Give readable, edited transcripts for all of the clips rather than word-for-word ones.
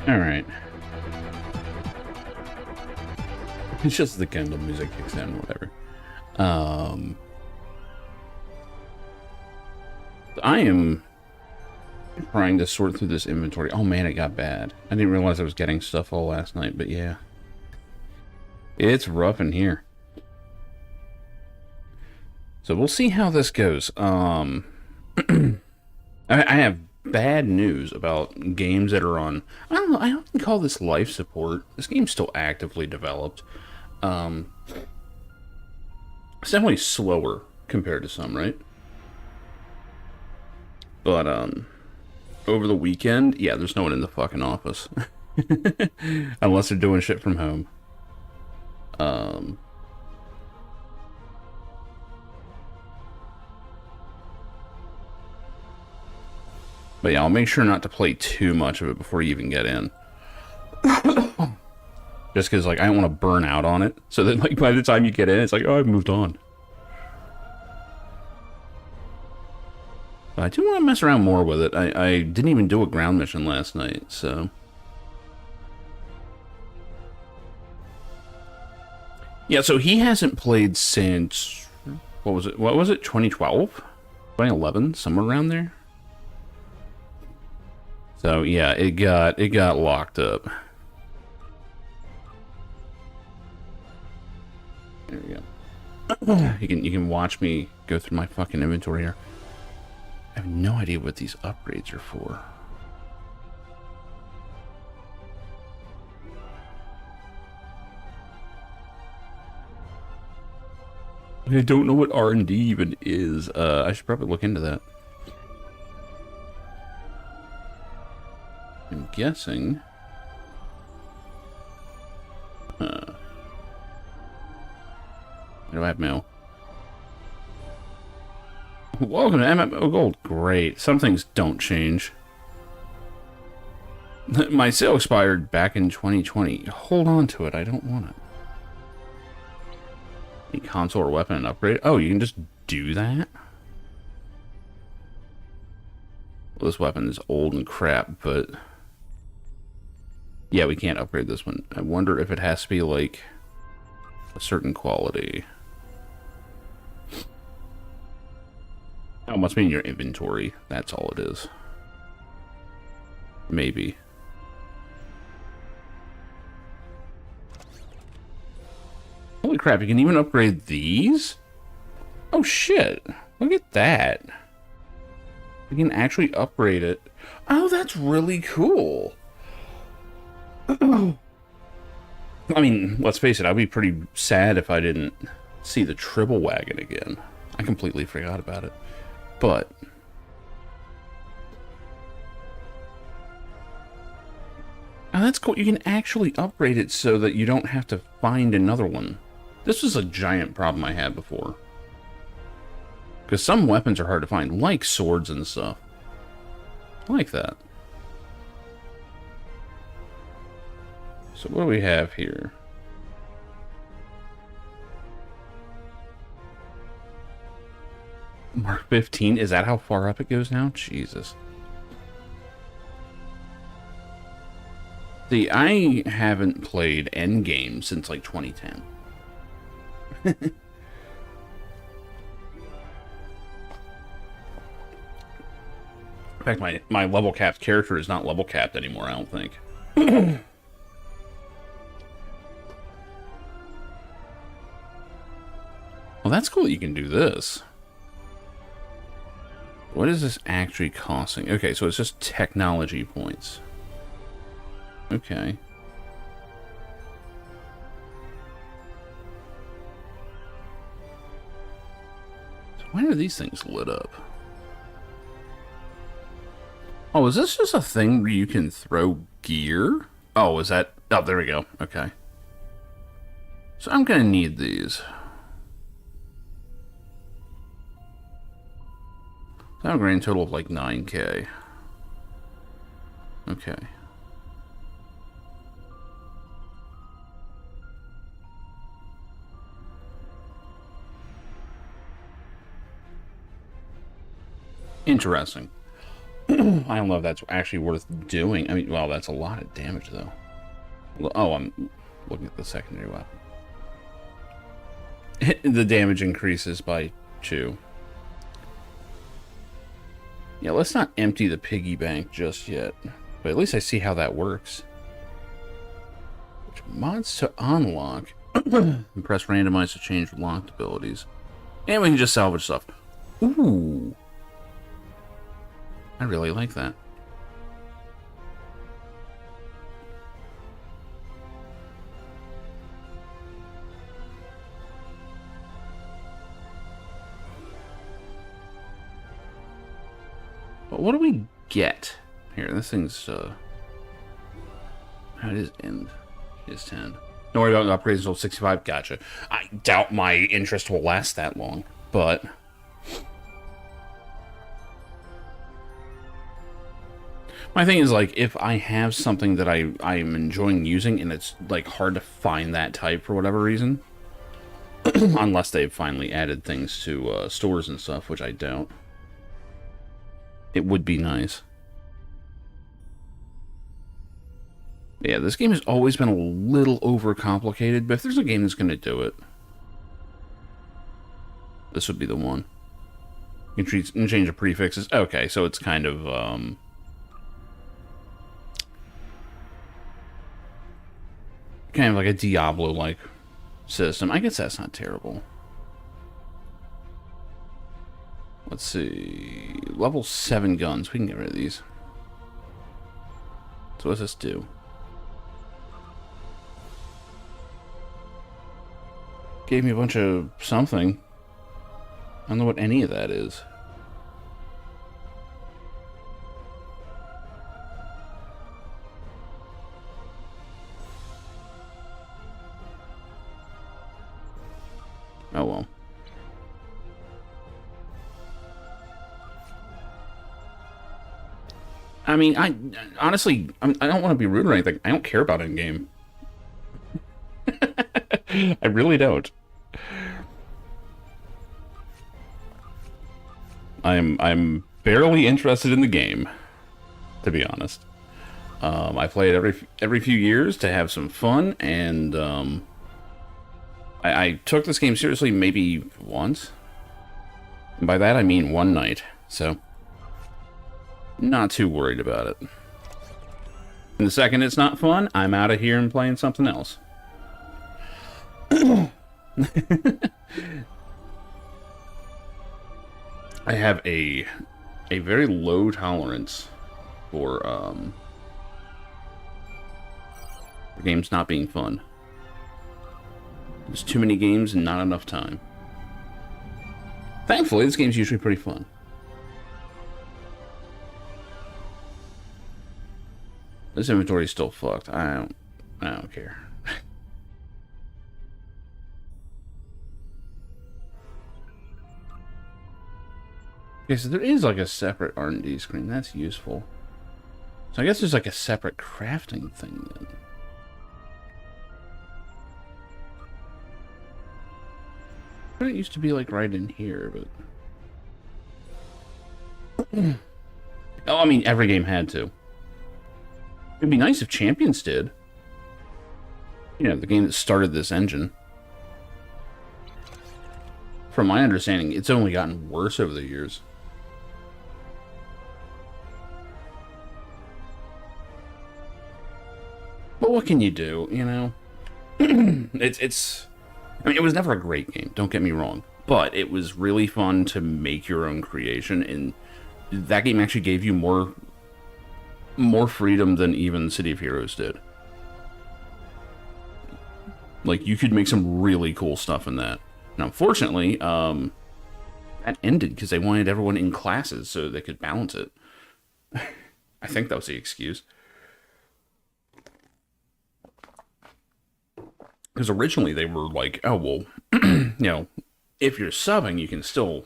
Alright. It's just the Kindle music kicks in, whatever. I am trying to sort through this inventory. Oh man, it got bad. I didn't realize I was getting stuff all last night, but yeah. It's rough in here. So we'll see how this goes. I have bad news about games that are on... I don't know, I don't call this life support. This game's still actively developed. It's definitely slower compared to some, right? But, over the weekend, yeah, there's no one in the fucking office. Unless they're doing shit from home. But yeah, I'll make sure not to play too much of it before you even get in. Just because, like, I don't want to burn out on it. So that, like, by the time you get in, it's like, oh, I've moved on. But I do want to mess around more with it. I didn't even do a ground mission last night, so... Yeah, so he hasn't played since... What was it? 2012? 2011? Somewhere around there? So, yeah, it got locked up. There we go. You can watch me go through my fucking inventory here. I have no idea what these upgrades are for. I don't know what R&D even is. I should probably look into that. I'm guessing... I don't have mail. Welcome to MMO Gold. Great. Some things don't change. My sale expired back in 2020. Hold on to it. I don't want it. Any console or weapon and upgrade? Oh, you can just do that? Well, this weapon is old and crap, but... Yeah, we can't upgrade this one. I wonder if it has to be, like, a certain quality. Oh, it must be in your inventory. That's all it is. Maybe. Holy crap, you can even upgrade these? Oh shit. Look at that. You can actually upgrade it. Oh, that's really cool. I mean, let's face it, I'd be pretty sad if I didn't see the triple wagon again. I completely forgot about it. But... oh, that's cool. You can actually upgrade it so that you don't have to find another one. This was a giant problem I had before. Because some weapons are hard to find, like swords and stuff. I like that. So what do we have here? Mark 15? Is that how far up it goes now? Jesus. See, I haven't played Endgame since like 2010. In fact, my level capped character is not level capped anymore, I don't think. Well, that's cool that you can do this. What is this actually costing? Okay, so it's just technology points. Okay. So why are these things lit up? Oh, is this just a thing where you can throw gear? Oh, is that... oh, there we go. Okay. So I'm gonna need these. So I have a grand total of like 9K. Okay. Interesting. I don't know if that's actually worth doing. I mean, well, that's a lot of damage, though. Oh, I'm looking at the secondary weapon. The damage increases by 2. Yeah, let's not empty the piggy bank just yet. But at least I see how that works. Which mods to unlock? And press randomize to change locked abilities. And we can just salvage stuff. Ooh. I really like that. But what do we get? Here, this thing's, how does it end? It is 10. Don't worry about upgrades until 65. Gotcha. I doubt my interest will last that long, but... My thing is, like, if I have something that I'm enjoying using and it's, like, hard to find that type for whatever reason, unless they've finally added things to stores and stuff, which I don't, it would be nice. Yeah, this game has always been a little overcomplicated, but if there's a game that's going to do it, this would be the one. You can change the prefixes. Okay, so it's kind of, kind of like a Diablo-like system. I guess that's not terrible. Let's see. Level 7 guns. We can get rid of these. So what does this do? Gave me a bunch of something. I don't know what any of that is. Oh well. I mean, honestly, I don't want to be rude or anything. I don't care about endgame. I really don't. I'm barely interested in the game, to be honest. I play it every few years to have some fun, and I took this game seriously maybe once. And by that I mean one night, so not too worried about it. And the second it's not fun, I'm out of here and playing something else. I have a very low tolerance for games not being fun. There's too many games and not enough time. Thankfully, this game's usually pretty fun. This inventory is still fucked. I don't care. Okay, so there is like a separate R&D screen. That's useful. So I guess there's like a separate crafting thing then. It used to be like right in here, but oh, I mean every game had to. It'd be nice if Champions did. You know, the game that started this engine. From my understanding, it's only gotten worse over the years. But what can you do, you know? it's I mean, it was never a great game, don't get me wrong. But it was really fun to make your own creation, and that game actually gave you more freedom than even City of Heroes did. Like, you could make some really cool stuff in that. Now, unfortunately, that ended because they wanted everyone in classes so they could balance it. I think that was the excuse. Because originally they were like, oh, well, you know, if you're subbing, you can still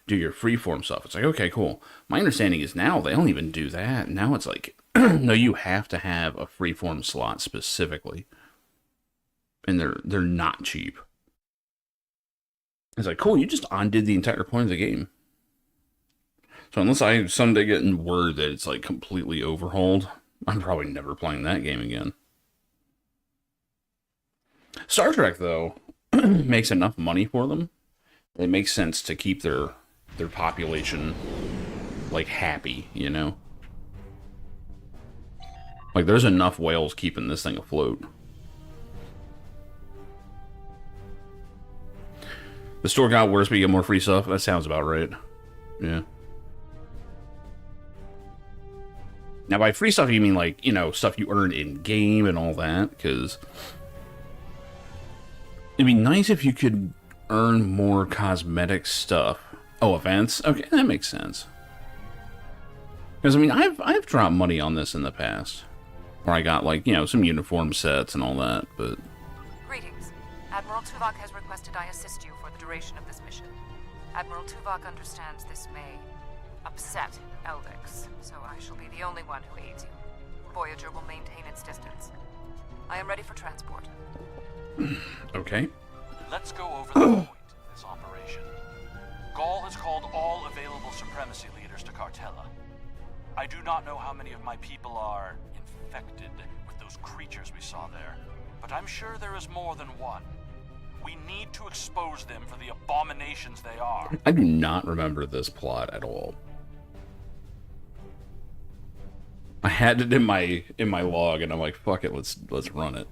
do your freeform stuff. It's like, okay, cool. My understanding is now they don't even do that. Now it's like, no, you have to have a freeform slot specifically. And they're not cheap. It's like, cool, you just undid the entire point of the game. So unless I someday get word that it's like completely overhauled, I'm probably never playing that game again. Star Trek, though, makes enough money for them. It makes sense to keep their population like happy, you know? Like there's enough whales keeping this thing afloat. The store got worse, but you get more free stuff. That sounds about right. Yeah. Now, by free stuff, you mean like, you know, stuff you earn in game and all that? Because it'd be nice if you could earn more cosmetic stuff. Oh, events? Okay, that makes sense. Because I mean, I've dropped money on this in the past, where I got like, you know, some uniform sets and all that. But greetings. Admiral Tuvok has requested I assist you for the duration of this mission. Admiral Tuvok understands this may upset Eldix, so I shall be the only one who aids you. Voyager will maintain its distance. I am ready for transport. Okay. Let's go over the point of this operation. Gall has called all available supremacy leaders to Cartella. I do not know how many of my people are infected with those creatures we saw there, but I'm sure there is more than one. We need to expose them for the abominations they are. I do not remember this plot at all. I had it in my log, and I'm like, fuck it, let's run it.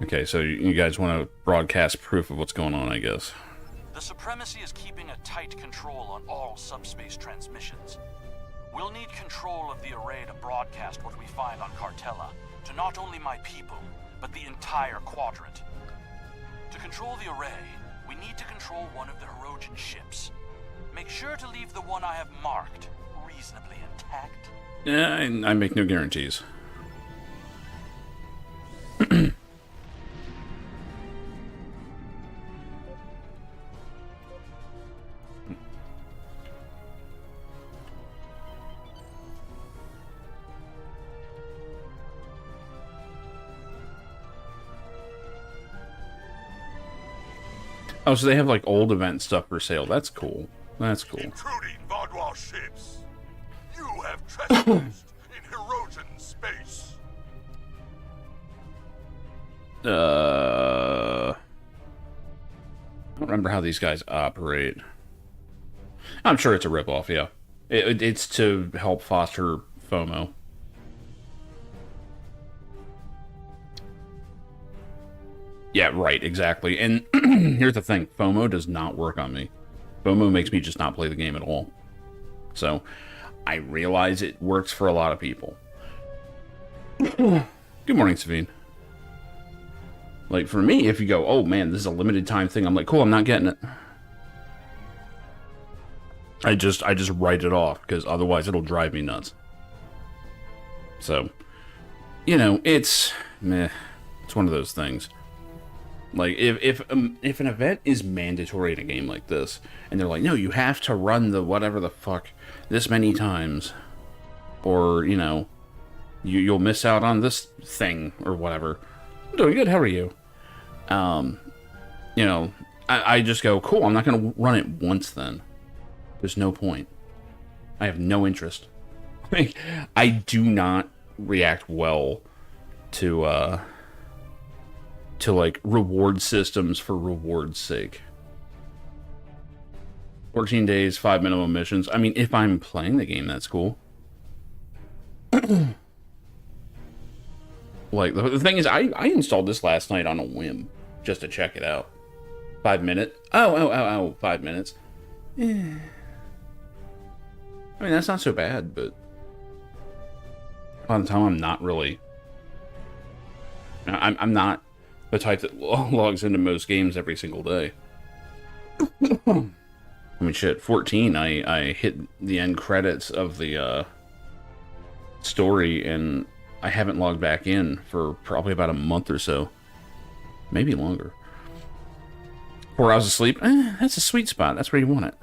Okay, so you guys want to broadcast proof of what's going on, I guess. The Supremacy is keeping a tight control on all subspace transmissions. We'll need control of the array to broadcast what we find on Cartella to not only my people, but the entire quadrant. To control the array, we need to control one of the Hirogen ships. Make sure to leave the one I have marked reasonably intact. Yeah, I make no guarantees. Oh, so they have like old event stuff for sale. That's cool. That's cool. Intruding Vaudois ships. You have trespassed in Hirogen space. I don't remember how these guys operate. I'm sure it's a ripoff, yeah. It's to help foster FOMO. Yeah, right, exactly. And here's the thing. FOMO does not work on me. FOMO makes me just not play the game at all. So, I realize it works for a lot of people. Good morning, Savine. Like, for me, if you go, oh man, this is a limited time thing, I'm like, cool, I'm not getting it. I just write it off, because otherwise it'll drive me nuts. So, you know, it's meh. It's one of those things. Like, if an event is mandatory in a game like this, and they're like, no, you have to run the whatever the fuck this many times, or, you know, you'll miss out on this thing, or whatever. I'm doing good, how are you? You know, I just go, cool, I'm not going to run it once then. There's no point. I have no interest. Like, I do not react well to like reward systems for reward's sake. 14 days, 5 minimum missions. I mean, if I'm playing the game, that's cool. Like, the thing is, I installed this last night on a whim, just to check it out. 5 minutes. Oh, 5 minutes. Yeah. I mean, that's not so bad, but on the time, I'm not really... I'm not the type that logs into most games every single day. I mean, shit, 14, I hit the end credits of the story, and I haven't logged back in for probably about a month or so. Maybe longer. 4 hours of sleep, that's a sweet spot. That's where you want it.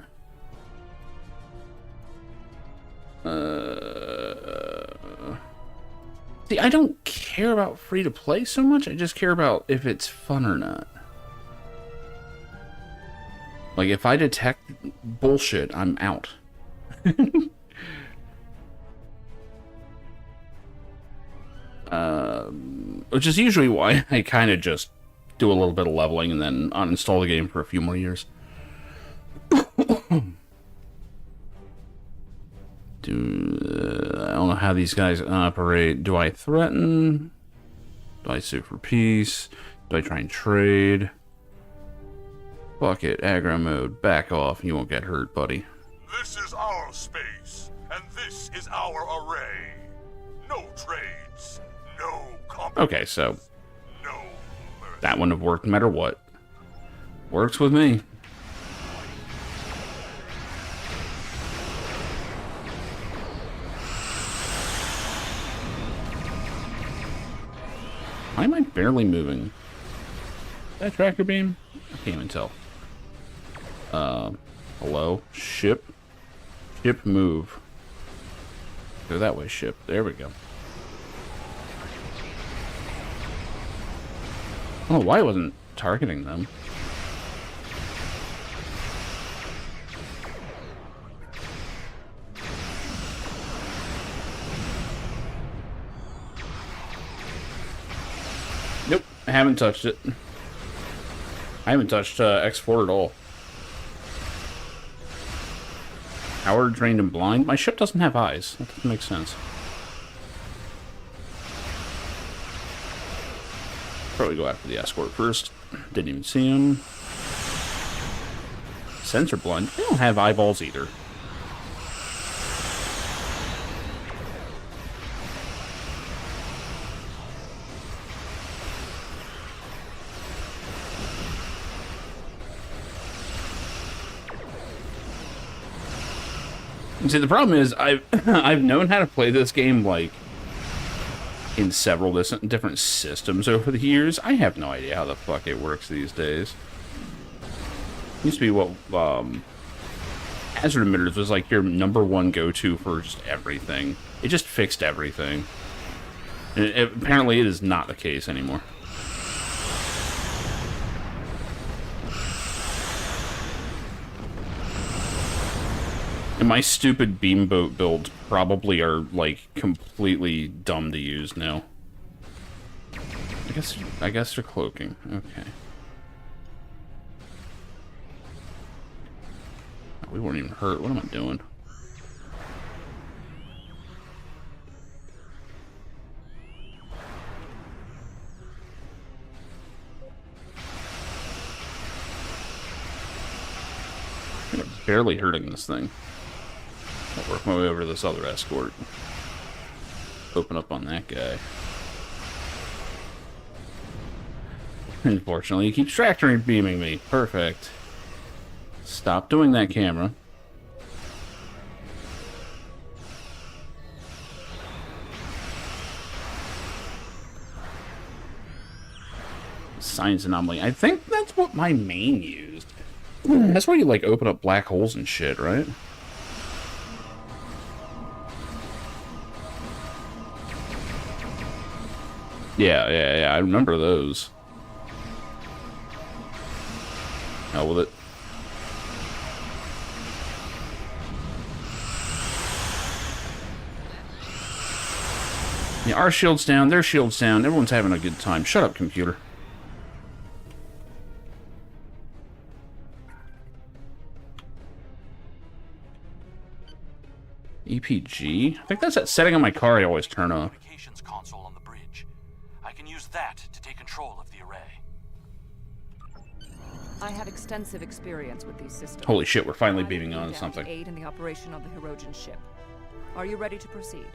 See, I don't care about free-to-play so much. I just care about if it's fun or not. Like, if I detect bullshit, I'm out. Which is usually why I kind of just do a little bit of leveling and then uninstall the game for a few more years. I don't know how these guys operate. Do I threaten? Do I sue for peace? Do I try and trade? Fuck it, aggro mode, back off, you won't get hurt, buddy. This is our space, and this is our array. No trades, no competition. Okay, so No mercy. that wouldn't have worked no matter what. Works with me. Why am I barely moving? Is that tractor beam? I can't even tell. Hello? Ship? Ship move. Go that way, ship. There we go. I don't know why I wasn't targeting them. Nope, I haven't touched it. I haven't touched X4 at all. Power drained and blind? My ship doesn't have eyes. That doesn't make sense. Probably go after the escort first. Didn't even see him. Sensor blind. They don't have eyeballs either. See, the problem is I've known how to play this game like in several different systems over the years. I have no idea how the fuck it works these days. Used to be what hazard emitters was like your #1 go-to for just everything. It just fixed everything. And apparently it is not the case anymore. And my stupid beamboat builds probably are, like, completely dumb to use now. I guess they're cloaking. Okay. We weren't even hurt. What am I doing? I'm barely hurting this thing. I'll work my way over to this other escort. Open up on that guy. Unfortunately, he keeps tractor beaming me. Perfect. Stop doing that, camera. Science anomaly. I think that's what my main used. That's where you, like, open up black holes and shit, right? Yeah, I remember those. Hell with it. Yeah, our shield's down, their shield's down, everyone's having a good time. Shut up, computer. EPG? I think that's that setting on my car I always turn off. Communications console on the bridge. I can use that to take control of the array. I have extensive experience with these systems. Holy shit, we're finally I beaming will on be down something. to aid in the operation of the Hirogen ship. Are you ready to proceed?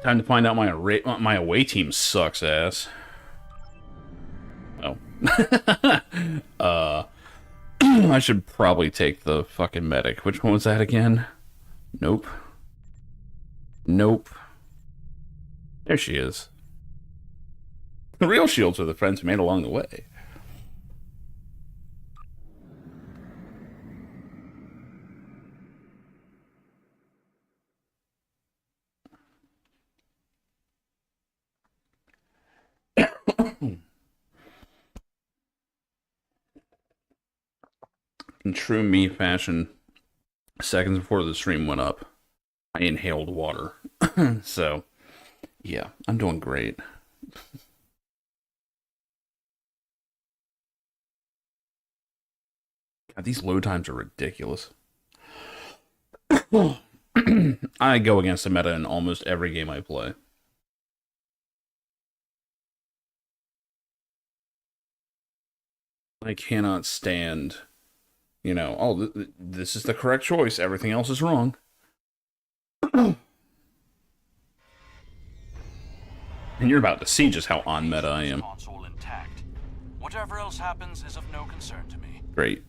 Time to find out my away team sucks ass. Oh. I should probably take the fucking medic. Which one was that again? Nope. Nope. There she is. The real shields are the friends made along the way. In true me fashion, seconds before the stream went up, I inhaled water. So, yeah, I'm doing great. God, these load times are ridiculous. I go against the meta in almost every game I play. I cannot stand, oh, this is the correct choice. Everything else is wrong. And you're about to see just how on meta I am. Console intact. Whatever else happens is of no concern to me. Great.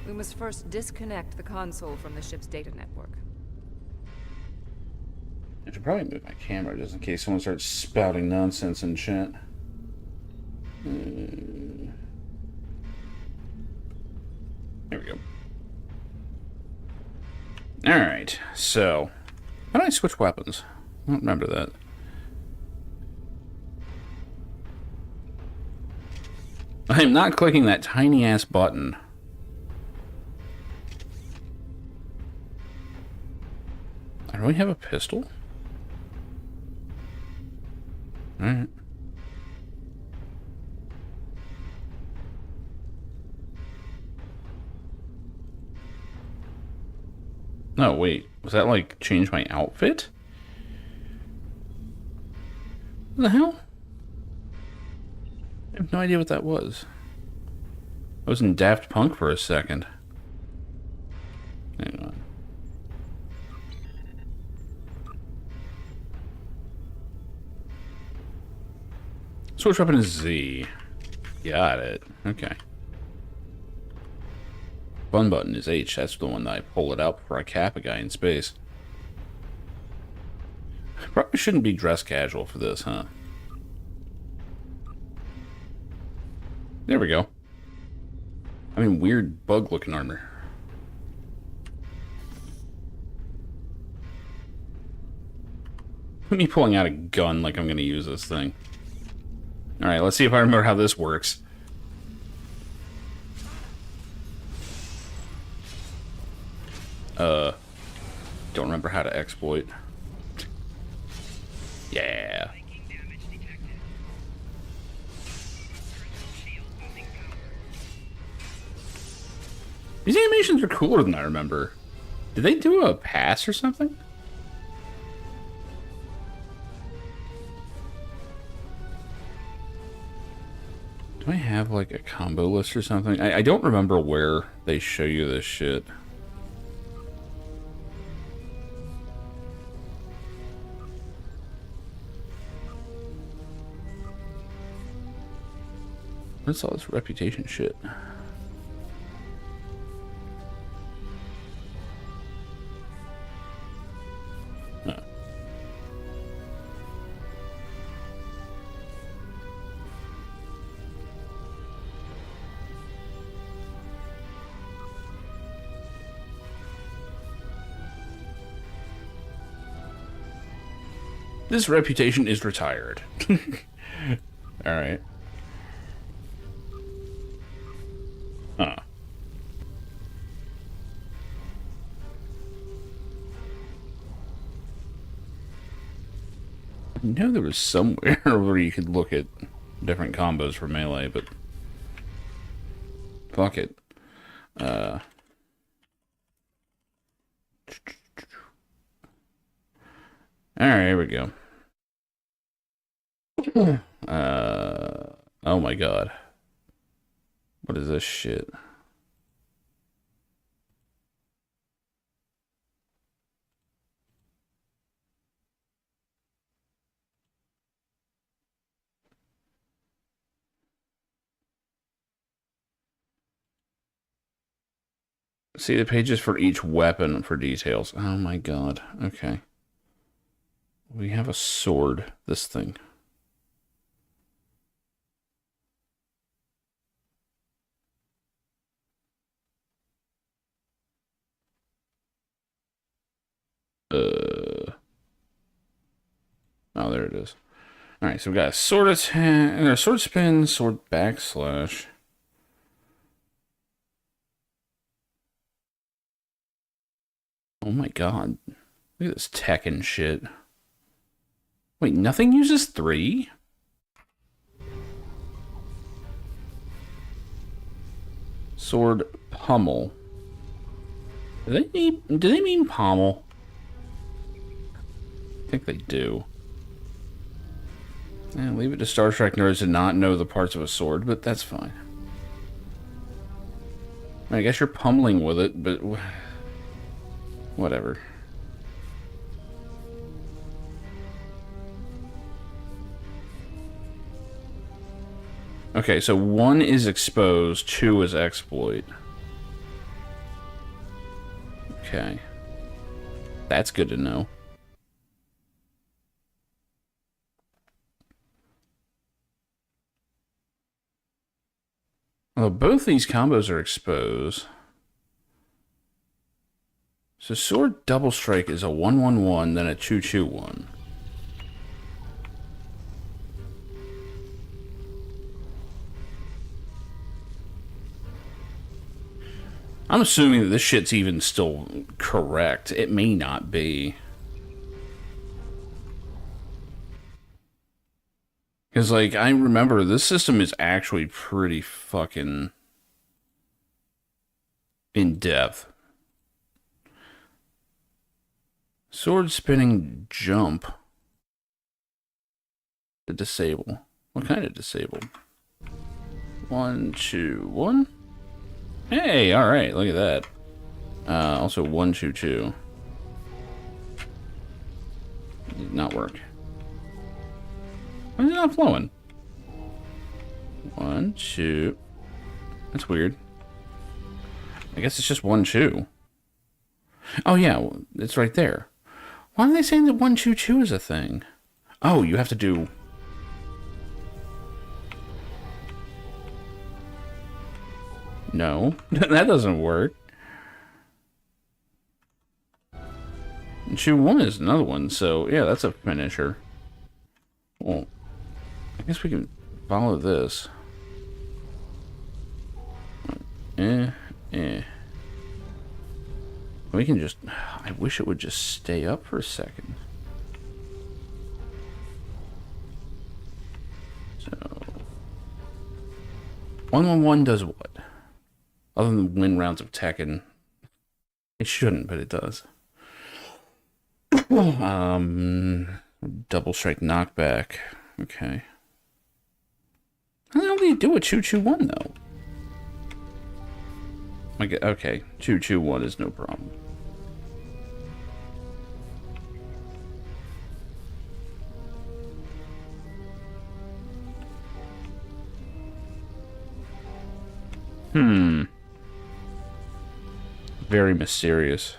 We must first disconnect the console from the ship's data network. I should probably move my camera just in case someone starts spouting nonsense in chat. There we go. Alright, so... How do I switch weapons? I don't remember that. I am not clicking that tiny-ass button. I really have a pistol? Alright. No, wait. Was that, like, change my outfit? What the hell? I have no idea what that was. I was in Daft Punk for a second. Hang on. Switch weapon is Z. Got it. Okay. Button button is H. That's the one that I pull it out before I cap a guy in space. Probably shouldn't be dress casual for this, huh? There we go. I mean, weird bug-looking armor. Me pulling out a gun like I'm going to use this thing. Alright, let's see if I remember how this works. Don't remember how to exploit. Yeah. These animations are cooler than I remember. Did they do a pass or something? Do I have like a combo list or something? I don't remember where they show you this shit. What's all this reputation shit? Oh. This reputation is retired. Alright. Huh. I know there was somewhere where you could look at different combos for melee, but fuck it. Alright, here we go. Oh my god. What is this shit? See the pages for each weapon for details. Oh my god. Okay. We have a sword. This thing. Oh, there it is. Alright, so we got a sword attack, or sword spin, sword backslash. Oh my god. Look at this tech and shit. Wait, nothing uses 3? Sword pummel. Do they mean pommel? I think they do. Yeah, leave it to Star Trek nerds to not know the parts of a sword, but that's fine. I guess you're pummeling with it, but whatever. Okay, so 1 is expose, 2 is exploit. Okay. That's good to know. Well, both these combos are expose. So sword double strike is a 1-1-1, then a 2-2-1. I'm assuming that this shit's even still correct. It may not be. Because, like, I remember this system is actually pretty fucking in-depth. Sword spinning jump. To disable. What kind of disable? 1, 2, 1. Hey, alright, look at that. Also 1, 2, 2. Did not work. Why is it not flowing? 1, 2. That's weird. I guess it's just 1, 2. Oh yeah, it's right there. Why are they saying that 1, 2, 2 is a thing? Oh, you have to do... No, that doesn't work. 2-1 is another one, so yeah, that's a finisher. Well, I guess we can follow this. We can just... I wish it would just stay up for a second. So... 1-1-1 does what? Other than win rounds of Tekken. It shouldn't, but it does. Double strike knockback. Okay. How the hell do you do a 2-2-1 though? Okay, 2-2-1 is no problem. Very mysterious.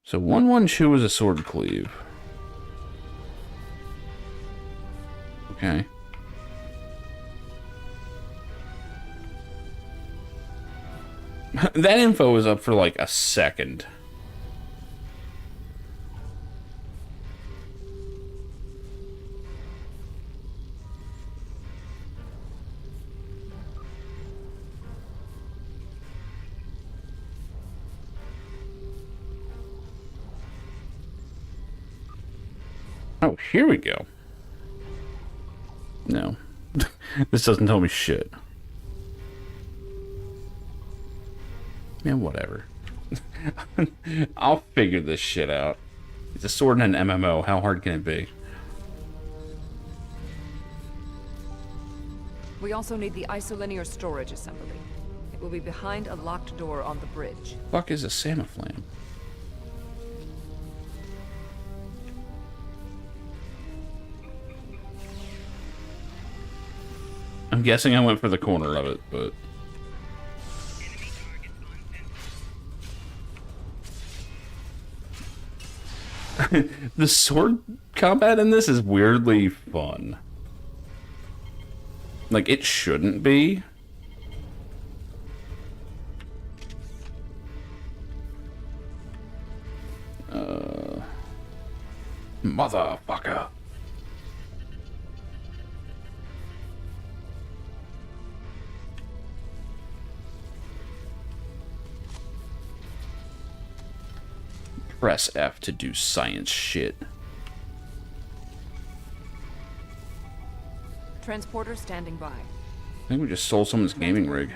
So 1-1-2 is a sword cleave. Okay. That info is up for like a second. Oh, here we go. No. This doesn't tell me shit. Yeah, whatever. I'll figure this shit out. It's a sword and an MMO. How hard can it be? We also need the isolinear storage assembly. It will be behind a locked door on the bridge. Fuck is a Samaflam? I'm guessing I went for the corner of it, but... The sword combat in this is weirdly fun. Like, it shouldn't be. Motherfucker. Press F to do science shit. Transporter standing by. I think we just stole someone's gaming rig.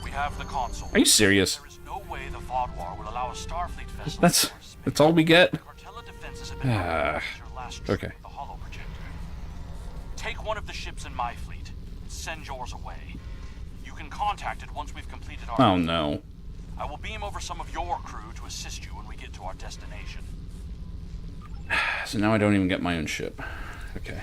We have the console. Are you serious? There is no way the Vaudouar will allow a Starfleet vessel. That's all we get? Cartella defenses have been your last trip Okay. with the hollow projector. Take one of the ships in my fleet and send yours away. You can contact it once we've completed our Oh no. I will beam over some of your crew to assist you when we get to our destination. So now I don't even get my own ship. Okay.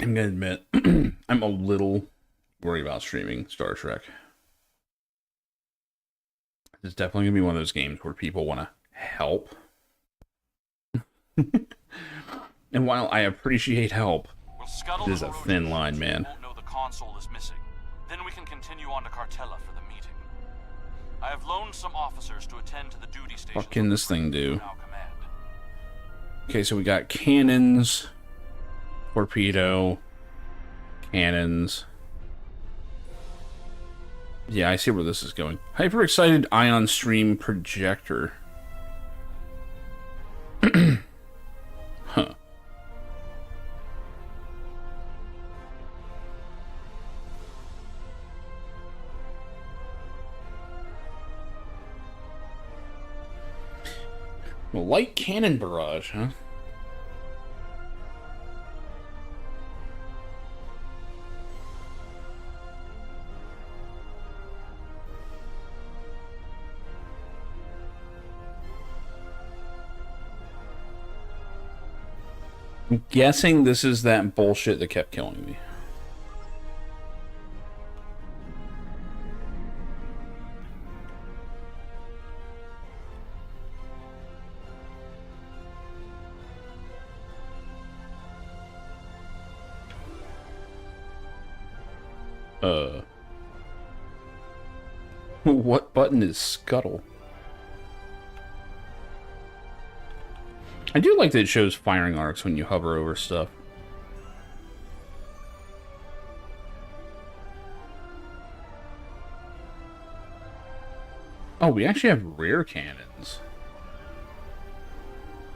I'm gonna admit, I'm a little worried about streaming Star Trek. It's definitely gonna be one of those games where people want to help. And while I appreciate help, We'll it is a thin line, man. Won't know the console is missing. Then we can continue on to Cartella for the meeting. I have loaned some officers to attend to the duty station. What can this thing do? Now command. Okay, so we got cannons, torpedo, cannons. Yeah, I see where this is going. Hyper excited ion stream projector. Huh. Well, light cannon barrage, huh? I'm guessing this is that bullshit that kept killing me. What button is scuttle? I do like that it shows firing arcs when you hover over stuff. Oh, we actually have rear cannons.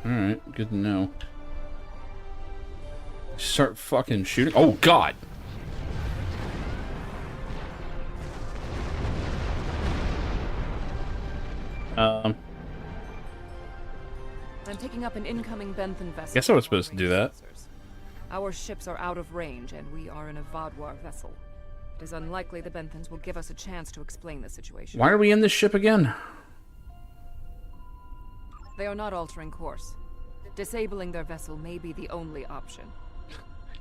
Alright, good to know. Start fucking shooting. Oh, God! I'm picking up an incoming Benthen vessel. Guess I was supposed to do that. Our ships are out of range, and we are in a Vaudouar vessel. It is unlikely the Benthens will give us a chance to explain the situation. Why are we in this ship again? They are not altering course. Disabling their vessel may be the only option.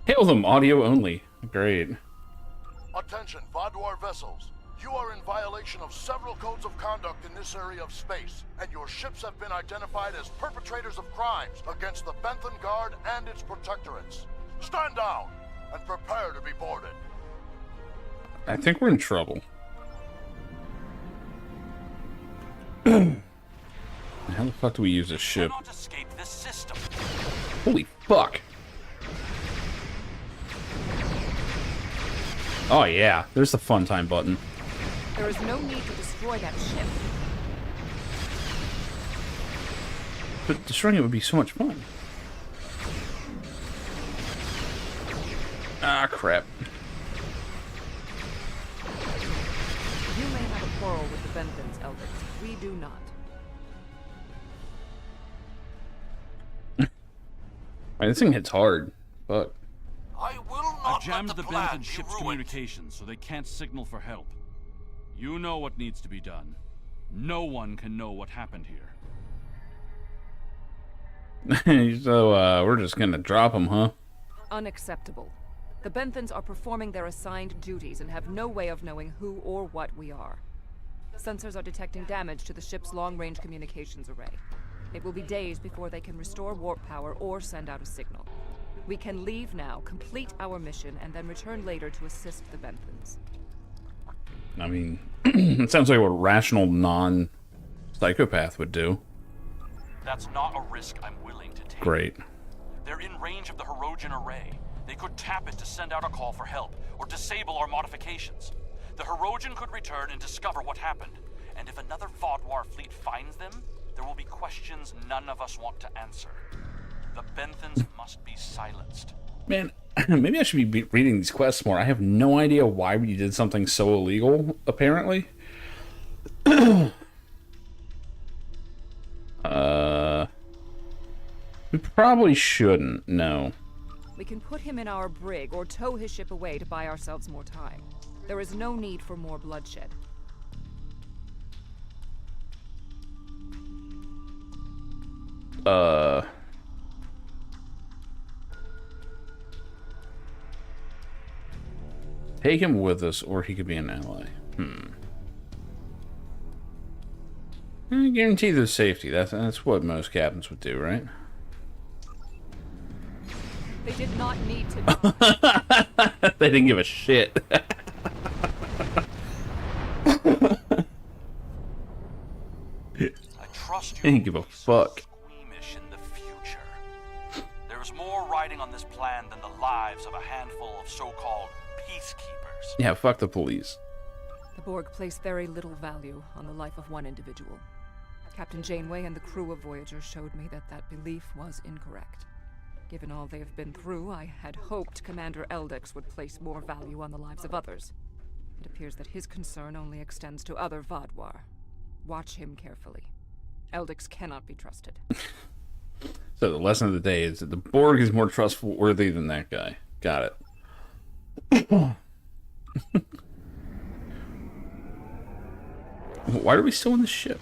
Hail them, audio only. Great. Attention, Vaudouar vessels. You are in violation of several codes of conduct in this area of space, and your ships have been identified as perpetrators of crimes against the Benthen Guard and its protectorates. Stand down and prepare to be boarded. I think we're in trouble. How the fuck do we use this ship? Cannot escape this system. Holy fuck. Oh yeah, there's the fun time button. There is no need to destroy that ship. But destroying it would be so much fun. Ah, crap. You may have a quarrel with the Benthens, Elders. We do not. Right, this thing hits hard. Fuck. I will I've not jammed let the plan Benthen be ship's ruined. communications so they can't signal for help. You know what needs to be done. No one can know what happened here. So, we're just gonna drop them, huh? Unacceptable. The Benthens are performing their assigned duties and have no way of knowing who or what we are. Sensors are detecting damage to the ship's long-range communications array. It will be days before they can restore warp power or send out a signal. We can leave now, complete our mission, and then return later to assist the Benthans. I mean, it sounds like what a rational non-psychopath would do. That's not a risk I'm willing to take. Great. They're in range of the Hirogen array. They could tap it to send out a call for help, or disable our modifications. The Hirogen could return and discover what happened. And if another Vodwar fleet finds them, there will be questions none of us want to answer. The Benthans must be silenced. Man, maybe I should be reading these quests more. I have no idea why we did something so illegal, apparently. We probably shouldn't, no. We can put him in our brig or tow his ship away to buy ourselves more time. There is no need for more bloodshed. Take him with us, or he could be an ally. I guarantee their safety. That's what most captains would do, right? They did not need to. They didn't give a shit. I trust you. They didn't give a fuck. Squeamish in the future. There's more riding on this plan than the lives of a handful of so-called peacekeepers. Yeah, fuck the police. The Borg place very little value on the life of one individual. Captain Janeway and the crew of Voyager showed me that that belief was incorrect. Given all they have been through, I had hoped Commander Eldex would place more value on the lives of others. It appears that his concern only extends to other Vodwar. Watch him carefully. Eldex cannot be trusted. So the lesson of the day is that the Borg is more trustworthy than that guy. Got it. Why are we still in the ship?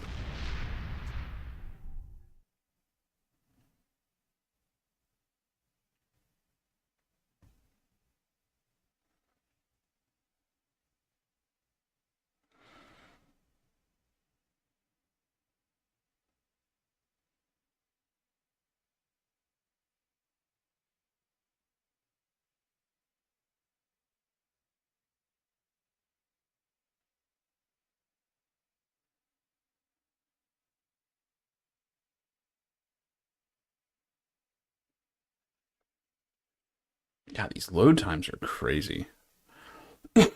God, these load times are crazy. It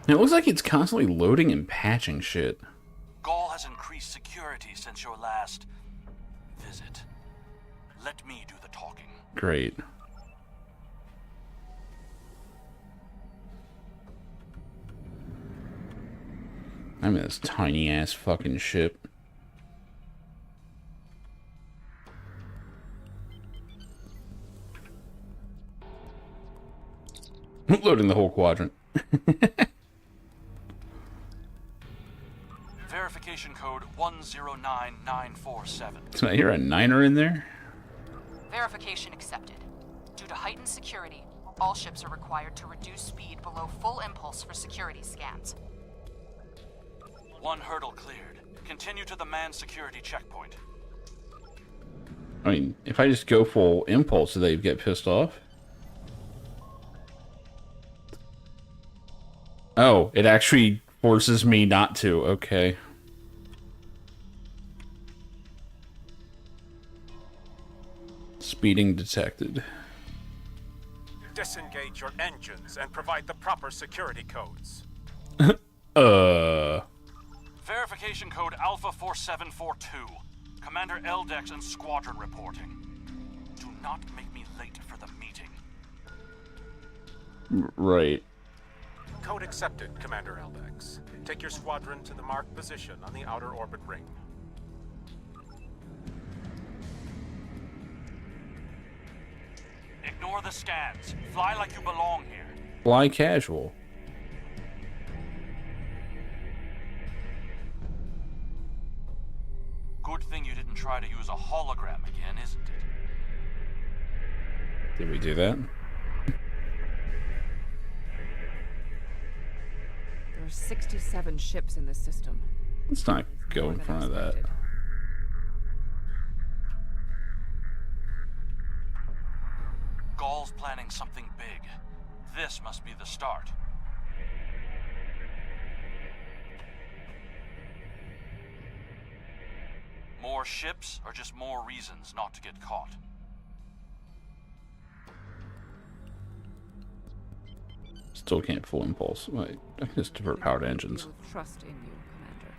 looks like it's constantly loading and patching shit. Gaul has increased security since your last visit. Let me do the talking. Great. I'm in this tiny ass fucking ship. Loading the whole quadrant. Verification code 109947. Did I hear a niner in there? Verification accepted. Due to heightened security, all ships are required to reduce speed below full impulse for security scans. One hurdle cleared. Continue to the manned security checkpoint. I mean, if I just go full impulse, do they get pissed off? Oh, it actually forces me not to. Okay. Speeding detected. Disengage your engines and provide the proper security codes. Verification code Alpha 4742. Commander Eldex and Squadron reporting. Do not make me late for the meeting. Right. Code accepted, Commander Eldex. Take your squadron to the marked position on the outer orbit ring. Ignore the scans. Fly like you belong here. Fly casual. Good thing you didn't try to use a hologram again, isn't it? Did we do that? There are 67 ships in this system. Let's not go More in than front of that. expected. Gaul's planning something big. This must be the start. More ships, or just more reasons not to get caught? Still can't full impulse. Wait, I can just divert power to engines. With trust in you, Commander.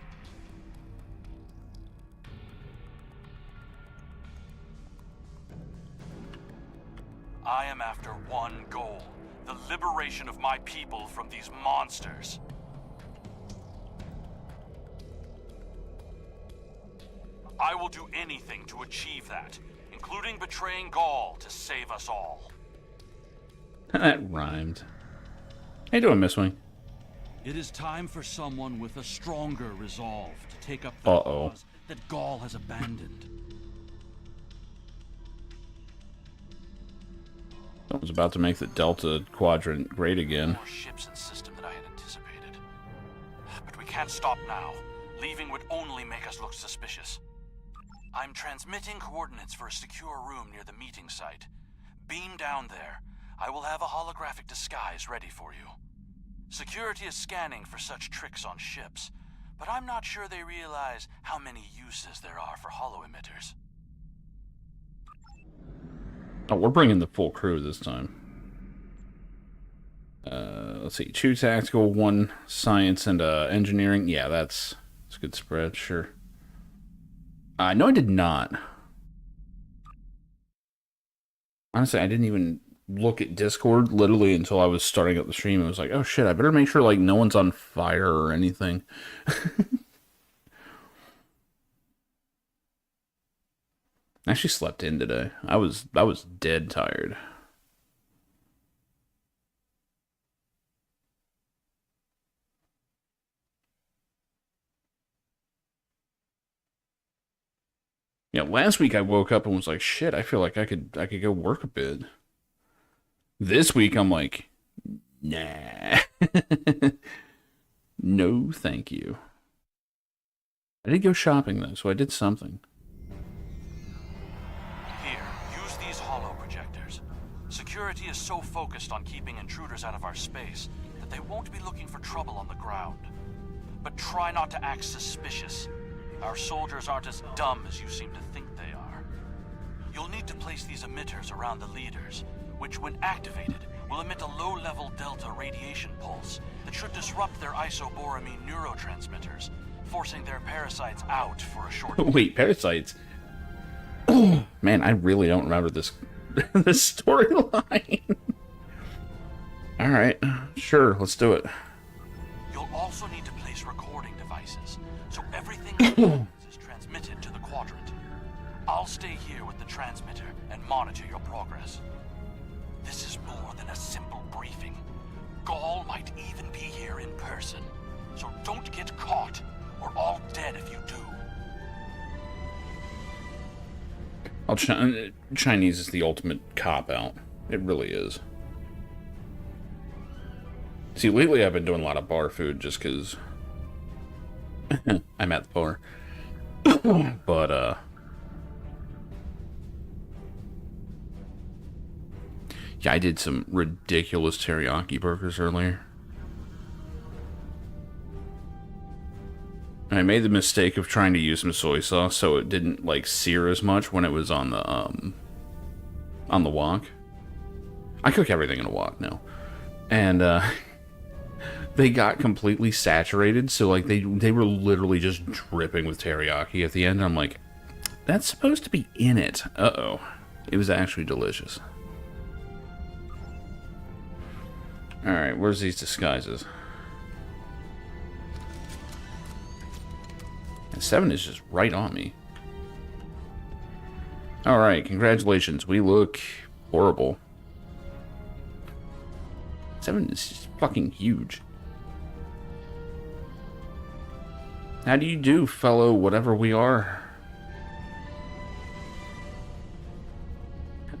I am after one goal. The liberation of my people from these monsters. I will do anything to achieve that, including betraying Gaul to save us all. That rhymed. How you doing, Misswing? It is time for someone with a stronger resolve to take up the Uh-oh. cause that Gaul has abandoned. Someone's about to make the Delta Quadrant great again. More ships and system than I had anticipated. But we can't stop now. Leaving would only make us look suspicious. I'm transmitting coordinates for a secure room near the meeting site. Beam down there. I will have a holographic disguise ready for you. Security is scanning for such tricks on ships, but I'm not sure they realize how many uses there are for holo-emitters. Oh, we're bringing the full crew this time. Let's see. 2 tactical, 1 science, and engineering. Yeah, that's a good spread, sure. No, I did not. Honestly, I didn't even look at Discord literally until I was starting up the stream. I was like, oh shit, I better make sure like no one's on fire or anything. I actually slept in today. I was dead tired. Yeah, last week I woke up and was like, shit, I feel like I could go work a bit. This week I'm like, nah. No, thank you. I did go shopping though, so I did something. Here, use these holo projectors. Security is so focused on keeping intruders out of our space that they won't be looking for trouble on the ground. But try not to act suspicious. Our soldiers aren't as dumb as you seem to think they are. You'll need to place these emitters around the leaders, which when activated will emit a low-level delta radiation pulse that should disrupt their isoboramine neurotransmitters, forcing their parasites out for a short Wait, parasites? Man, I really don't remember this this storyline. Alright, sure, let's do it. You'll also need to place recording devices, so everything is transmitted to the quadrant. I'll stay here with the transmitter and monitor your progress. This is more than a simple briefing. Gaul might even be here in person, so don't get caught. We're all dead if you do. Chinese is the ultimate cop-out. It really is. See, lately I've been doing a lot of bar food just because I'm at the bar. But, yeah, I did some ridiculous teriyaki burgers earlier. I made the mistake of trying to use some soy sauce so it didn't, like, sear as much when it was on the wok. I cook everything in a wok now. And, they got completely saturated, so, like, they were literally just dripping with teriyaki at the end. I'm like, that's supposed to be in it. Uh-oh. It was actually delicious. Alright, where's these disguises? And 7 is just right on me. Alright, congratulations. We look horrible. 7 is just fucking huge. How do you do, fellow whatever we are?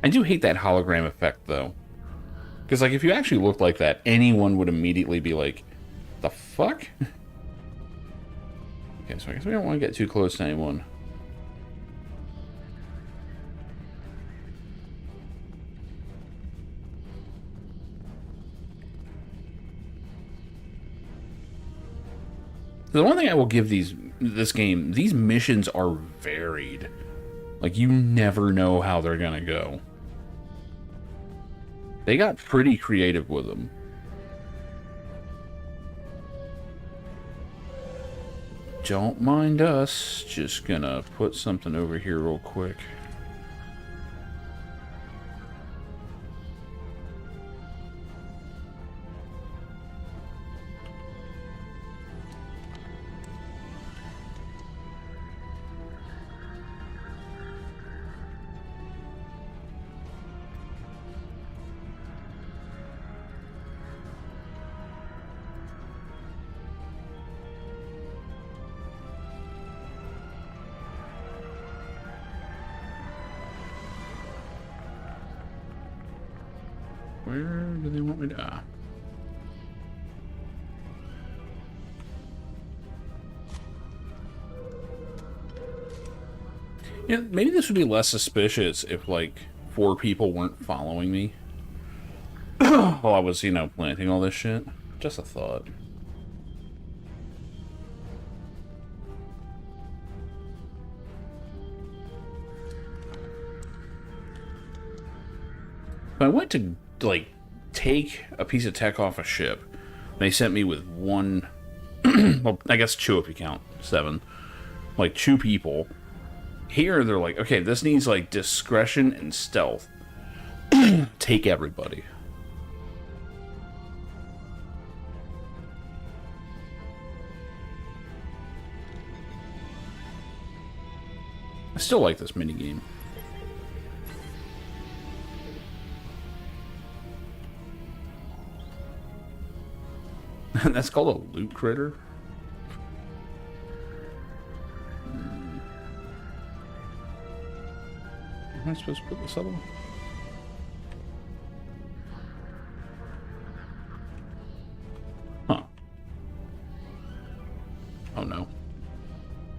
I do hate that hologram effect, though. Because, like, if you actually looked like that, anyone would immediately be like, The fuck? Okay, so I guess we don't want to get too close to anyone. The one thing I will give this game, these missions are varied. Like, you never know how they're gonna go. They got pretty creative with them. Don't mind us. Just gonna put something over here real quick. Where do they want me to... Ah. Yeah, maybe this would be less suspicious if, like, 4 people weren't following me while I was, you know, planting all this shit. Just a thought. If I went to, like, take a piece of tech off a ship, they sent me with 1, well, I guess 2 if you count 7, like 2 people. Here they're like, okay, this needs like discretion and stealth. Take everybody. I still like this minigame. That's called a loot critter? Am I supposed to put this other one? Huh. Oh no.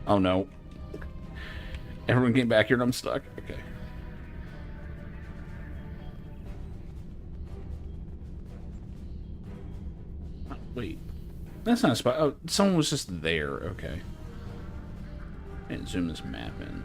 Oh no. Everyone get back here and I'm stuck? Okay. Oh, wait. That's not a spot. Oh, someone was just there. Okay. And zoom this map in.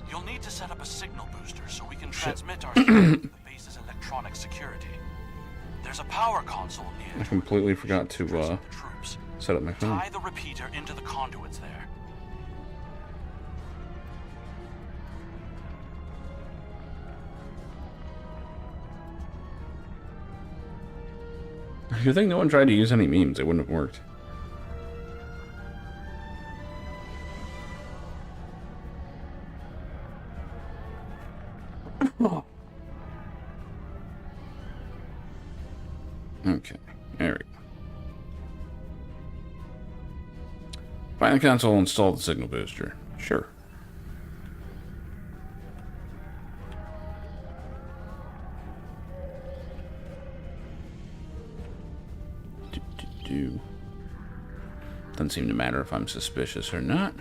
You'll need to set up a signal booster so we can transmit our signal to the base's electronic security. There's a power console near. I completely forgot to troops. set up my phone. Tie the repeater into the conduits there. You think no one tried to use any memes? It wouldn't have worked. Okay, there we go. Find the console, install the signal booster. Sure. Doesn't seem to matter if I'm suspicious or not.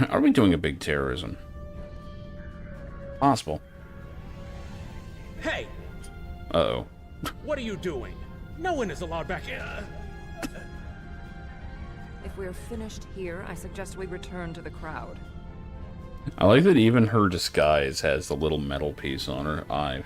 Are we doing a big terrorism? Possible. Hey! Uh-oh. What are you doing? No one is allowed back here. If we're finished here, I suggest we return to the crowd. I like that even her disguise has the little metal piece on her eye.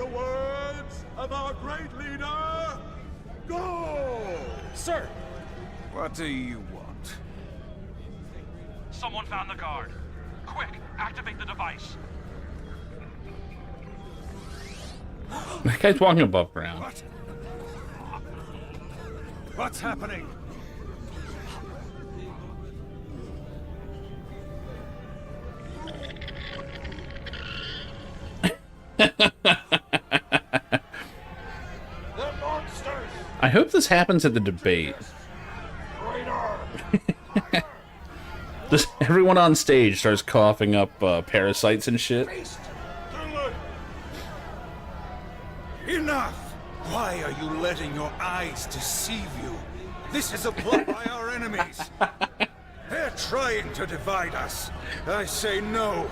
the words of our great leader, go! Sir! What do you want? Someone found the guard. Quick, activate the device. That guy's walking above ground. What? What's happening? I hope this happens at the debate. Just everyone on stage starts coughing up parasites and shit. Enough! Why are you letting your eyes deceive you? This is a plot by our enemies. They're trying to divide us. I say no.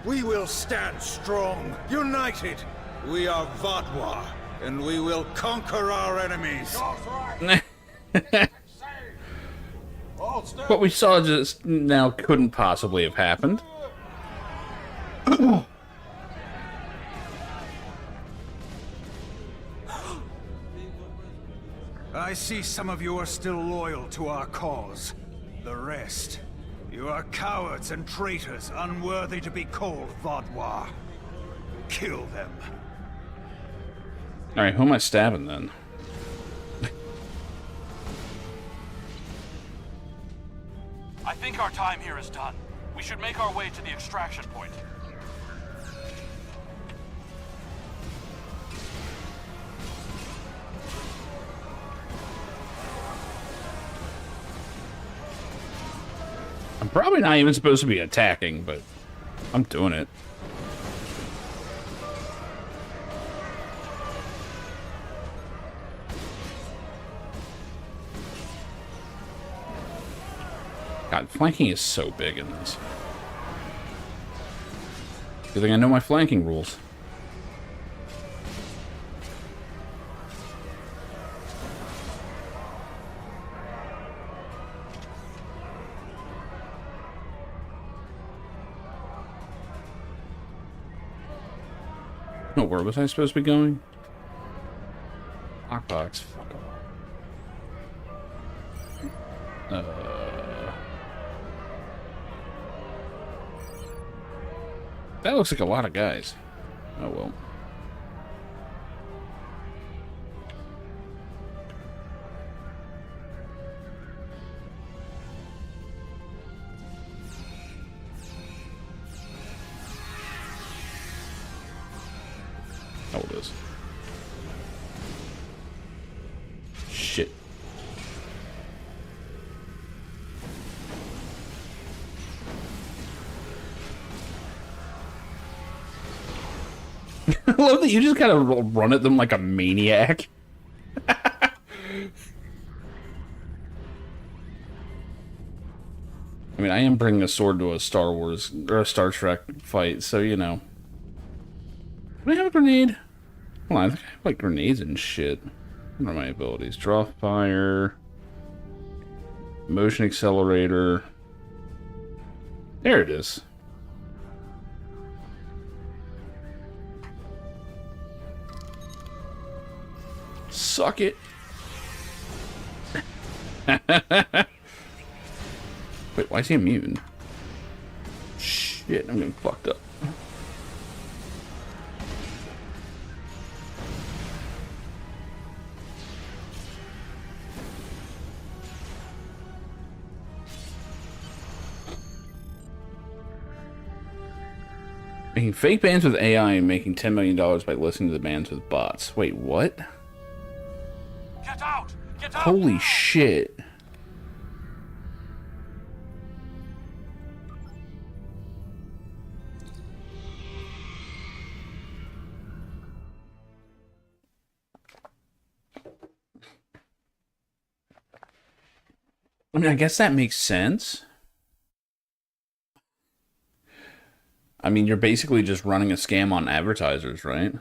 We will stand strong, united. We are Vatwa, and we will conquer our enemies. What we saw just now couldn't possibly have happened. I see some of you are still loyal to our cause. The rest, you are cowards and traitors unworthy to be called Vatwa. Kill them. Alright, who am I stabbing then? I think our time here is done. We should make our way to the extraction point. I'm probably not even supposed to be attacking, but I'm doing it. God, flanking is so big in this. Good thing I know my flanking rules. No, where was I supposed to be going? Lockbox. Fuck off. That looks like a lot of guys. Oh well. Oh, it is. Shit. I love that you just kind of run at them like a maniac. I mean, I am bringing a sword to a Star Wars or a Star Trek fight, so you know. Do I have a grenade? Hold on, I think I have like grenades and shit. What are my abilities? Draw fire, motion accelerator. There it is. Suck it. Wait, why is he immune? Shit, I'm getting fucked up. Making fake bands with AI and making $10 million by listening to the bands with bots. Wait, what? Get out! Get out! Holy now! shit. I mean, I guess that makes sense. I mean, you're basically just running a scam on advertisers, right?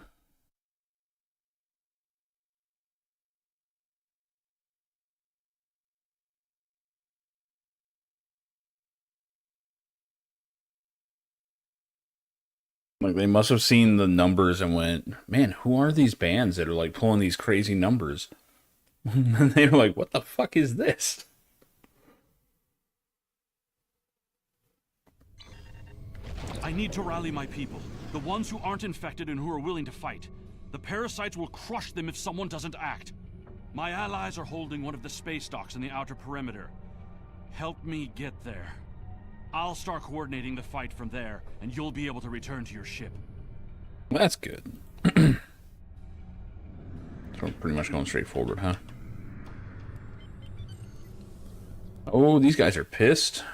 Like, they must have seen the numbers and went, man, who are these bands that are, like, pulling these crazy numbers? And they were like, what the fuck is this? I need to rally my people. The ones who aren't infected and who are willing to fight. The parasites will crush them if someone doesn't act. My allies are holding one of the space docks in the outer perimeter. Help me get there. I'll start coordinating the fight from there, and you'll be able to return to your ship. Well, that's good. So we're pretty much going straight forward, huh? Oh, these guys are pissed.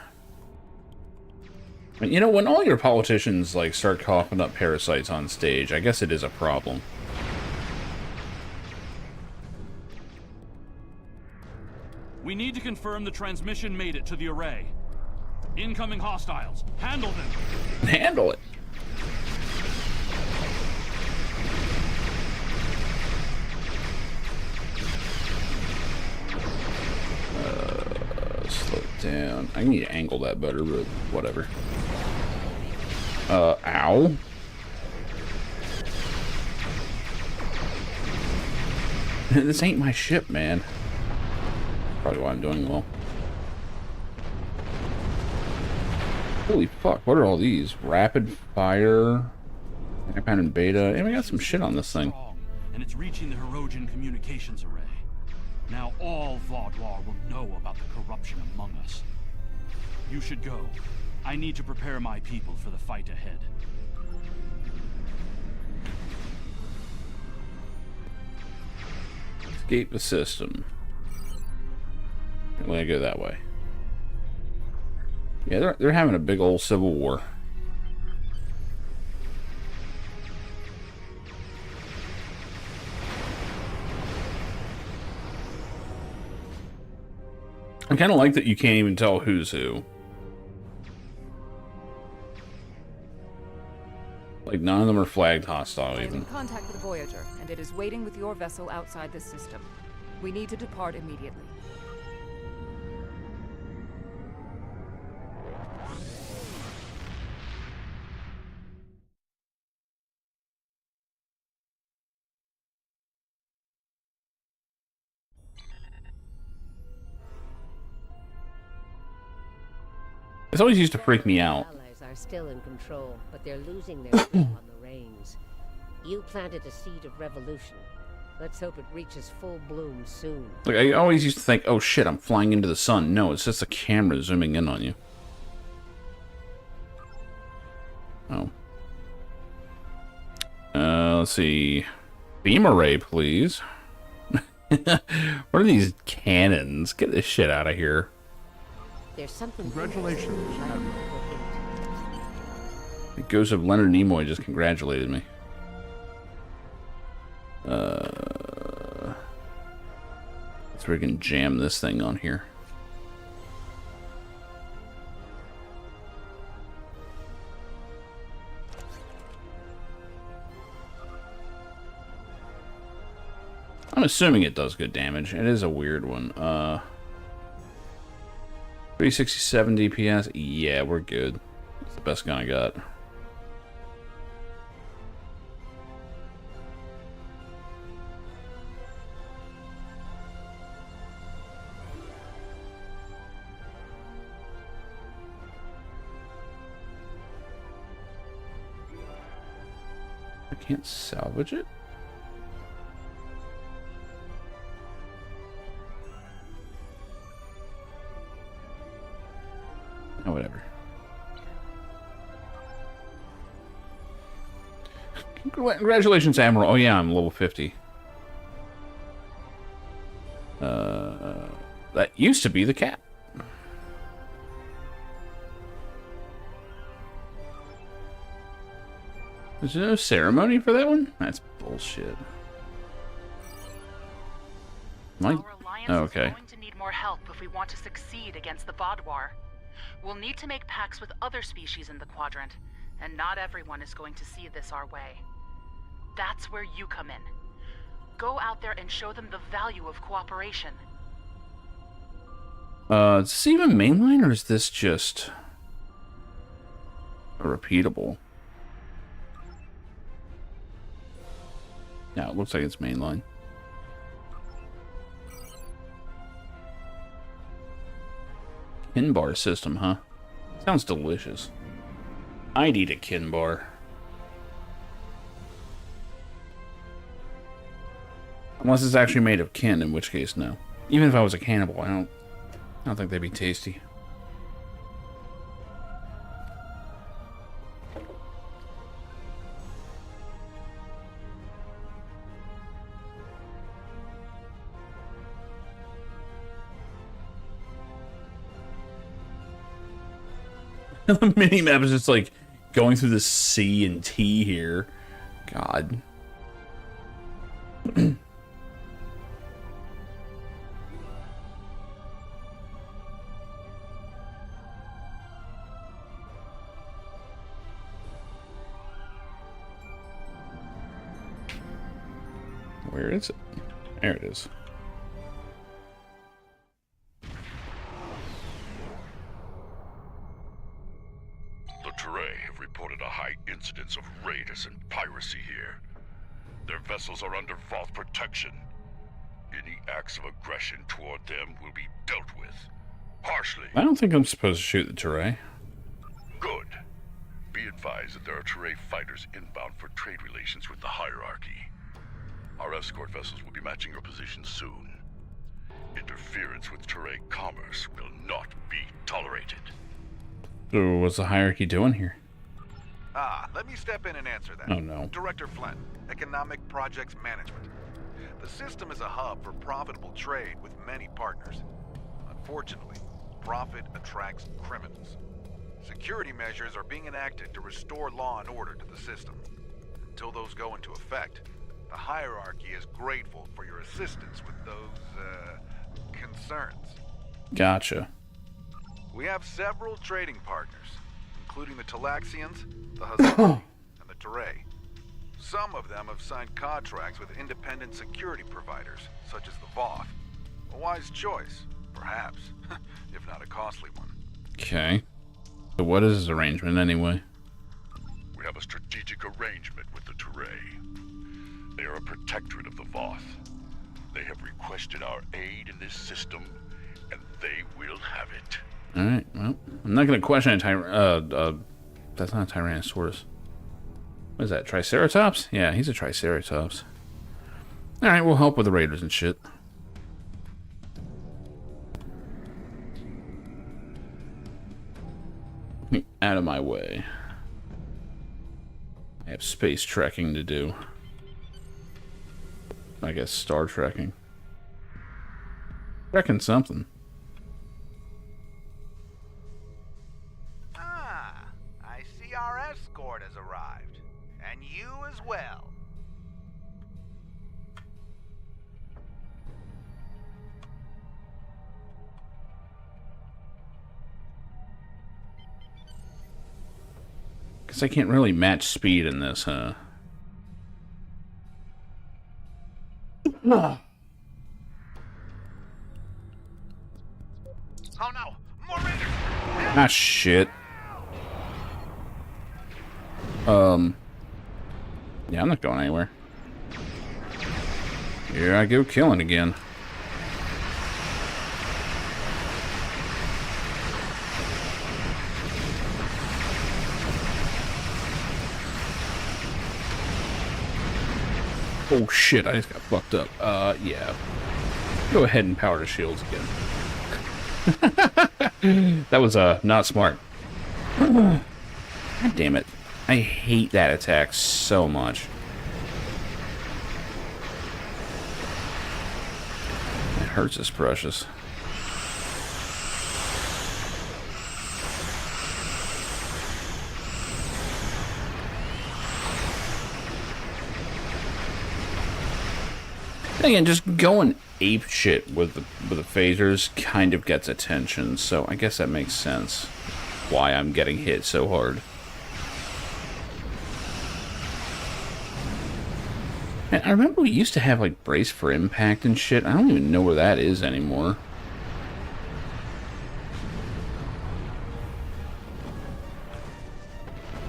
You know, when all your politicians, like, start coughing up parasites on stage, I guess it is a problem. We need to confirm the transmission made it to the array. Incoming hostiles. Handle them. Handle it. Slow it down. I need to angle that better, but whatever. Ow. This ain't my ship, man. Probably why I'm doing well. Holy fuck, what are all these? Rapid fire, iPad and beta, and we got some shit on this thing. And it's reaching the Hirogen communications array. Now all Vaudouar will know about the corruption among us. You should go. I need to prepare my people for the fight ahead. Escape the system. I'm gonna go that way. Yeah, they're having a big old civil war. I kind of like that you can't even tell who's who. Like, none of them are flagged hostile, I'm even. in contact with Voyager, and it is waiting with your vessel outside the system. We need to depart immediately. This always used to freak me out. Allies are still in control, but they're losing their grip on the reins. You planted a seed of revolution. Let's hope it reaches full bloom soon. Like, I always used to think, oh shit, I'm flying into the sun. No, it's just a camera zooming in on you. Oh. Let's see. Beam array, please. What are these cannons? Get this shit out of here. There's something. Congratulations, Admiral. The ghost of Leonard Nimoy just congratulated me. Let's freaking jam this thing on here. I'm assuming it does good damage. It is a weird one. 367 DPS. Yeah, we're good. It's the best gun I got. I can't salvage it? Oh, whatever. Congratulations, Admiral. Oh, yeah, I'm level 50. That used to be the cap. Is there no ceremony for that one? That's bullshit. Our alliance okay. is going to need more help if we want to succeed against the Vaudouar. We'll need to make pacts with other species in the quadrant, and not everyone is going to see this our way. That's where you come in. Go out there and show them the value of cooperation. Is this even mainline, or is this just a repeatable? Yeah, it looks like it's mainline. Kin bar system, huh? Sounds delicious. I'd eat a kin bar. Unless it's actually made of kin, in which case, no. Even if I was a cannibal, I don't think they'd be tasty. The mini-map is just like going through the C and T here. God. Where is it? There it is. The Teray have reported a high incidence of raiders and piracy here. Their vessels are under Voth protection. Any acts of aggression toward them will be dealt with. Harshly. I don't think I'm supposed to shoot the Teray. Good. Be advised that there are Teray fighters inbound for trade relations with the hierarchy. Our escort vessels will be matching your position soon. Interference with Teray commerce will not be tolerated. So what's the hierarchy doing here? Let me step in and answer that. Oh, no. Director Flynn, Economic Projects Management. The system is a hub for profitable trade with many partners. Unfortunately, profit attracts criminals. Security measures are being enacted to restore law and order to the system. Until those go into effect, the hierarchy is grateful for your assistance with those, concerns. Gotcha. We have several trading partners, including the Talaxians, the Hazari, and the Teray. Some of them have signed contracts with independent security providers, such as the Voth. A wise choice, perhaps, if not a costly one. Okay. So what is this arrangement anyway? We have a strategic arrangement with the Teray. They are a protectorate of the Voth. They have requested our aid in this system, and they will have it. Alright, well, I'm not going to question a that's not a Tyrannosaurus. What is that, Triceratops? Yeah, he's a Triceratops. Alright, we'll help with the raiders and shit. Out of my way. I have space trekking to do. I guess star trekking. Trekking something. I see our escort has arrived. And you as well. Guess I can't really match speed in this, huh? Oh no! More raiders! Ah, shit. Yeah, I'm not going anywhere. Here I go killing again. Oh shit, I just got fucked up. Yeah. Go ahead and power the shields again. That was, not smart. God damn it. I hate that attack so much. It hurts us precious. Again, just going ape shit with the phasers kind of gets attention, so I guess that makes sense why I'm getting hit so hard. Man, I remember we used to have like brace for impact and shit. I don't even know where that is anymore.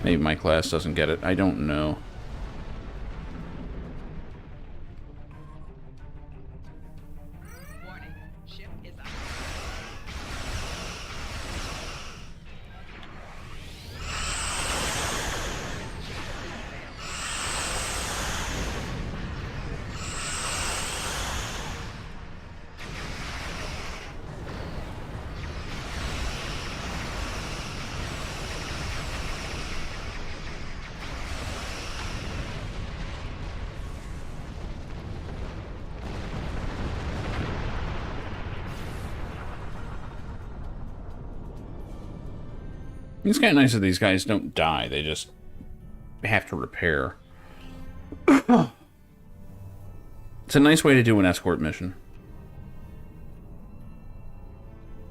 Maybe my class doesn't get it. I don't know. It's kind of nice that these guys don't die. They just have to repair. It's a nice way to do an escort mission.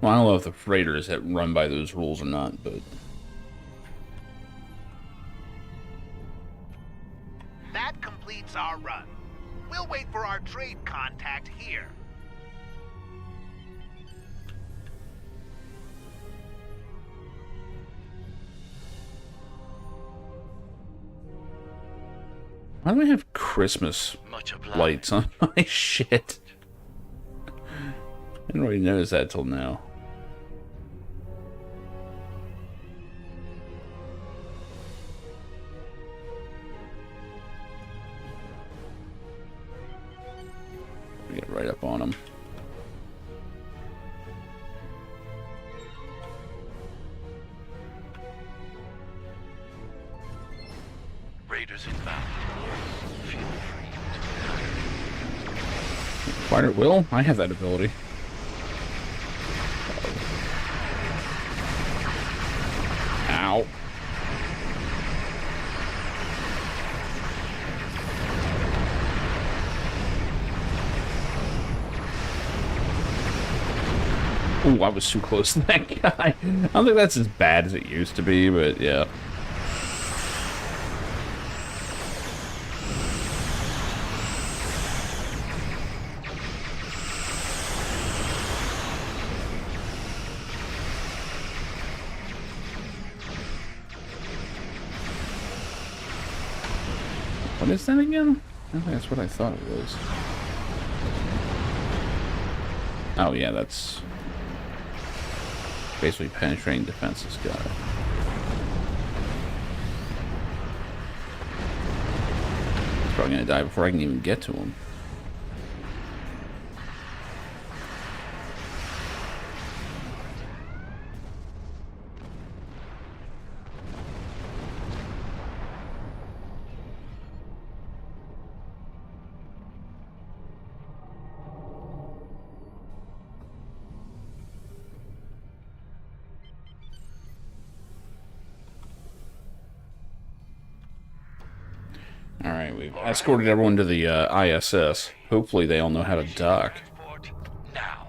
Well, I don't know if the freighters that run by those rules or not, but... That completes our run. We'll wait for our trade contact here. Why do I have Christmas lights on my shit? I didn't really notice that till now. Get right up on them. Raiders inbound. Feel free to Fight at will? I have that ability. Ow. Ooh, I was too close to that guy. I don't think that's as bad as it used to be, but yeah. What is that again? I think that's what I thought it was. Oh yeah, that's basically penetrating defenses. Got it. He's probably gonna die before I can even get to him. Alright, we've escorted everyone to the ISS. Hopefully they all know how to dock. Now.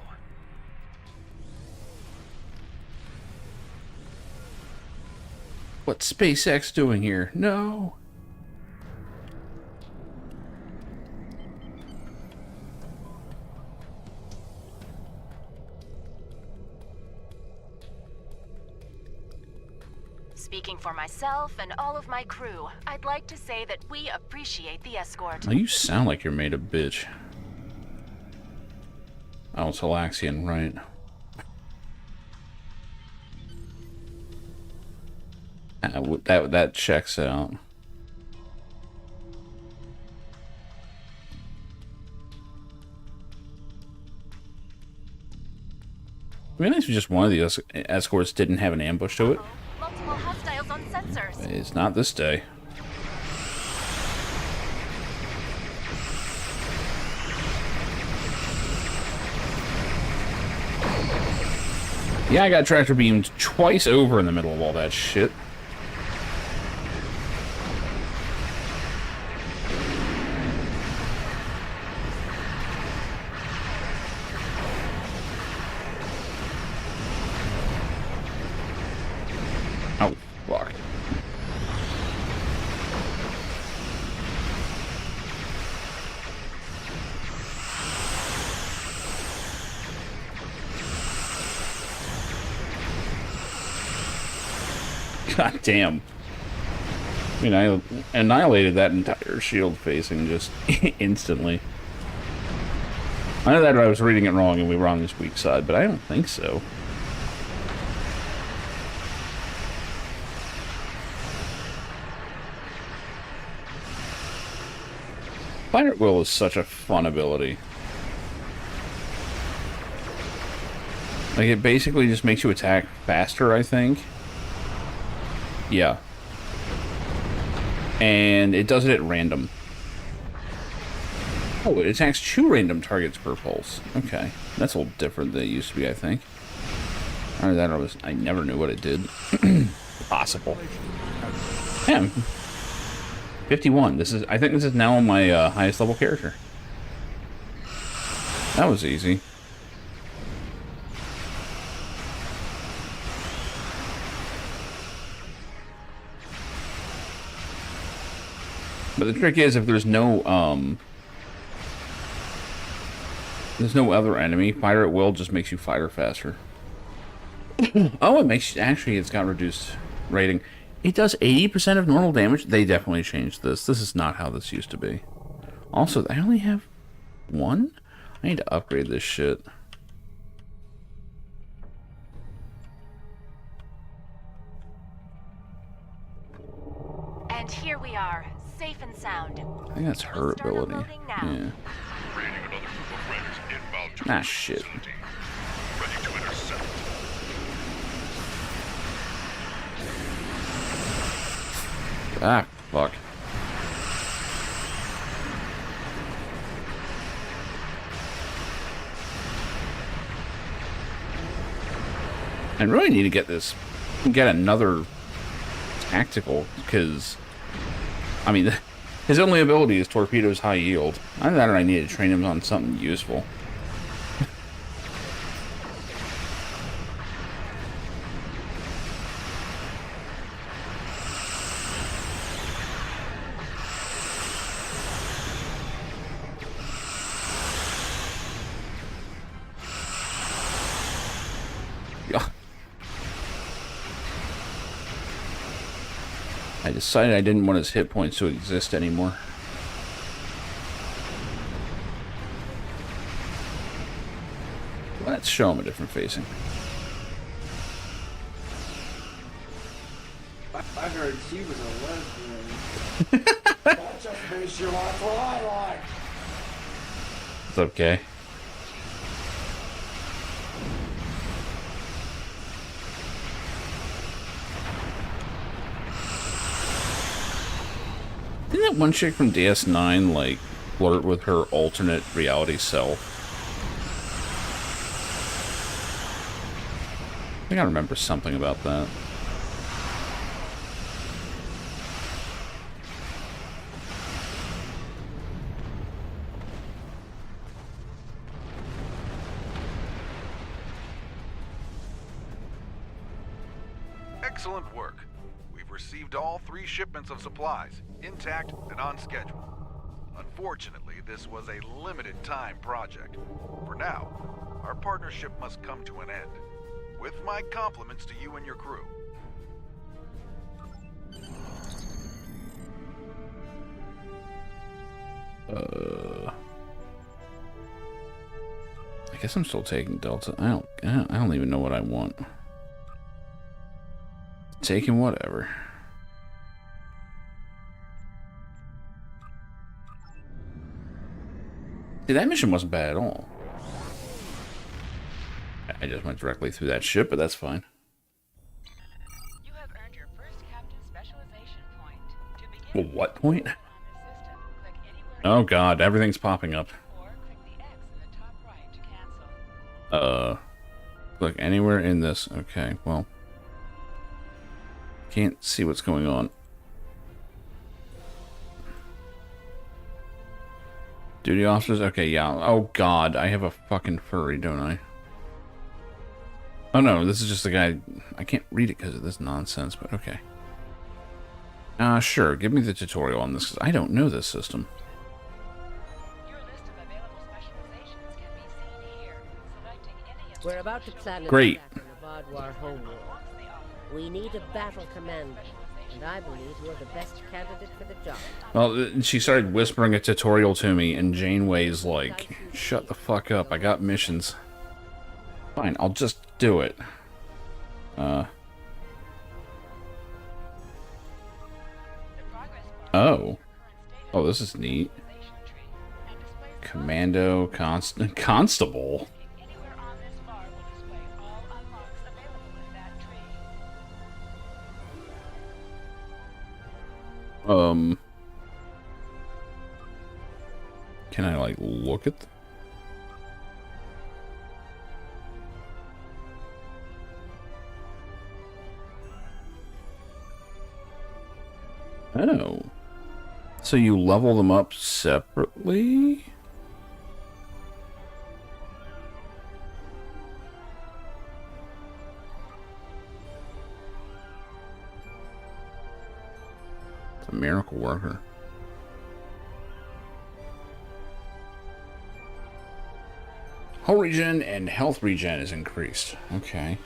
What's SpaceX doing here? No! Speaking for myself and all of my crew, I'd like to say that we appreciate the escort. Now you sound like you're made of bitch. Oh, it's Alaxian, right. That checks out. I mean, if just one of the escorts didn't have an ambush to it. Multiple hostiles on sensors. It's not this day. Yeah, I got tractor beamed twice over in the middle of all that shit. Oh, fuck. God damn. I mean, I annihilated that entire shield facing just instantly. I know that I was reading it wrong and we were on this weak side, but I don't think so. Pirate Will is such a fun ability. Like, it basically just makes you attack faster, I think. Yeah. And it does it at random. Oh, it attacks 2 random targets per pulse. Okay. That's a little different than it used to be, I think. Or that I never knew what it did. possible? Damn. 51. I think this is now my highest level character. That was easy. But the trick is, if there's no other enemy, fire at will just makes you fire faster. Oh, it makes, actually, it's got reduced rating. It does 80% of normal damage. They definitely changed this. This is not how this used to be. Also, I only have one? I need to upgrade this shit. And here we are, safe and sound. I think that's her ability. Yeah. Ah, shit. Ready to intercept. Ah, fuck. I really need to get another tactical, because, I mean, his only ability is Torpedo's high yield. Either that or I need to train him on something useful. I decided I didn't want his hit points to exist anymore. Let's show him a different facing. I heard she was a lesbian. That just makes you like what I like. It's okay. Didn't that one chick from DS9, like, flirt with her alternate reality self? I think I remember something about that. Excellent work. We've received all 3 shipments of supplies, intact and on schedule. Unfortunately, this was a limited time project. For now, our partnership must come to an end. With my compliments to you and your crew. I guess I'm still taking Delta. I don't even know what I want. Taking whatever. See, that mission wasn't bad at all. I just went directly through that ship, but that's fine. You have earned your first captain specialization point. To begin, Well, what point? on this system, click anywhere Oh god, everything's popping up. or click the X in the top right to cancel. Click anywhere in this. Okay, well. Can't see what's going on. Duty officers? Okay, yeah. Oh god, I have a fucking furry, don't I? Oh no, this is just the guy. I can't read it because of this nonsense, but okay. Sure, give me the tutorial on this, because I don't know this system. Your list of available specializations can be seen here. Selecting any of We're about to plan an Great. attack on the Vaadwaur homeworld. We need a battle commander, and I believe you're the best candidate for the job. Well, she started whispering a tutorial to me, and Janeway's like, shut the fuck up, I got missions. Fine, I'll just do it. Oh. Oh, this is neat. Commando, Constable. anywhere on this bar will display all unlocks available in that tree. Can I, like, look at Oh. So you level them up separately? It's a miracle worker. Hull regen and health regen is increased. Okay.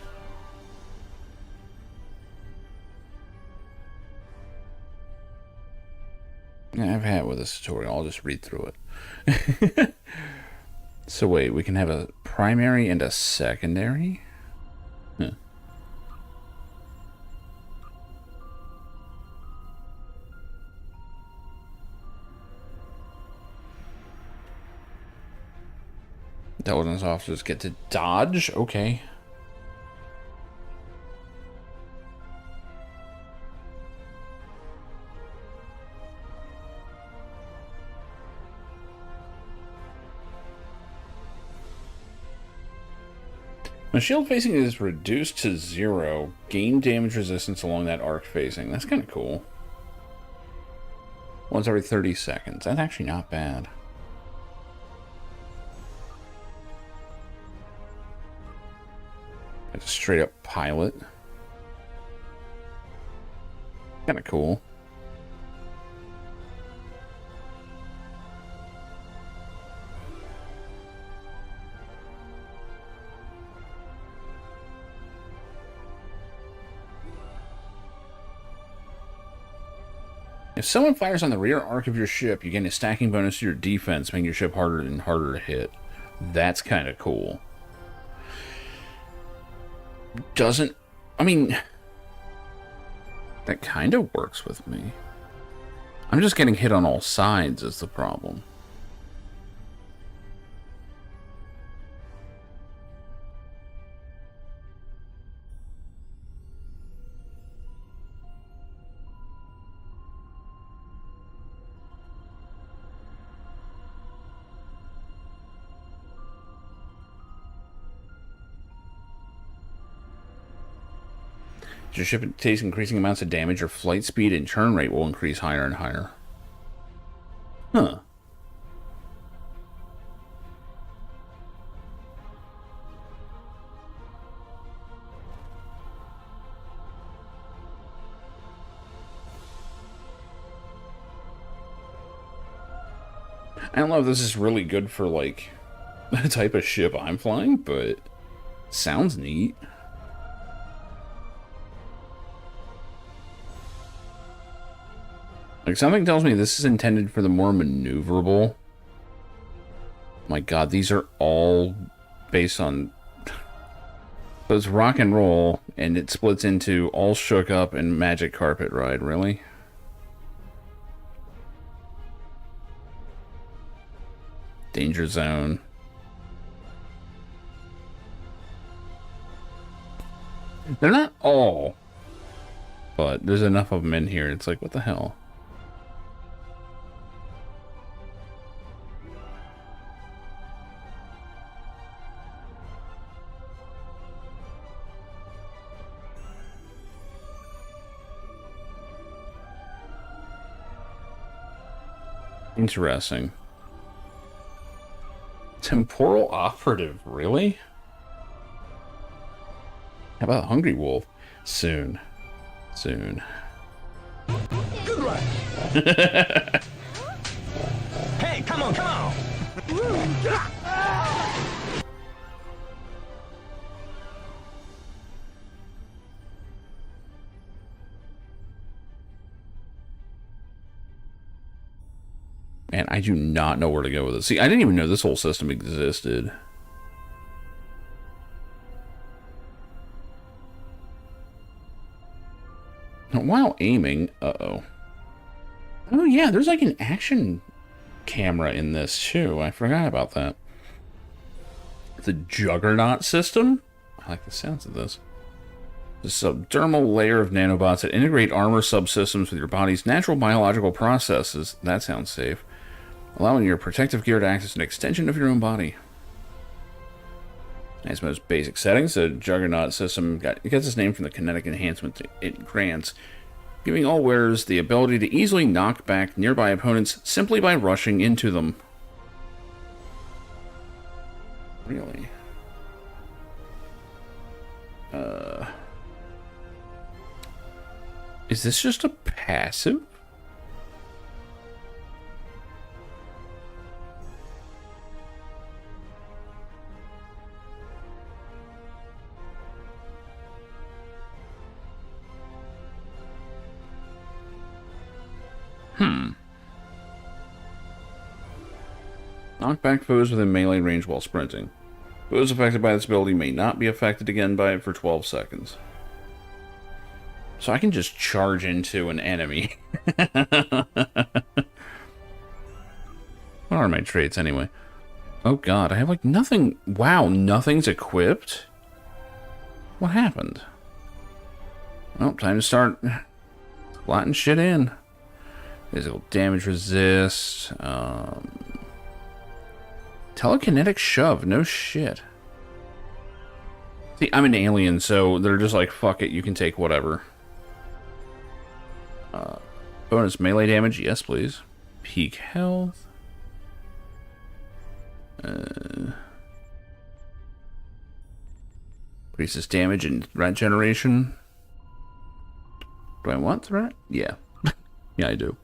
Yeah, I've had it with this tutorial. I'll just read through it. So wait, we can have a primary and a secondary? Huh. Intelligence officers get to dodge? Okay. When shield facing is reduced to 0, gain damage resistance along that arc facing. That's kind of cool. Once every 30 seconds. That's actually not bad. It's a straight up pilot. Kind of cool. If someone fires on the rear arc of your ship, you gain a stacking bonus to your defense, making your ship harder and harder to hit. That's kind of cool. I mean, that kind of works with me. I'm just getting hit on all sides is the problem. Your ship takes increasing amounts of damage, your flight speed and turn rate will increase higher and higher. Huh. I don't know if this is really good for, like, the type of ship I'm flying, but sounds neat. Like, something tells me this is intended for the more maneuverable. My god, these are all based on... So it's rock and roll, and it splits into all shook up and magic carpet ride, really? Danger zone. They're not all, but there's enough of them in here. It's like, what the hell? Interesting. Temporal operative, really? How about Hungry Wolf? Soon. Soon. Good one. Hey, come on, come on. Man, I do not know where to go with this. See, I didn't even know this whole system existed. While aiming, uh-oh. Oh yeah, there's like an action camera in this too. I forgot about that. The Juggernaut system? I like the sounds of this. The subdermal layer of nanobots that integrate armor subsystems with your body's natural biological processes. That sounds safe. Allowing your protective gear to act as an extension of your own body. In its most basic settings, the Juggernaut system gets its name from the kinetic enhancement it grants. giving all wearers the ability to easily knock back nearby opponents simply by rushing into them. Really? Is this just a passive? Knock back foes within melee range while sprinting. Foes affected by this ability may not be affected again by it for 12 seconds. So I can just charge into an enemy. What are my traits anyway? Oh god, I have like nothing. Wow, nothing's equipped? What happened? Well, time to start slotting shit in. Physical damage resist. Telekinetic shove, no shit. See, I'm an alien, so they're just like, fuck it, you can take whatever. Bonus melee damage, yes please. Peak health. Increases damage and threat generation. Do I want threat? Yeah. Yeah, I do.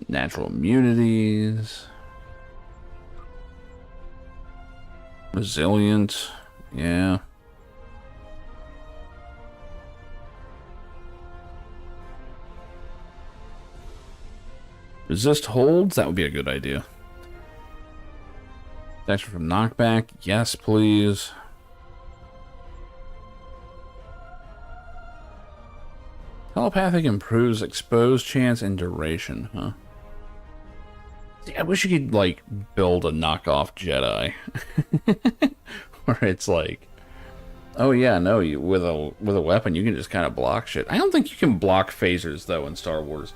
Natural immunities. Resilient. Yeah. Resist holds? That would be a good idea. Protection from knockback? Yes, please. Telepathic improves exposed chance and duration, huh? See, I wish you could, like, build a knockoff Jedi. Where it's like, oh yeah, no, with a weapon you can just kind of block shit. I don't think you can block phasers, though, in Star Wars.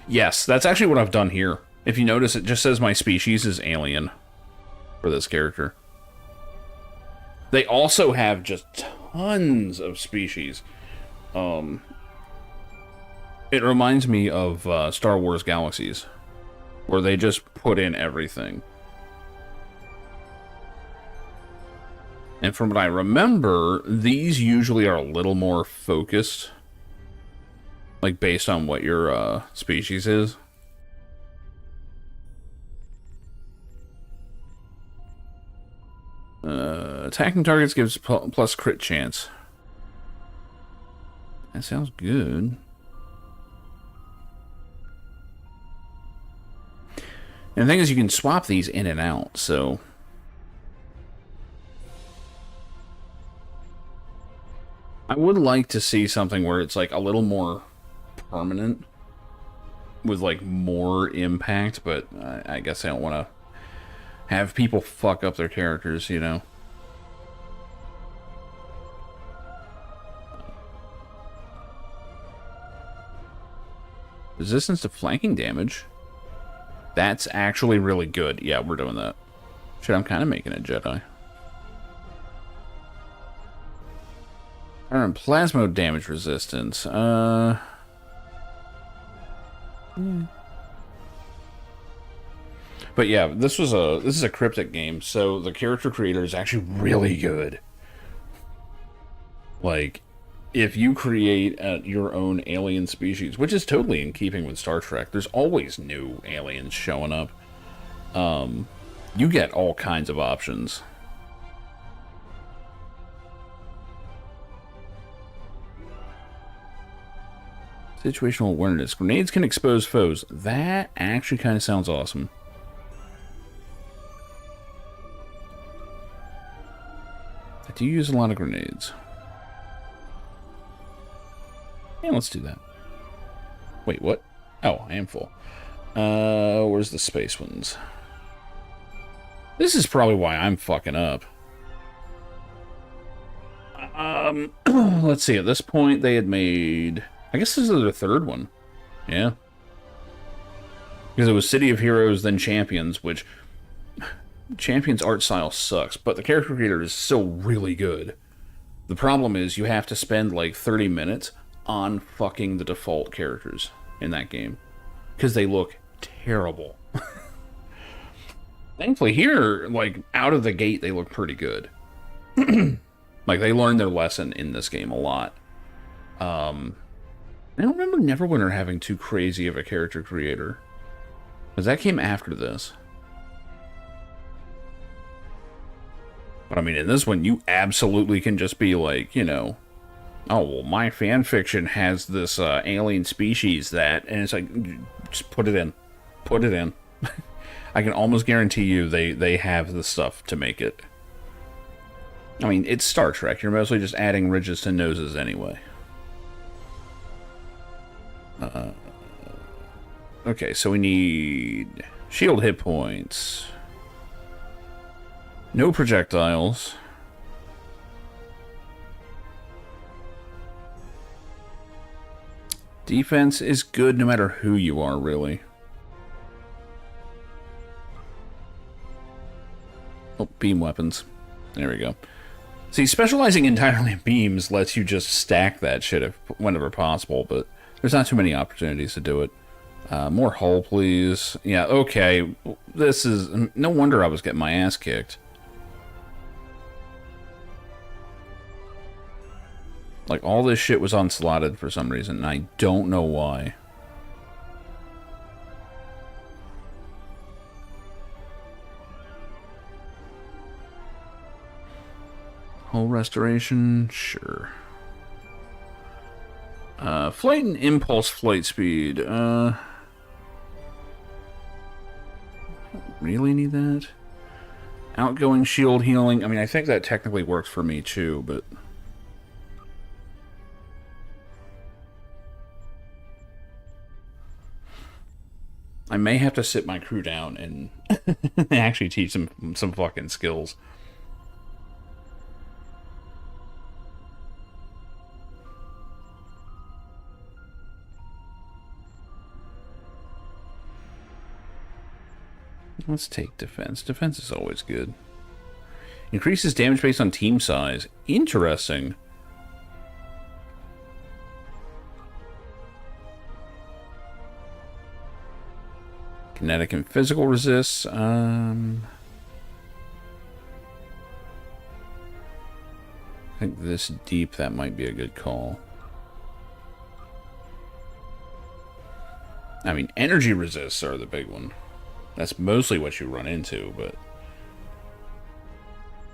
Yes, that's actually what I've done here. If you notice, it just says my species is alien for this character. They also have just tons of species. It reminds me of Star Wars Galaxies, where they just put in everything. And from what I remember, these usually are a little more focused, like based on what your species is. Attacking targets gives plus crit chance. That sounds good. And the thing is, you can swap these in and out, so... I would like to see something where it's like a little more permanent, with like more impact, but I guess I don't want to have people fuck up their characters, you know? Resistance to flanking damage. That's actually really good. Yeah, we're doing that. Shit, I'm kind of making a Jedi. Alright, plasma damage resistance. But yeah, this is a cryptic game, so the character creator is actually really good. Like, if you create your own alien species, which is totally in keeping with Star Trek, there's always new aliens showing up. You get all kinds of options. Situational awareness. Grenades can expose foes. That actually kind of sounds awesome. I do use a lot of grenades. Yeah, let's do that. Wait, what? Oh, I am full. Where's the space ones? This is probably why I'm fucking up. Let's see. At this point, they had made... I guess this is their third one. Yeah. Because it was City of Heroes, then Champions, which Champions art style sucks, but the character creator is still really good. The problem is you have to spend like 30 minutes on fucking the default characters in that game. Because they look terrible. Thankfully here, like, out of the gate, they look pretty good. Like, they learned their lesson in this game a lot. I don't remember Neverwinter having too crazy of a character creator. Because that came after this. But I mean, in this one, you absolutely can just be like, you know, oh, well, my fanfiction has this alien species that, and it's like, just put it in. Put it in. I can almost guarantee you they have the stuff to make it. I mean, it's Star Trek. You're mostly just adding ridges to noses anyway. Okay, so we need shield hit points. No projectiles. Defense is good no matter who you are, really. Oh, beam weapons. There we go. See, specializing entirely in beams lets you just stack that shit whenever possible, but there's not too many opportunities to do it. More hull, please. Yeah, okay. This is... No wonder I was getting my ass kicked. Like, all this shit was unslotted for some reason, and I don't know why. Hull restoration? Sure. Flight and impulse flight speed. Really need that? Outgoing shield healing. I mean, I think that technically works for me too, but... I may have to sit my crew down and actually teach them some fucking skills. Let's take defense. Defense is always good. Increases damage based on team size. Interesting. Kinetic and physical resists. I think this deep, that might be a good call. I mean, energy resists are the big one. That's mostly what you run into, but...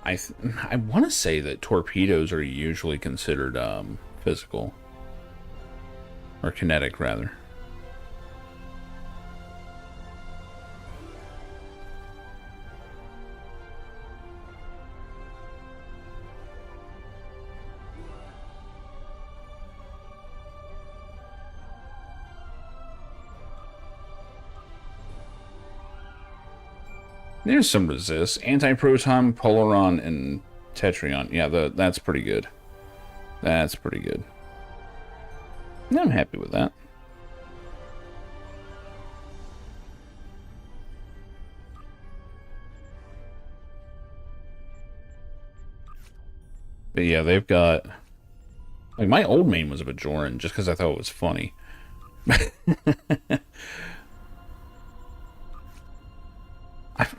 I want to say that torpedoes are usually considered physical. Or kinetic, rather. There's some resist. Anti-proton, Polaron, and Tetrion. Yeah, that's pretty good. That's pretty good. I'm happy with that. But yeah, they've got... Like, my old main was a Bajoran, just because I thought it was funny.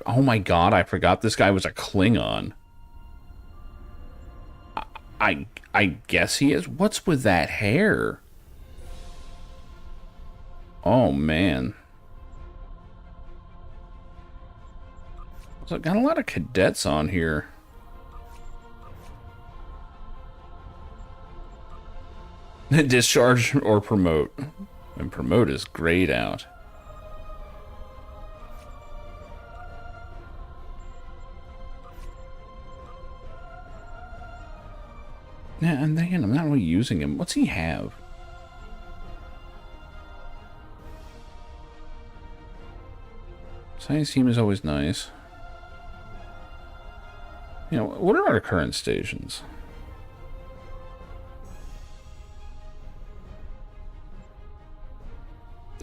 Oh my god, I forgot this guy was a Klingon. I guess he is. What's with that hair? Oh man. So got a lot of cadets on here. Discharge or promote. And promote is grayed out. Yeah, and again, I'm not really using him. What's he have? Science team is always nice. You know, what are our current stations?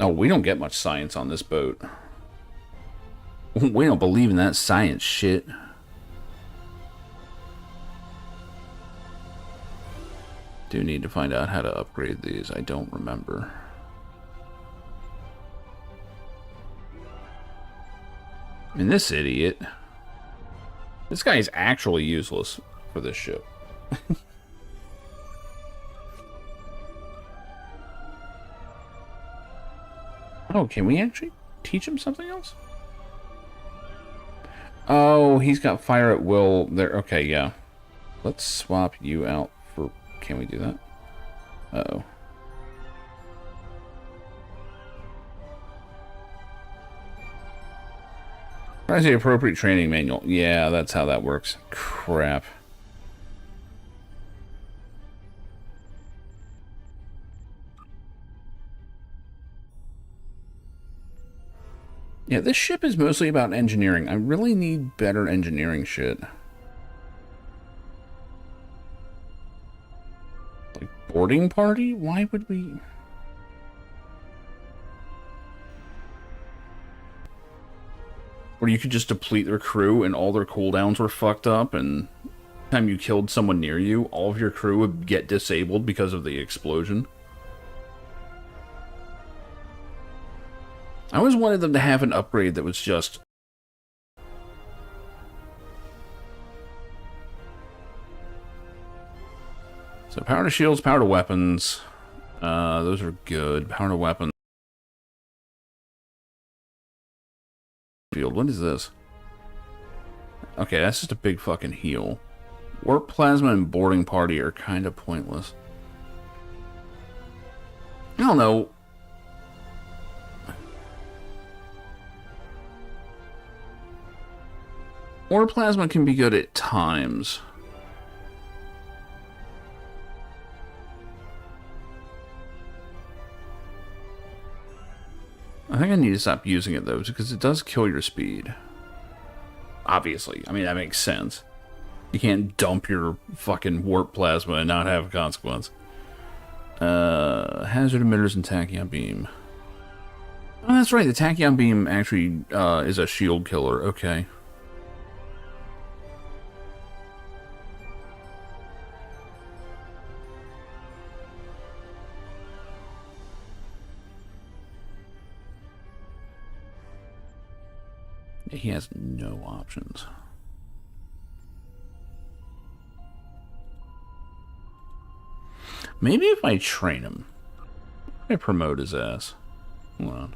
Oh, we don't get much science on this boat. We don't believe in that science shit. Do need to find out how to upgrade these. I don't remember. I mean, this idiot. This guy is actually useless for this ship. Oh, can we actually teach him something else? Oh, he's got fire at will there. Okay, yeah. Let's swap you out for... Can we do that? Uh-oh. Where's the appropriate training manual? Yeah, that's how that works. Crap. Yeah, this ship is mostly about engineering. I really need better engineering shit. Like, boarding party? Why would we... Where you could just deplete their crew and all their cooldowns were fucked up, and time you killed someone near you, all of your crew would get disabled because of the explosion. I always wanted them to have an upgrade that was just... So power to shields, power to weapons. Those are good. Power to weapons. Field. What is this? Okay, that's just a big fucking heal. Warp plasma and boarding party are kind of pointless. I don't know. Warp plasma can be good at times. I think I need to stop using it, though, because it does kill your speed. Obviously. I mean, that makes sense. You can't dump your fucking warp plasma and not have a consequence. Hazard emitters and tachyon beam. Oh, that's right. The tachyon beam actually is a shield killer. Okay. He has no options. Maybe if I train him, I promote his ass. Hold on.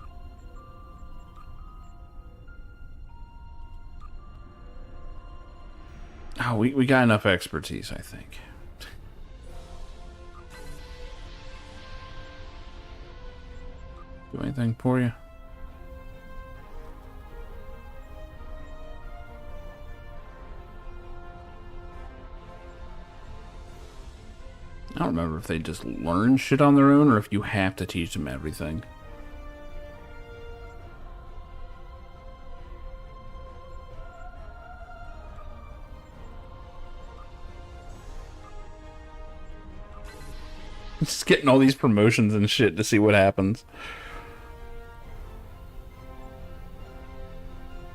Oh, we got enough expertise, I think. Do anything for you? I don't remember if they just learn shit on their own or if you have to teach them everything. Just getting all these promotions and shit to see what happens.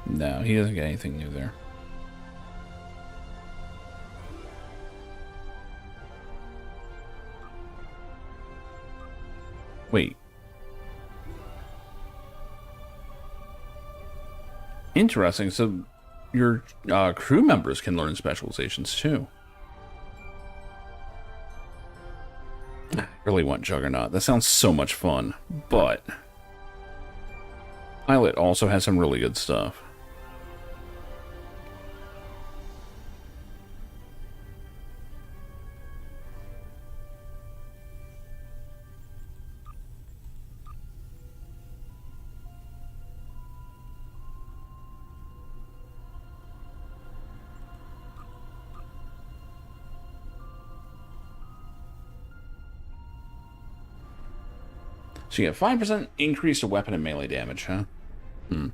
No, he doesn't get anything new there. Wait. Interesting. So your crew members can learn specializations too. I really want Juggernaut. That sounds so much fun. But Pilot also has some really good stuff. So you get 5% increase to weapon and melee damage, huh? Hmm.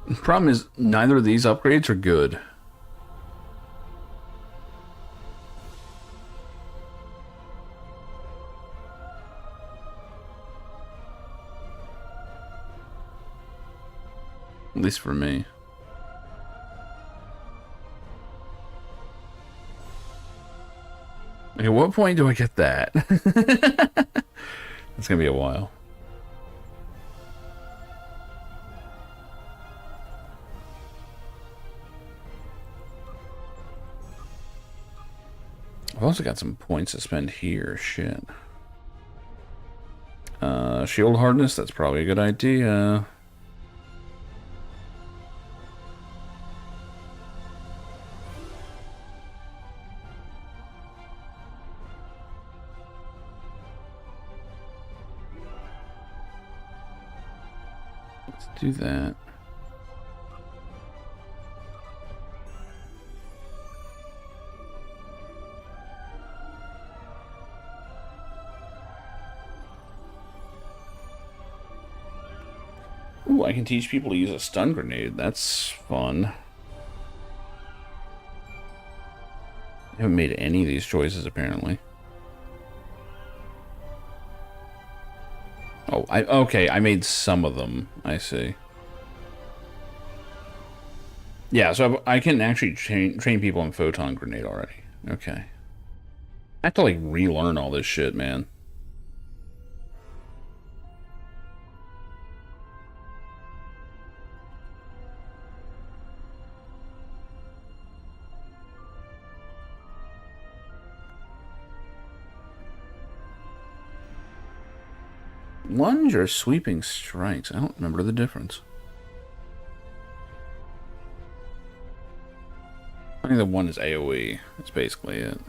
The problem is, neither of these upgrades are good. At least for me. Okay, at what point do I get that? It's gonna be a while. I've also got some points to spend here. Shit. Shield hardness, that's probably a good idea. Let's do that. Ooh, I can teach people to use a stun grenade. That's fun. I haven't made any of these choices, apparently. Oh, okay, I made some of them. I see. Yeah, so I can actually train people in photon grenade already. Okay. I have to, like, relearn all this shit, man. Lunge or sweeping strikes? I don't remember the difference. I think the one is AoE. That's basically it.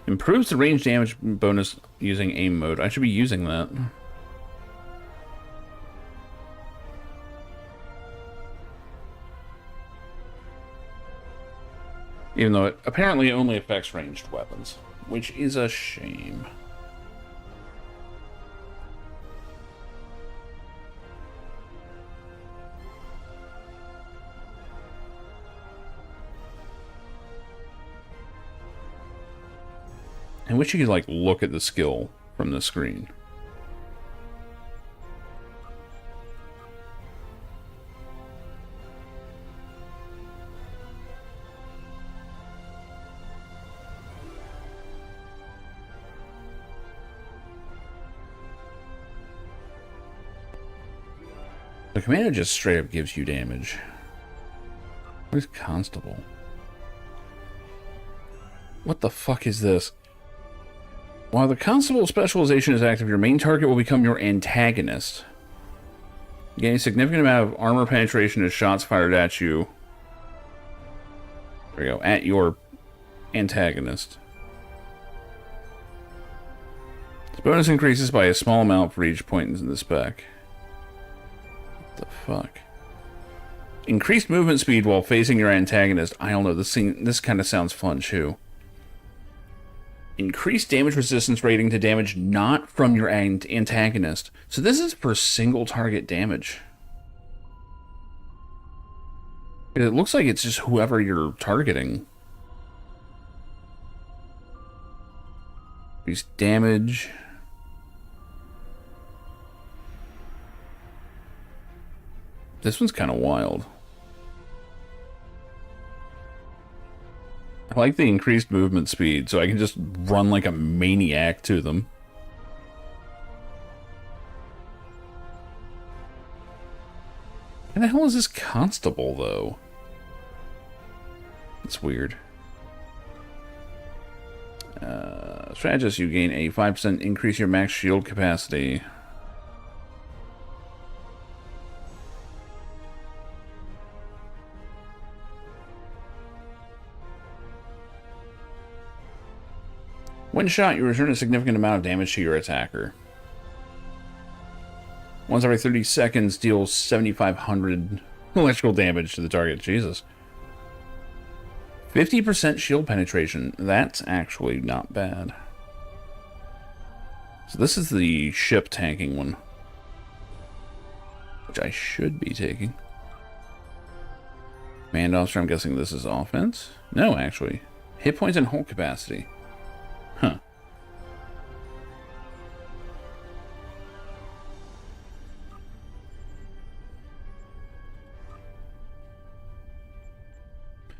Improves the range damage bonus using aim mode. I should be using that. Even though it apparently only affects ranged weapons, which is a shame. I wish you could, like, look at the skill from the screen. The commander just straight up gives you damage. What is Constable? What the fuck is this? While the Constable specialization is active, your main target will become your antagonist. You gain a significant amount of armor penetration as shots fired at you. There we go, at your antagonist. This bonus increases by a small amount for each point in the spec. What the fuck? Increased movement speed while facing your antagonist. I don't know, this kind of sounds fun too. Increased damage resistance rating to damage not from your antagonist. So this is for single target damage. It looks like it's just whoever you're targeting. Increased damage. This one's kind of wild. I like the increased movement speed, so I can just run like a maniac to them. Why the hell is this Constable, though? It's weird. Strategist, you gain a 5% increase your max shield capacity. When shot, you return a significant amount of damage to your attacker. Once every 30 seconds, deals 7,500 electrical damage to the target. Jesus. 50% shield penetration. That's actually not bad. So this is the ship tanking one, which I should be taking. Command officer, I'm guessing this is offense? No, actually. Hit points and hold capacity. Huh.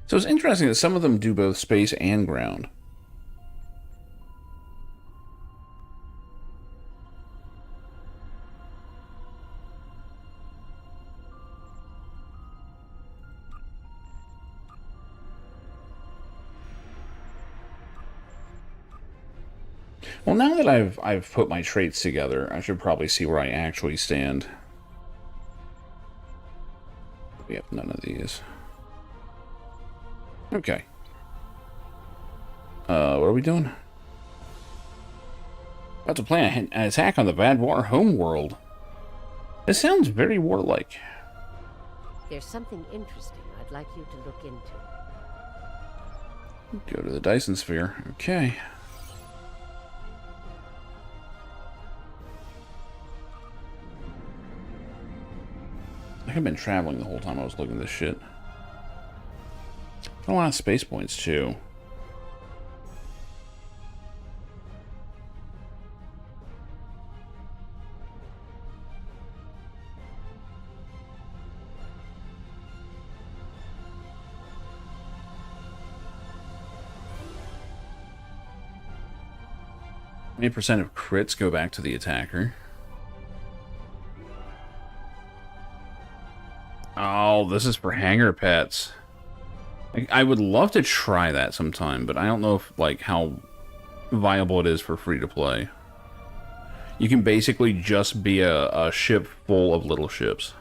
So it's interesting that some of them do both space and ground. Well, now that I've put my traits together, I should probably see where I actually stand. We have none of these. Okay. What are we doing? About to plan an attack on the Vadwar homeworld. This sounds very warlike. There's something interesting I'd like you to look into. Go to the Dyson Sphere. Okay. I've been traveling the whole time I was looking at this shit. A lot of space points, too. % of crits go back to the attacker. Oh, this is for hangar pets. I would love to try that sometime, but I don't know if, like, how viable it is for free to play. You can basically just be a ship full of little ships.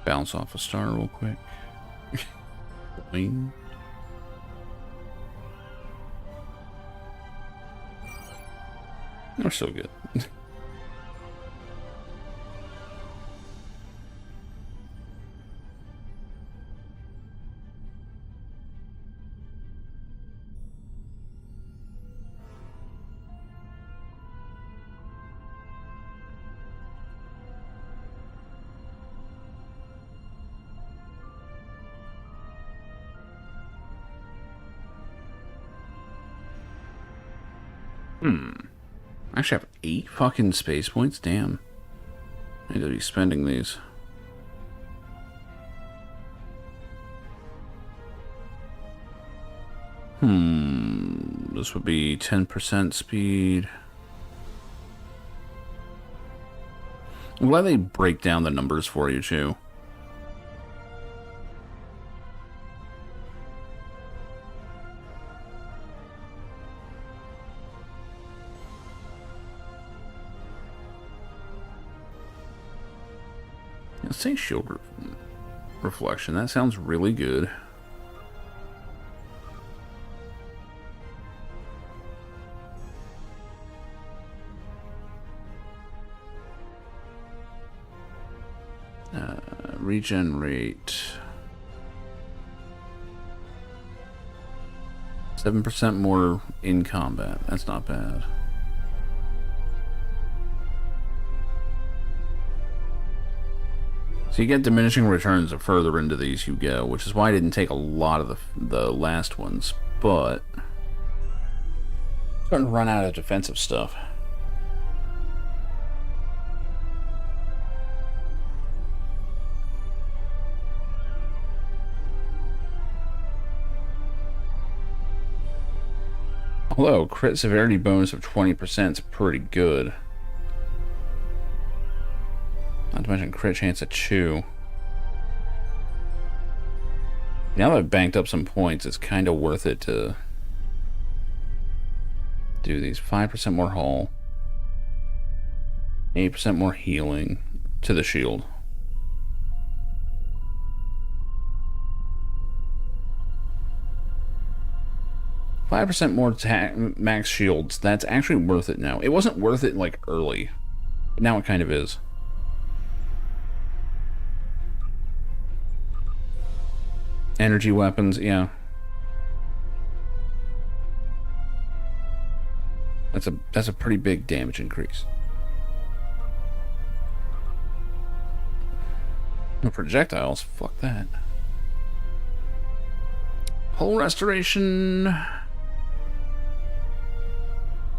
Bounce off a star real quick. Boing. We're still good. I actually have 8 fucking space points? Damn. I need to be spending these. This would be 10% speed. I'm glad they break down the numbers for you, too. Let's say shield reflection. That sounds really good. Regenerate. 7% more in combat. That's not bad. So you get diminishing returns the further into these you go, which is why I didn't take a lot of the last ones, but I'm starting to run out of defensive stuff. Although, crit severity bonus of 20% is pretty good. Not to mention crit chance at 2. Now that I've banked up some points, it's kind of worth it to do these. 5% more hull. 8% more healing to the shield. %5 more max shields. That's actually worth it now. It wasn't worth it, like, early. But now it kind of is. Energy weapons, yeah. That's a pretty big damage increase. No projectiles, fuck that. Hull restoration.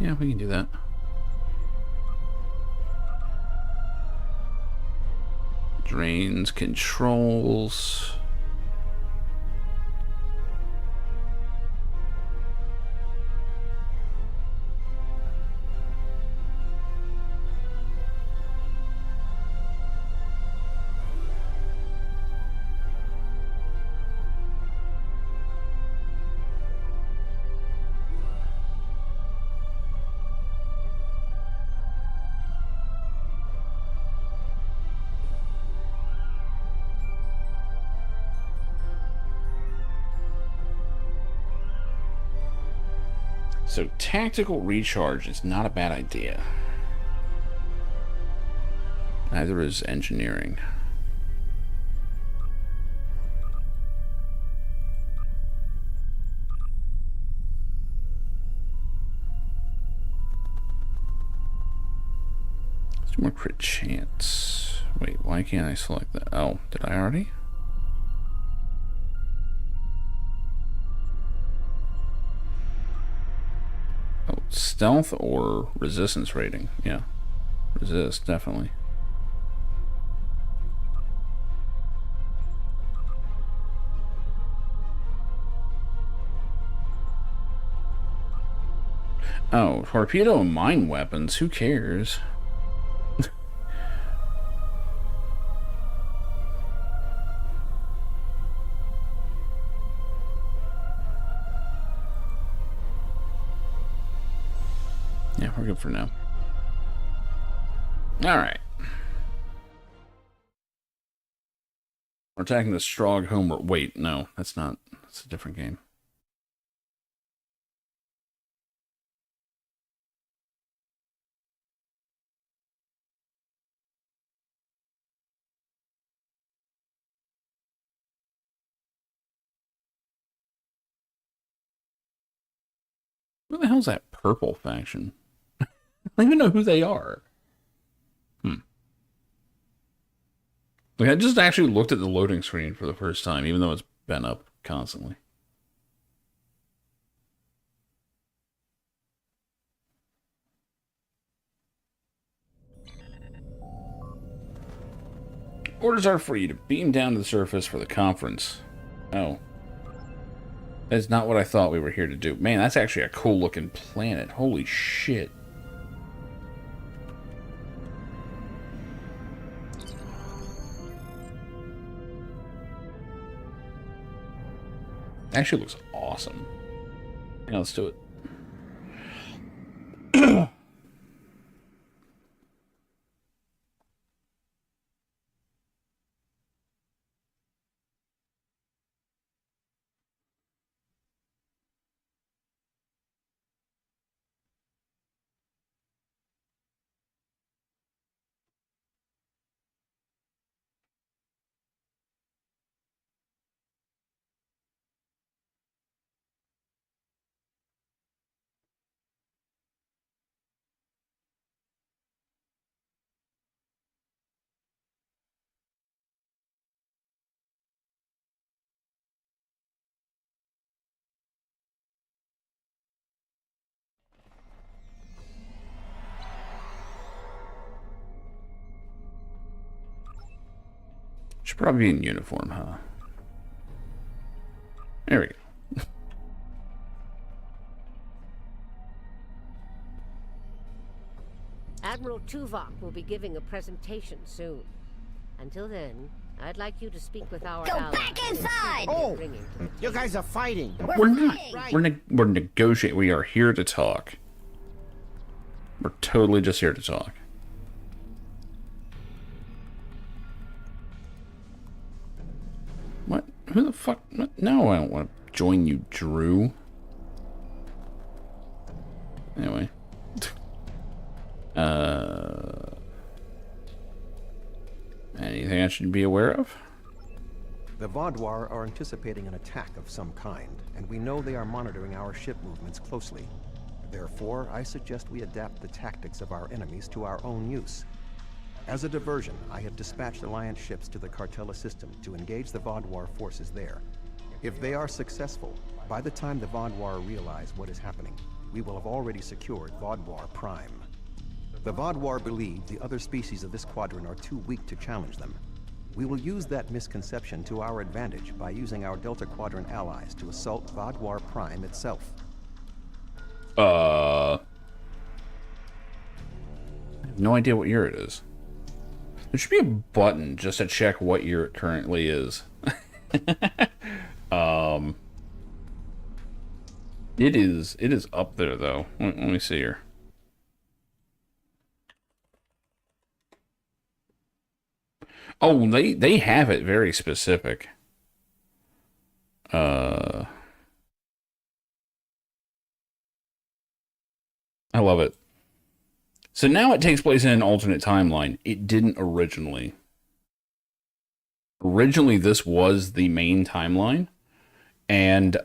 Yeah, we can do that. Drains, controls. So tactical recharge is not a bad idea. Neither is engineering. Let's do more crit chance. Wait, why can't I select that? Oh, did I already? Oh, stealth or resistance rating? Yeah. Resist, definitely. Oh, torpedo and mine weapons. Who cares? Yeah, we're good for now. Alright. We're attacking the Strog Homer. Wait, no, that's not. That's a different game. Who the hell's that purple faction? I don't even know who they are. Like, I just actually looked at the loading screen for the first time, even though it's been up constantly. Orders are for you to beam down to the surface for the conference. Oh. That's not what I thought we were here to do. Man, that's actually a cool looking planet. Holy shit. Actually looks awesome. Yeah, let's do it. Should probably be in uniform, huh? There we go. Admiral Tuvok will be giving a presentation soon. Until then, I'd like you to speak with our allies. Go back inside! Oh, you guys are fighting. We're not. We're negotiating. We are here to talk. We're totally just here to talk. What? Who the fuck? No, I don't want to join you, Drew. Anyway. Anything I should be aware of? The Vaudouar are anticipating an attack of some kind, and we know they are monitoring our ship movements closely. Therefore, I suggest we adapt the tactics of our enemies to our own use. As a diversion, I have dispatched Alliance ships to the Cartella system to engage the Vaudouar forces there. If they are successful, by the time the Vaudouar realize what is happening, we will have already secured Vaudouar Prime. The Vaudouar believe the other species of this quadrant are too weak to challenge them. We will use that misconception to our advantage by using our Delta Quadrant allies to assault Vodwar Prime itself. I have no idea what year it is. There should be a button just to check what year it currently is. It is up there though. Let me see here. Oh, they have it very specific. I love it. So now it takes place in an alternate timeline. It didn't originally. Originally, this was the main timeline, and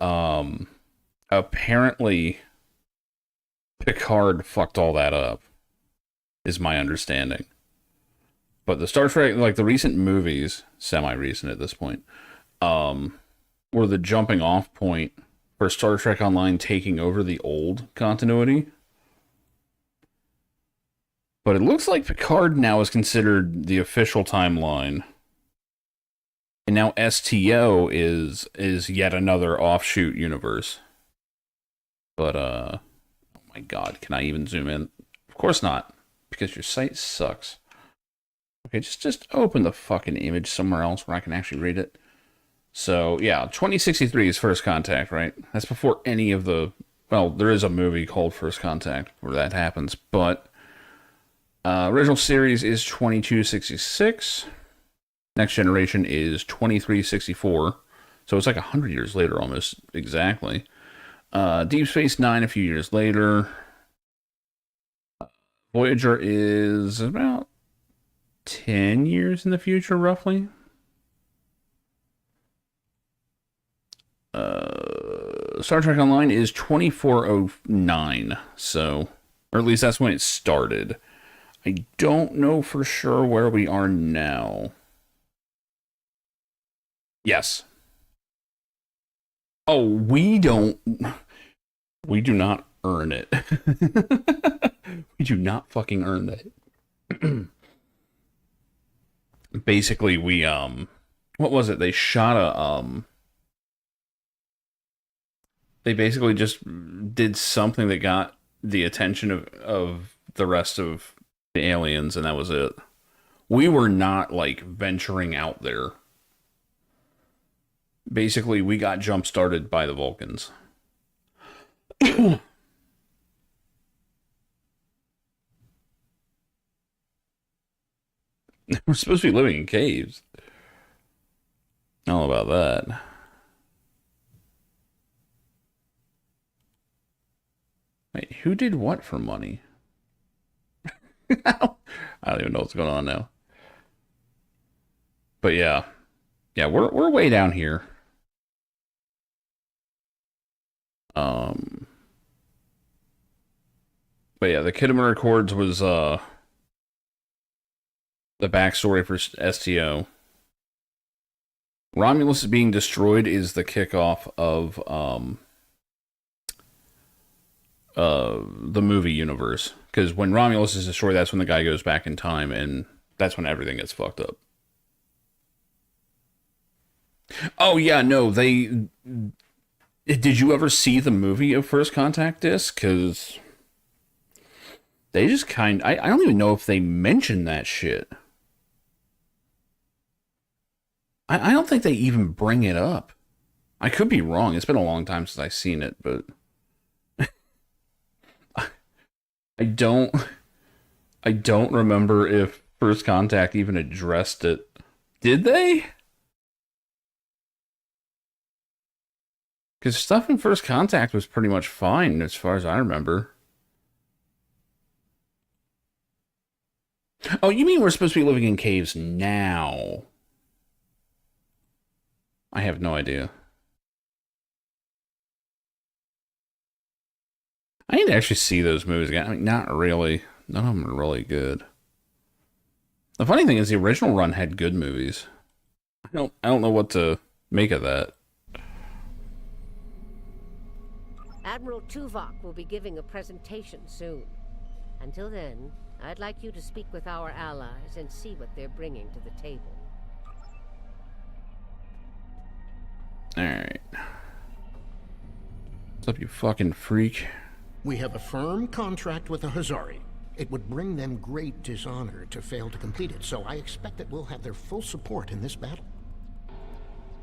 apparently Picard fucked all that up, is my understanding. But the Star Trek, like the recent movies, semi-recent at this point, were the jumping off point for Star Trek Online taking over the old continuity. But it looks like Picard now is considered the official timeline. And now STO is yet another offshoot universe. But, oh my god, can I even zoom in? Of course not, because your site sucks. Okay, just open the fucking image somewhere else where I can actually read it. So, yeah, 2063 is First Contact, right? That's before any of the... Well, there is a movie called First Contact where that happens, but... original series is 2266. Next Generation is 2364. So it's like 100 years later almost, exactly. Deep Space Nine a few years later. Voyager is about 10 years in the future, roughly. Star Trek Online is 2409. So, or at least that's when it started. I don't know for sure where we are now. Yes. Oh, we do not earn it. We do not fucking earn that. Basically, we, what was it? They shot a, they basically just did something that got the attention of the rest of the aliens, and that was it. We were not, like, venturing out there. Basically, we got jump-started by the Vulcans. We're supposed to be living in caves. I don't know about that. Wait, who did what for money? I don't even know what's going on now. But yeah. Yeah, we're way down here. But yeah, the Khitomer Accords was the backstory for STO. Romulus being destroyed is the kickoff of the movie universe. Because when Romulus is destroyed, that's when the guy goes back in time, and that's when everything gets fucked up. Oh yeah, no, they... Did you ever see the movie of First Contact disc? Because they just I don't even know if they mentioned that shit. I don't think they even bring it up. I could be wrong. It's been a long time since I've seen it, but... I don't remember if First Contact even addressed it. Did they? Because stuff in First Contact was pretty much fine, as far as I remember. Oh, you mean we're supposed to be living in caves now? I have no idea. I need to actually see those movies again. I mean, not really. None of them are really good. The funny thing is, the original run had good movies. I don't know what to make of that. Admiral Tuvok will be giving a presentation soon. Until then, I'd like you to speak with our allies and see what they're bringing to the table. Alright. What's up, you fucking freak? We have a firm contract with the Hazari. It would bring them great dishonor to fail to complete it, so I expect that we'll have their full support in this battle.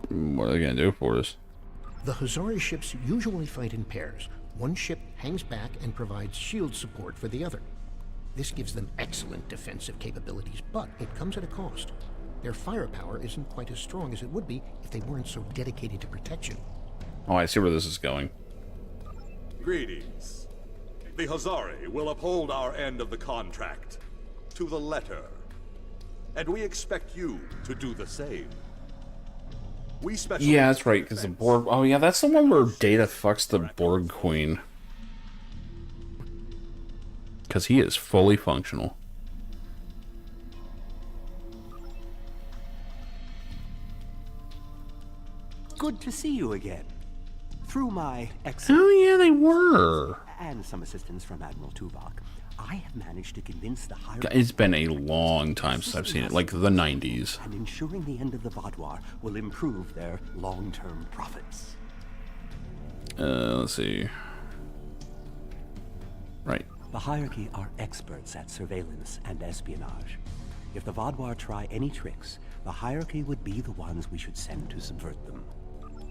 What are they gonna do for us? The Hazari ships usually fight in pairs. One ship hangs back and provides shield support for the other. This gives them excellent defensive capabilities, but it comes at a cost. Their firepower isn't quite as strong as it would be if they weren't so dedicated to protection. Oh, I see where this is going. Greetings. The Hazari will uphold our end of the contract to the letter. And we expect you to do the same. We specialize. Yeah, that's right, because the Borg... Oh, yeah, that's the one where Data fucks the Borg Queen. Because he is fully functional. Good to see you again. Through my Oh, yeah, they were. and some assistance from Admiral Tuvok, I have managed to convince the higher... It's been a long time since I've seen it, like the 90s. And ensuring the end of the Vaadwaur will improve their long-term profits. Let's see. Right. The hierarchy are experts at surveillance and espionage. If the Vaadwaur try any tricks, the hierarchy would be the ones we should send to subvert them.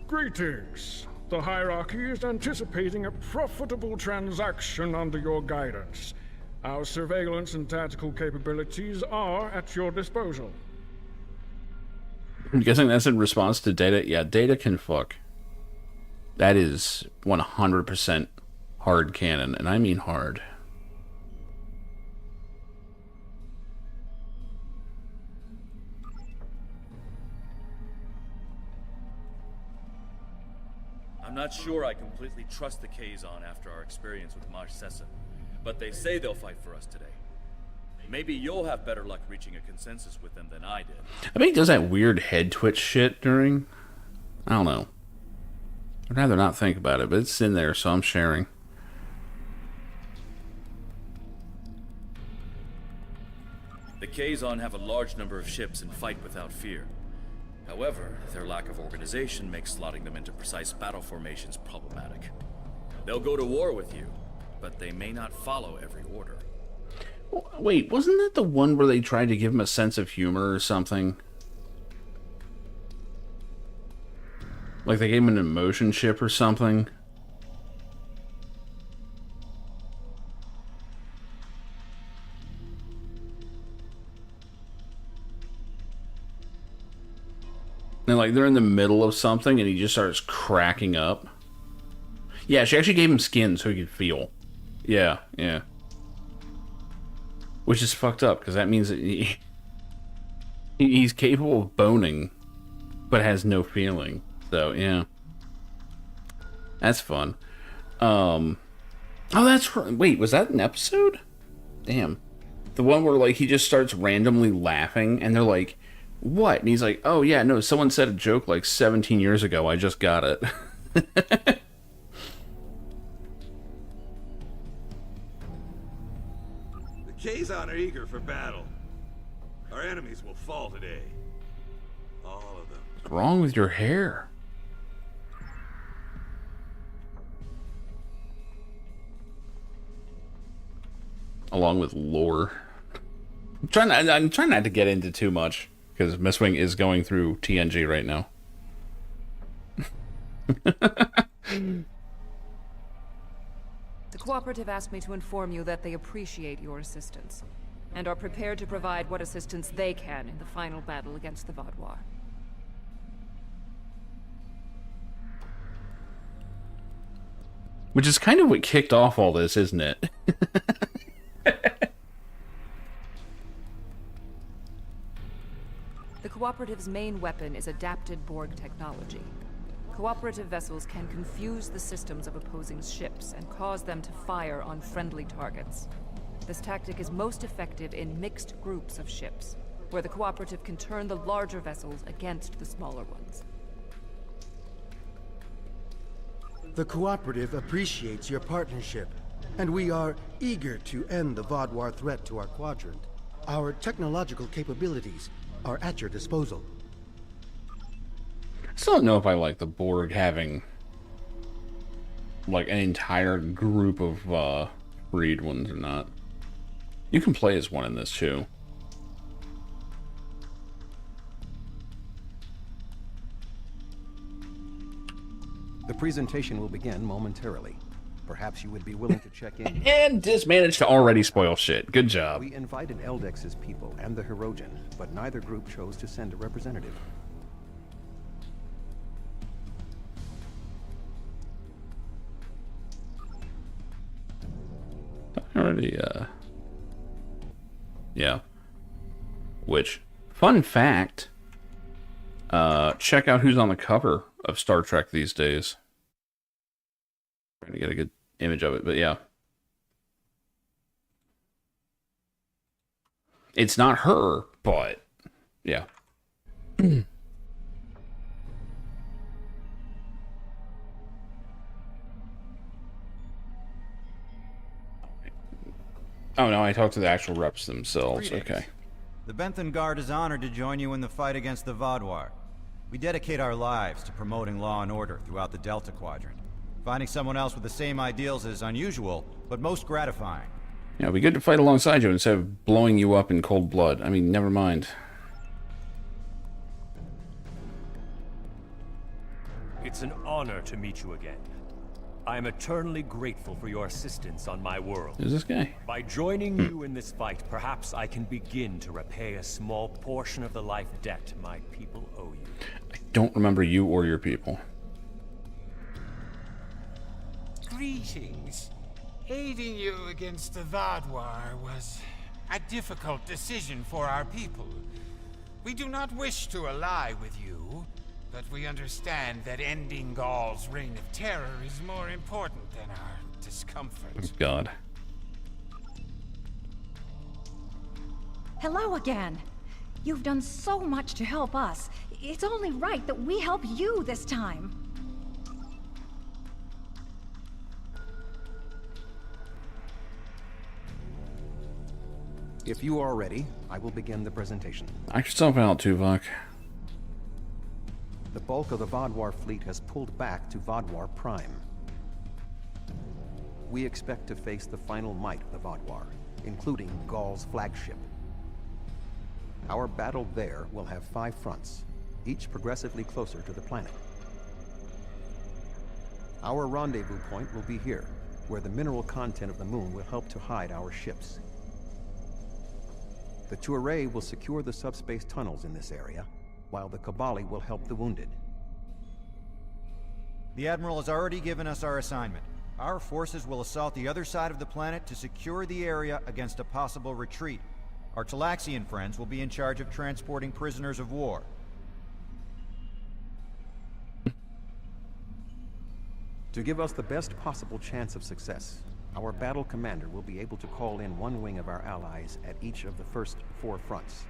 Greetings. The hierarchy is anticipating a profitable transaction under your guidance. Our surveillance and tactical capabilities are at your disposal. I'm guessing that's in response to Data. Yeah, Data can fuck. That is 100% hard canon, and I mean hard. I'm not sure I completely trust the Kazon after our experience with Maj Sessa, but they say they'll fight for us today. Maybe you'll have better luck reaching a consensus with them than I did. I bet he does that weird head twitch shit during... I don't know. I'd rather not think about it, but it's in there, so I'm sharing. The Kazon have a large number of ships and fight without fear. However, their lack of organization makes slotting them into precise battle formations problematic. They'll go to war with you, but they may not follow every order. Wait, wasn't that the one where they tried to give him a sense of humor or something? Like they gave him an emotion chip or something? And like they're in the middle of something and he just starts cracking up. Yeah, she actually gave him skin so he could feel. Yeah, yeah. Which is fucked up because that means that he's capable of boning but has no feeling. So, yeah. That's fun. Oh, that's... Wait, was that an episode? Damn. The one where, like, he just starts randomly laughing, and they're like, what? And he's like, oh, yeah, no, someone said a joke, like, 17 years ago. I just got it. The Kazon are eager for battle. Our enemies will fall today. All of them. What's wrong with your hair? Along with lore. I'm trying not to get into too much, because Mistwing is going through TNG right now. The Cooperative asked me to inform you that they appreciate your assistance, and are prepared to provide what assistance they can in the final battle against the Vaadwaur. Which is kind of what kicked off all this, isn't it? The Cooperative's main weapon is adapted Borg technology. Cooperative vessels can confuse the systems of opposing ships and cause them to fire on friendly targets. This tactic is most effective in mixed groups of ships, where the Cooperative can turn the larger vessels against the smaller ones. The Cooperative appreciates your partnership, and we are eager to end the Vaadwaur threat to our quadrant. Our technological capabilities are at your disposal. Still don't know if I like the Borg having like an entire group of freed ones or not. You can play as one in this too. The presentation will begin momentarily. Perhaps you would be willing to check in. And just managed to already spoil shit. Good job. We invited Eldex's people and the Hirogen, but neither group chose to send a representative. Already, yeah. Which, fun fact, check out who's on the cover of Star Trek these days. Trying to get a good image of it, but yeah. It's not her, but, yeah. Oh no, I talked to the actual reps themselves. Greetings. Okay. The Benthan Guard is honored to join you in the fight against the Vaadwaur. We dedicate our lives to promoting law and order throughout the Delta Quadrant. Finding someone else with the same ideals is unusual, but most gratifying. Yeah, it'd be good to fight alongside you instead of blowing you up in cold blood. I mean, never mind. It's an honor to meet you again. I am eternally grateful for your assistance on my world. Who's this guy? By joining you in this fight, perhaps I can begin to repay a small portion of the life debt my people owe you. I don't remember you or your people. Greetings. Aiding you against the Vaadwaur was a difficult decision for our people. We do not wish to ally with you, but we understand that ending Gaul's reign of terror is more important than our discomfort. Oh, God. Hello again. You've done so much to help us. It's only right that we help you this time. If you are ready, I will begin the presentation. Knock yourself out, Tuvok. The bulk of the Vaadwaur fleet has pulled back to Vaadwaur Prime. We expect to face the final might of the Vaadwaur, including Gaul's flagship. Our battle there will have 5 fronts, each progressively closer to the planet. Our rendezvous point will be here, where the mineral content of the moon will help to hide our ships. The Tuareg will secure the subspace tunnels in this area, while the Kabali will help the wounded. The Admiral has already given us our assignment. Our forces will assault the other side of the planet to secure the area against a possible retreat. Our Talaxian friends will be in charge of transporting prisoners of war. To give us the best possible chance of success, our battle commander will be able to call in one wing of our allies at each of the first 4 fronts.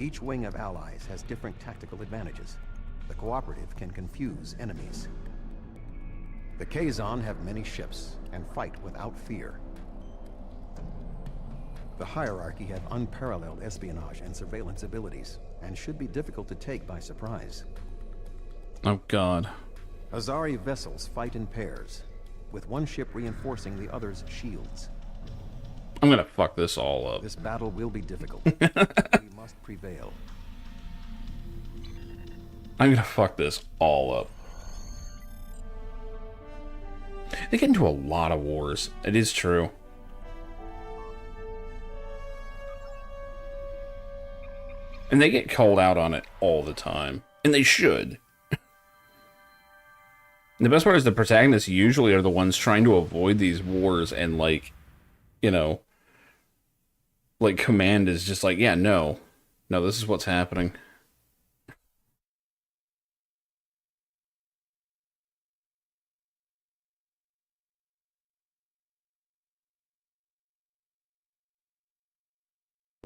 Each wing of allies has different tactical advantages. The cooperative can confuse enemies. The Kazon have many ships and fight without fear. The hierarchy have unparalleled espionage and surveillance abilities, and should be difficult to take by surprise. Oh, God. Azari vessels fight in pairs, with one ship reinforcing the other's shields. I'm gonna fuck this all up. This battle will be difficult. We must prevail. I'm gonna fuck this all up. They get into a lot of wars. It is true. And they get called out on it all the time. And they should. And the best part is the protagonists usually are the ones trying to avoid these wars and, like, you know, like, Command is just like, yeah, no, this is what's happening.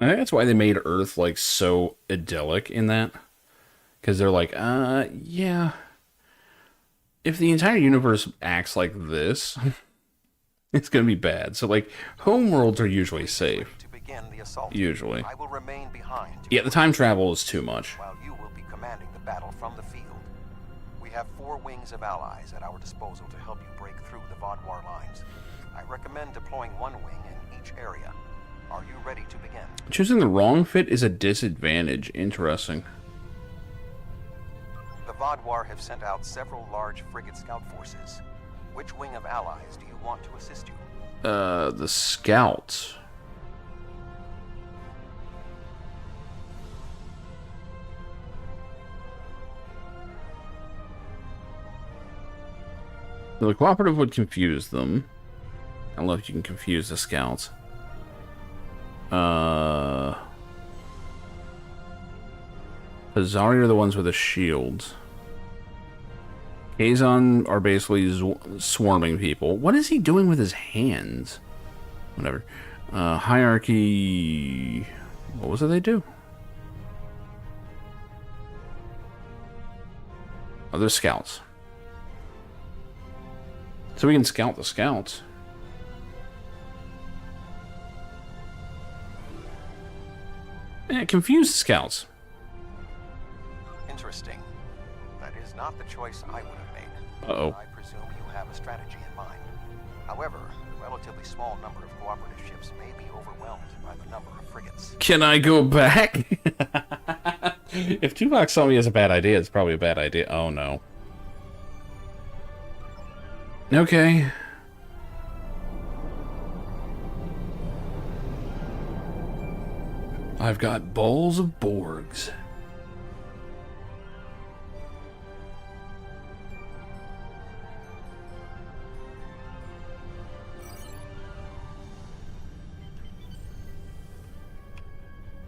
I think that's why they made Earth, like, so idyllic in that. Because they're like, yeah. If the entire universe acts like this, it's going to be bad. So, like, homeworlds are usually safe. To begin the assault. Usually. I will remain behind. Yeah, the time travel is too much. While you will be commanding the battle from the field. have 4 wings of allies at our disposal to help you break through the Vaadwaur lines. I recommend deploying 1 wing in each area. Are you ready to begin? Choosing the wrong fit is a disadvantage. Interesting. The Vaadwaur have sent out several large frigate scout forces. Which wing of allies do you want to assist you? The scouts. The cooperative would confuse them. I don't know if you can confuse the scouts. Hazari are the ones with the shields. Kazon are basically swarming people. What is he doing with his hands? Whatever. Hierarchy... What was it they do? Oh, they're scouts. So we can scout the scouts. Confuse the scouts. Interesting. That is not the choice I would have made. Uh-oh. I presume you have a strategy in mind. However, a relatively small number of cooperative ships may be overwhelmed by the number of frigates. Can I go back? If Tuvok saw me as a bad idea, it's probably a bad idea. Oh, no. Okay. I've got bowls of Borgs.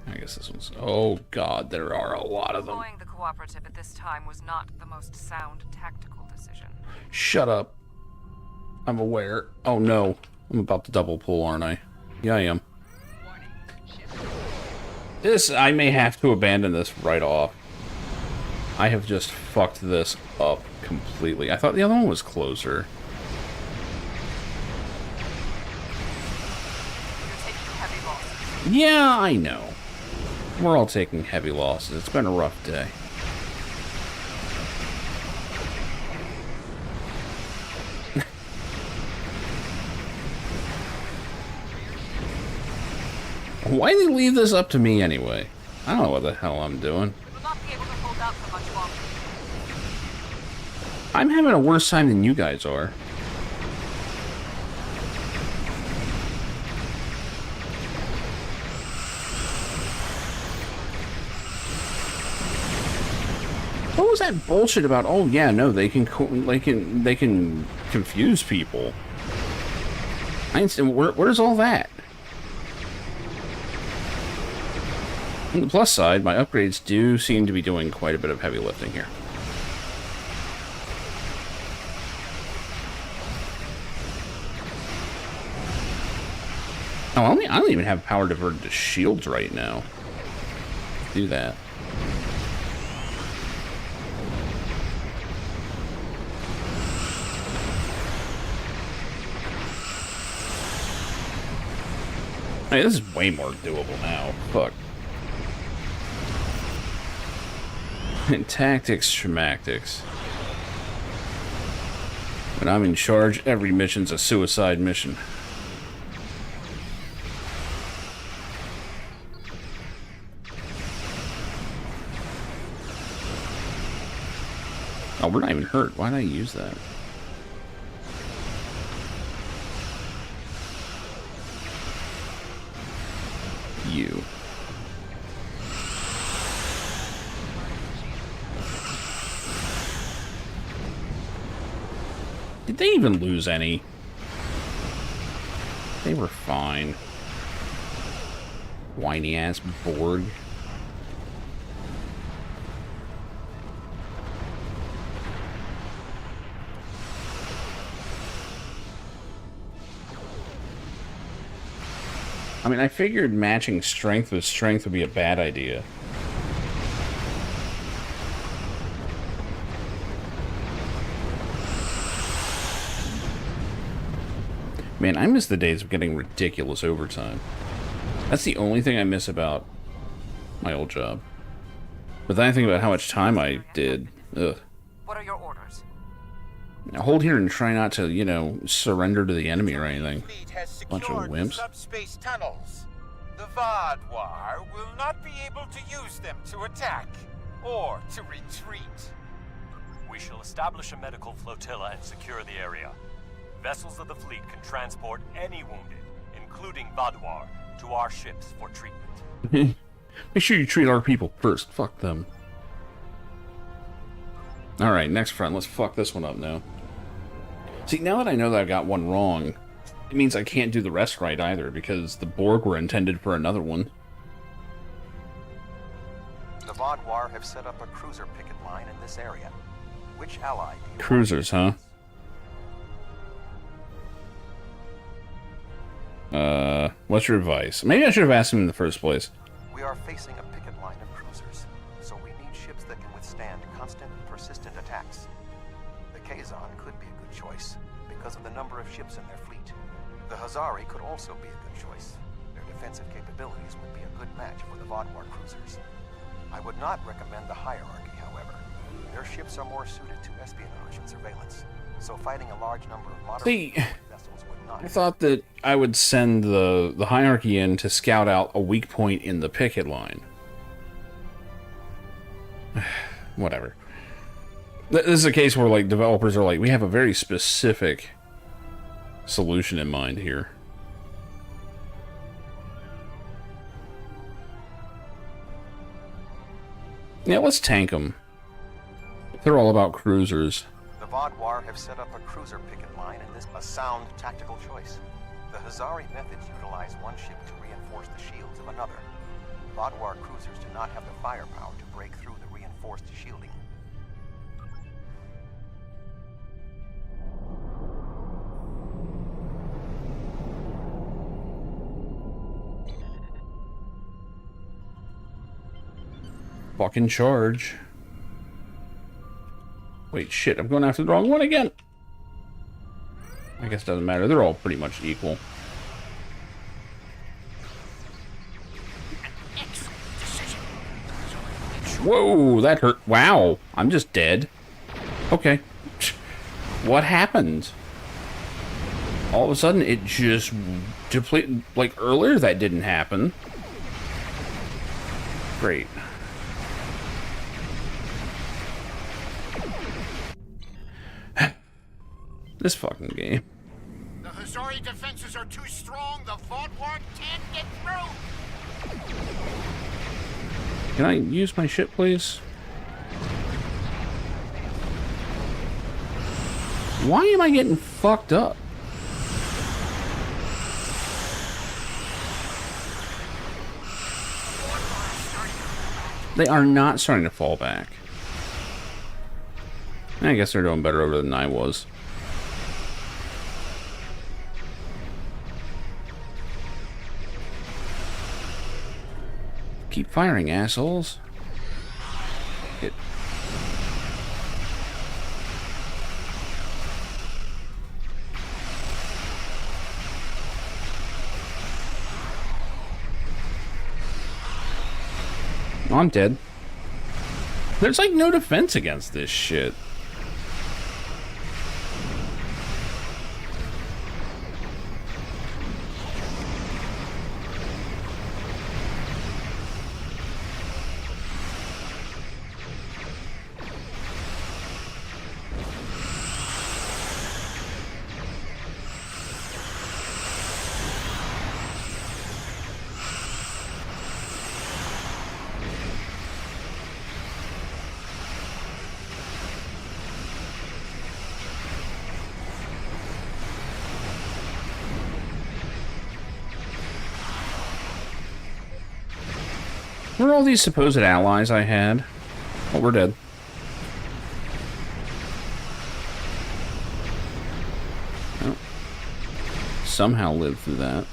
I guess this one's... Oh, God, there are a lot of them. Deploying the cooperative at this time was not the most sound tactical decision. Shut up. I'm aware. Oh, no. I'm about to double pull, aren't I? Yeah, I am. This, I may have to abandon this right off. I have just fucked this up completely. I thought the other one was closer. You're taking heavy losses. Yeah, I know. We're all taking heavy losses. It's been a rough day. Why do they leave this up to me anyway? I don't know what the hell I'm doing. You will not be able to hold out for much longer. I'm having a worse time than you guys are. What was that bullshit about? Oh yeah, no, they can confuse people. I understand. Where's all that? On the plus side, my upgrades do seem to be doing quite a bit of heavy lifting here. Oh, I don't even have power diverted to shields right now. Do that. Hey, this is way more doable now. Fuck. Tactics, schmactics. When I'm in charge, every mission's a suicide mission. Oh, we're not even hurt. Why did I use that? You. Did they even lose any? They were fine. Whiny ass Borg. I mean, I figured matching strength with strength would be a bad idea. Man, I miss the days of getting ridiculous overtime. That's the only thing I miss about my old job. But then I think about how much time I did. Ugh. What are your orders? Now hold here and try not to, you know, surrender to the enemy or anything. Bunch of wimps. Subspace tunnels. The Vaadwaur will not be able to use them to attack or to retreat. We shall establish a medical flotilla and secure the area. Vessels of the fleet can transport any wounded, including Vaadwaur, to our ships for treatment. Make sure you treat our people first. Fuck them. Alright, next front. Let's fuck this one up now. See, now that I know that I've got one wrong, it means I can't do the rest right either, because the Borg were intended for another one. The Vaadwaur have set up a cruiser picket line in this area. Which ally do you Cruisers, huh? What's your advice? Maybe I should have asked him in the first place. We are facing a picket line of cruisers, so we need ships that can withstand constant, persistent attacks. The Kazon could be a good choice, because of the number of ships in their fleet. The Hazari could also be a good choice. Their defensive capabilities would be a good match for the Vaadwaur cruisers. I would not recommend the Hierarchy, however. Their ships are more suited to espionage and surveillance, so fighting a large number of modern vessels would not... I thought that I would send the Hierarchy in to scout out a weak point in the picket line. Whatever. This is a case where, like, developers are like, we have a very specific solution in mind here. Yeah, let's tank them. They're all about cruisers. The Vaadwaur have set up a cruiser picket line, and this a sound tactical choice. The Hazari methods utilize one ship to reinforce the shields of another. Vaadwaur cruisers do not have the firepower to break through the reinforced shielding. Fucking charge. Wait, shit, I'm going after the wrong one again. I guess it doesn't matter. They're all pretty much equal. Whoa, that hurt. Wow, I'm just dead. Okay. What happened? All of a sudden, it just depleted. Like, earlier that didn't happen. Great. This fucking game. The Hazari defenses are too strong. The Vaadwaur can't get through. Can I use my ship, please? Why am I getting fucked up? They are not starting to fall back. I guess they're doing better over than I was. Keep firing, assholes. Hit. Oh, I'm dead. There's like no defense against this shit. Where are all these supposed allies I had? Oh, we're dead. Oh. Somehow lived through that.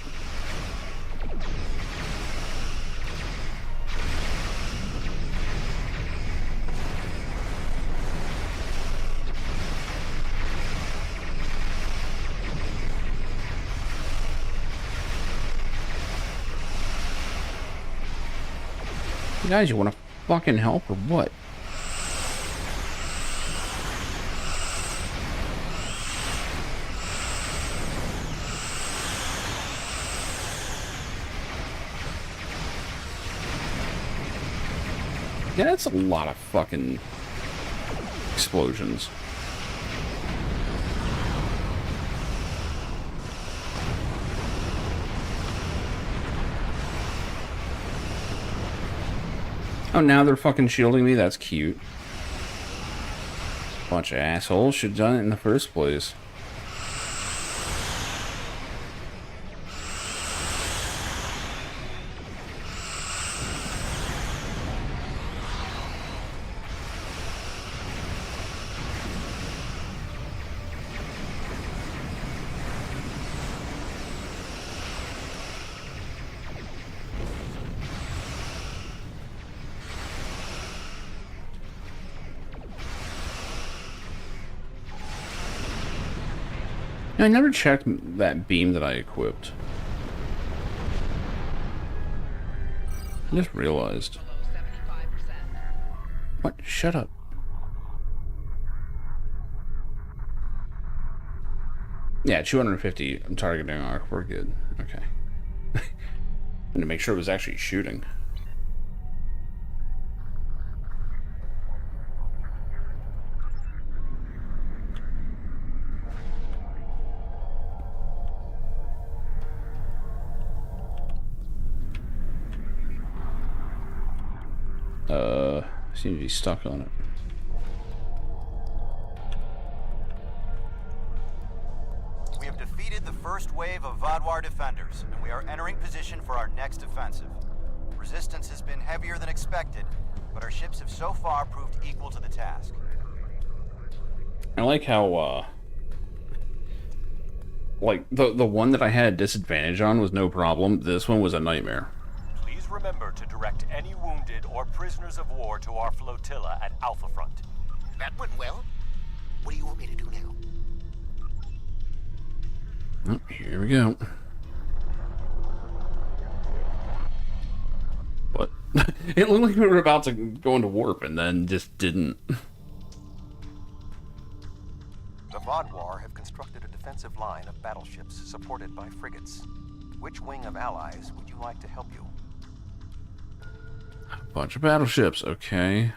Guys, you want to fucking help or what? Yeah, that's a lot of fucking explosions. Oh, now they're fucking shielding me? That's cute. Bunch of assholes. Should've done it in the first place. I never checked that beam that I equipped. I just realized. What? Shut up. Yeah, 250. I'm targeting arc. We're good. Okay. And to make sure it was actually shooting. Seem to be stuck on it. We have defeated the first wave of Vadwar defenders, and we are entering position for our next offensive. Resistance has been heavier than expected, but our ships have so far proved equal to the task. I like how, like, the one that I had a disadvantage on was no problem. This one was a nightmare. Please remember to direct any wounded or prisoners of war to our flotilla at Alpha Front. That went well. What do you want me to do now? Oh, here we go. What? It looked like we were about to go into warp and then just didn't. The Vadwar have constructed a defensive line of battleships supported by frigates. Which wing of allies would you like to help you? Bunch of battleships, okay.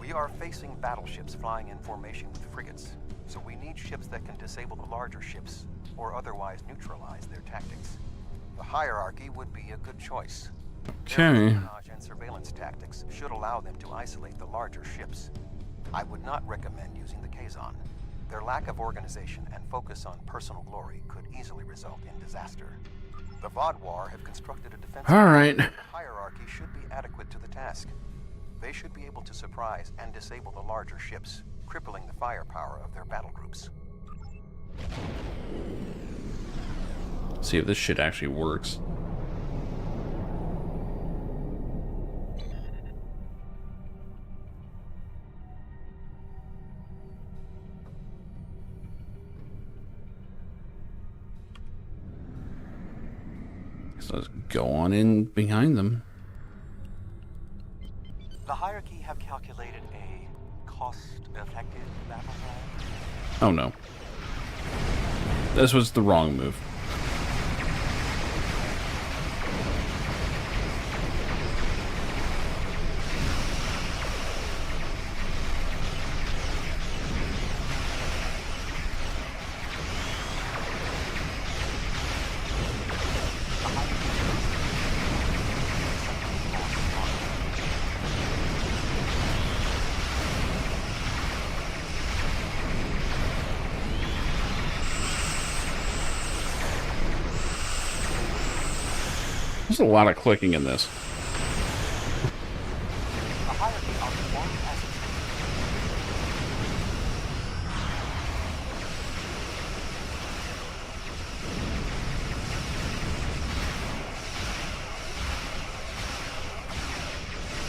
We are facing battleships flying in formation with frigates, so we need ships that can disable the larger ships, or otherwise neutralize their tactics. The hierarchy would be a good choice. Okay. Their espionage and surveillance tactics should allow them to isolate the larger ships. I would not recommend using the Kazon. Their lack of organization and focus on personal glory could easily result in disaster. The Vadwar have constructed a defensive Alright. hierarchy should be adequate to the task. They should be able to surprise and disable the larger ships, crippling the firepower of their battle groups. See if this shit actually works. So let's go on in behind them. The hierarchy have calculated a cost-effective battle plan. Oh no. This was the wrong move. There's a lot of clicking in this.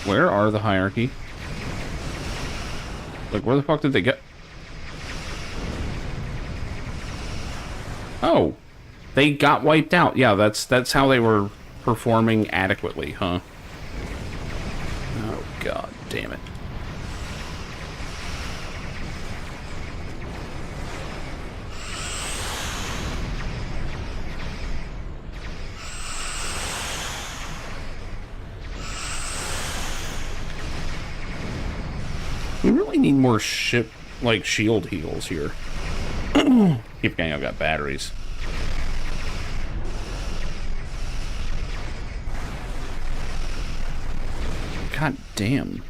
Where are the hierarchy? Like, where the fuck did they get? Oh, they got wiped out. Yeah, that's how they were performing adequately, huh? Oh, god damn it. need more ship, like, shield heals here. Keep forgetting I've got batteries. God damn.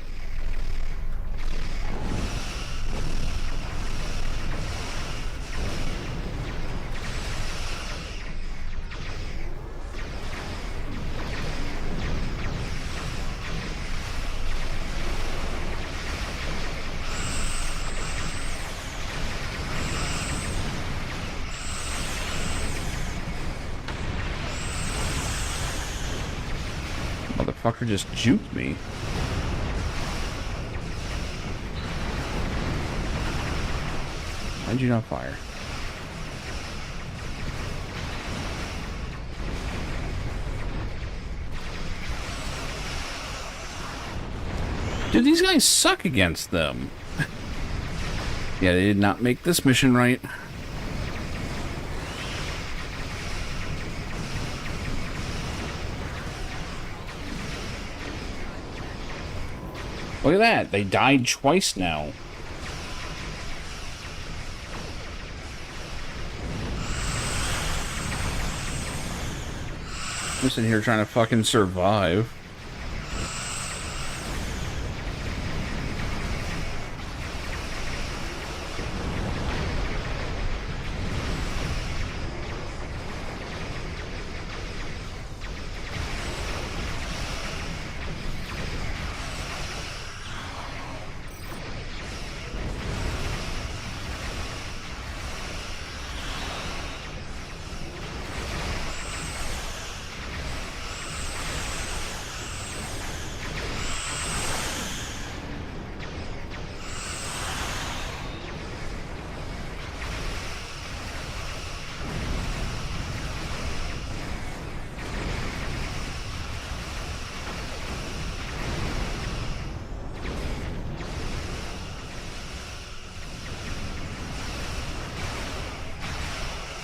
Motherfucker just juked me. Why'd you not fire? Dude, these guys suck against them. Yeah, they did not make this mission right. Look at that. They died twice now. I'm sitting here trying to fucking survive.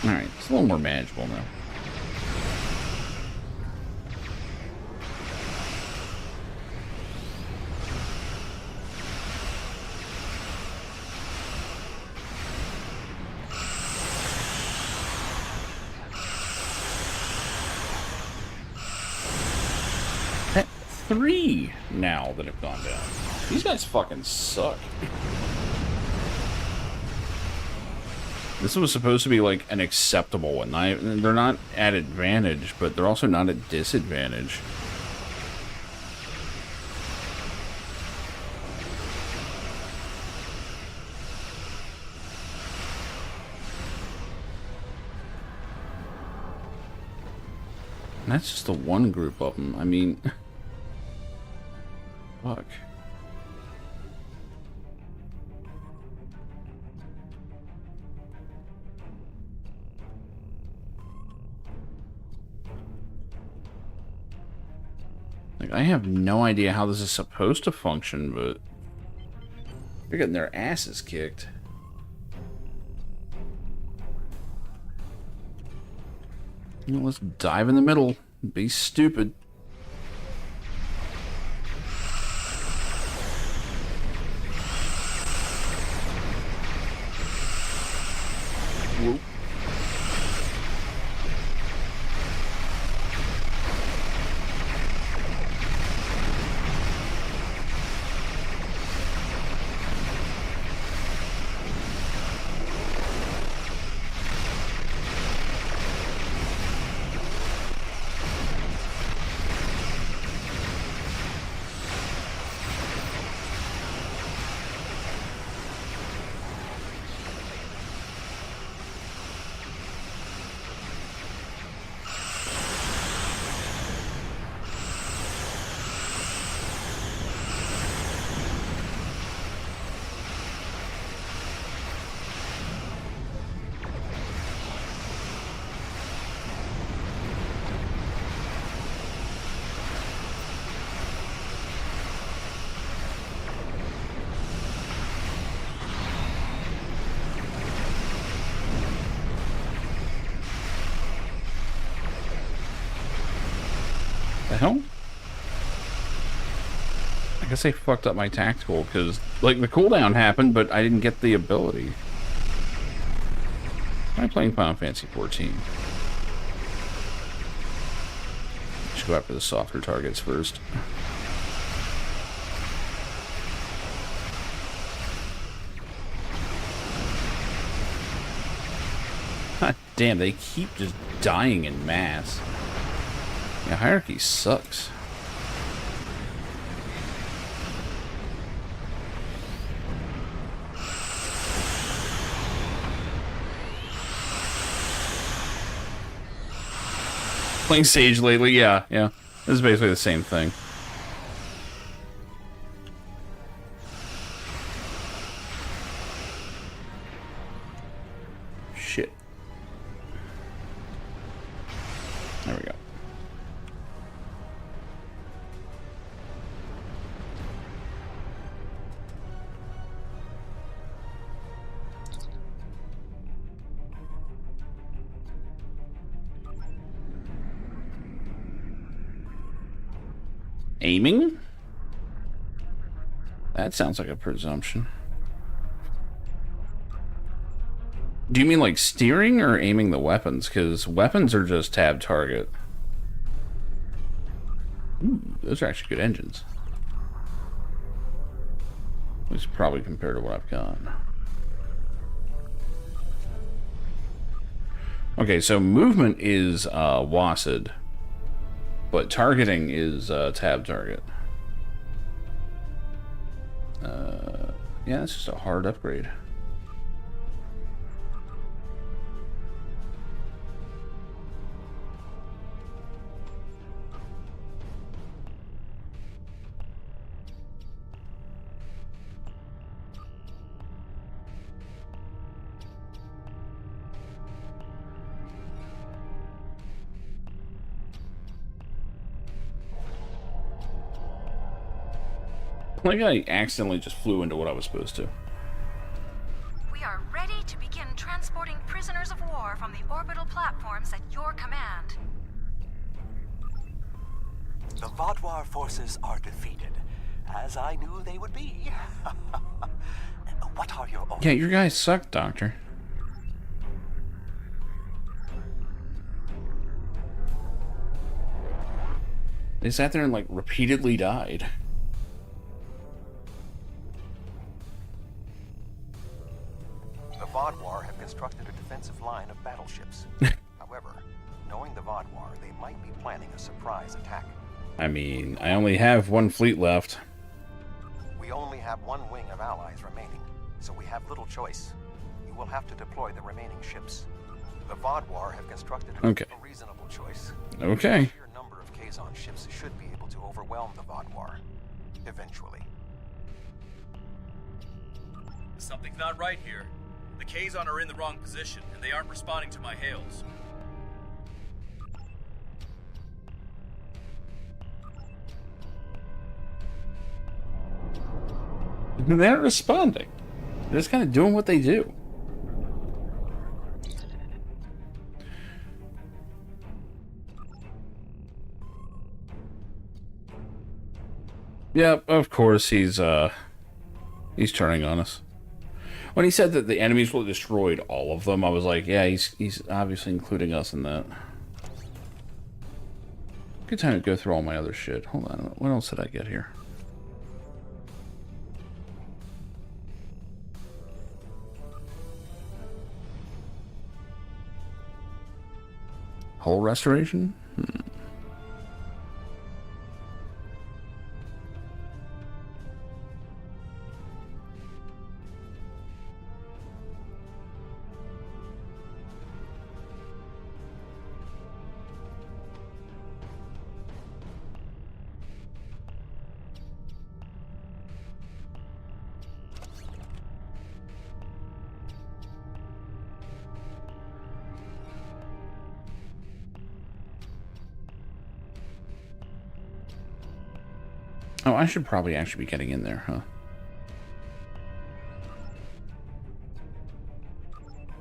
Alright, it's a little more manageable now. At 3 now that have gone down. These guys fucking suck. This was supposed to be like an acceptable one. They're not at advantage, but they're also not at disadvantage. And that's just the one group of them. I mean, fuck. Like, I have no idea how this is supposed to function, but they're getting their asses kicked. You know, let's dive in the middle. Be stupid. Whoop. The hell? guess I fucked up my tactical, because, like, the cooldown happened, but I didn't get the ability. I'm playing Final Fantasy 14. Should go after the softer targets first. God damn, they keep just dying in mass. Yeah, hierarchy sucks. Playing Sage lately, yeah. This is basically the same thing. Shit. There we go. Aiming? That sounds like a presumption. Do you mean like steering or aiming the weapons? Because weapons are just tab target. Ooh, those are actually good engines. At least probably compared to what I've got. Okay, so movement is WASD. But targeting is tab target. Yeah, that's just a hard upgrade. Like I accidentally just flew into what I was supposed to. We are ready to begin transporting prisoners of war from the orbital platforms at your command. The Vaadwaur forces are defeated, as I knew they would be. What are your orders? Yeah, your guys suck, Doctor. They sat there and like repeatedly died. The Vaadwaur have constructed a defensive line of battleships. However, knowing the Vaadwaur, they might be planning a surprise attack. I mean, I only have one fleet left. We only have one wing of allies remaining, so we have little choice. You will have to deploy the remaining ships. The Vaadwaur have constructed a reasonable choice. Okay. The sheer number of Kazon ships should be able to overwhelm the Vaadwaur. Eventually. Something's not right here. The Kazon are in the wrong position, and they aren't responding to my hails. They're not responding. They're just kind of doing what they do. Yep, of course he's turning on us. When he said that the enemies will have destroyed all of them, I was like, yeah, he's obviously including us in that. Good time to go through all my other shit. Hold on, what else did I get here? Hull restoration? Oh, I should probably actually be getting in there, huh?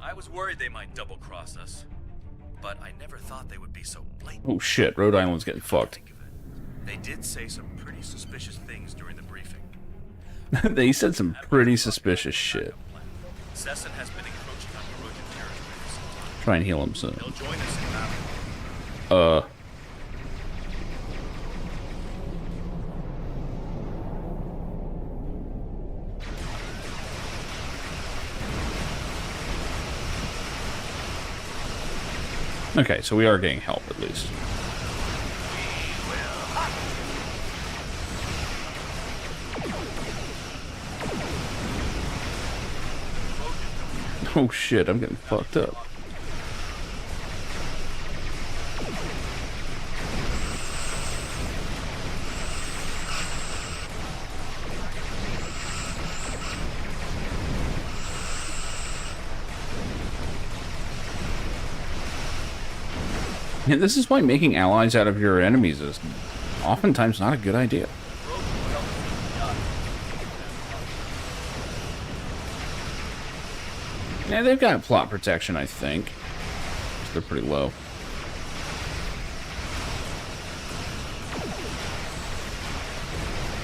I was worried they might double-cross us, but I never thought they would be so blatant. Oh shit, Rhode Island's getting fucked. They did say some pretty suspicious things during the briefing. They said some pretty suspicious shit. Sesson has been encroaching on Corrosion territory. Try and heal himself. He'll join us in battle. Okay, so we are getting help at least. Oh shit, I'm getting fucked up. Yeah, this is why making allies out of your enemies is oftentimes not a good idea. Yeah, they've got plot protection, I think. They're pretty low.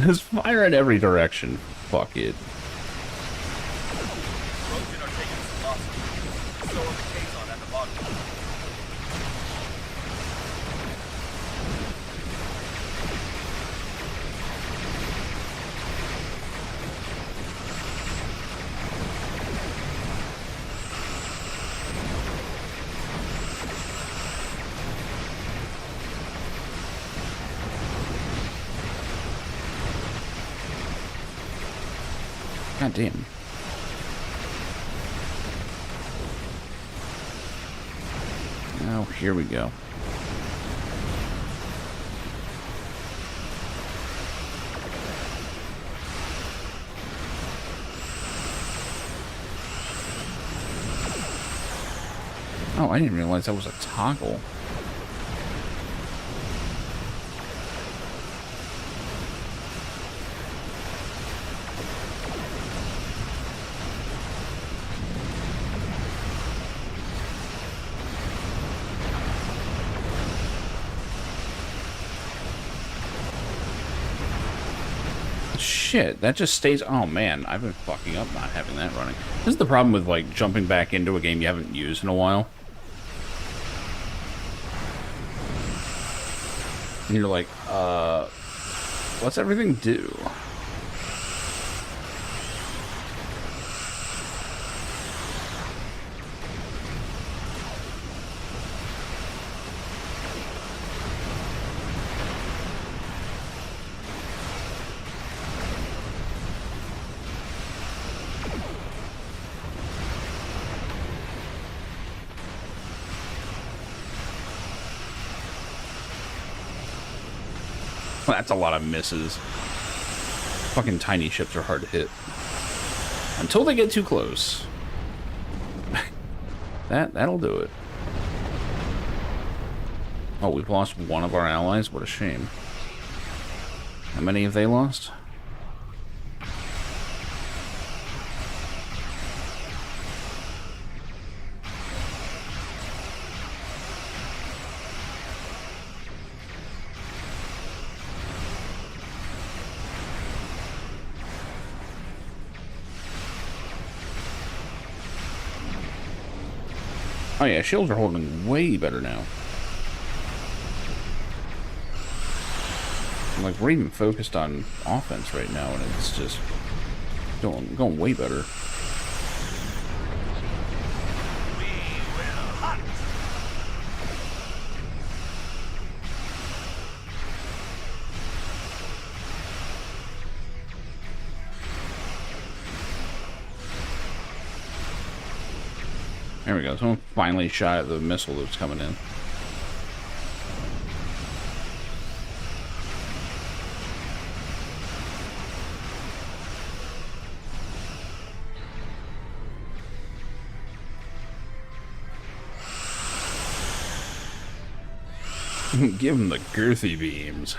There's fire in every direction. Fuck it. Corrosion are taking some losses. So are the Kazon and the bottom. God damn. Oh, here we go. Oh, I didn't realize that was a toggle. Shit, that just stays. Oh man, I've been fucking up not having that running. This is the problem with like jumping back into a game you haven't used in a while. And you're like, what's everything do? That's a lot of misses. Fucking tiny ships are hard to hit. Until they get too close. That'll do it. Oh, we've lost one of our allies? What a shame. How many have they lost? Oh yeah, shields are holding way better now. Like, we're even focused on offense right now, and it's just going way better. There we go. Someone finally shot at the missile that was coming in. Give him the girthy beams.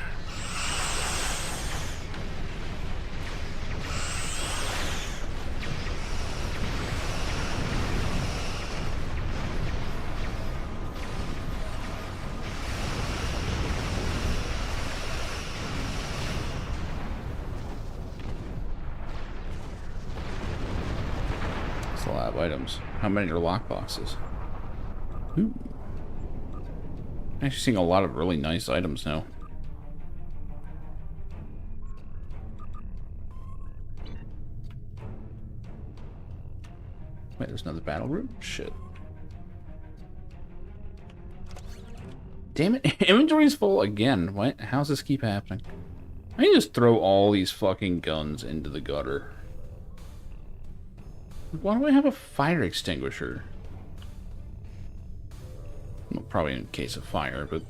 lab items. How many are lockboxes? Ooh. I'm actually seeing a lot of really nice items now. Wait, there's another battle room? Shit. Damn it, inventory's full again. What? How's this keep happening? I can just throw all these fucking guns into the gutter. Why do I have a fire extinguisher? Well, probably in case of fire, but...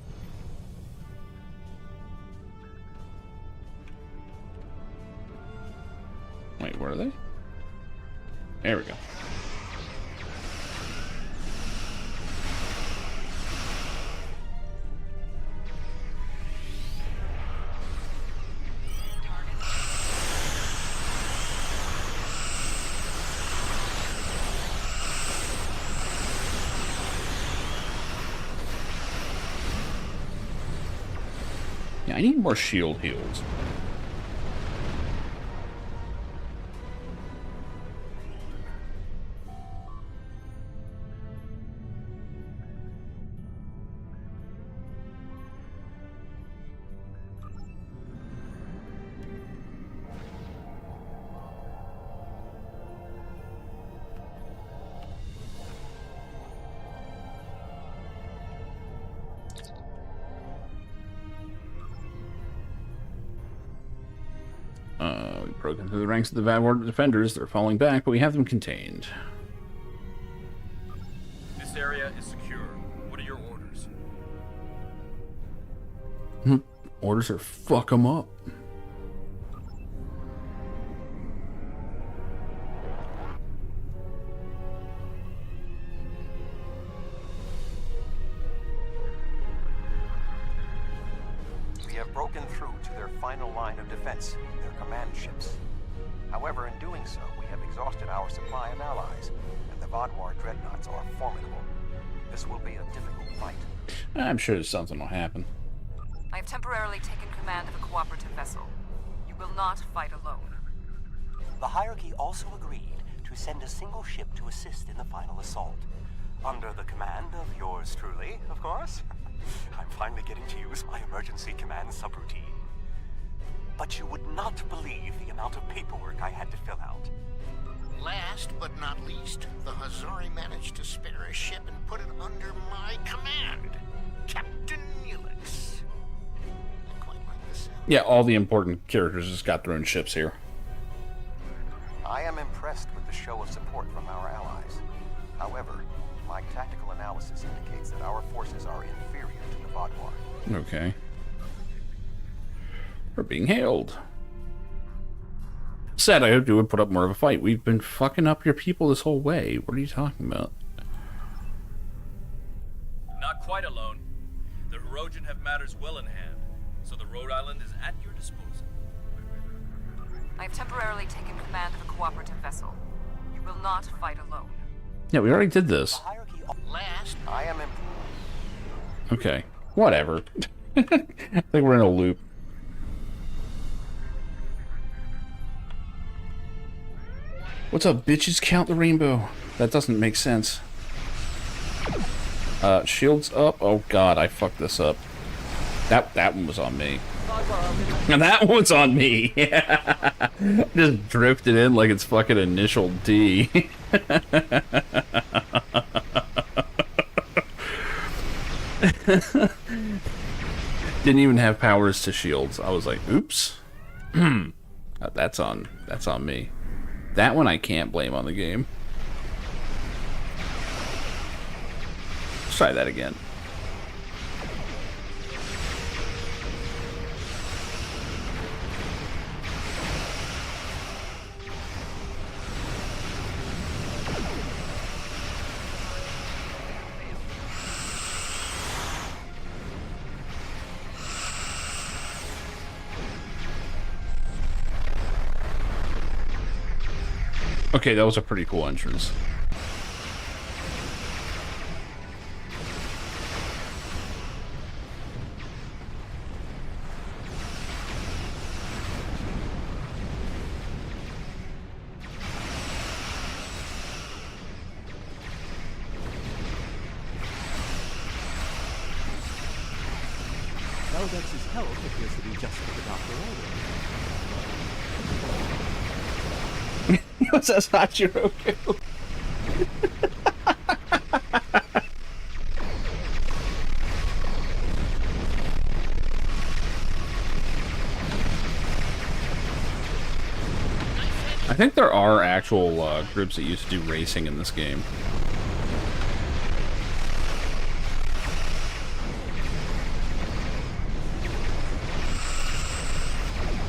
Wait, where are they? There we go. Yeah, I need more shield heals. We've broken through the ranks of the Vadward defenders. They're falling back, but we have them contained. This area is secure. What are your orders? Orders are fuck them up. We have broken through to their final line of defense, their command ships. However, in doing so, we have exhausted our supply of allies, and the Vadwar dreadnoughts are formidable. This will be a difficult fight. I'm sure something will happen. I have temporarily taken command of a cooperative vessel. You will not fight alone. The hierarchy also agreed to send a single ship to assist in the final assault. Under the command of yours truly, of course. I'm finally getting to use my emergency command subroutine. But you would not believe the amount of paperwork I had to fill out. Last but not least, the Hazari managed to spare a ship and put it under my command. Captain Neelix. Quite like the sound. Yeah, all the important characters just got their own ships here. I am impressed with the show of support from our allies. However, my tactical analysis indicates that our forces are inferior to the Vadwar. Okay. We're being hailed. Said I hoped you would put up more of a fight. We've been fucking up your people this whole way. What are you talking about? Not quite alone. The Hirogen have matters well in hand, so the Rhode Island is at your disposal. I have temporarily taken command of a cooperative vessel. You will not fight alone. Yeah, we already did this. Last, I am Okay. Whatever. I think we're in a loop. What's up, bitches? Count the rainbow. That doesn't make sense. Shields up. Oh god, I fucked this up. That one was on me. And that one's on me. Just drifted in like it's fucking initial D. Didn't even have powers to shields. I was like, oops. That's on me. That one I can't blame on the game. Let's try that again. Okay, that was a pretty cool entrance. Eldex's health appears to be just what the doctor ordered. What's that, Hachiroku? I think there are actual groups that used to do racing in this game.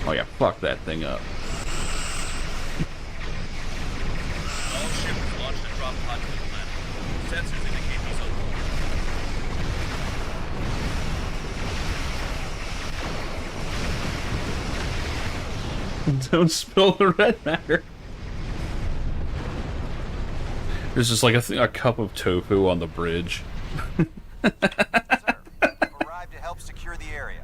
Oh yeah, fuck that thing up. All ships launched a drop pod to the planet. Sensors indicate these are... Don't spill the red matter. There's just like a cup of tofu on the bridge. Sir, arrived to help secure the area.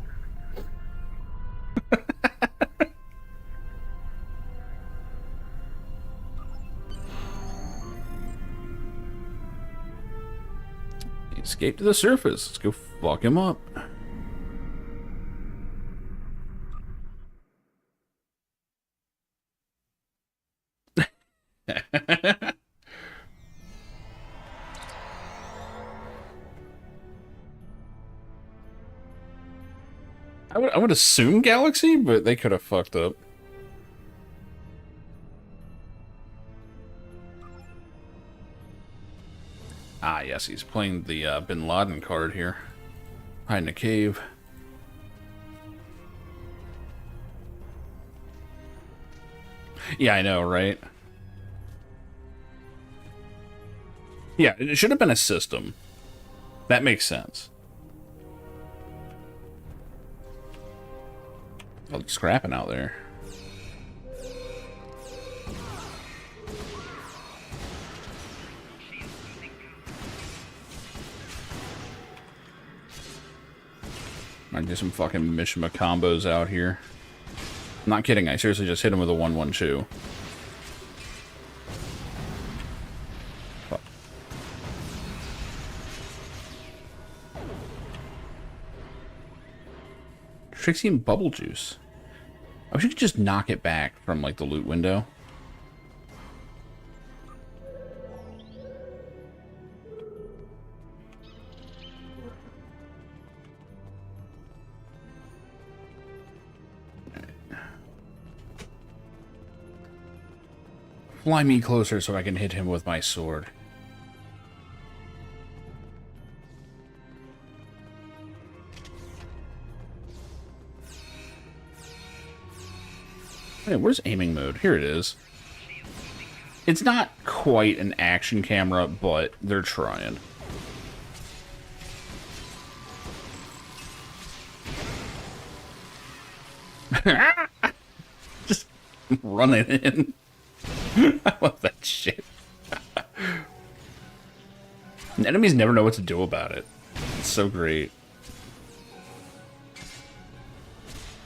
Escape to the surface. Let's go fuck him up. I would assume Galaxy, but they could have fucked up. Ah, yes, he's playing the Bin Laden card here. Hiding in a cave. Yeah, I know, right? Yeah, it should have been a system. That makes sense. Oh, scrapping out there. Might do some fucking Mishima combos out here. I'm not kidding, I seriously just hit him with a 1-1-2. Fuck. Trixie and Bubble Juice. I wish you could just knock it back from, like, the loot window. Fly me closer so I can hit him with my sword. Hey, where's aiming mode? Here it is. It's not quite an action camera, but they're trying. Just running in. I love that shit. And enemies never know what to do about it. It's so great.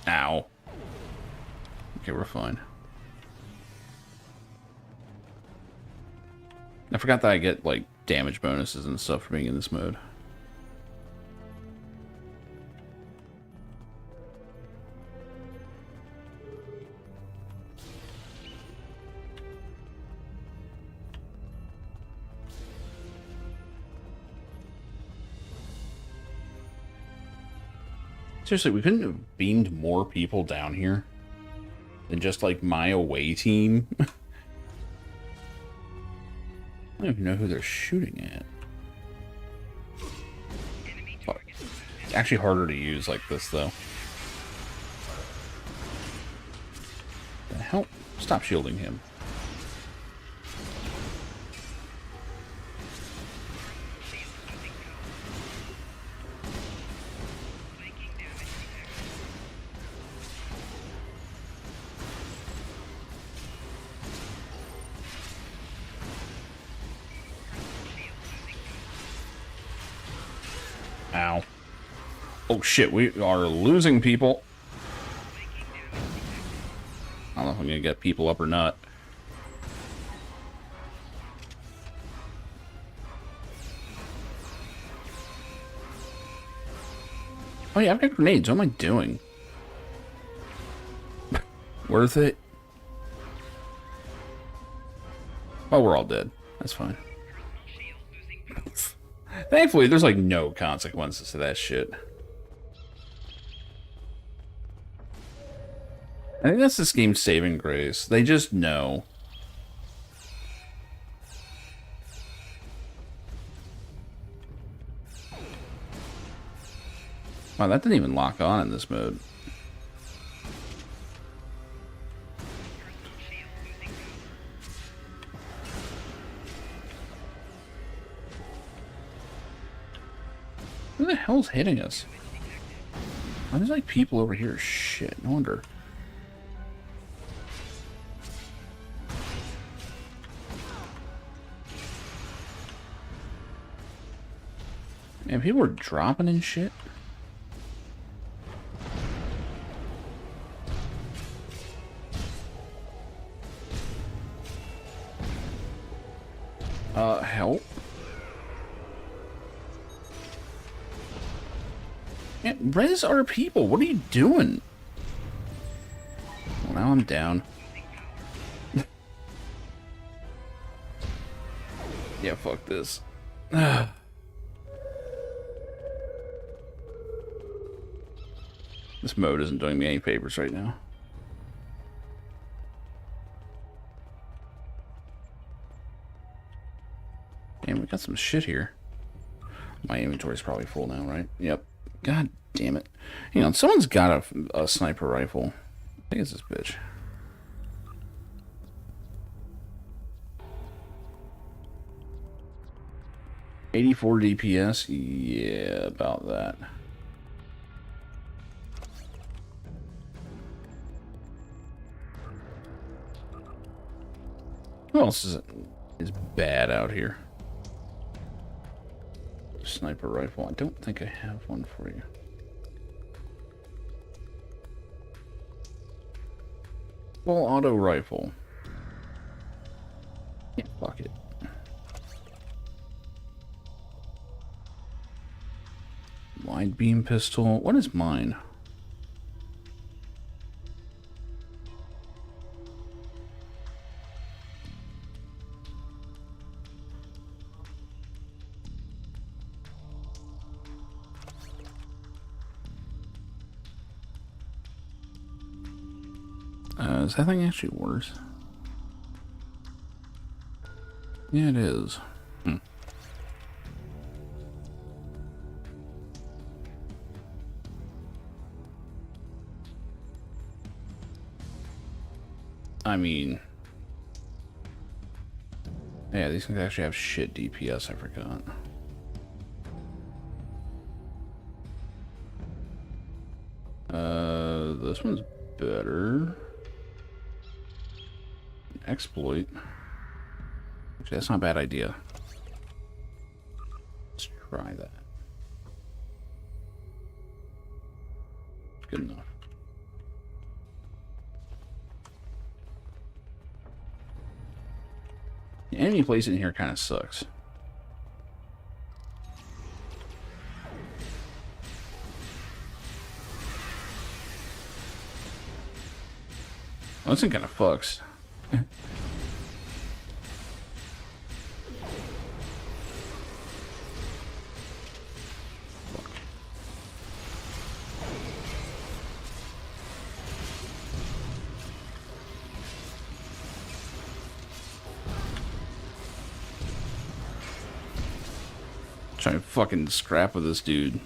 Ow. Okay, we're fine. I forgot that I get, like, damage bonuses and stuff for being in this mode. Seriously, we couldn't have beamed more people down here than just, like, my away team. I don't even know who they're shooting at. Fuck. It's actually harder to use like this, though. The hell? Stop shielding him. Ow. Oh shit, we are losing people. I don't know if I'm gonna get people up or not. Oh yeah, I've got grenades. What am I doing? Worth it? Oh, we're all dead. That's fine. Thankfully, there's like no consequences to that shit. I think that's this game's saving grace. They just know. Wow, that didn't even lock on in this mode. Who the hell's hitting us? Oh, there's like people over here. Shit, no wonder. Man, people are dropping and shit. Help. Man, res our people. What are you doing? Well, now I'm down. Yeah, fuck this. This mode isn't doing me any favors right now. And we got some shit here. My inventory's probably full now, right? Yep. God damn it. Hang on, someone's got a sniper rifle. I think it's this bitch. $84 DPS? Yeah, about that. Who else is bad out here? Sniper rifle. I don't think I have one for you. Full auto rifle. Yeah, fuck it. Wide beam pistol. What is mine? Is that thing actually worse? Yeah, it is. I mean... Yeah, these things actually have shit DPS, I forgot. This one's better. Exploit. Actually, that's not a bad idea. Let's try that. Good enough. The enemy place in here kind of sucks. Well, this thing kind of fucks. Trying to fucking scrap with this dude.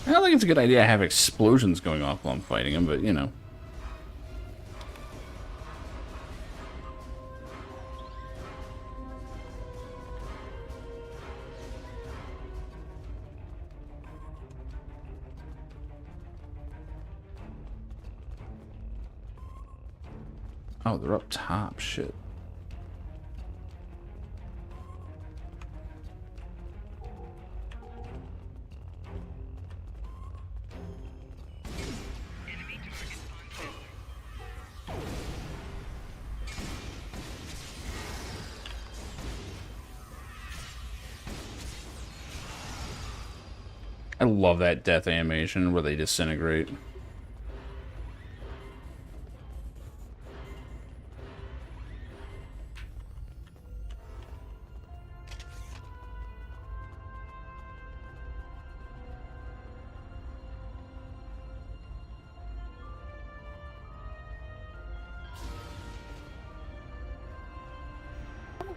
I don't think it's a good idea to have explosions going off while I'm fighting him, but you know. Oh, they're up top. Shit. I love that death animation where they disintegrate.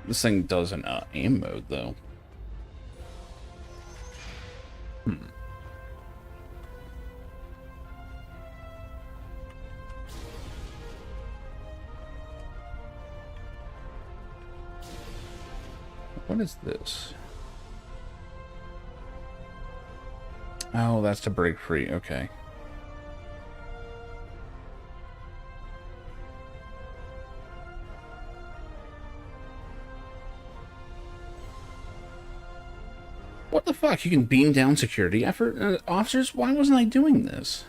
This thing does an aim mode, though. What is this? Oh, that's to break free. Okay. What the fuck? You can beam down security effort officers? Why wasn't I doing this?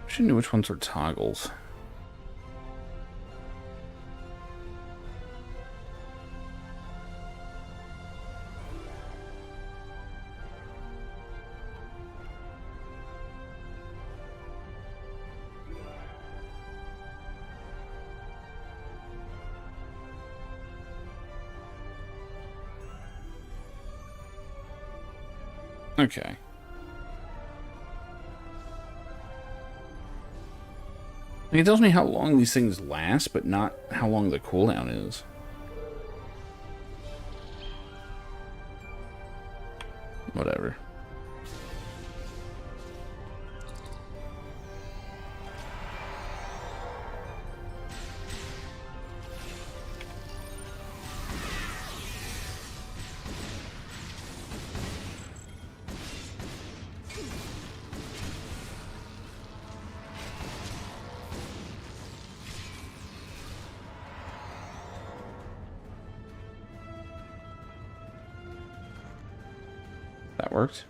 I should know which ones are toggles. Okay. It tells me how long these things last, but not how long the cooldown is. Whatever. That worked.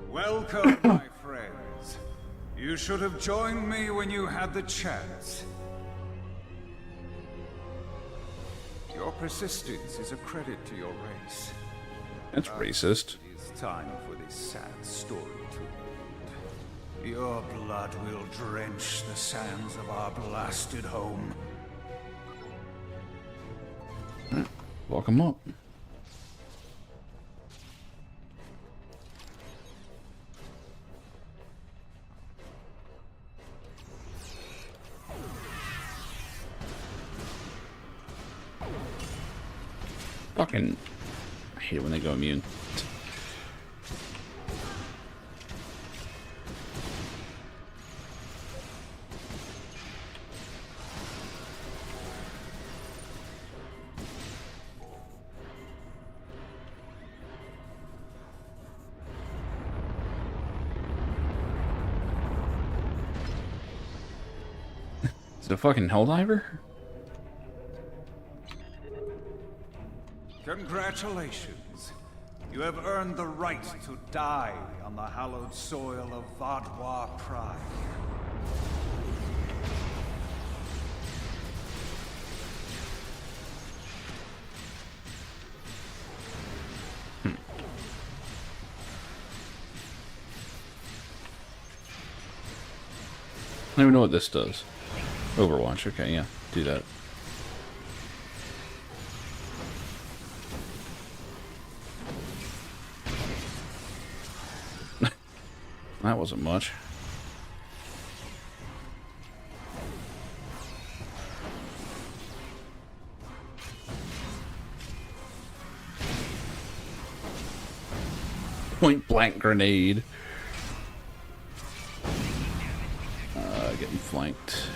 Welcome, my friends. You should have joined me when you had the chance. Your persistence is a credit to your race. That's racist. It's time for this sad story to end. Your blood will drench the sands of our blasted home. Welcome up. Fucking, I hate it when they go immune. Is it a fucking Helldiver? Congratulations. You have earned the right to die on the hallowed soil of Vaudouar Pride. I don't even know what this does. Overwatch, okay, yeah, do that. That wasn't much. Point blank grenade. Getting flanked.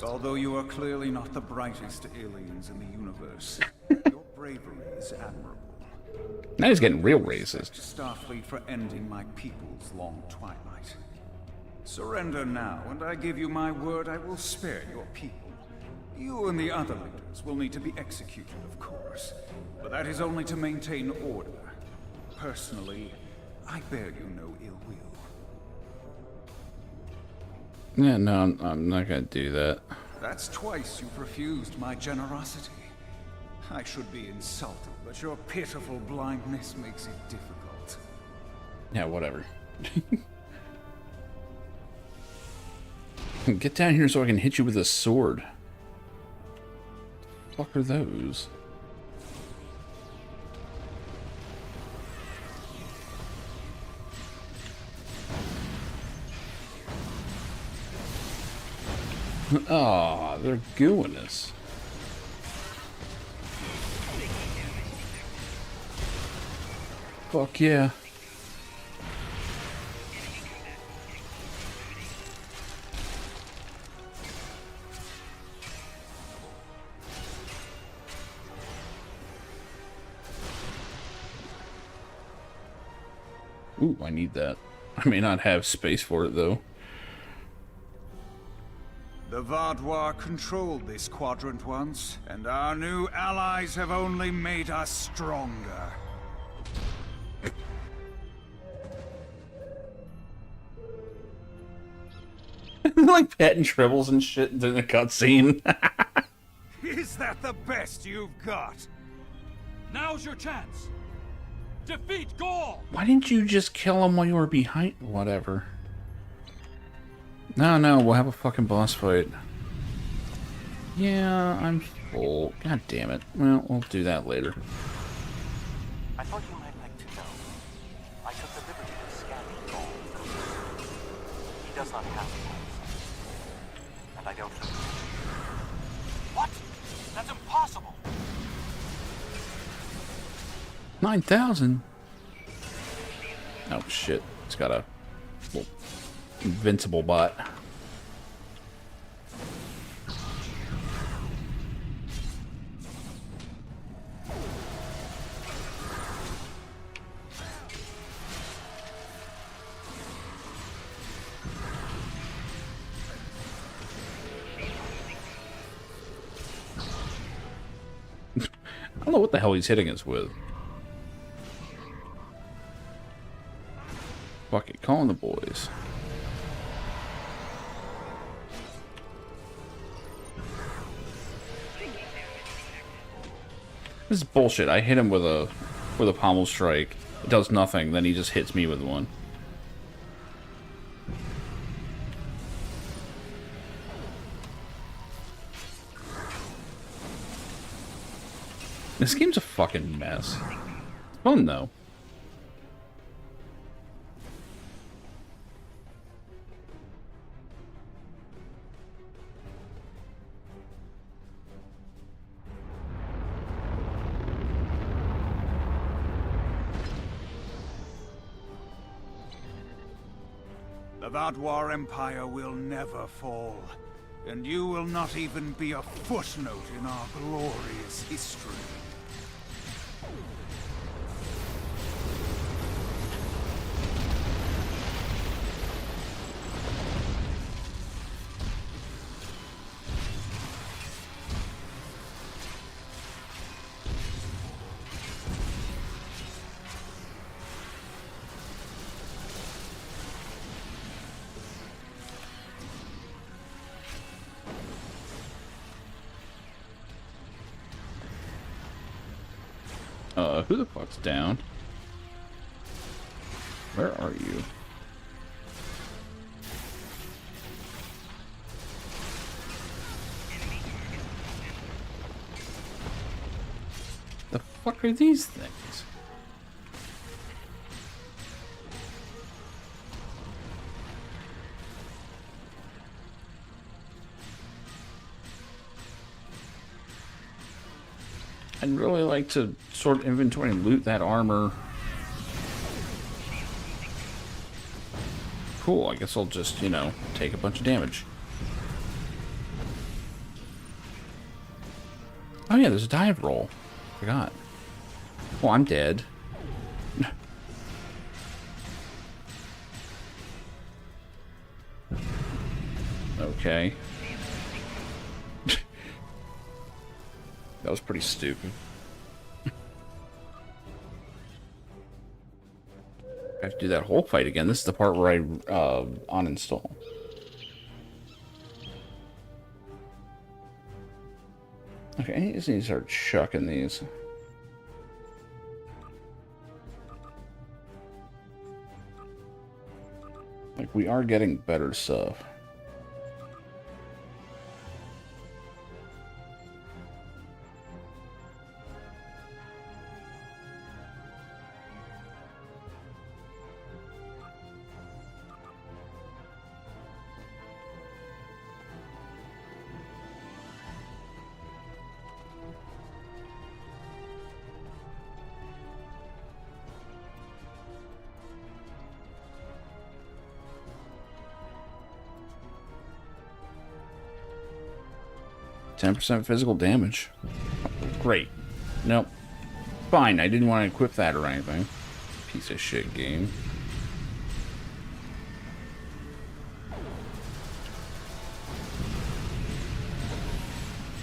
Although you are clearly not the brightest aliens in the universe, your bravery is admirable. Now he's getting real raises. Starfleet for ending my people's long twilight. Surrender now, and I give you my word I will spare your people. You and the other leaders will need to be executed, of course, but that is only to maintain order. Personally, I bear you no ill will. Yeah, no, I'm not gonna do that. That's twice you've refused my generosity. I should be insulted, but your pitiful blindness makes it difficult. Yeah, whatever. Get down here so I can hit you with a sword. What the fuck are those? Oh, they're gooing us. Fuck yeah. Ooh, I need that. I may not have space for it though. The Vaadwaur controlled this quadrant once, and our new allies have only made us stronger. Like petting tribbles and shit in the cutscene. Is that the best you've got? Now's your chance. Defeat Gaul. Why didn't you just kill him while you were behind? Whatever. No, we'll have a fucking boss fight. Yeah, I'm full. God damn it. Well, we'll do that later. I thought you might like to know. I took the liberty of scanning Gaul. He does not have pulse. And I don't think... What? That's impossible. 9,000? Oh shit. It's got a well, invincible bot. I don't know what the hell he's hitting us with. Fuck it, calling the boys. This is bullshit. I hit him with a pommel strike. It does nothing, then he just hits me with one. This game's a fucking mess. It's fun though. The Vaadwaur Empire will never fall, and you will not even be a footnote in our glorious history. Who the fuck's down? Where are you? The fuck are these things? I'd really like to sort inventory and loot that armor. Cool, I guess I'll just, you know, take a bunch of damage. Oh yeah, there's a dive roll. Forgot. Oh, I'm dead. Okay. That was pretty stupid. I have to do that whole fight again. This is the part where I uninstall. Okay, I just need to start chucking these. Like, we are getting better stuff. %, physical damage. Great. Nope. Fine, I didn't want to equip that or anything. Piece of shit game.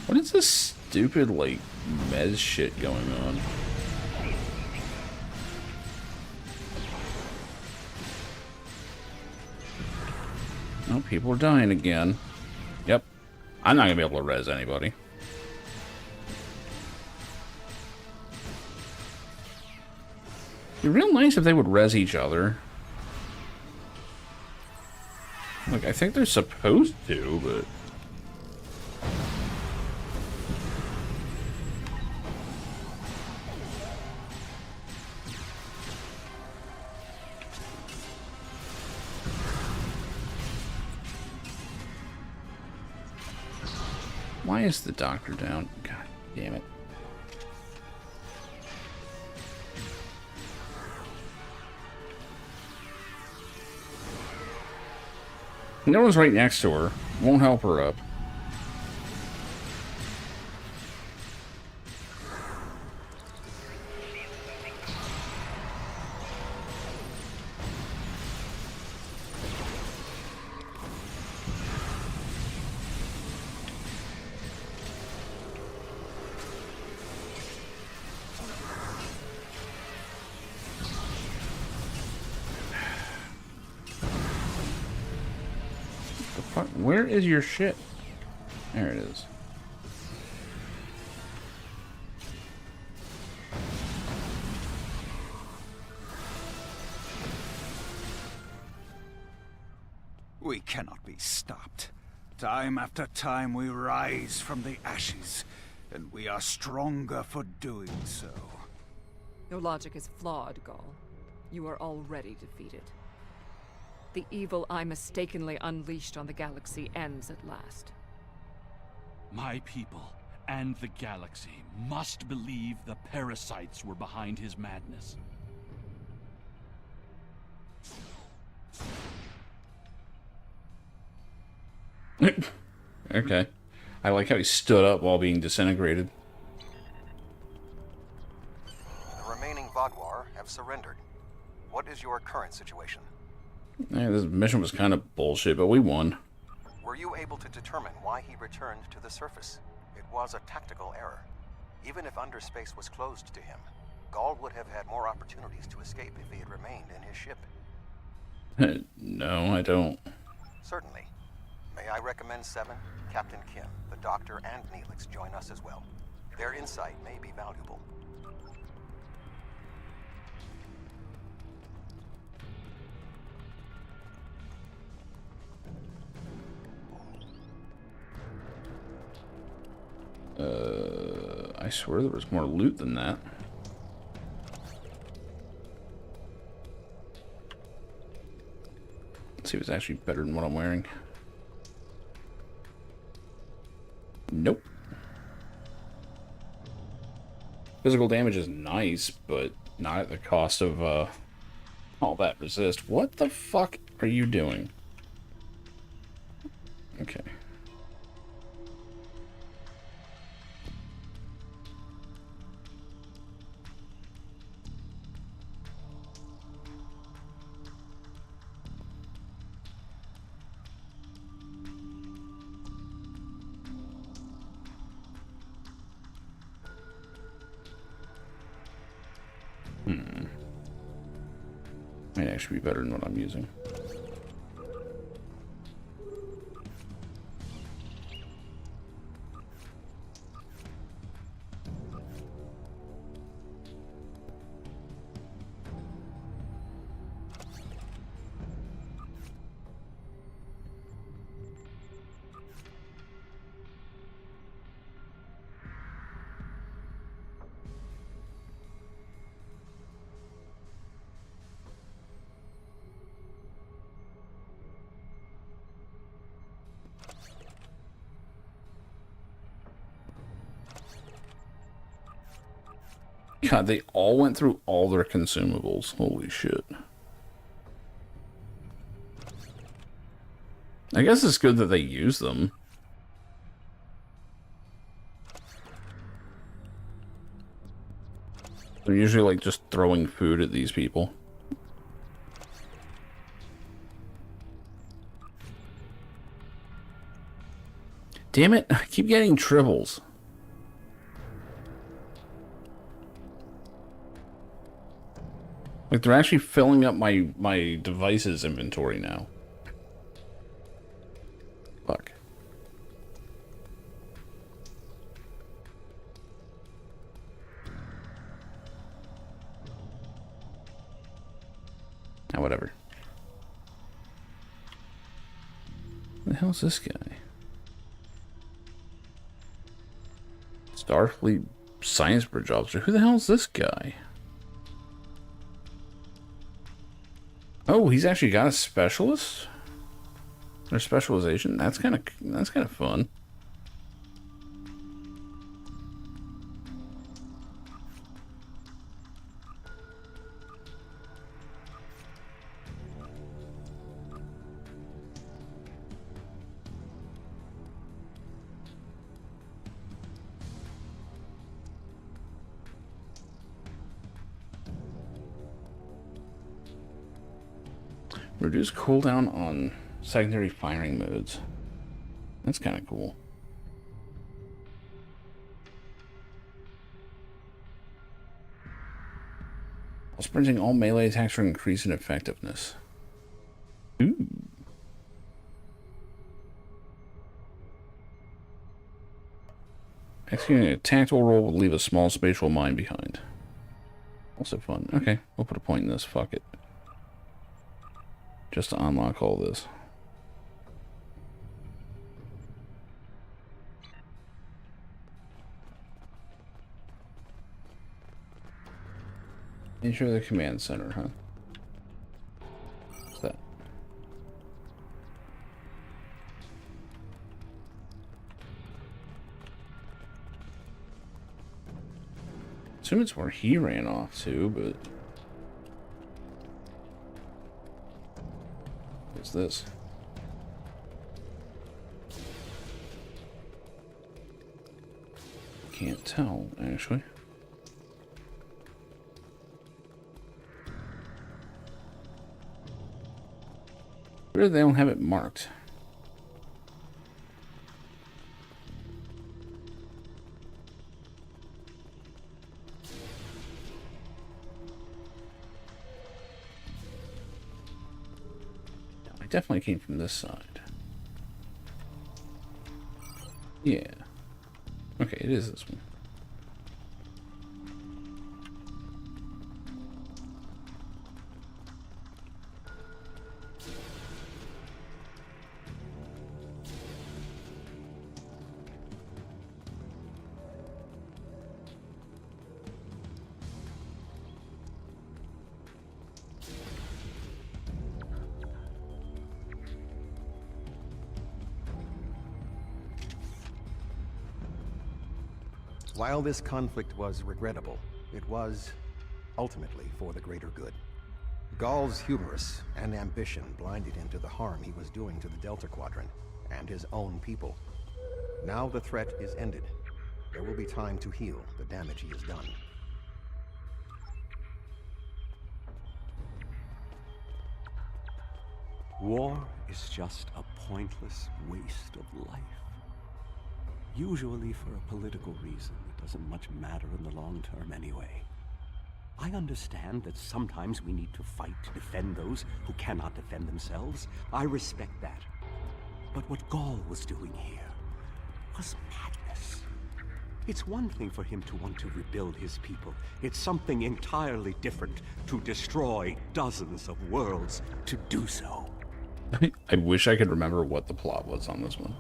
What is this stupid, like, mez shit going on? Oh, people are dying again. Yep. I'm not gonna be able to res anybody. It'd be real nice if they would res each other. Like, I think they're supposed to, but... Why is the doctor down? God damn it. No one's right next to her. Won't help her up. Where is your shit? There it is. We cannot be stopped. Time after time we rise from the ashes, and we are stronger for doing so. Your logic is flawed, Gaul. You are already defeated. The evil I mistakenly unleashed on the galaxy ends at last. My people and the galaxy must believe the parasites were behind his madness. Okay. I like how he stood up while being disintegrated. The remaining Vaadwaur have surrendered. What is your current situation? Yeah, this mission was kind of bullshit, but we won. Were you able to determine why he returned to the surface? It was a tactical error. Even if underspace was closed to him, Gaul would have had more opportunities to escape if he had remained in his ship. No, I don't. Certainly. May I recommend 7, Captain Kim, the Doctor, and Neelix join us as well. Their insight may be valuable. I I swear there was more loot than that. Let's see if it's actually better than what I'm wearing. Nope. Physical damage is nice, but not at the cost of all that resist. What the fuck are you doing? Okay. Might actually be better than what I'm using. God, they all went through all their consumables. Holy shit. I guess it's good that they use them. They're usually like just throwing food at these people. Damn it, I keep getting tribbles. Like, they're actually filling up my devices inventory now. Fuck. Now, whatever. Who the hell's this guy? Starfleet Science Bridge Officer. Who the hell's this guy? Oh, he's actually got a specialist? Or specialization? That's kind of fun. Reduce cooldown on secondary firing modes. That's kind of cool. While sprinting, all melee attacks are increased in effectiveness. Ooh. Executing a tactical roll will leave a small spatial mine behind. Also fun. Okay, we'll put a point in this. Fuck it. Just to unlock all this. Enter the command center, huh? What's that? Assume it's where he ran off to, but what's this? Can't tell, actually. Weird they don't have it marked. I definitely came from this side. Yeah. Okay, it is this one. While this conflict was regrettable, it was ultimately for the greater good. Gaul's hubris and ambition blinded him to the harm he was doing to the Delta Quadrant and his own people. Now the threat is ended. There will be time to heal the damage he has done. War is just a pointless waste of life. Usually for a political reason that doesn't much matter in the long term anyway. I understand that sometimes we need to fight to defend those who cannot defend themselves. I respect that. But what Gaul was doing here was madness. It's one thing for him to want to rebuild his people. It's something entirely different to destroy dozens of worlds to do so. I wish I could remember what the plot was on this one.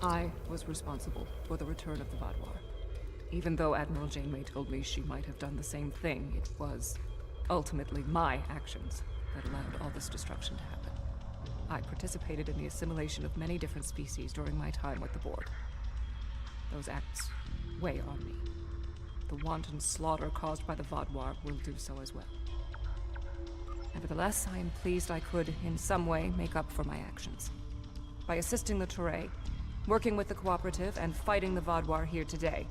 I was responsible for the return of the Vaadwaur. Even though Admiral Janeway told me she might have done the same thing, it was ultimately my actions that allowed all this destruction to happen. I participated in the assimilation of many different species during my time with the board. Those acts weigh on me. The wanton slaughter caused by the Vaadwaur will do so as well. Nevertheless, I am pleased I could, in some way, make up for my actions. By assisting the Toray, working with the Cooperative, and fighting the Vaadwaur here today,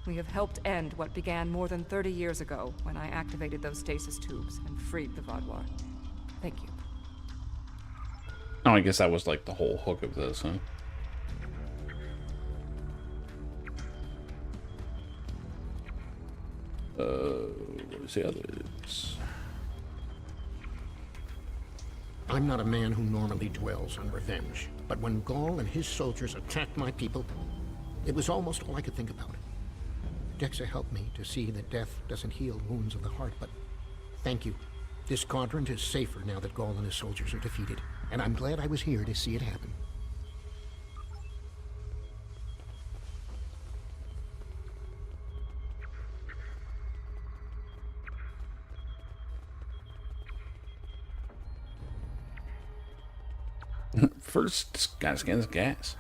we have helped end what began more than 30 years ago when I activated those stasis tubes and freed the Vaadwaur. Thank you. Oh, I guess that was like the whole hook of this, huh? What is the others? I'm not a man who normally dwells on revenge, but when Gaul and his soldiers attacked my people, it was almost all I could think about. Dexa helped me to see that death doesn't heal wounds of the heart, but thank you. This quadrant is safer now that Gaul and his soldiers are defeated, and I'm glad I was here to see it happen. First, gotta scan this gas.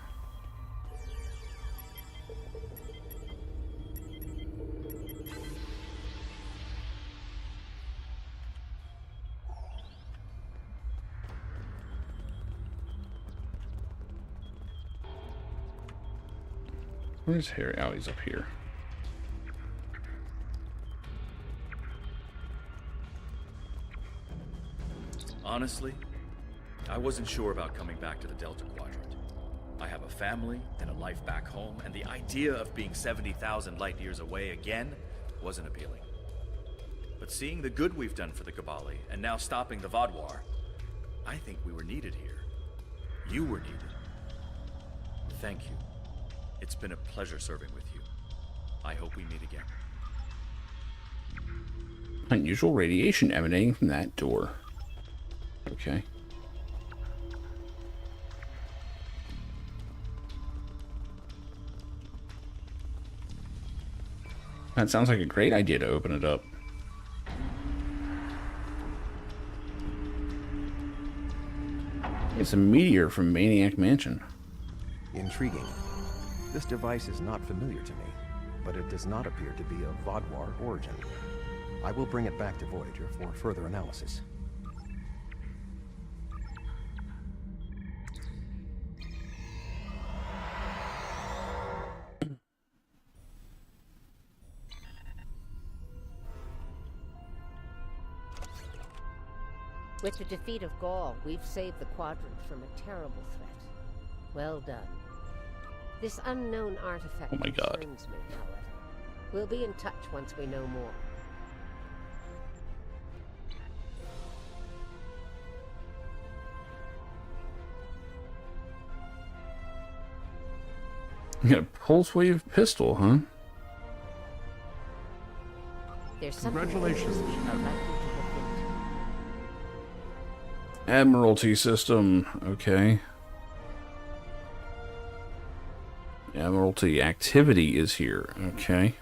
Where's Harry? Oh, he's up here. Honestly, I wasn't sure about coming back to the Delta Quadrant. I have a family and a life back home, and the idea of being 70,000 light years away again wasn't appealing. But seeing the good we've done for the Cabali, and now stopping the Vaadwaur, I think we were needed here. You were needed. Thank you. It's been a pleasure serving with you. I hope we meet again. Unusual radiation emanating from that door. Okay. That sounds like a great idea to open it up. It's a meteor from Maniac Mansion. Intriguing. This device is not familiar to me, but it does not appear to be of Vaadwaur origin. I will bring it back to Voyager for further analysis. With the defeat of Gaul, we've saved the Quadrant from a terrible threat. Well done. This unknown artifact concerns me, however. We'll be in touch once we know more. You got a pulse wave pistol, huh? There's something Congratulations. Admiralty system, okay. Admiralty activity is here, okay.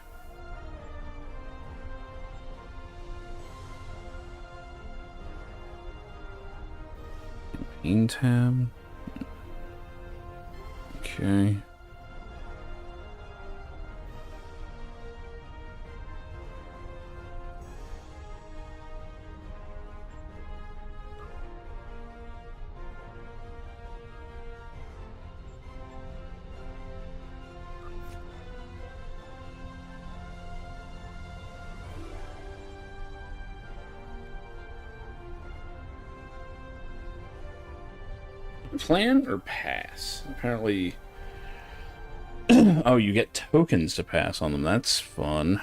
Campaign tab. Okay. Plan or pass? Apparently... oh, you get tokens to pass on them. That's fun.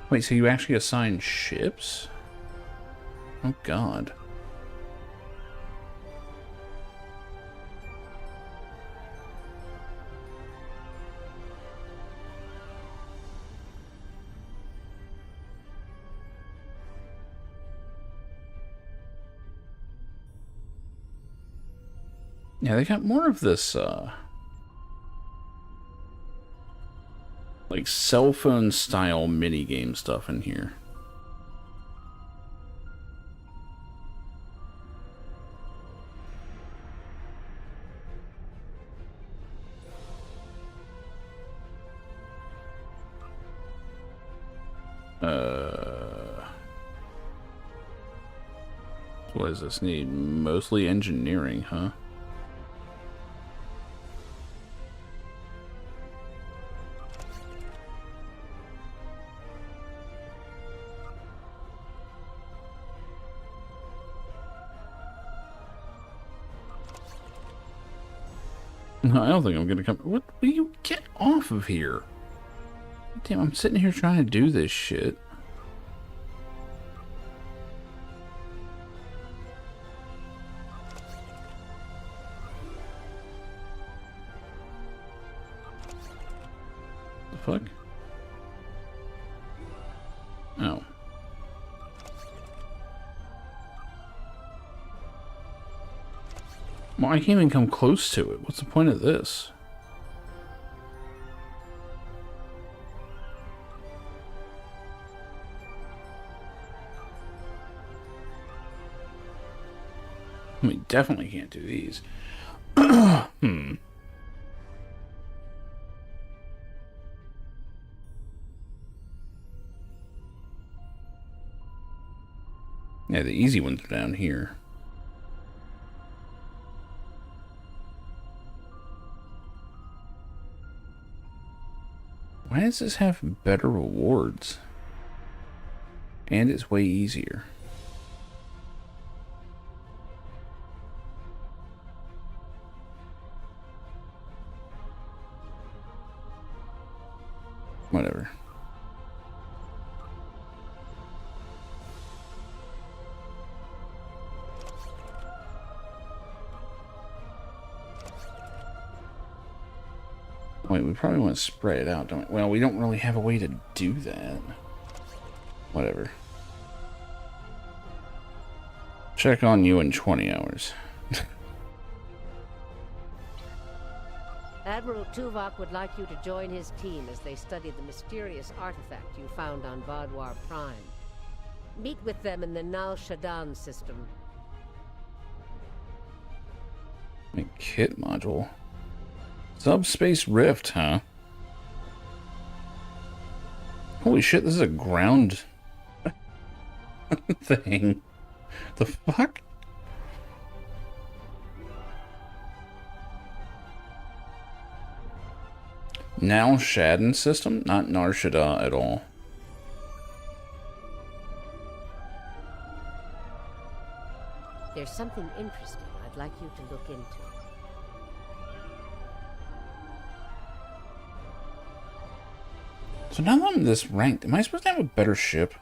Wait, so you actually assign ships? Oh, God. Yeah, they got more of this, like cell phone style minigame stuff in here. What does this need? Mostly engineering, huh? No, I don't think I'm gonna come. What? Will you get off of here? Damn, I'm sitting here trying to do this shit. The fuck? Oh. Well, I can't even come close to it. What's the point of this? We definitely can't do these. Hmm. Yeah, the easy ones are down here. Why does this have better rewards? And it's way easier. Whatever. Wait, we probably want to spread it out, don't we? Well, we don't really have a way to do that. Whatever. Check on you in 20 hours. Admiral Tuvok would like you to join his team as they study the mysterious artifact you found on Vaadwaur Prime. Meet with them in the Nal Shadan system. A kit module. Subspace rift, huh? Holy shit, this is a ground thing. The fuck? Nal Shadan system? Not Nar Shaddaa at all. There's something interesting I'd like you to look into. So now that I'm this ranked, am I supposed to have a better ship?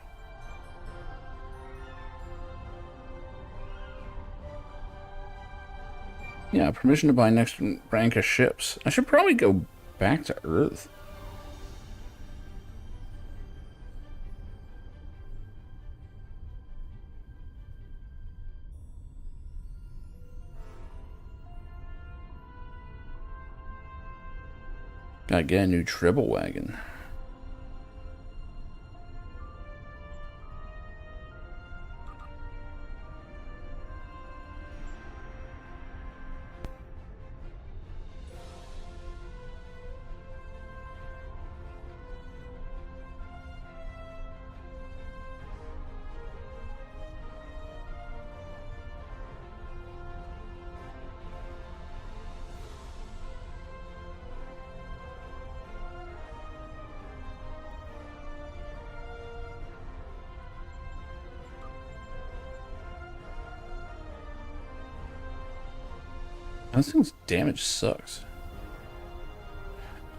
Yeah, permission to buy next rank of ships. I should probably go back to Earth. Gotta get a new Tribble wagon. This thing's damage sucks.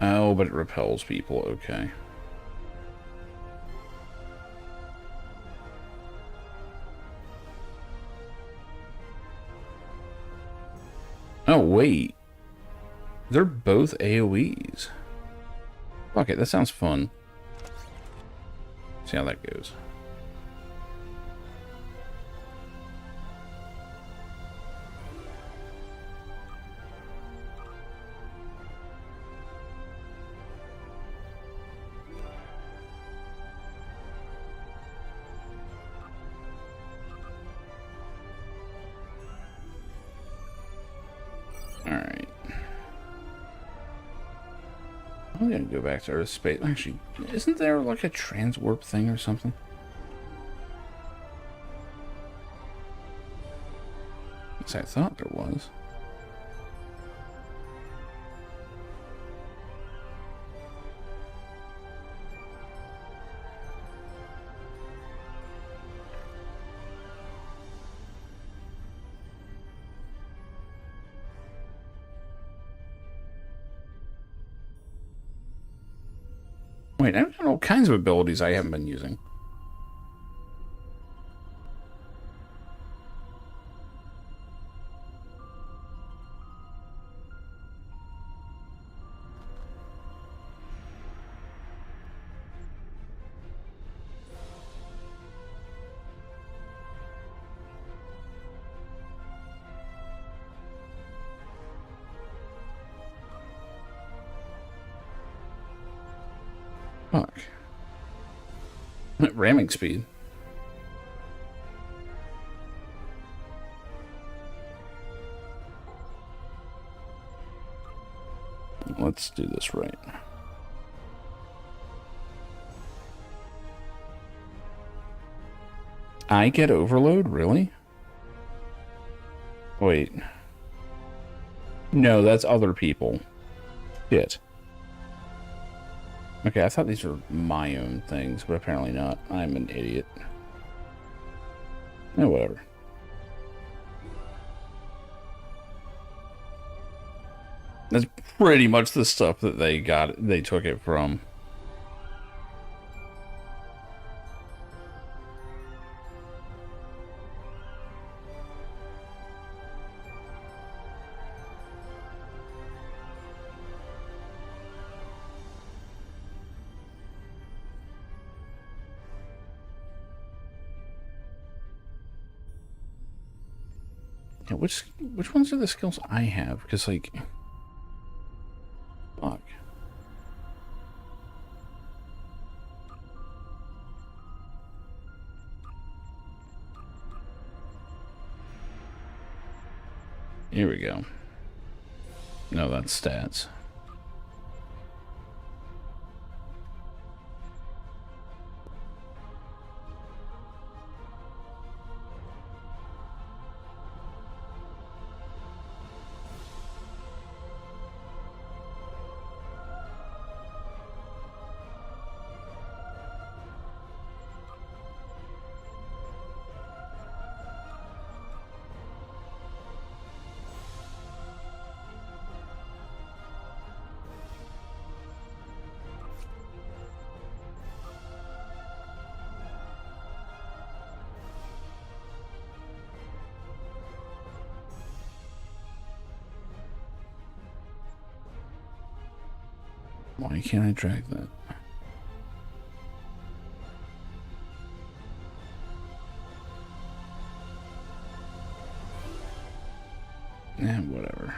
Oh, but it repels people. Okay. Oh, wait. They're both AoEs. Fuck it, that sounds fun. See how that goes. Alright. I'm gonna go back to Earth space. Actually, isn't there like a transwarp thing or something? At least I thought there was. Wait, I've got all kinds of abilities I haven't been using. Fuck. Ramming speed. Let's do this right. I get overload? Really? Wait. No, that's other people. Shit. Okay, I thought these were my own things, but apparently not. I'm an idiot. Oh, whatever. That's pretty much the stuff that they took it from. Yeah, which ones are the skills I have? Because, like, fuck. Here we go. No, that's stats. Why can't I drag that? Eh, whatever.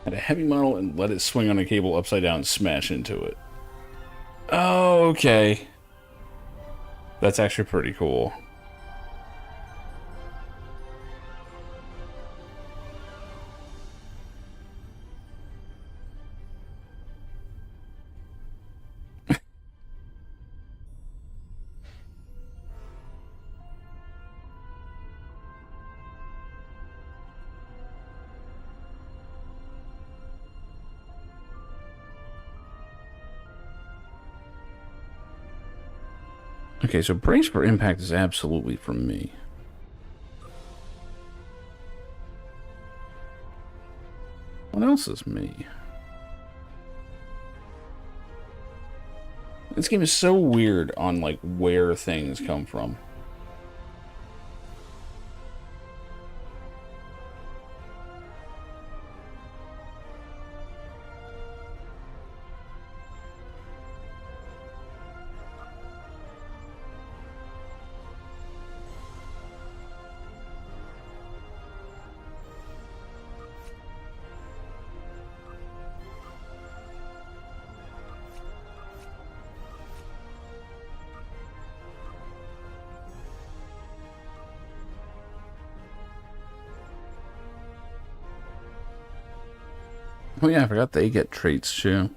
Add a heavy model and let it swing on a cable upside down and smash into it. Oh, okay. That's actually pretty cool. Okay, so brace for impact is absolutely from me. What else is me? This game is so weird on, like, where things come from. Oh yeah, I forgot they get traits too.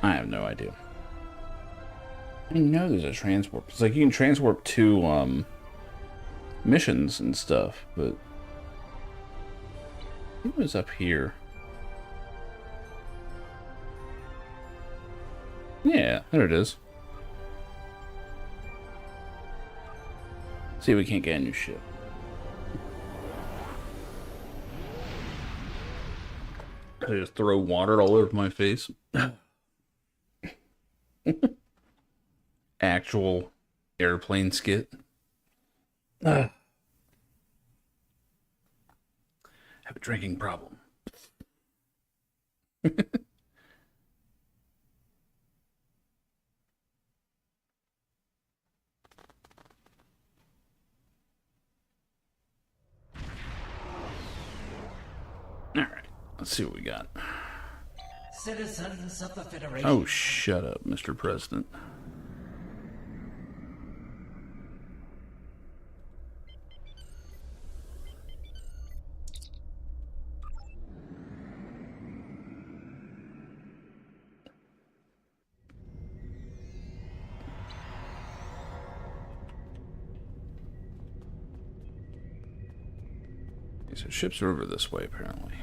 I have no idea. I know there's a transport. It's like you can transport to missions and stuff, but it was up here. Yeah, there it is. See if we can't get a new ship. I just throw water all over my face. Actual airplane skit. Have a drinking problem. Alright, let's see what we got. Citizens of the Federation. Oh, shut up, Mr. President. Okay, so ships are over this way, apparently.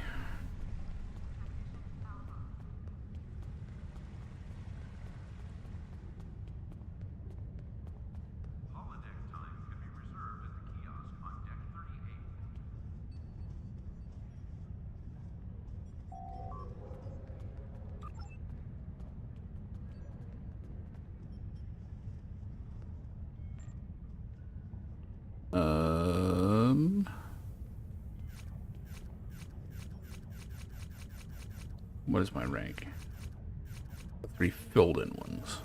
What is my rank? The 3 filled in ones.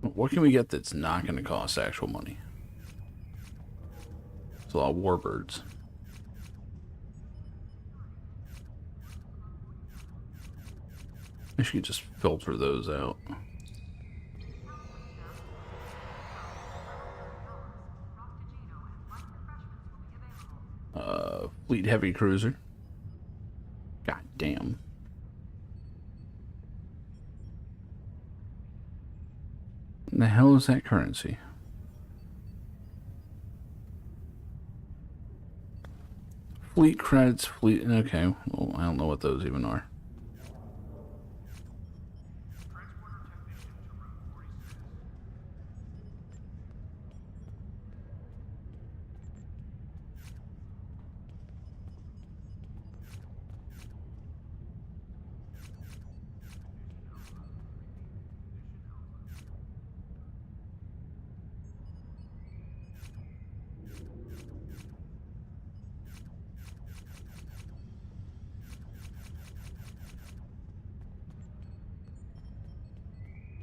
What can we get that's not going to cost actual money? It's a lot of warbirds. I should just filter those out. Fleet heavy cruiser. God damn. What the hell is that currency? Fleet credits, fleet. Okay, well, I don't know what those even are.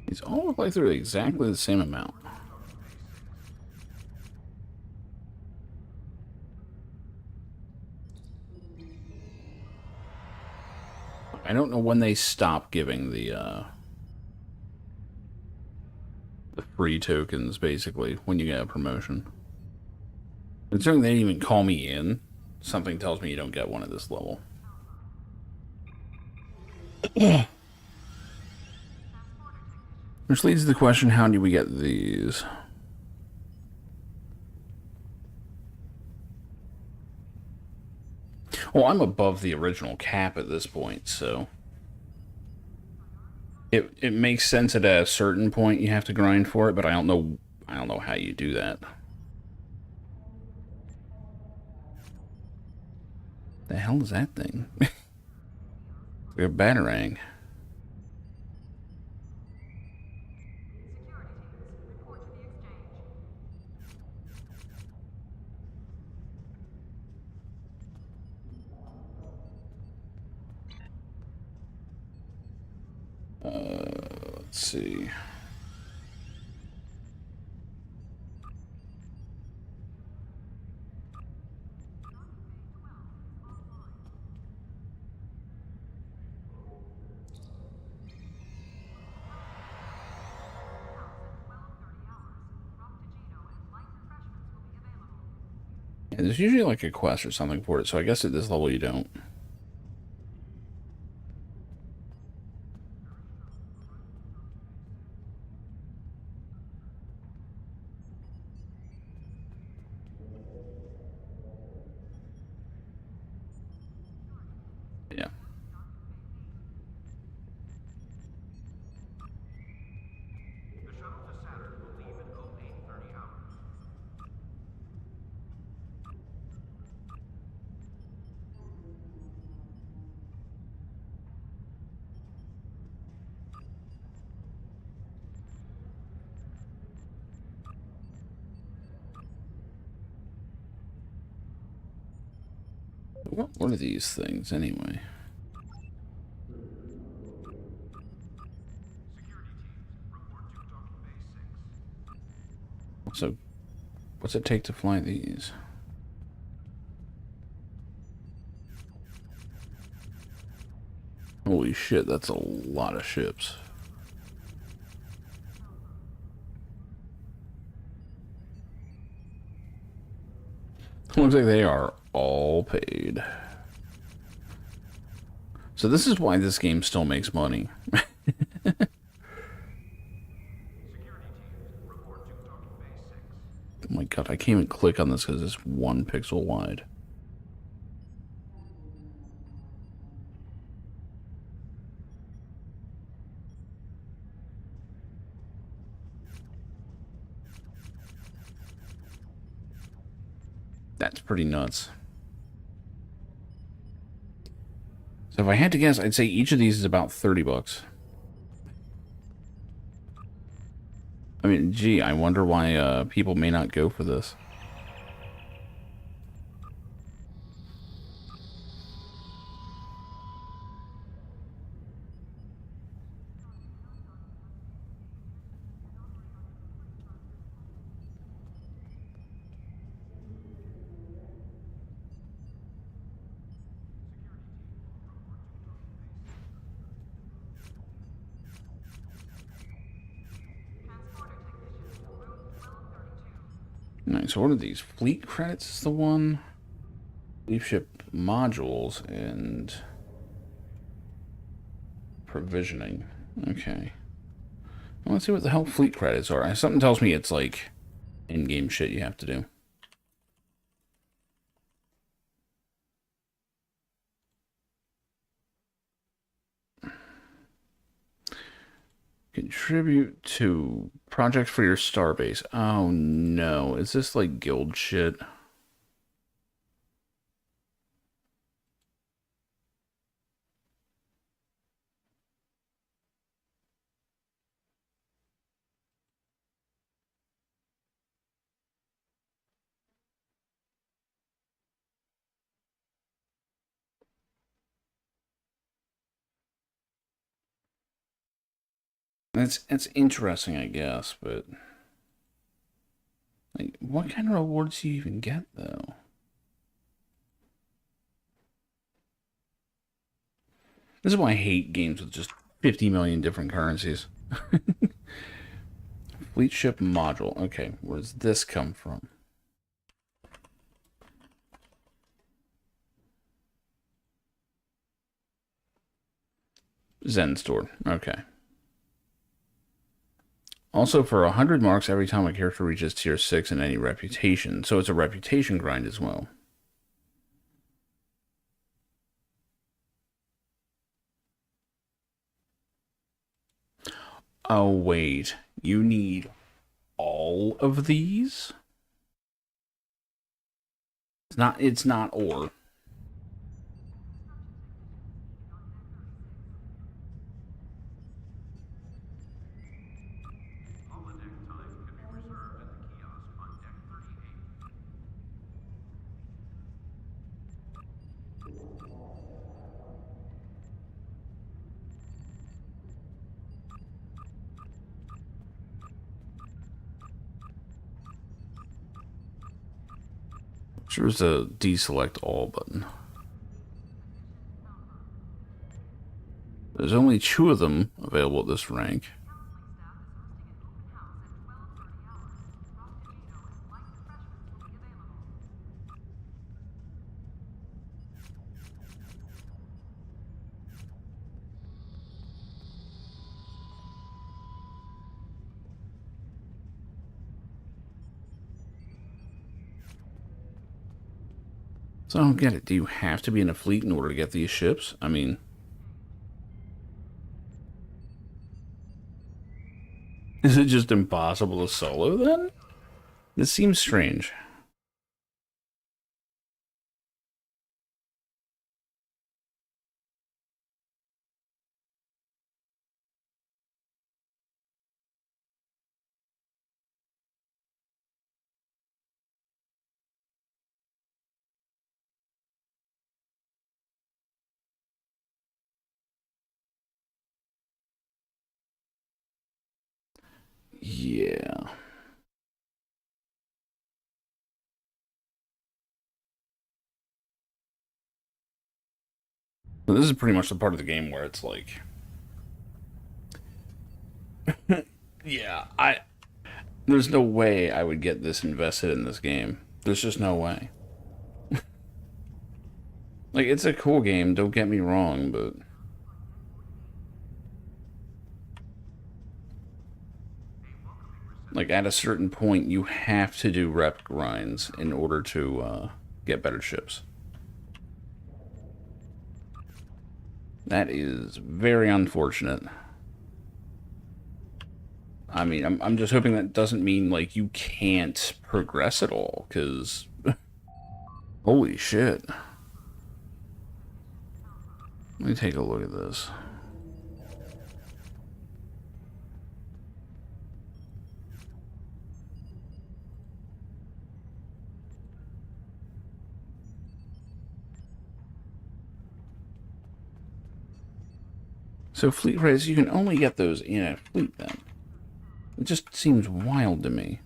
These all look like they're exactly the same amount. I don't know when they stop giving the free tokens, basically, when you get a promotion. Considering they didn't even call me in, something tells me you don't get one at this level. Which leads to the question, how do we get these? Well, I'm above the original cap at this point, so it makes sense at a certain point you have to grind for it, but I don't know how you do that. The hell is that thing? Like a batarang. Let's see. Yeah, there's usually like a quest or something for it, so I guess at this level you don't. Yeah. What are these things anyway? So, what's it take to fly these? Holy shit, that's a lot of ships. Looks like they are all paid. So this is why this game still makes money. Oh my god, I can't even click on this because it's 1 pixel wide. That's pretty nuts. So if I had to guess, I'd say each of these is about 30 bucks. I mean, gee, I wonder why people may not go for this. Nice. So what are these? Fleet credits is the one. Leaf ship modules and provisioning. Okay. Well, let's see what the hell fleet credits are. Something tells me it's like in-game shit you have to do. Contribute to projects for your starbase. Oh no. Is this like guild shit? It's interesting, I guess, but like, what kind of rewards do you even get though? This is why I hate games with just 50 million different currencies. Fleet ship module. Okay, where does this come from? Zen store. Okay. Also, for 100 marks every time a character reaches tier 6 in any reputation. So it's a reputation grind as well. Oh, wait. You need all of these? It's not or. There's a deselect all button. There's only 2 of them available at this rank. So I don't get it. Do you have to be in a fleet in order to get these ships? I mean... Is it just impossible to solo then? This seems strange. Yeah. So this is pretty much the part of the game where it's like... yeah, there's no way I would get this invested in this game. There's just no way. Like, it's a cool game, don't get me wrong, but... Like, at a certain point, you have to do rep grinds in order to get better ships. That is very unfortunate. I mean, I'm just hoping that doesn't mean, like, you can't progress at all, because... holy shit. Let me take a look at this. So fleet credits, you can only get those in a fleet then. It just seems wild to me.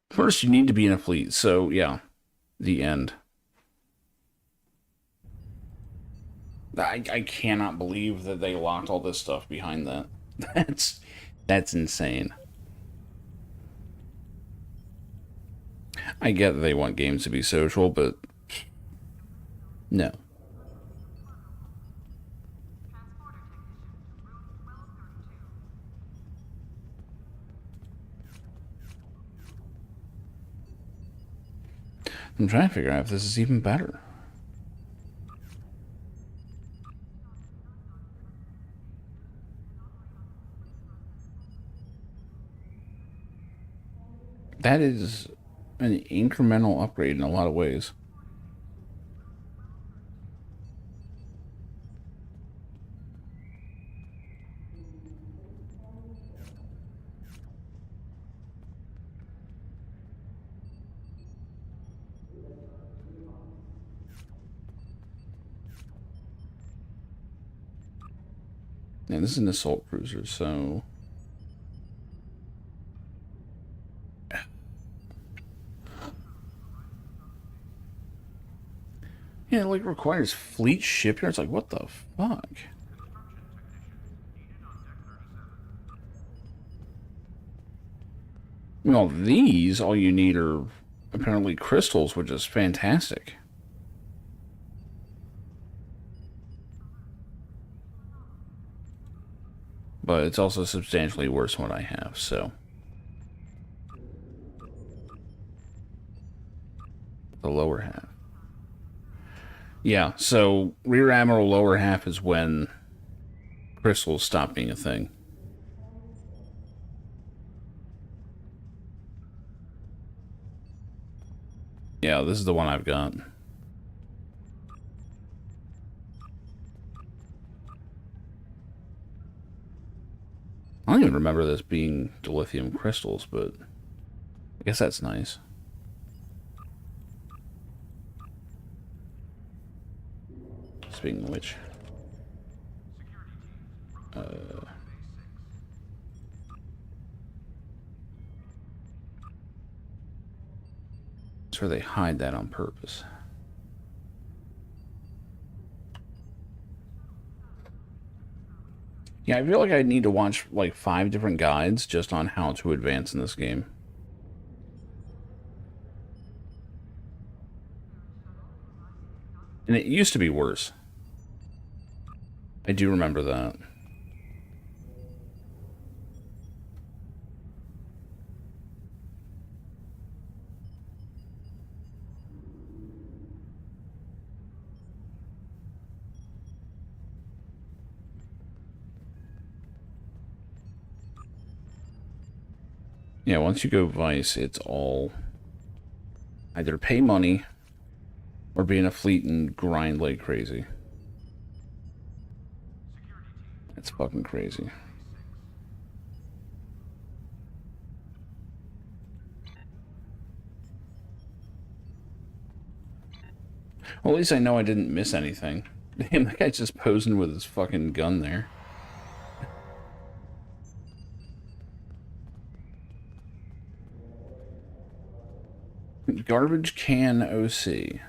First, you need to be in a fleet, so yeah, the end. I cannot believe that they locked all this stuff behind that. That's insane. I get that they want games to be social, but no. I'm trying to figure out if this is even better. That is an incremental upgrade in a lot of ways. Yeah, this is an assault cruiser, so... Yeah, it, like, requires fleet shipyards. Like, what the fuck? Well, these, all you need are apparently crystals, which is fantastic. But it's also substantially worse than what I have, so... The lower half. Yeah, so rear admiral lower half is when crystals stop being a thing. Yeah, this is the one I've got. I don't even remember this being dilithium crystals, but I guess that's nice. Speaking of which, that's where they hide that on purpose. Yeah, I feel like I need to watch like 5 different guides just on how to advance in this game. And it used to be worse. I do remember that. Yeah, once you go Vice, it's all either pay money or be in a fleet and grind like crazy. That's fucking crazy. Well, at least I know I didn't miss anything. Damn, that guy's just posing with his fucking gun there. Garbage can OC.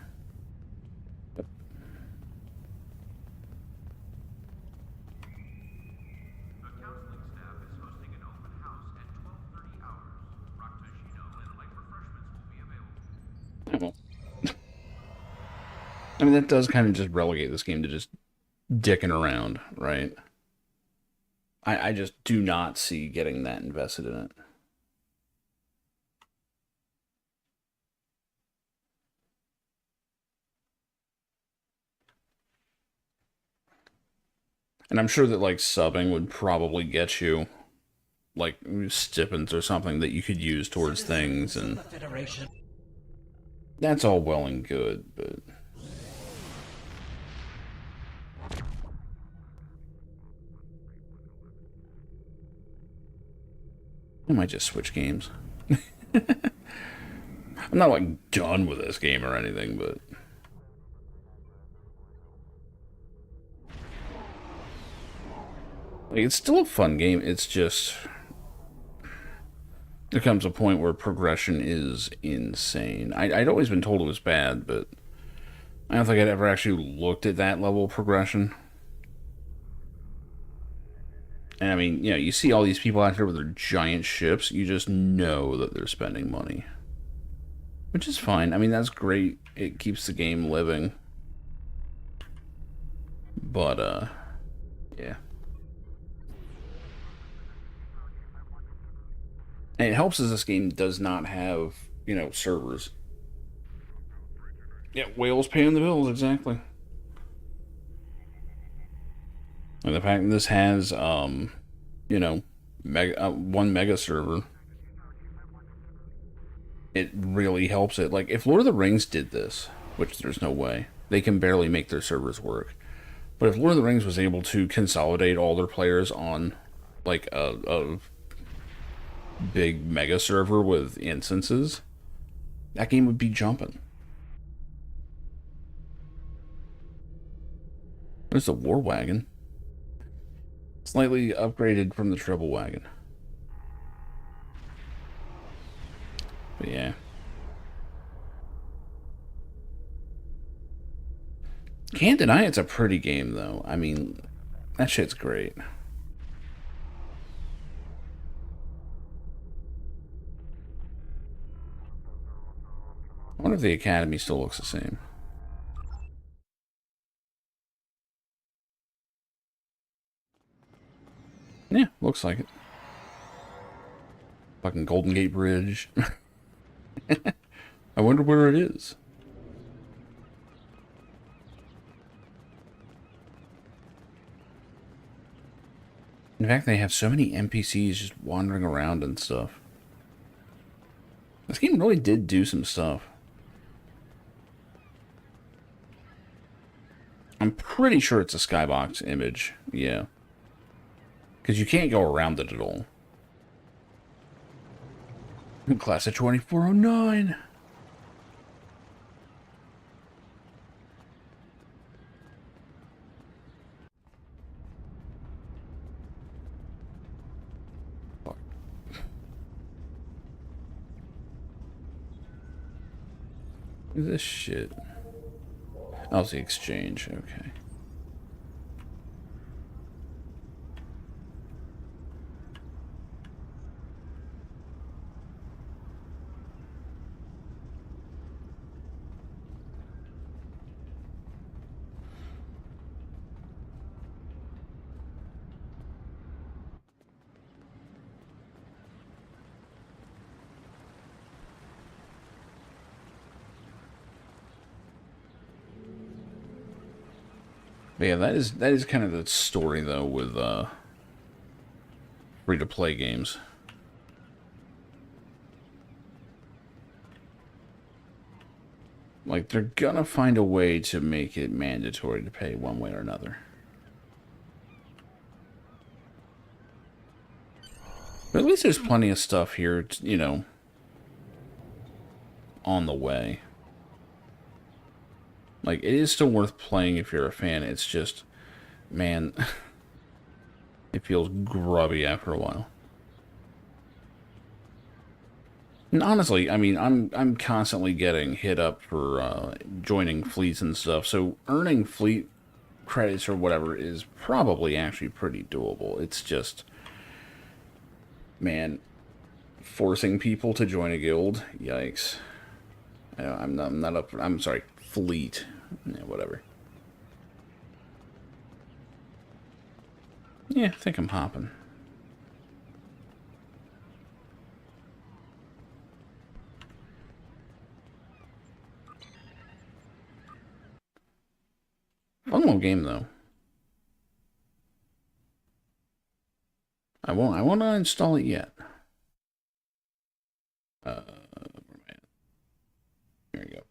I mean, that does kind of just relegate this game to just dicking around, right? I just do not see getting that invested in it. And I'm sure that, like, subbing would probably get you, like, stipends or something that you could use towards things, and that's all well and good, but... I might just switch games. I'm not, like, done with this game or anything, but... Like, it's still a fun game, it's just... There comes a point where progression is insane. I'd always been told it was bad, but... I don't think I'd ever actually looked at that level of progression. And I mean, you know, you see all these people out here with their giant ships, you just know that they're spending money. Which is fine. I mean, that's great. It keeps the game living. But, yeah. And it helps as this game does not have, you know, servers. Yeah, whales paying the bills, exactly. And the fact that this has, you know, one mega server, it really helps it. Like, if Lord of the Rings did this, which there's no way, they can barely make their servers work. But if Lord of the Rings was able to consolidate all their players on, like, a big mega server with instances, that game would be jumping. There's a war wagon. Slightly upgraded from the triple wagon. But yeah. Can't deny it's a pretty game, though. I mean, that shit's great. I wonder if the Academy still looks the same. Yeah, looks like it. Fucking Golden Gate Bridge. I wonder where it is. In fact, they have so many NPCs just wandering around and stuff. This game really did do some stuff. I'm pretty sure it's a skybox image. Yeah. Because you can't go around it at all. Class of 2409. What is this shit? Oh, it's the exchange. Okay. But yeah, that is kind of the story though with free-to-play games. Like, they're gonna find a way to make it mandatory to pay one way or another. But at least there's plenty of stuff here, you know, on the way. Like, it is still worth playing if you're a fan. It's just, man, it feels grubby after a while. And honestly, I mean, I'm constantly getting hit up for joining fleets and stuff, so earning fleet credits or whatever is probably actually pretty doable. It's just, man, forcing people to join a guild, yikes. I'm not up for, I'm sorry, fleet, yeah, whatever. Yeah, I think I'm hopping. Fun little game though. I won't uninstall it yet. Where am I at? There you go.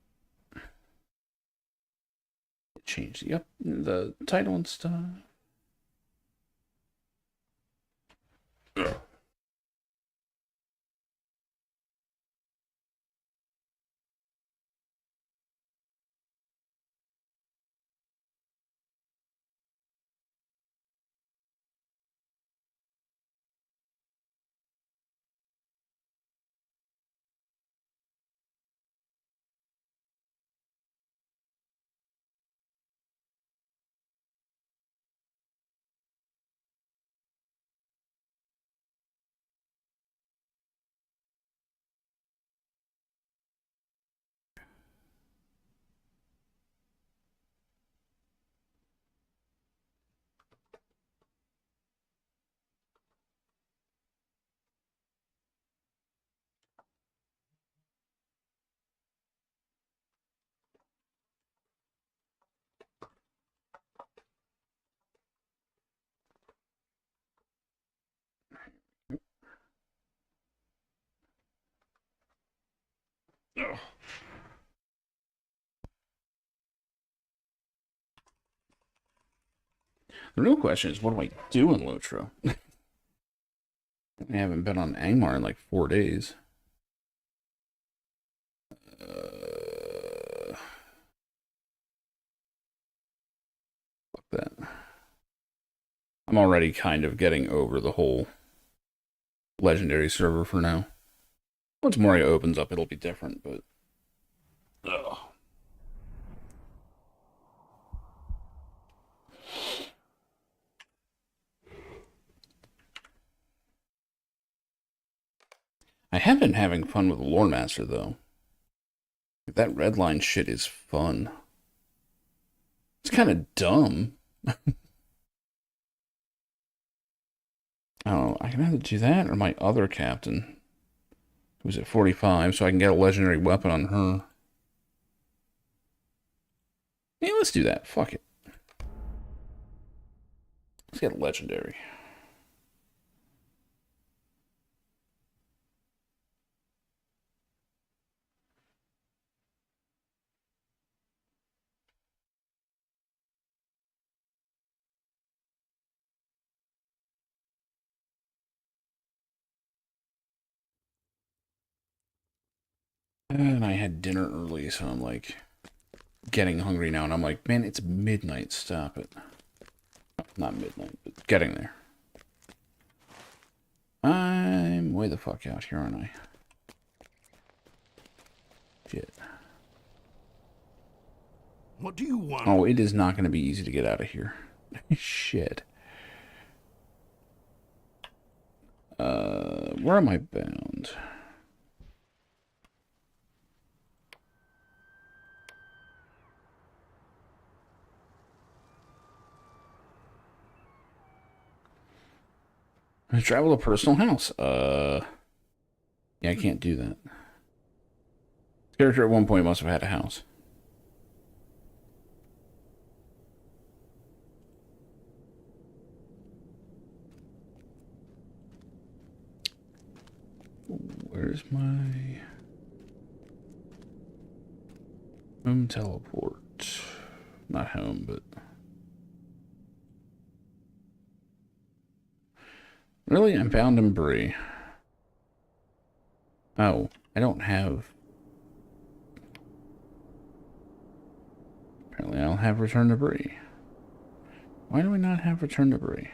Change the title and stuff. Ugh. The real question is, what do I do in LotRO? I haven't been on Angmar in like 4 days. Fuck that. I'm already kind of getting over the whole legendary server for now. Once Moria opens up, it'll be different, but... Ugh. I have been having fun with the Lore Master, though. That red line shit is fun. It's kind of dumb. Oh, I can either do that or my other captain, who's at 45, so I can get a legendary weapon on her. Yeah, let's do that. Fuck it. Let's get a legendary. And I had dinner early, so I'm like getting hungry now, and I'm like, man, it's midnight. Stop it. Not midnight, but getting there. I'm way the fuck out here, aren't I? Shit. What do you want? Oh, it is not going to be easy to get out of here. Shit. Where am I bound? I travel to personal house. Yeah, I can't do that. This character at one point must have had a house. Where's my home teleport? Not home, but... Really? I'm bound in Bree. Oh, I don't have... Apparently I don't have Return to Bree. Why do we not have Return to Bree?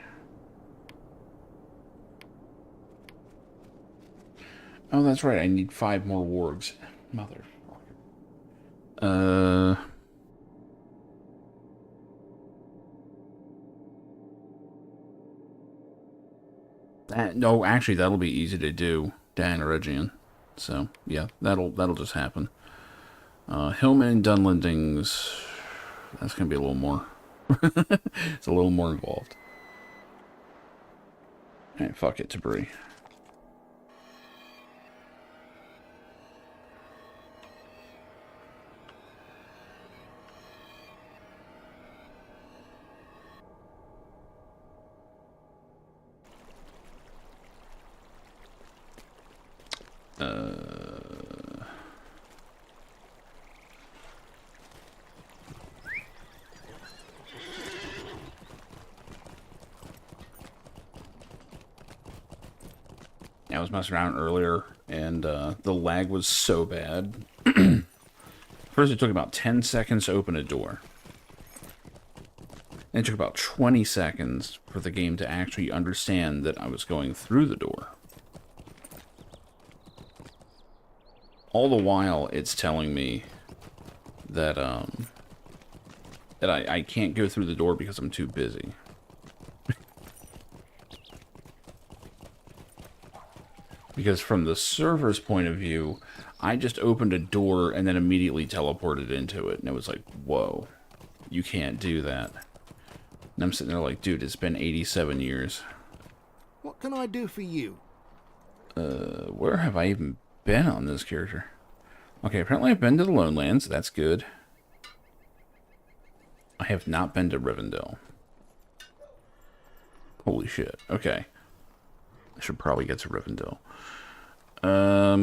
Oh, that's right. I need 5 more wargs. Motherfucker. No, actually, that'll be easy to do. Dan Regian. So, yeah, that'll just happen. Hillman and Dunlendings... That's going to be a little more... It's a little more involved. Alright, fuck it, to Bree. I was messing around earlier, and the lag was so bad. First, it took about 10 seconds to open a door. And it took about 20 seconds for the game to actually understand that I was going through the door. All the while, it's telling me that I can't go through the door because I'm too busy. Because from the server's point of view, I just opened a door and then immediately teleported into it. And it was like, whoa, you can't do that. And I'm sitting there like, dude, it's been 87 years. What can I do for you? Where have I even been on this character? Okay, apparently I've been to the Lone Lands. That's good. I have not been to Rivendell. Holy shit. Okay. I should probably get to Rivendell. I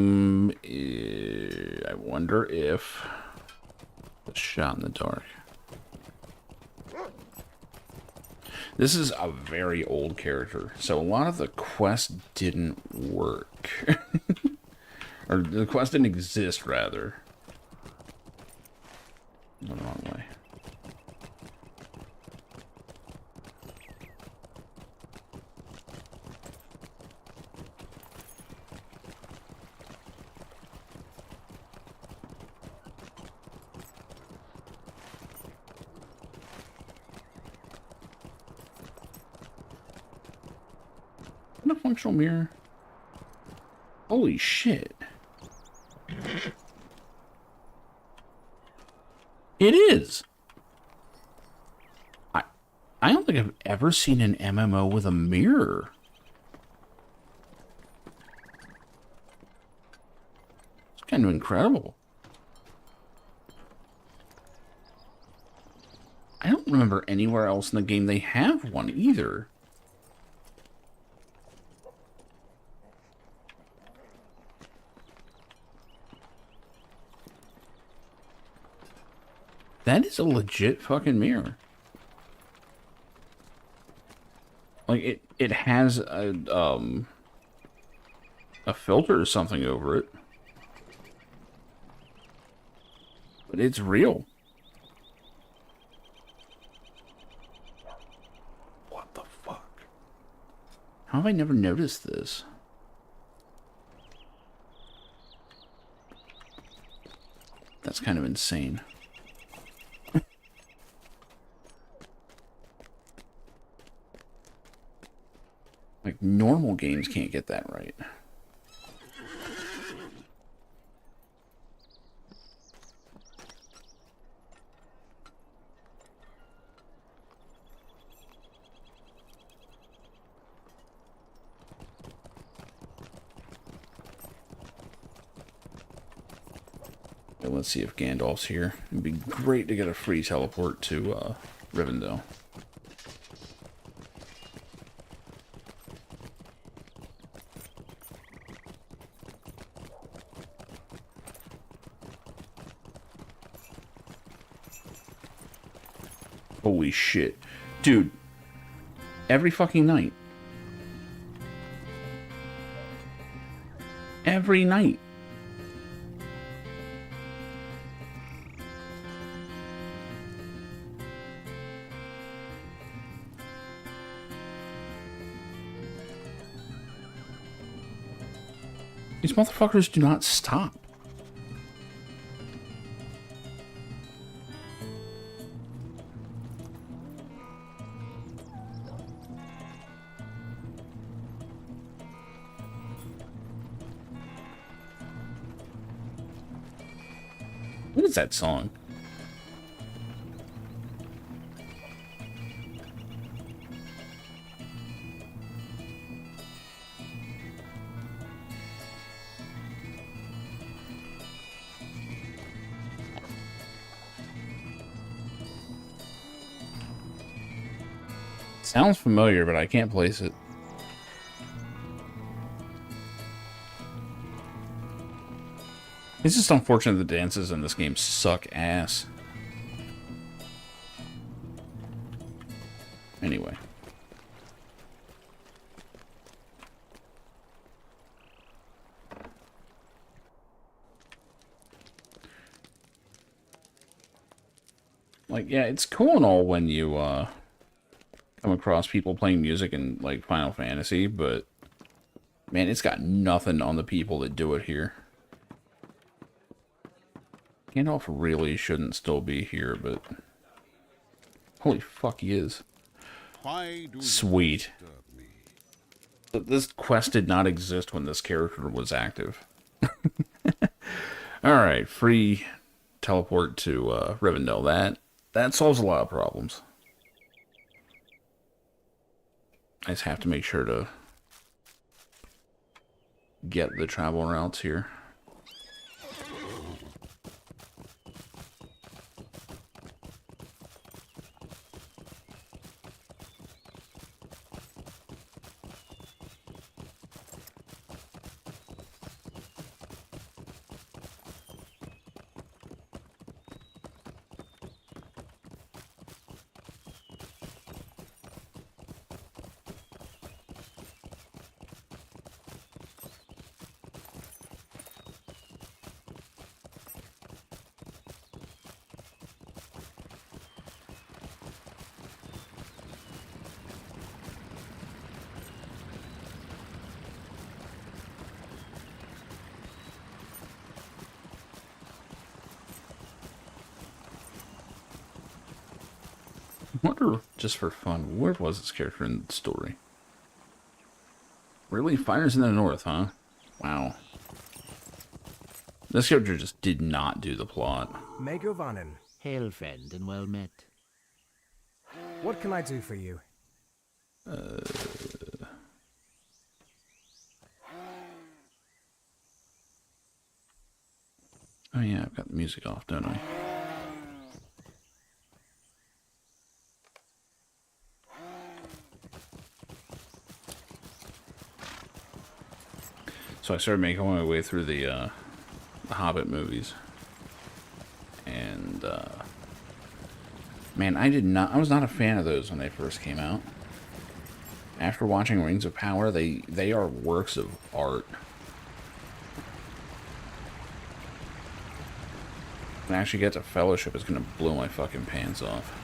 wonder if... The shot in the dark. This is a very old character, so a lot of the quests didn't work. Or the quest didn't exist, rather. The wrong way. Not a functional mirror. Holy shit. It is. I don't think I've ever seen an MMO with a mirror. It's kind of incredible. I don't remember anywhere else in the game they have one either. That is a legit fucking mirror. Like it has a filter or something over it. But it's real. What the fuck? How have I never noticed this? That's kind of insane. Like, normal games can't get that right. Okay, let's see if Gandalf's here. It'd be great to get a free teleport to Rivendell. Holy shit. Dude. Every fucking night. Every night. These motherfuckers do not stop. What is that song? Sounds familiar, but I can't place it. It's just unfortunate the dances in this game suck ass. Anyway. Like, yeah, it's cool and all when you, come across people playing music in, like, Final Fantasy, but, man, it's got nothing on the people that do it here. Gandalf really shouldn't still be here, but holy fuck, he is. Sweet. This quest did not exist when this character was active. Alright, free teleport to Rivendell. That solves a lot of problems. I just have to make sure to get the travel routes here. I wonder, just for fun, where was this character in the story? Really? Fires in the north, huh? Wow. This character just did not do the plot. Megovanen. Hail, friend, and well met. What can I do for you? Oh yeah, I've got the music off, don't I? So I started making my way through the Hobbit movies. And, man, I was not a fan of those when they first came out. After watching Rings of Power, they are works of art. When I actually get to Fellowship, it's gonna blow my fucking pants off.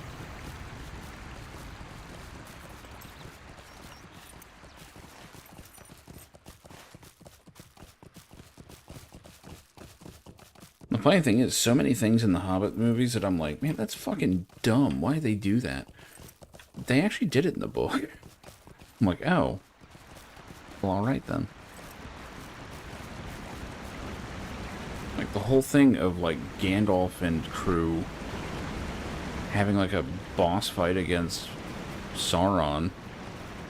The funny thing is, so many things in the Hobbit movies that I'm like, man, that's fucking dumb. Why did they do that? They actually did it in the book. I'm like, oh. Well, alright then. Like, the whole thing of, like, Gandalf and crew having, like, a boss fight against Sauron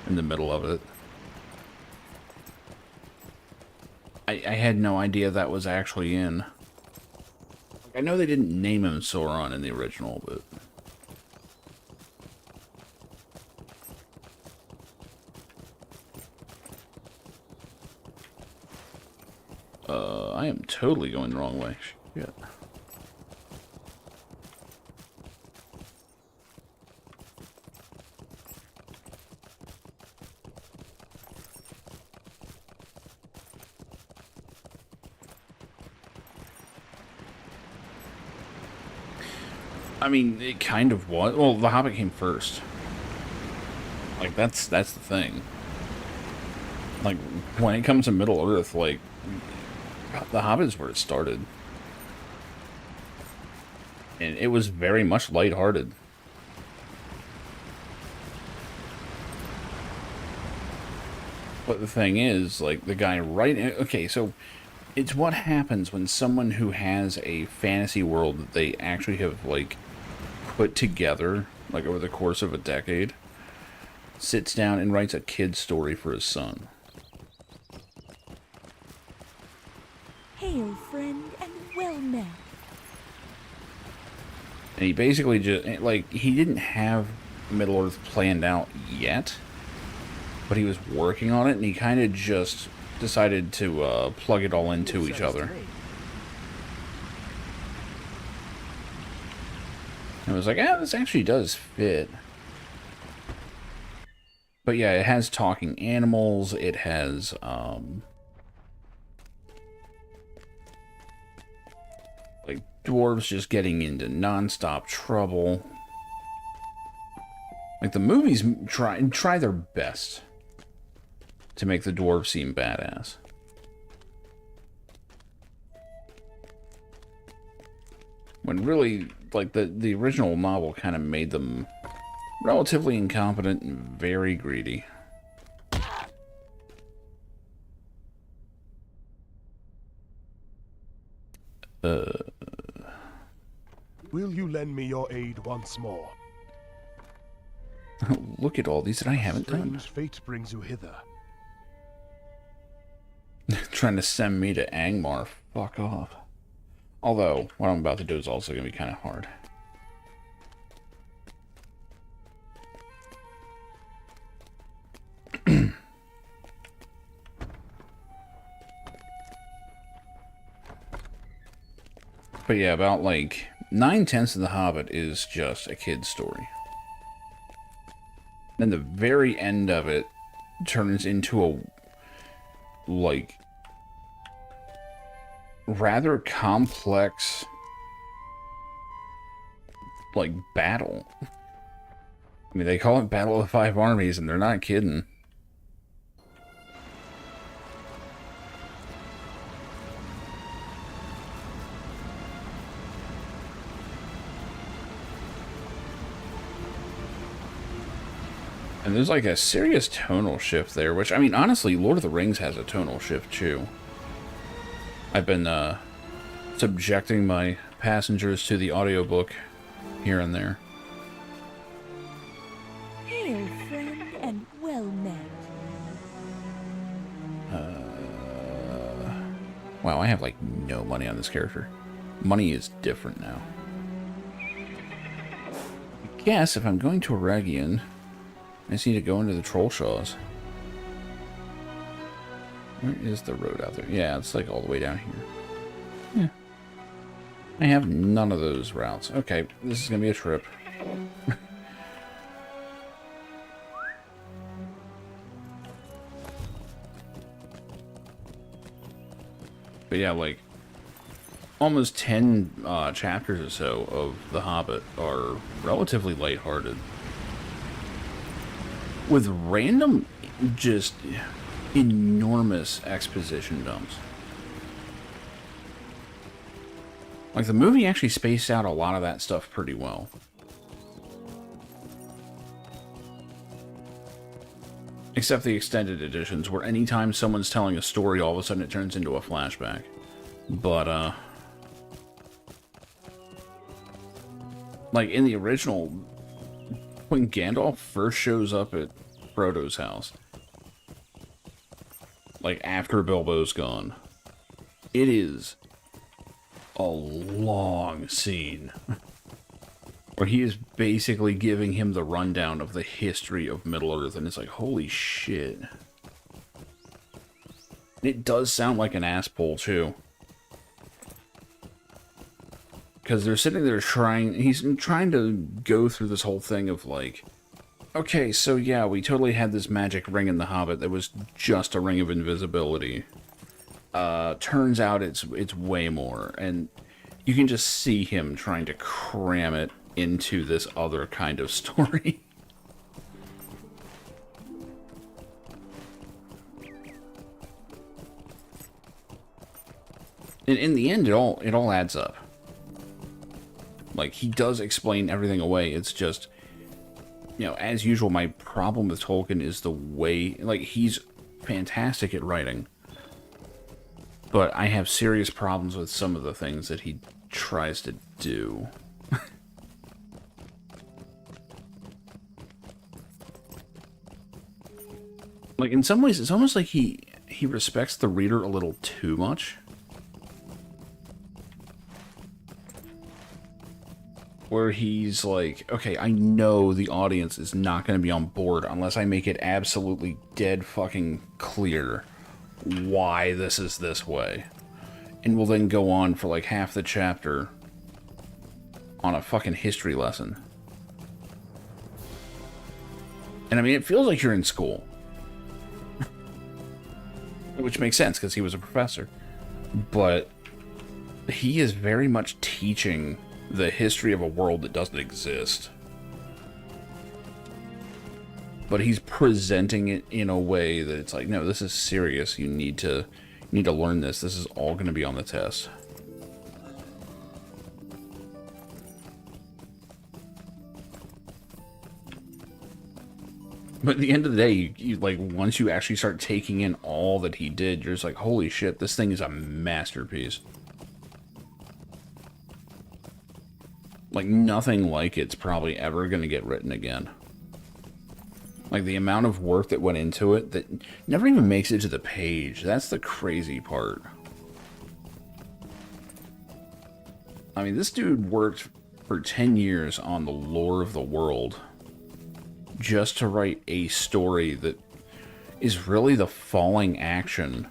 in the middle of it. I had no idea that was actually in. I know they didn't name him Sauron in the original, but... I am totally going the wrong way. Shit. I mean, it kind of was. Well, The Hobbit came first. Like, that's the thing. Like, when it comes to Middle-earth, like, The Hobbit's where it started. And it was very much lighthearted. But the thing is, like, the guy okay, so it's what happens when someone who has a fantasy world that they actually have, like, put together, like, over the course of a decade, sits down and writes a kid's story for his son. Hail, friend, and well met. And he basically just, like, he didn't have Middle-earth planned out yet, but he was working on it, and he kind of just decided to plug it all into each other. And I was like, this actually does fit. But yeah, it has talking animals, it has, like, dwarves just getting into non-stop trouble. Like, the movies try their best to make the dwarves seem badass. When really, like, the original novel kind of made them relatively incompetent and very greedy. Will you lend me your aid once more? Look at all these that I haven't done. Strange fate brings you hither. Trying to send me to Angmar. Fuck off. Although, what I'm about to do is also going to be kind of hard. But yeah, about like 9/10 of The Hobbit is just a kid's story. Then the very end of it turns into a, like, rather complex, like, battle. I mean, they call it Battle of the Five Armies, and they're not kidding. And there's like a serious tonal shift there, which, I mean, honestly, Lord of the Rings has a tonal shift too. I've been subjecting my passengers to the audiobook here and there. Hail, friend, and well met. Wow, I have like no money on this character. Money is different now. I guess if I'm going to Aragian, I just need to go into the Trollshaws. Where is the road out there? Yeah, it's like all the way down here. Yeah. I have none of those routes. Okay, this is going to be a trip. But yeah, like, almost 10 chapters or so of The Hobbit are relatively lighthearted. With random, just enormous exposition dumps. Like, the movie actually spaced out a lot of that stuff pretty well. Except the extended editions, where anytime someone's telling a story, all of a sudden it turns into a flashback. But, like, in the original, when Gandalf first shows up at Frodo's house, like, after Bilbo's gone, it is a long scene where he is basically giving him the rundown of the history of Middle-earth, and it's like, holy shit. It does sound like an ass pull, too. Because they're sitting there he's trying to go through this whole thing of like, okay, so yeah, we totally had this magic ring in The Hobbit that was just a ring of invisibility. Turns out it's way more, and you can just see him trying to cram it into this other kind of story. And in the end, it all adds up. Like, he does explain everything away. It's just, you know, as usual, my problem with Tolkien is the way, like, he's fantastic at writing. But I have serious problems with some of the things that he tries to do. Like, in some ways, it's almost like he respects the reader a little too much. Where he's like, okay, I know the audience is not going to be on board unless I make it absolutely dead fucking clear why this is this way. And we'll then go on for like half the chapter on a fucking history lesson. And I mean, it feels like you're in school. Which makes sense, because he was a professor. But he is very much teaching the history of a world that doesn't exist. But he's presenting it in a way that it's like, no, this is serious. You need to learn this. This is all going to be on the test. But at the end of the day, you like, once you actually start taking in all that he did, you're just like, holy shit, this thing is a masterpiece. Like, nothing like it's probably ever going to get written again. Like, the amount of work that went into it that never even makes it to the page. That's the crazy part. I mean, this dude worked for 10 years on the lore of the world just to write a story that is really the falling action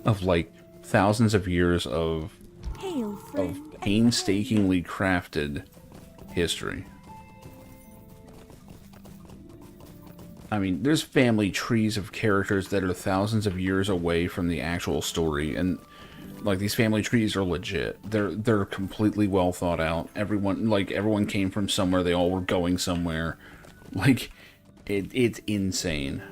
of, like, thousands of years of painstakingly crafted history. I mean, there's family trees of characters that are thousands of years away from the actual story, and like, these family trees are legit. They're completely well thought out. Everyone came from somewhere. They all were going somewhere. Like, it's insane.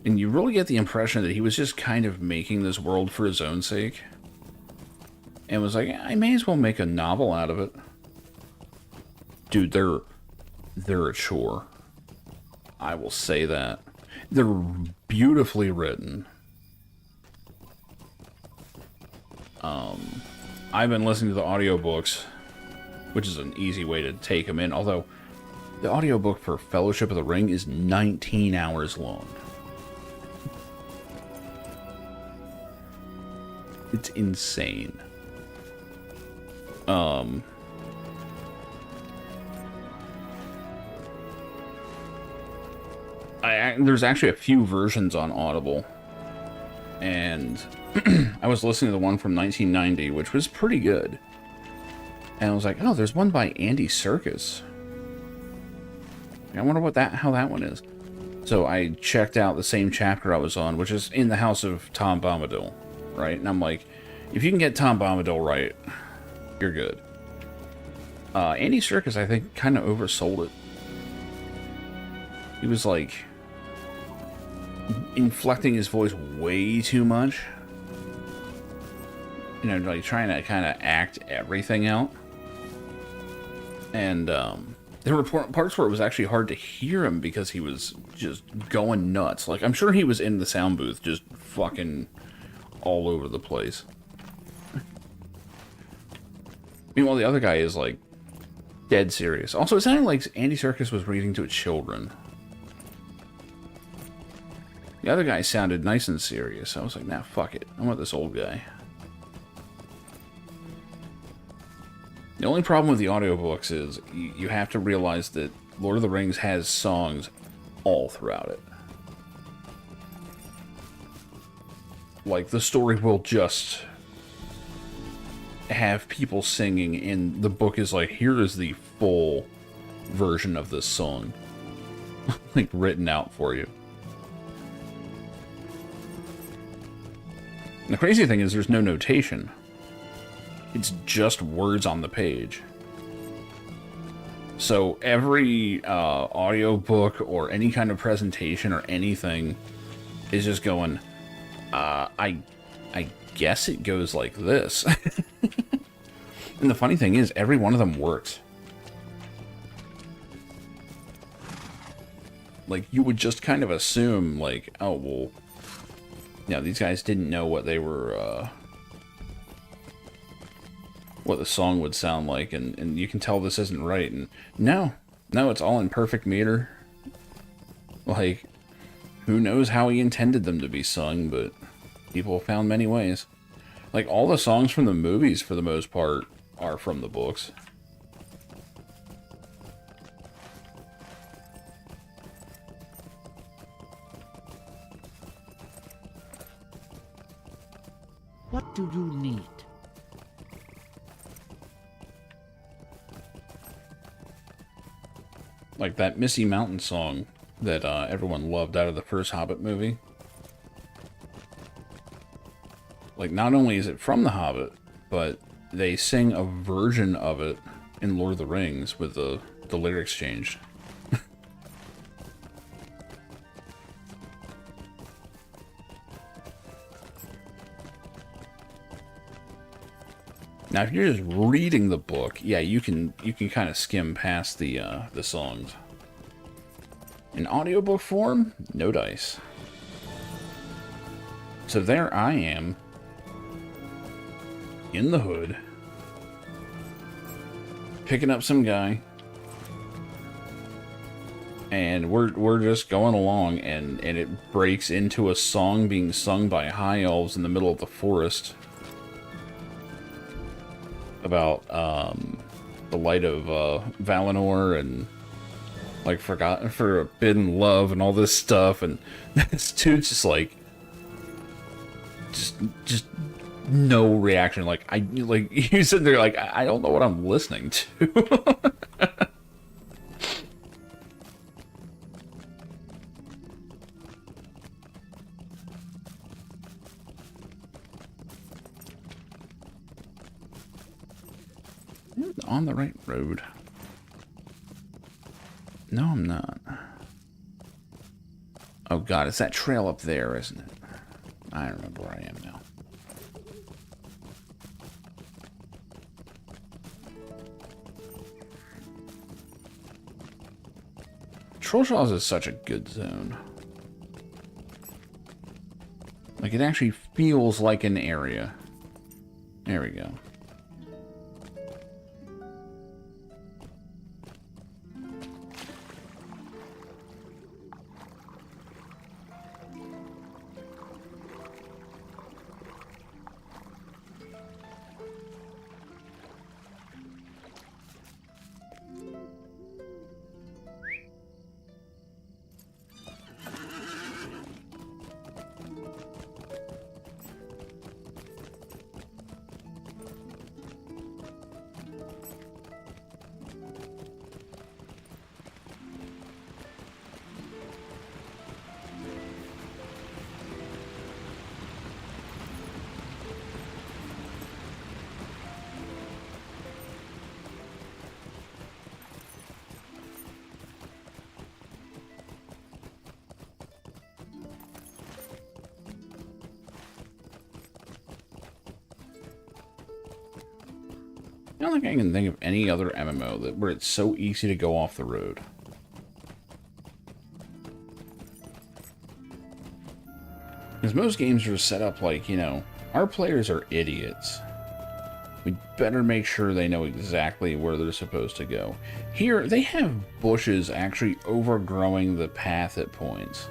And you really get the impression that he was just kind of making this world for his own sake. and was like, I may as well make a novel out of it. Dude, they're a chore. I will say that. They're beautifully written. I've been listening to the audiobooks, which is an easy way to take them in, although the audiobook for Fellowship of the Ring is 19 hours long. It's insane. There's actually a few versions on Audible, and I was listening to the one from 1990, which was pretty good. And I was like, oh, there's one by Andy Serkis. I wonder how that one is. So I checked out the same chapter I was on, which is In the House of Tom Bombadil, right? And I'm like, if you can get Tom Bombadil right, you're good. Andy Serkis, I think, kind of oversold it. He was like inflecting his voice way too much. You know, like trying to kind of act everything out. And there were parts where it was actually hard to hear him because he was just going nuts. Like, I'm sure he was in the sound booth just fucking all over the place. Meanwhile, the other guy is like dead serious. Also, it sounded like Andy Serkis was reading to children. The other guy sounded nice and serious. I was like, nah, fuck it. I want this old guy. The only problem with the audiobooks is you have to realize that Lord of the Rings has songs all throughout it. Like, the story will just have people singing, and the book is like, here is the full version of this song. Like, written out for you. And the crazy thing is there's no notation. It's just words on the page. So every audiobook or any kind of presentation or anything is just going, I guess it goes like this. And the funny thing is, every one of them works. Like, you would just kind of assume, like, oh, well, you know, these guys didn't know what they were, what the song would sound like, and you can tell this isn't right, and no, it's all in perfect meter. Like, who knows how he intended them to be sung, but people have found many ways. Like, all the songs from the movies, for the most part, are from the books. What do you need? Like that Missy Mountain song that everyone loved out of the first Hobbit movie. Like, not only is it from The Hobbit, but they sing a version of it in Lord of the Rings with the lyrics changed. Now, if you're just reading the book, yeah, you can kind of skim past the songs. In audiobook form, no dice. So there I am, in the hood, picking up some guy, and we're just going along, and it breaks into a song being sung by high elves in the middle of the forest about the light of Valinor and like forbidden love and all this stuff, and this dude's just like just no reaction. Like you sit there like, I don't know what I'm listening to. On the right road. No, I'm not. Oh god, it's that trail up there, isn't it? I remember where I am now. Troll Shaws is such a good zone. Like, it actually feels like an area. There we go. I don't think I can think of any other MMO where it's so easy to go off the road. Because most games are set up like, you know, our players are idiots. We better make sure they know exactly where they're supposed to go. Here, they have bushes actually overgrowing the path at points.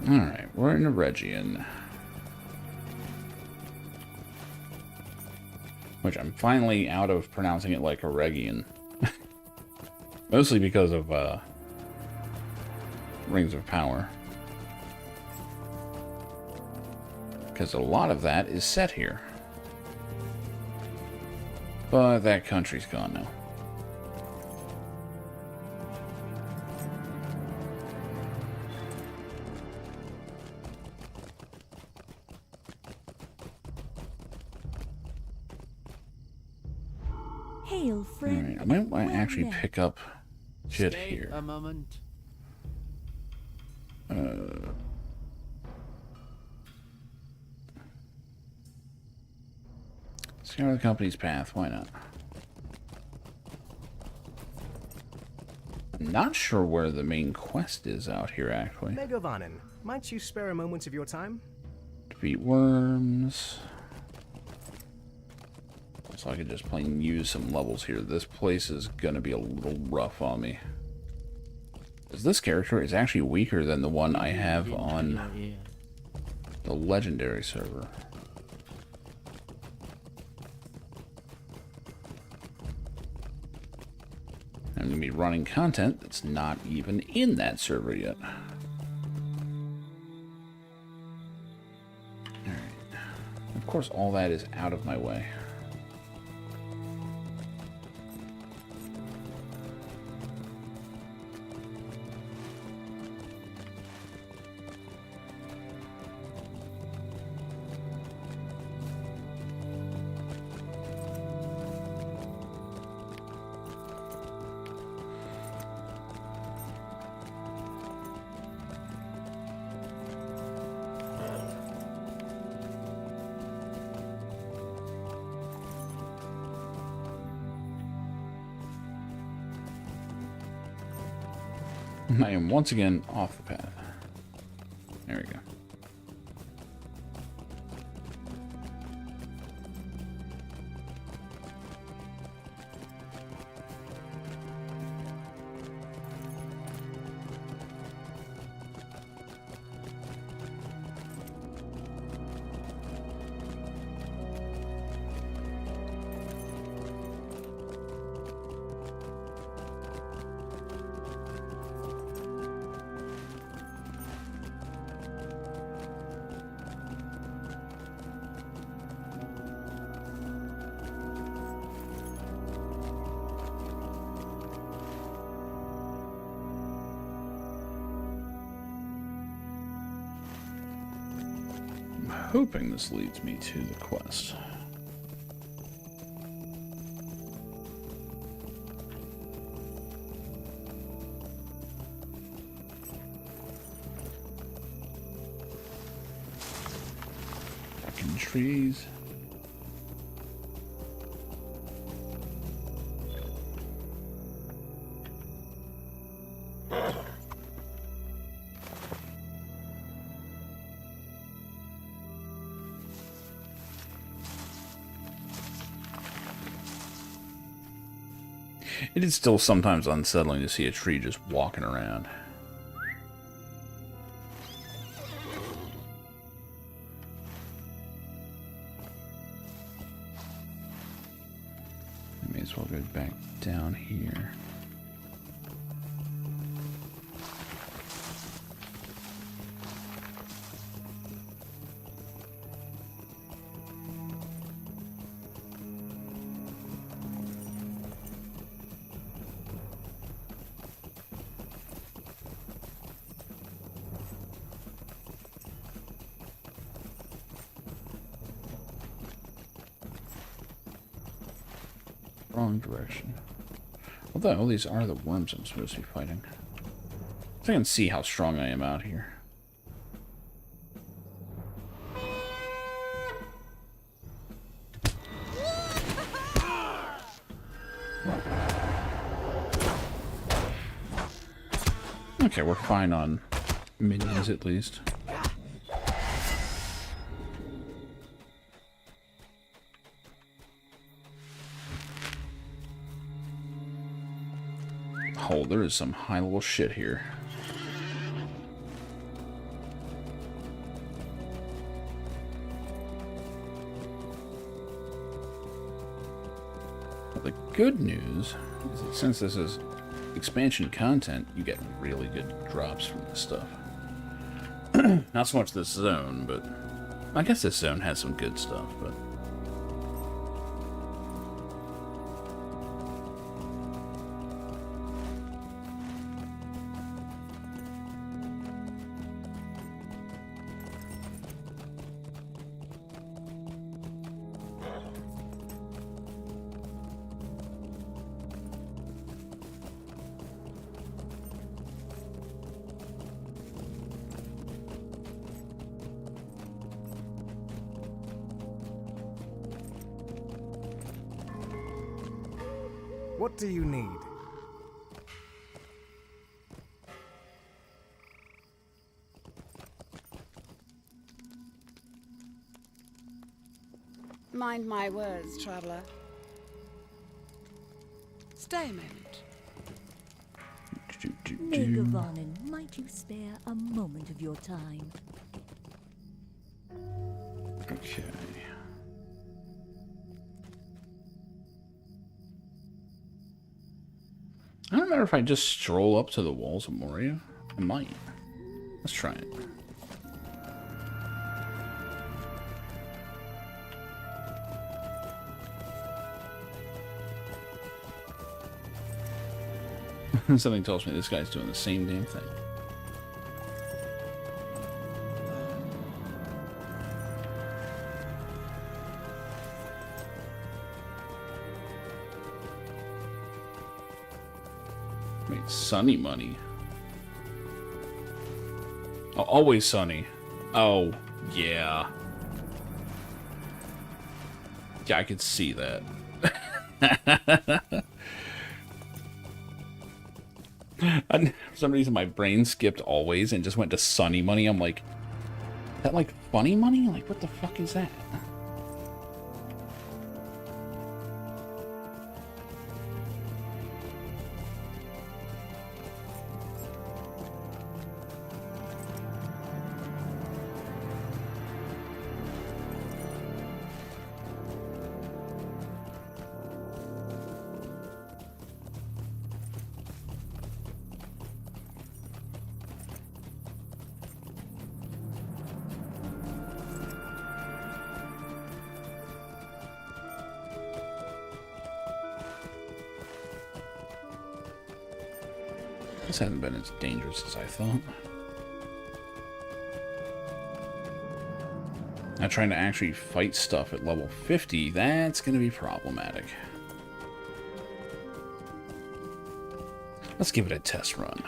Alright, we're in Region. Which I'm finally out of pronouncing it like a Regian. Mostly because of Rings of Power. Because a lot of that is set here. But that country's gone now. Hail, friend. Alright, I might want to actually pick up shit Stay here. a moment. Scour the company's path, why not? I'm not sure where the main quest is out here, actually. Megovanen, might you spare a moment of your time? Defeat worms. So I could just plain use some levels here. This place is gonna be a little rough on me. Because this character is actually weaker than the one I have on the legendary server. I'm gonna be running content that's not even in that server yet. Alright. Of course, all that is out of my way. I am once again off the path. There we go. Hoping this leads me to the quest. trees. It is still sometimes unsettling to see a tree just walking around. I may as well go back down here. Wrong direction. Although all these are the worms I'm supposed to be fighting. So I can see how strong I am out here. Okay, we're fine on minions at least. Oh, there is some high-level shit here. Well, the good news is that since this is expansion content, you get really good drops from this stuff. Not so much this zone, but I guess this zone has some good stuff, but What do you need? Mind my words, traveler. Stay a moment. Megavanen, might you spare a moment of your time? okay. I don't know if I just stroll up to the walls of Moria. I might. Let's try it. Something tells me this guy's doing the same damn thing. Wait, sunny money. Oh, always sunny. Oh, yeah. Yeah, I could see that. For some reason, my brain skipped always and just went to sunny money. I'm like, is that like funny money? Like, what the fuck is that? This hasn't been as dangerous as I thought. Now trying to actually fight stuff at level 50, that's going to be problematic. Let's give it a test run.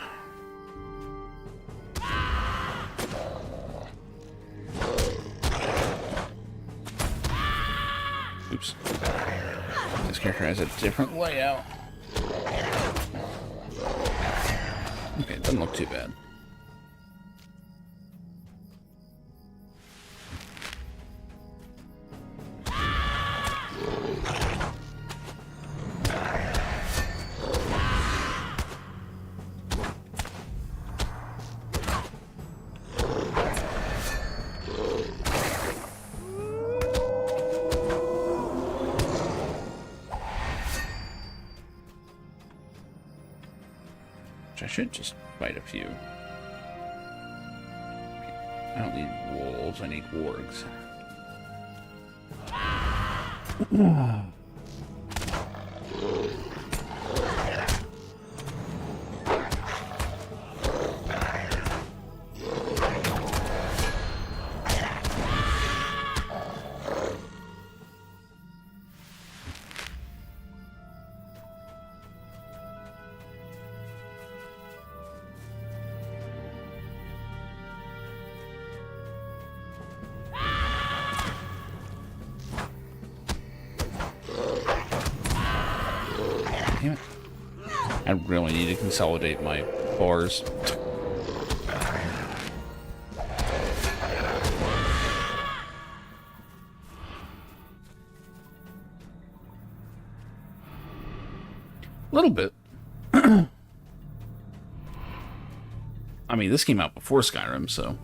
Oops. This character has a different layout. Okay, doesn't look too bad. I should just fight a few. I don't need wolves, I need wargs. Damn it. I really need to consolidate my bars. A little bit. I mean, this came out before Skyrim, so...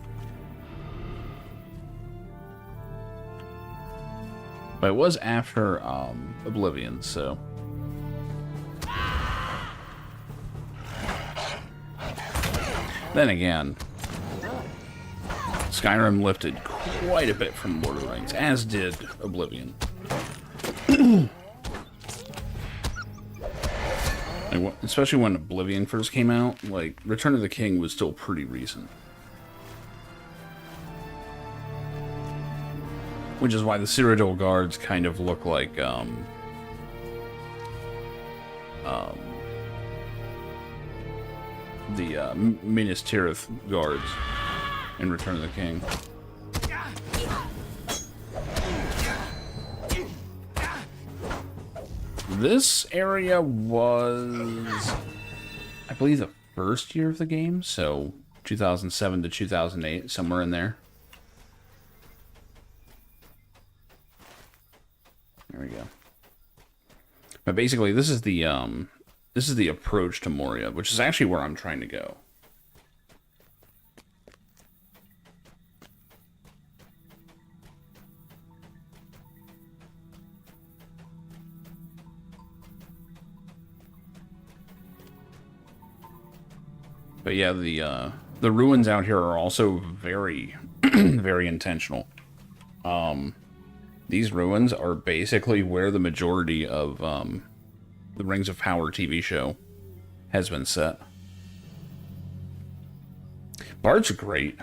But it was after Oblivion, so... Then again, Skyrim lifted quite a bit from Lord of the Rings, as did Oblivion. Like, especially when Oblivion first came out, like, Return of the King was still pretty recent. Which is why the Cyrodiil guards kind of look like, the Minas Tirith guards in Return of the King. This area was, I believe, the first year of the game, so 2007 to 2008, somewhere in there. There we go. But basically, this is the approach to Moria, which is actually where I'm trying to go. But yeah, the ruins out here are also very, very intentional. These ruins are basically where the majority of the Rings of Power TV show has been set. Bards are great.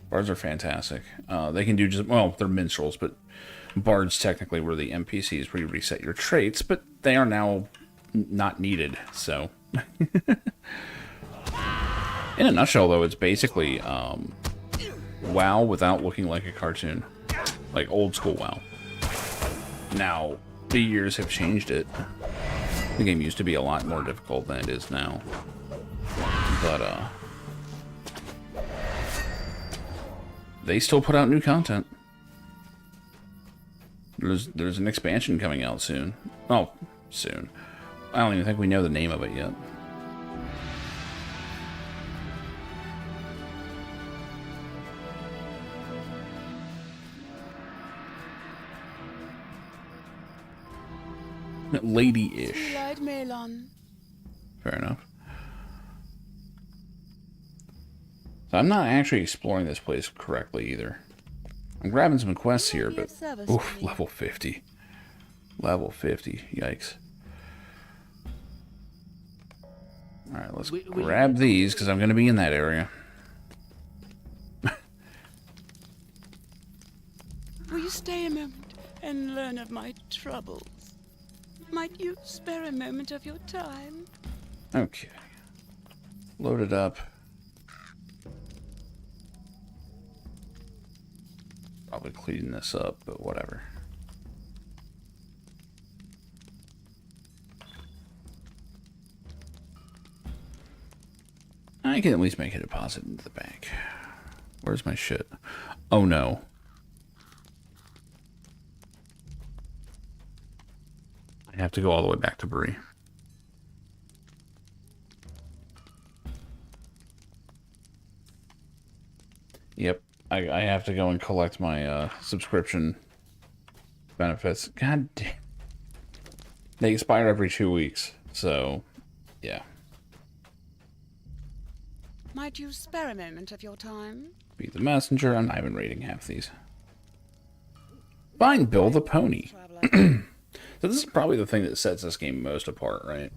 Bards are fantastic. They can do just, well, they're minstrels, but bards technically were the NPCs where you reset your traits, but they are now not needed, so... In a nutshell, though, it's basically WoW without looking like a cartoon. Like old school WoW. Now, the years have changed it. The game used to be a lot more difficult than it is now. But, they still put out new content. There's an expansion coming out soon. Oh, soon. I don't even think we know the name of it yet. Lady-ish. Fair enough. So I'm not actually exploring this place correctly either. I'm grabbing some quests here, but... Oof, level 50. Level 50. Yikes. Alright, let's grab these, because I'm going to be in that area. Will you stay a moment and learn of my troubles? Might you spare a moment of your time? Okay. Load it up. Probably clean this up, but whatever. I can at least make a deposit into the bank. Where's my shit? Oh no. I have to go all the way back to Bree. Yep. I have to go and collect my subscription benefits. God damn. They expire every 2 weeks, so yeah. Might you spare a moment of your time? Be the messenger. I'm not even reading half these. Find Bill the Pony. So this is probably the thing that sets this game most apart, right?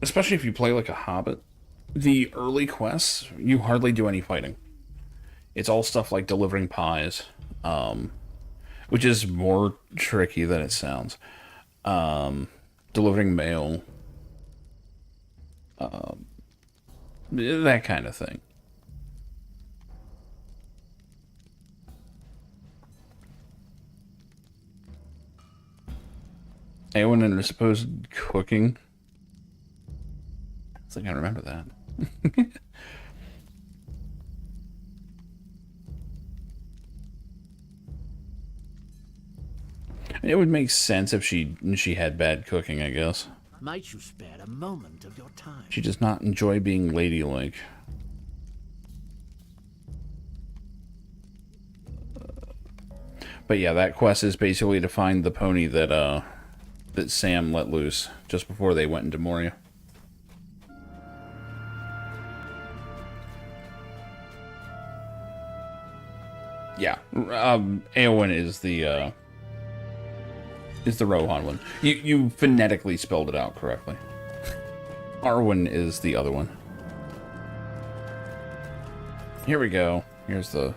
Especially if you play like a Hobbit. The early quests, you hardly do any fighting. It's all stuff like delivering pies, which is more tricky than it sounds. Delivering mail, that kind of thing. Eowyn and her supposed cooking. I think I remember that. It would make sense if she had bad cooking, I guess. Might you spare a moment of your time? She does not enjoy being ladylike. But yeah, that quest is basically to find the pony that that Sam let loose just before they went into Moria. Yeah, Eowyn is the Rohan one. You phonetically spelled it out correctly. Arwen is the other one. Here we go. Here's the...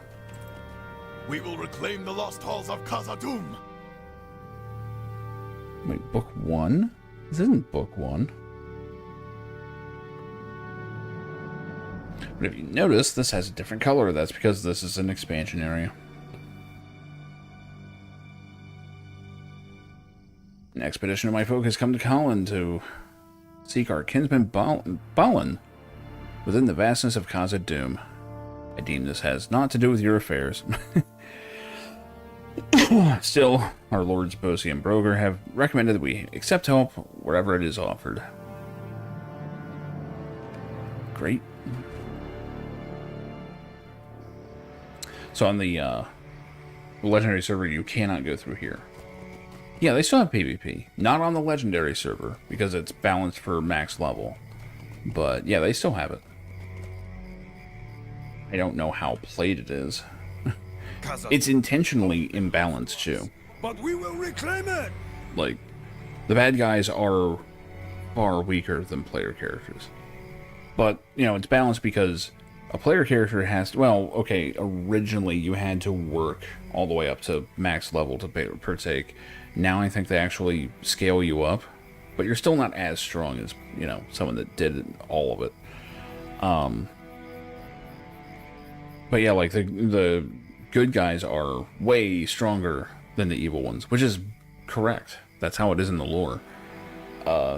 We will reclaim the lost halls of Khazad-dûm. Wait, book 1? This isn't book 1. But if you notice, this has a different color. That's because this is an expansion area. An expedition of my folk has come to Colin to seek our kinsman Balin within the vastness of Khazad-dûm. I deem this has naught to do with your affairs. Still, our lords Bosi and Broger have recommended that we accept help wherever it is offered. Great. So on the legendary server, you cannot go through here. Yeah, they still have PvP. Not on the legendary server, because it's balanced for max level. But yeah, they still have it. I don't know how played it is. It's intentionally imbalanced too. But we will reclaim it! Like, the bad guys are far weaker than player characters. But, you know, it's balanced because a player character has to, well, okay, originally you had to work all the way up to max level to partake. Now I think they actually scale you up, but you're still not as strong as, you know, someone that did all of it. But yeah, like the good guys are way stronger than the evil ones, which is correct. That's how it is in the lore.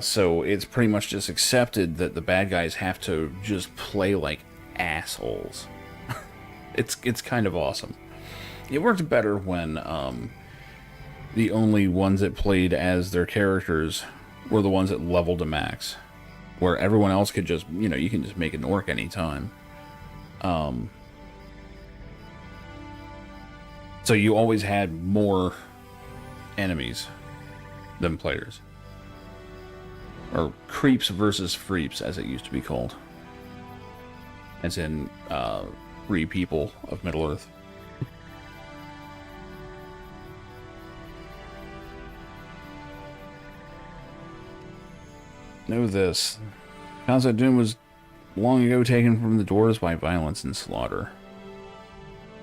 So it's pretty much just accepted that the bad guys have to just play like assholes. It's kind of awesome. It worked better when the only ones that played as their characters were the ones that leveled to max, where everyone else could just, you know, you can just make an orc anytime. So you always had more enemies than players. Or creeps versus freeps, as it used to be called. As in, free people of Middle-earth. Know this. Khazad-dûm was long ago taken from the dwarves by violence and slaughter,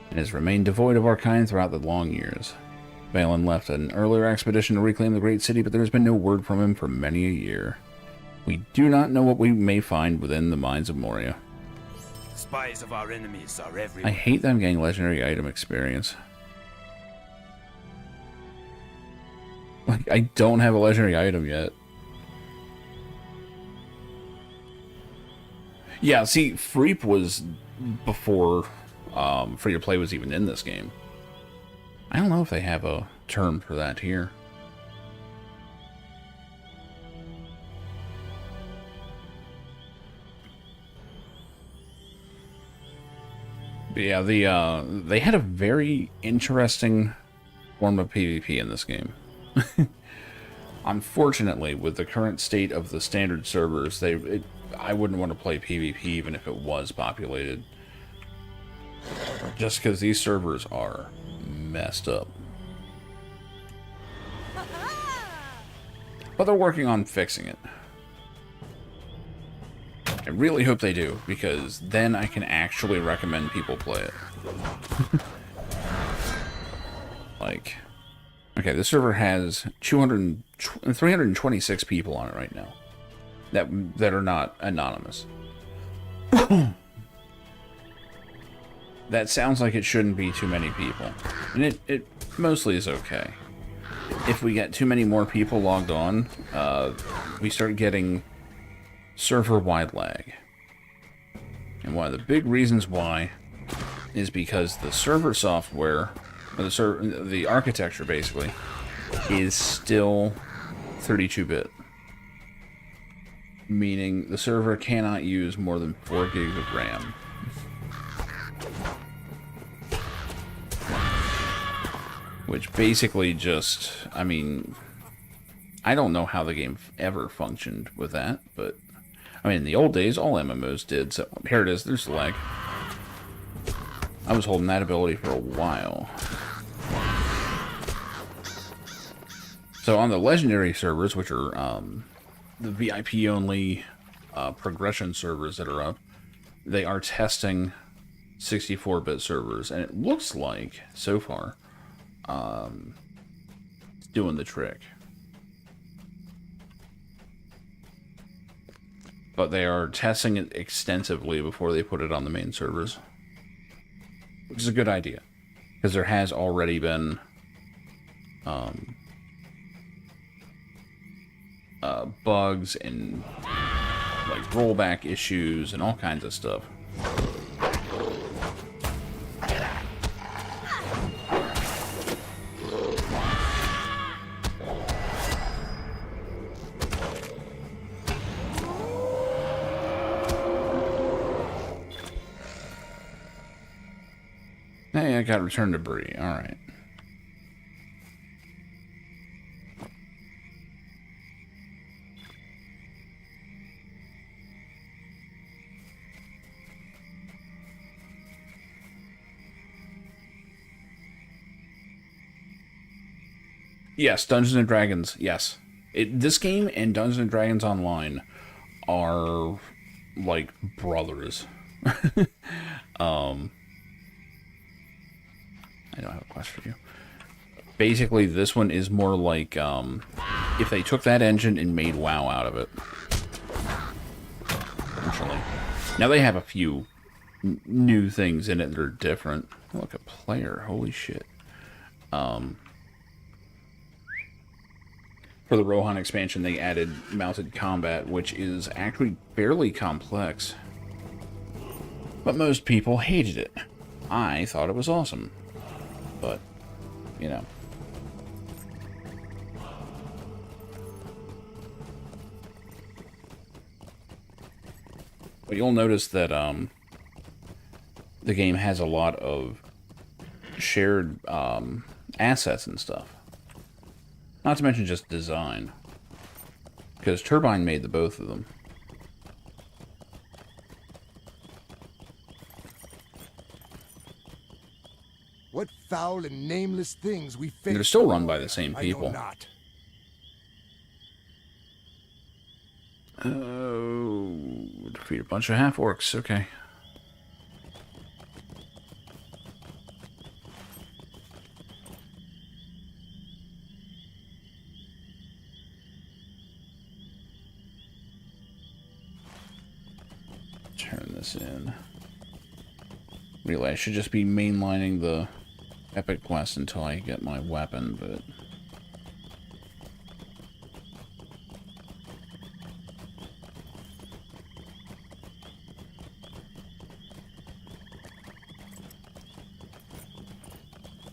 and has remained devoid of our kind throughout the long years. Balin left an earlier expedition to reclaim the great city, but there has been no word from him for many a year. We do not know what we may find within the mines of Moria. Spies of our enemies are everywhere. I hate that I'm getting legendary item experience. Like, I don't have a legendary item yet. Yeah, see, Freep was before free-to-play was even in this game. I don't know if they have a term for that here. But yeah, they had a very interesting form of PvP in this game. Unfortunately, with the current state of the standard servers, I wouldn't want to play PvP even if it was populated. Just because these servers are messed up. But they're working on fixing it. I really hope they do, because then I can actually recommend people play it. Like, okay, this server has 326 people on it right now that are not anonymous. That sounds like it shouldn't be too many people, and it mostly is okay. If we get too many more people logged on, we start getting server-wide lag. And one of the big reasons why is because the server software, or the architecture basically, is still 32-bit. Meaning the server cannot use more than 4 gigs of RAM. Which basically just, I mean, I don't know how the game ever functioned with that, but I mean, in the old days, all MMOs did, so here it is, there's the lag. I was holding that ability for a while. So on the legendary servers, which are the VIP-only progression servers that are up, they are testing 64-bit servers, and it looks like, so far, it's doing the trick. But they are testing it extensively before they put it on the main servers. Which is a good idea. Because there has already been bugs and like rollback issues and all kinds of stuff. Hey, I got return debris. Alright. Yes, Dungeons and Dragons, yes. This game and Dungeons and Dragons Online are like brothers. I don't have a quest for you. Basically, this one is more like if they took that engine and made WoW out of it. Actually. Now they have a few new things in it that are different. Look, a player. Holy shit. For the Rohan expansion, they added mounted combat, which is actually fairly complex. But most people hated it. I thought it was awesome. But, you know. But you'll notice that the game has a lot of shared assets and stuff. Not to mention just design. Because Turbine made the both of them. What foul and nameless things we face. They're still run by the same people. I know not. Oh, defeat a bunch of half-orcs. Okay. Turn this in. Really, I should just be mainlining the epic quest until I get my weapon, but...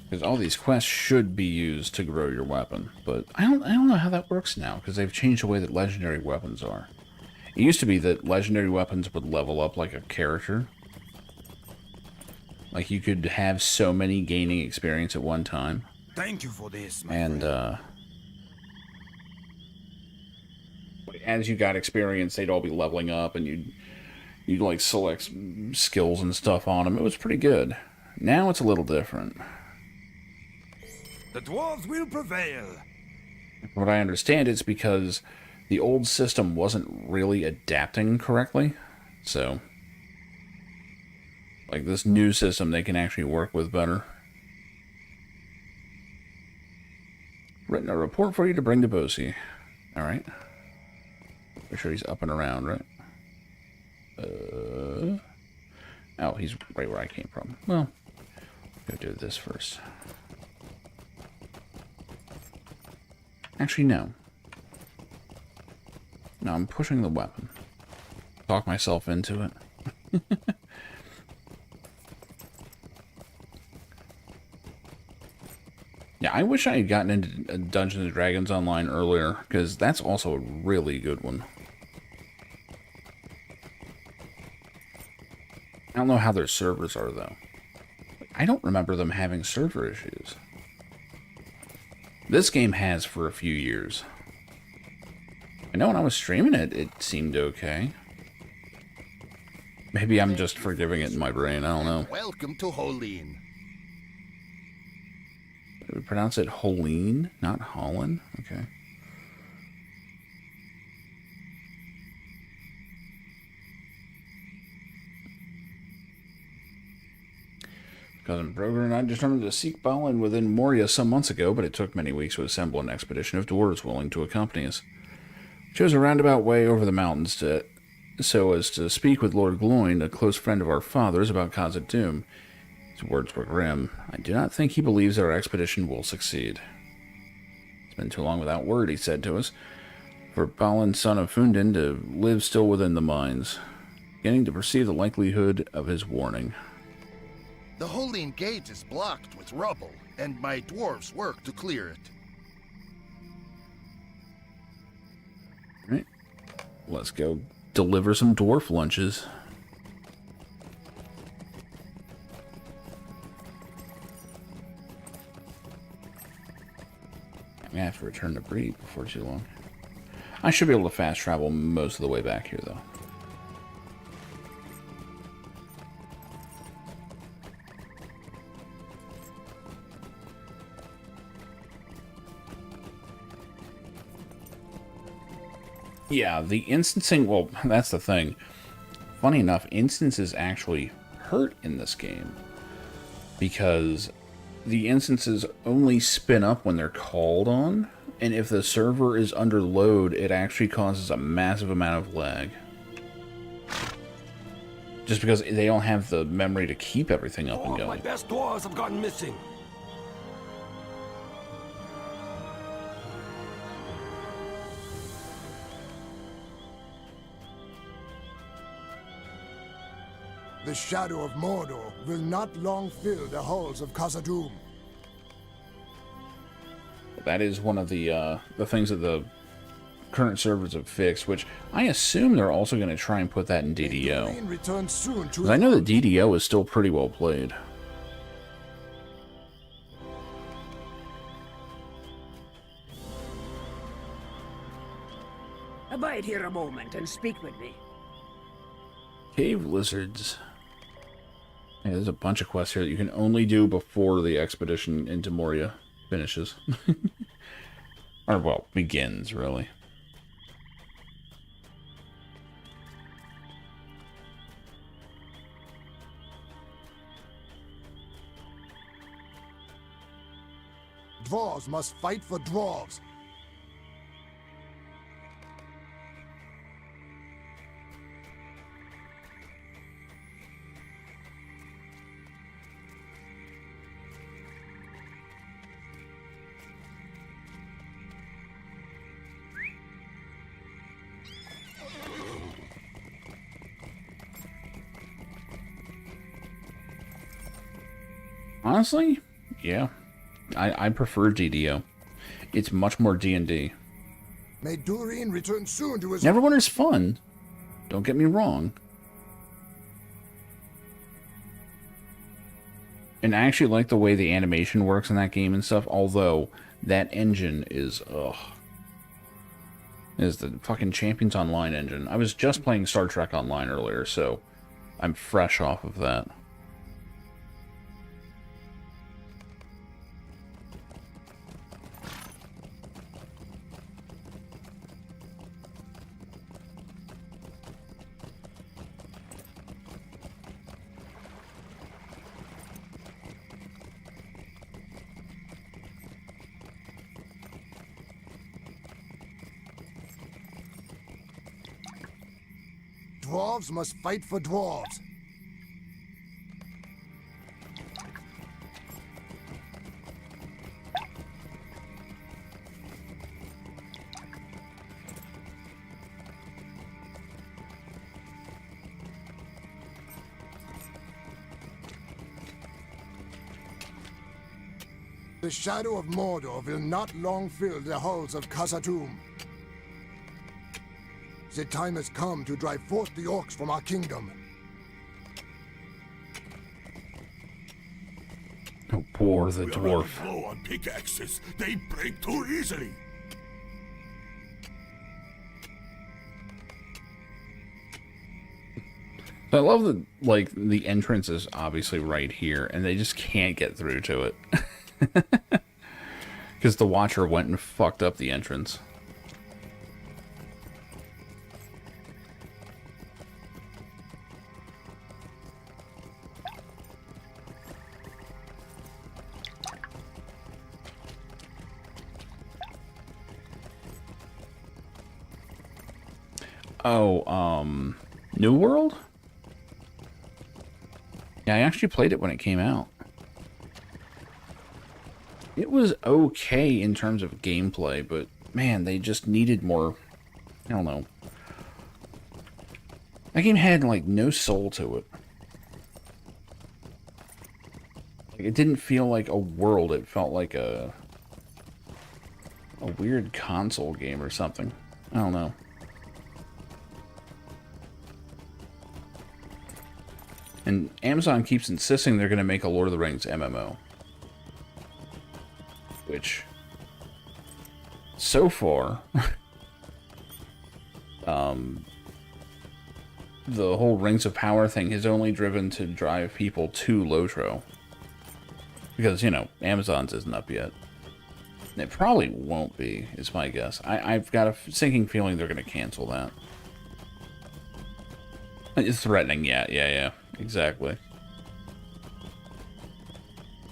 Because all these quests should be used to grow your weapon, but I don't know how that works now, because they've changed the way that legendary weapons are. It used to be that legendary weapons would level up like a character. Like you could have so many gaining experience at one time. Thank you for this, my and as you got experience, they'd all be leveling up, and you'd like select skills and stuff on them. It was pretty good. Now it's a little different. The dwarves will prevail. From what I understand, it's because the old system wasn't really adapting correctly. So, like this new system, they can actually work with better. Written a report for you to bring to Bosie. Alright. Make sure he's up and around, right? Oh, he's right where I came from. Well, go do this first. Actually, no. No, I'm pushing the weapon. Talk myself into it. Yeah, I wish I had gotten into Dungeons and Dragons Online earlier, because that's also a really good one. I don't know how their servers are, though. I don't remember them having server issues. This game has for a few years. I know when I was streaming it, it seemed okay. Maybe I'm just forgiving it in my brain, I don't know. Welcome to Holeen. Did we pronounce it Holeen, not Holland? Okay. Cousin Broger and I determined to seek Balin within Moria some months ago, but it took many weeks to assemble an expedition of dwarves willing to accompany us. We chose a roundabout way over the mountains so as to speak with Lord Gloin, a close friend of our father's, about Khazad Dûm. His words were grim. I do not think he believes our expedition will succeed. It's been too long without word, he said to us, for Balin, son of Fundin, to live still within the mines, beginning to perceive the likelihood of his warning. The Holeen Gate is blocked with rubble, and my dwarves work to clear it. Right. Let's go deliver some dwarf lunches. I'm gonna have to return to Bree before too long. I should be able to fast travel most of the way back here, though. Yeah, the instancing, well, that's the thing. Funny enough, instances actually hurt in this game, because the instances only spin up when they're called on, and if the server is under load, it actually causes a massive amount of lag. Just because they don't have the memory to keep everything up and going. My best dwarves have gone missing. The shadow of Mordor will not long fill the halls of Khazad Dûm. That is one of the things that the current servers have fixed, which I assume they're also going to try and put that in DDO. Return soon to 'Cause I know that DDO is still pretty well played. Abide here a moment and speak with me. Cave lizards. Yeah, there's a bunch of quests here that you can only do before the expedition into Moria finishes. Or, well, begins, really. Dwarves must fight for dwarves. Honestly, Yeah. I prefer DDO. It's much more D&D. May Doreen return soon to his... Neverwinter's fun. Don't get me wrong. And I actually like the way the animation works in that game and stuff, although that engine is, is the fucking Champions Online engine. I was just playing Star Trek Online earlier, so I'm fresh off of that. Dwarves must fight for dwarves. The shadow of Mordor will not long fill the halls of Khazad-dûm. The time has come to drive forth the orcs from our kingdom. Oh, poor the dwarf. Slow on pickaxes. They break too easily. I love that, like, the entrance is obviously right here, and they just can't get through to it. Because the Watcher went and fucked up the entrance. Oh, New World? Yeah, I actually played it when it came out. It was okay in terms of gameplay, but man, they just needed more. I don't know. That game had like no soul to it. Like, it didn't feel like a world. It felt like a weird console game or something. I don't know. And Amazon keeps insisting they're going to make a Lord of the Rings MMO. Which, so far, the whole Rings of Power thing has only driven to drive people to LotRO. Because, you know, Amazon's isn't up yet. It probably won't be, is my guess. I've got a sinking feeling they're going to cancel that. It's threatening, yeah. Exactly.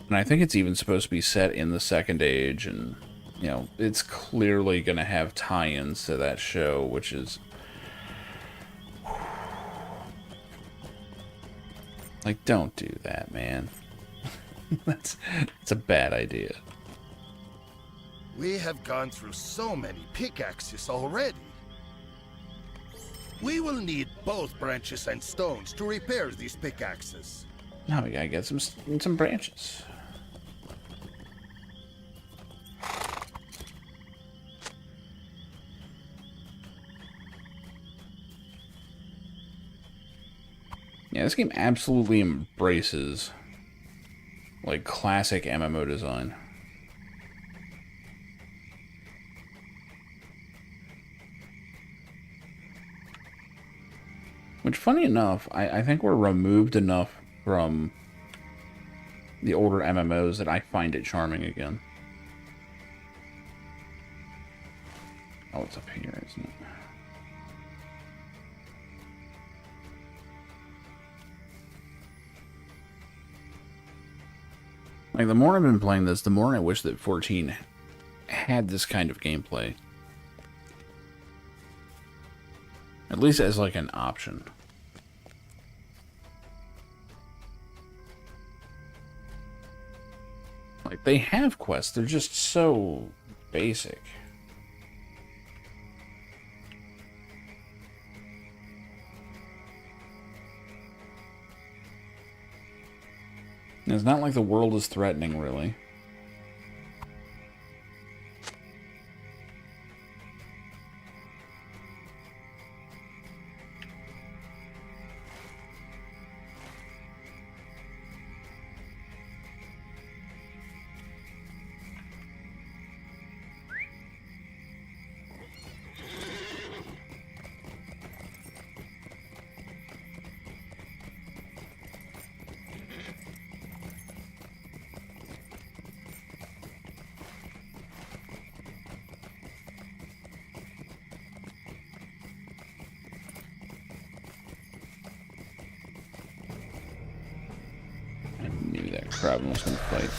And I think it's even supposed to be set in the Second Age, and, you know, it's clearly going to have tie-ins to that show, which is... Like, don't do that, man. That's a bad idea. We have gone through so many pickaxes already. We will need both branches and stones to repair these pickaxes. Now we gotta get some branches. Yeah, this game absolutely embraces, like, classic MMO design. Which, funny enough, I think we're removed enough from the older MMOs that I find it charming again. Oh, it's up here, isn't it? Like, the more I've been playing this, the more I wish that 14 had this kind of gameplay. At least as, like, an option. Like, they have quests, they're just so basic. It's not like the world is threatening, really. Crab was gonna fight.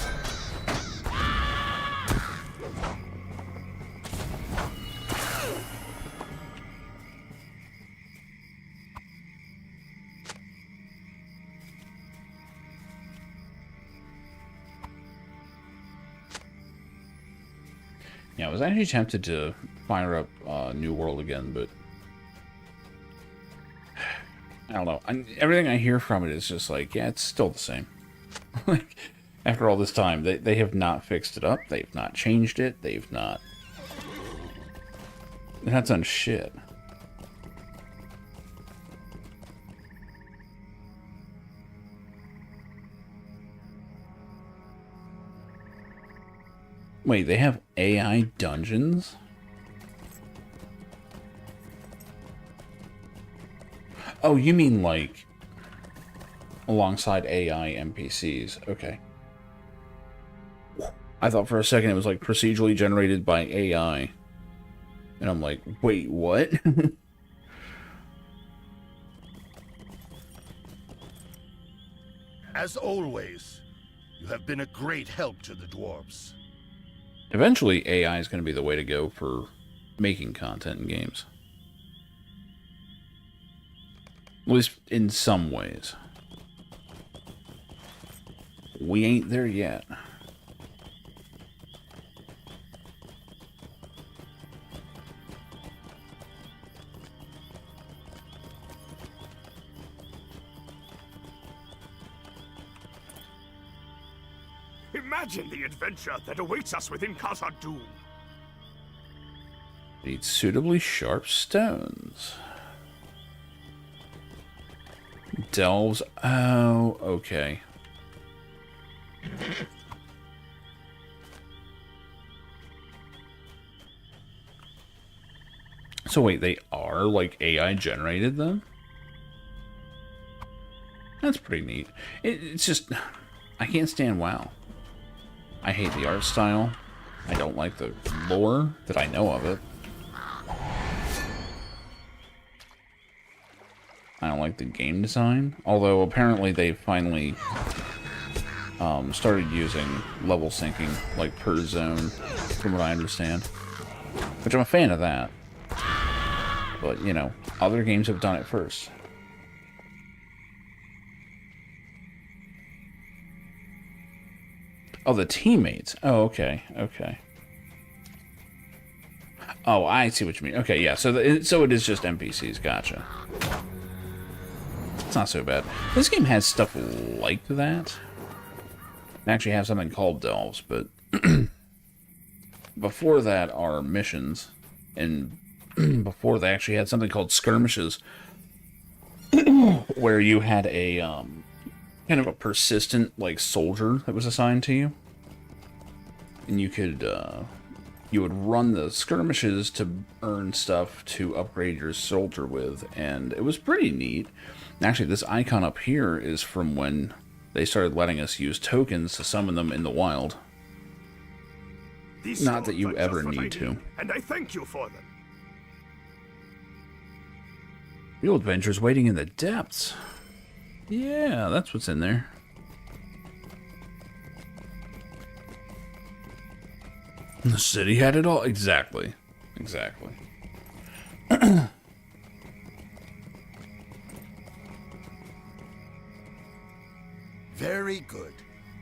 Yeah, I was actually tempted to fire up New World again, but I don't know. Everything I hear from it is just like, yeah, it's still the same. Like, after all this time, they have not fixed it up. They've not changed it. They've not done shit. Wait, they have AI dungeons? Oh, you mean like alongside AI NPCs? Okay. I thought for a second it was like procedurally generated by AI. And I'm like, wait, what? As always, you have been a great help to the dwarves. Eventually, AI is going to be the way to go for making content in games. At least in some ways. We ain't there yet. Imagine the adventure that awaits us within Khazad-dûm. Need suitably sharp stones. Delves. Oh, okay. So wait, they are like AI generated then? That's pretty neat. It's just, I can't stand WoW. I hate the art style. I don't like the lore that I know of it. I don't like the game design. Although apparently they finally started using level syncing, like per zone, from what I understand. Which I'm a fan of that. But, you know, other games have done it first. Oh, the teammates. Oh, okay, okay. Oh, I see what you mean. Okay, yeah. So, so it is just NPCs. Gotcha. It's not so bad. This game has stuff like that. They actually have something called delves, but before that are missions, and before they actually had something called skirmishes, where you had a kind of a persistent like soldier that was assigned to you, and you could you would run the skirmishes to earn stuff to upgrade your soldier with, and it was pretty neat. Actually, this icon up here is from when they started letting us use tokens to summon them in the wild. Not that you ever need to. And I thank you for them. Real adventures waiting in the depths. Yeah, that's what's in there. The city had it all. Exactly. Exactly. Very good.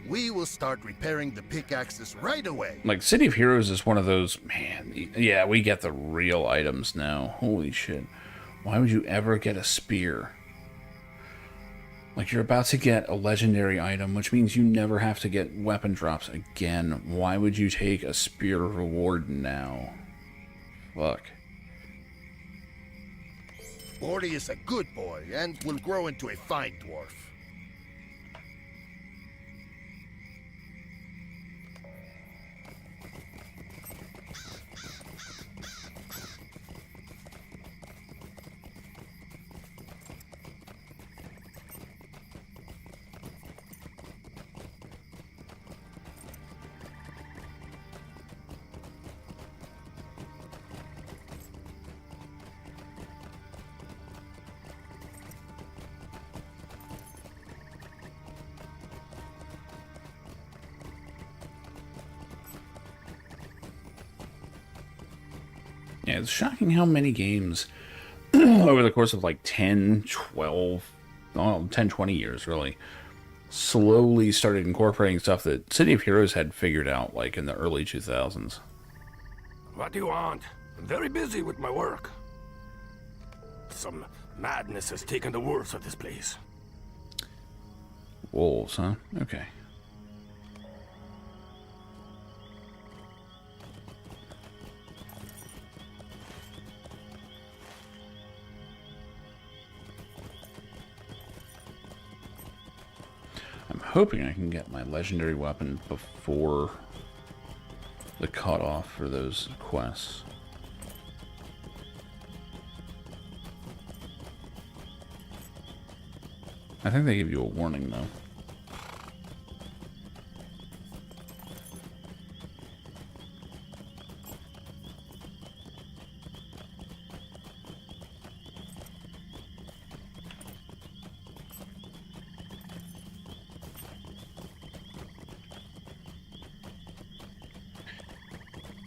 We will start repairing the pickaxes right away. Like, City of Heroes is one of those, man, yeah, we get the real items now. Holy shit. Why would you ever get a spear? Like, you're about to get a legendary item, which means you never have to get weapon drops again. Why would you take a spear reward now? Fuck. Morty is a good boy and will grow into a fine dwarf. Yeah, it's shocking how many games over the course of like 10, 12, 10, 20 years really, slowly started incorporating stuff that City of Heroes had figured out like in the early 2000s. What do you want? I'm very busy with my work. Some madness has taken the worst of this place. Wolves, huh? Okay. I'm hoping I can get my legendary weapon before the cutoff for those quests. I think they give you a warning, though.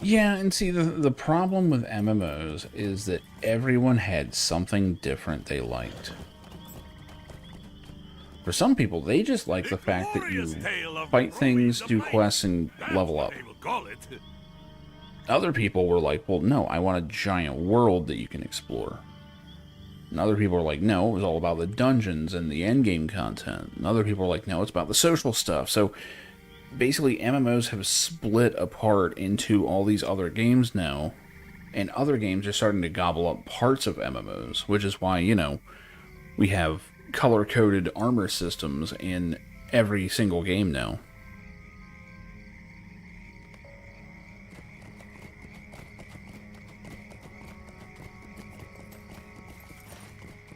Yeah, and see, the problem with MMOs is that everyone had something different they liked. For some people, they just like the fact that you fight things, do quests, and level up. Other people were like, well, no, I want a giant world that you can explore. And other people were like, no, it was all about the dungeons and the endgame content. And other people were like, no, it's about the social stuff. So basically, MMOs have split apart into all these other games now, and other games are starting to gobble up parts of MMOs, which is why, you know, we have color-coded armor systems in every single game now.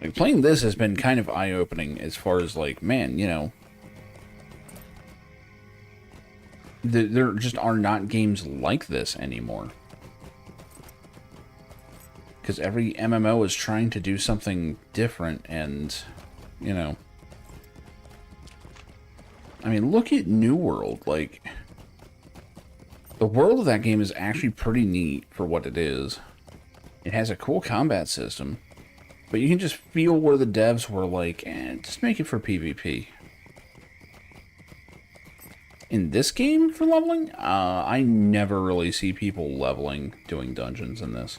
Like, playing this has been kind of eye-opening as far as, like, man, you know, there just are not games like this anymore. Because every MMO is trying to do something different, and, you know, I mean, look at New World. Like, the world of that game is actually pretty neat for what it is. It has a cool combat system, but you can just feel where the devs were like, just make it for PvP. In this game for leveling, I never really see people leveling doing dungeons in this.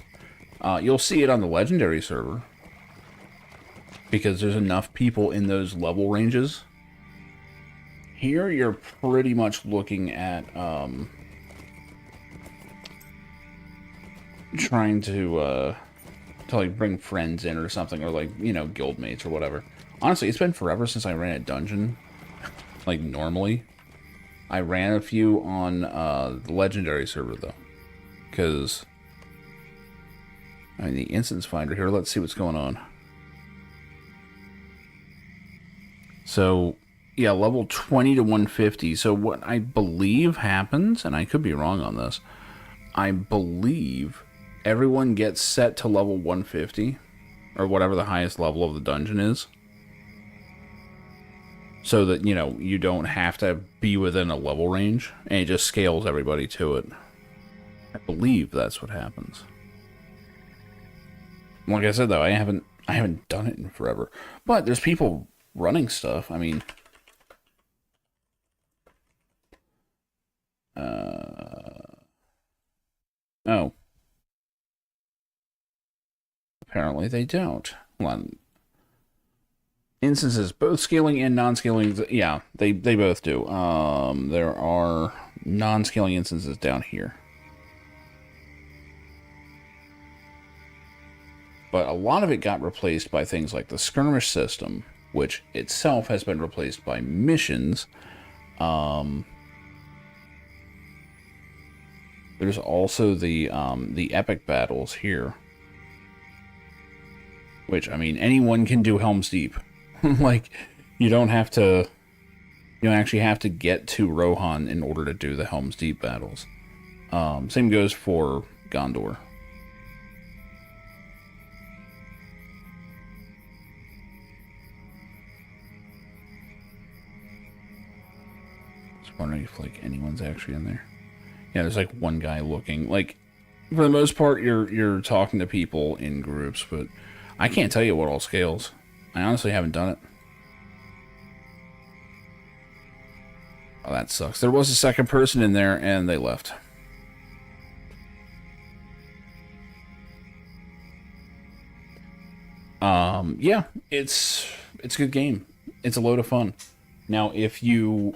You'll see it on the Legendary server, because there's enough people in those level ranges. Here, you're pretty much looking at trying to like bring friends in or something, or like, you know, guildmates or whatever. Honestly, it's been forever since I ran a dungeon, like normally. I ran a few on the Legendary server, though. Because, I mean, the instance finder here, let's see what's going on. So, yeah, level 20 to 150. So what I believe happens, and I could be wrong on this, I believe everyone gets set to level 150, or whatever the highest level of the dungeon is. So that, you know, you don't have to be within a level range, and it just scales everybody to it. I believe that's what happens. Like I said, though, I haven't done it in forever. But there's people running stuff. I mean, oh, apparently they don't. Hold on. Instances, both scaling and non-scaling, yeah, they both do. There are non-scaling instances down here. But a lot of it got replaced by things like the skirmish system, which itself has been replaced by missions. There's also the epic battles here. Which, I mean, anyone can do Helm's Deep. Like, you don't actually have to get to Rohan in order to do the Helm's Deep battles. Same goes for Gondor. Just wondering if, like, anyone's actually in there. Yeah, there's, like, one guy looking. Like, for the most part, you're talking to people in groups, but I can't tell you what all scales. I honestly haven't done it. Oh, that sucks. There was a second person in there, and they left. Yeah, it's a good game. It's a load of fun. Now, if you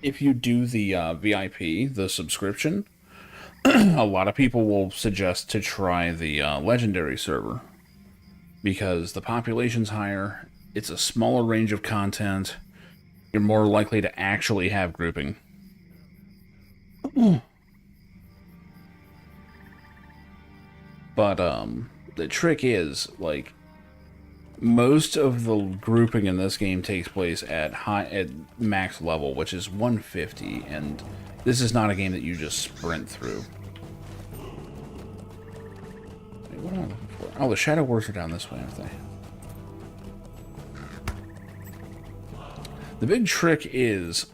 do the VIP, the subscription, a lot of people will suggest to try the legendary server because the population's higher, it's a smaller range of content, you're more likely to actually have grouping. But the trick is, like, most of the grouping in this game takes place at max level, which is 150, and this is not a game that you just sprint through. Wait, what am I looking for? Oh, the Shadow Wars are down this way, aren't they? The big trick is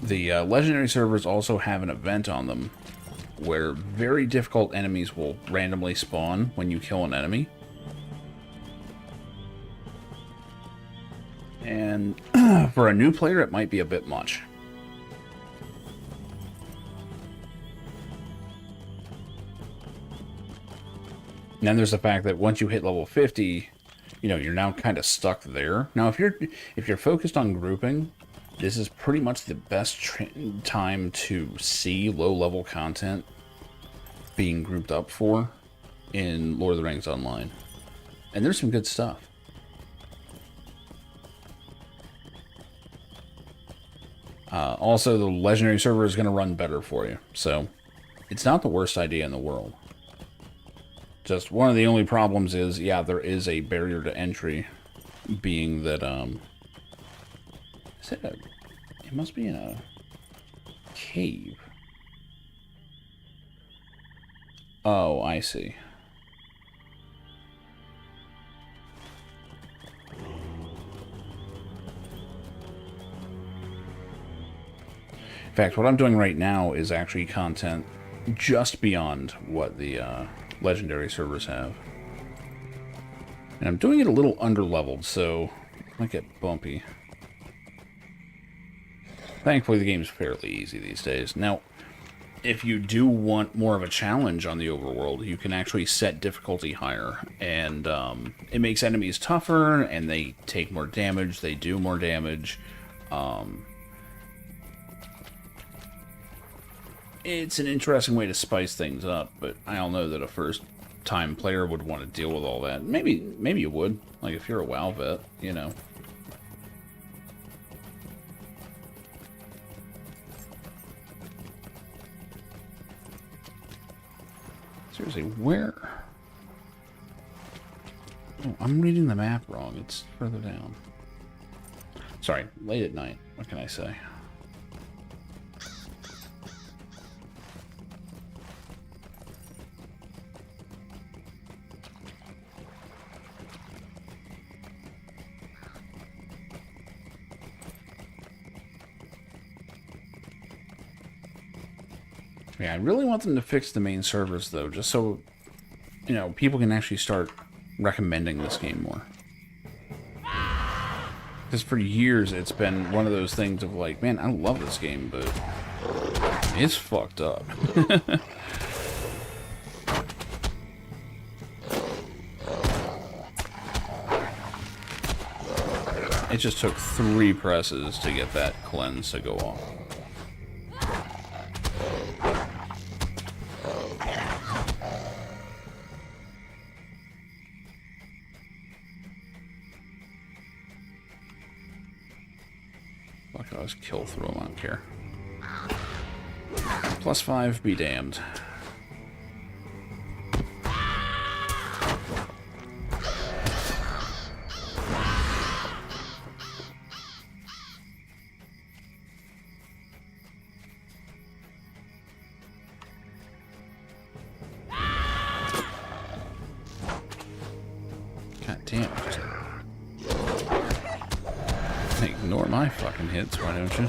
the legendary servers also have an event on them where very difficult enemies will randomly spawn when you kill an enemy. And for a new player, it might be a bit much. And then there's the fact that once you hit level 50, you know, you're now kind of stuck there. Now, if you're focused on grouping, this is pretty much the best time to see low-level content being grouped up for in Lord of the Rings Online. And there's some good stuff. Also, the legendary server is going to run better for you, so it's not the worst idea in the world. Just one of the only problems is, yeah, there is a barrier to entry, being that, it must be in a cave. Oh, I see. In fact, what I'm doing right now is actually content just beyond what the legendary servers have. And I'm doing it a little under-leveled, so it might get bumpy. Thankfully, the game's fairly easy these days. Now, if you do want more of a challenge on the overworld, you can actually set difficulty higher. And it makes enemies tougher, and they take more damage, they do more damage. It's an interesting way to spice things up, but I don't know that a first-time player would want to deal with all that. Maybe you would, like if you're a WoW vet, you know. Seriously, where? Oh, I'm reading the map wrong. It's further down. Sorry, late at night. What can I say? Yeah, I really want them to fix the main servers, though, just so, you know, people can actually start recommending this game more. Because for years, it's been one of those things of like, man, I love this game, but it's fucked up. It just took 3 presses to get that cleanse to go off. Fuck, I'll just kill through them, I don't care. +5, be damned. God damn it. Ignore my fucking hits, why don't you?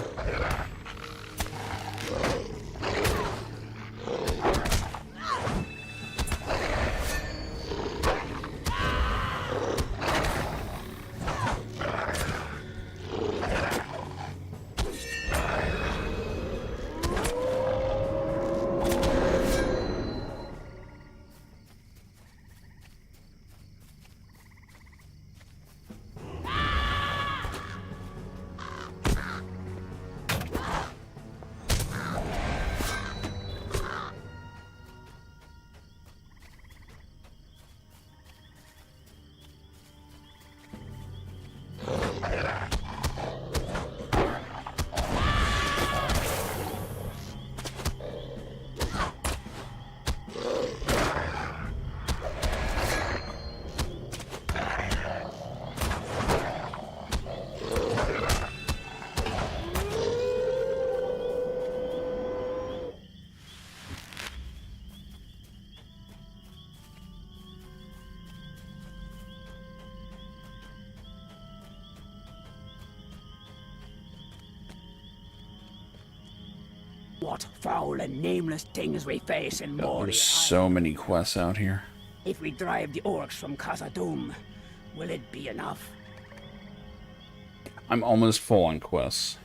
What foul and nameless things we face in Moria. There's so many quests out here. If we drive the orcs from Khazad-dûm, will it be enough? I'm almost full on quests.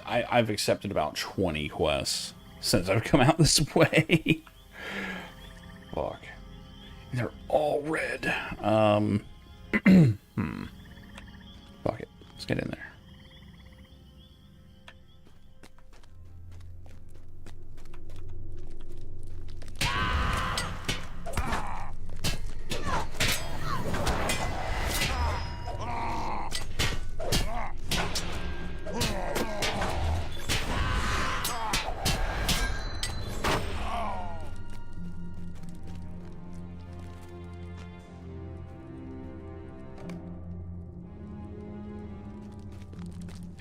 I've accepted about 20 quests since I've come out this way. Fuck. They're all red. Fuck it. Let's get in there.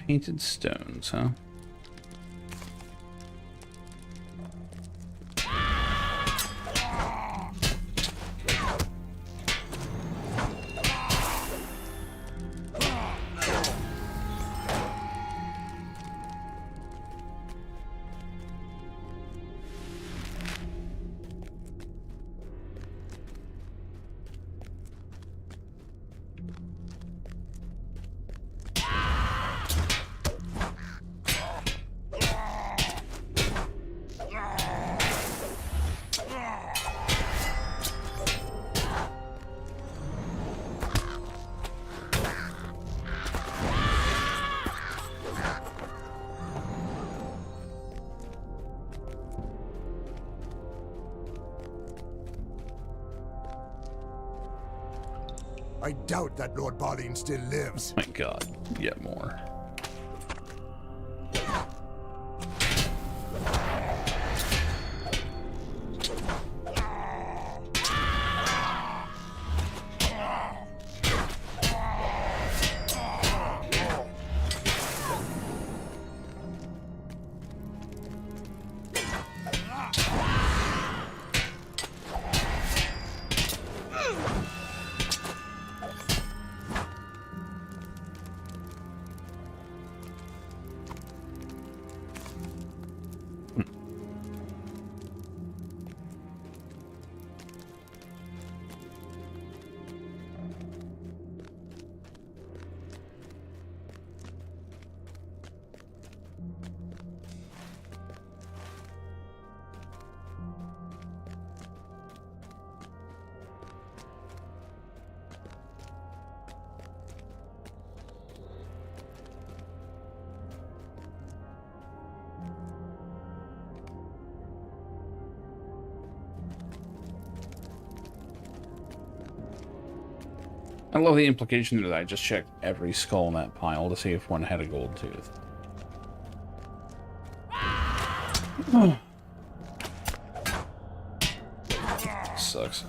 Painted stones, huh? I doubt that Lord Balin still lives. My god, yet more. I love the implication that I just checked every skull in that pile to see if one had a gold tooth. Sucks.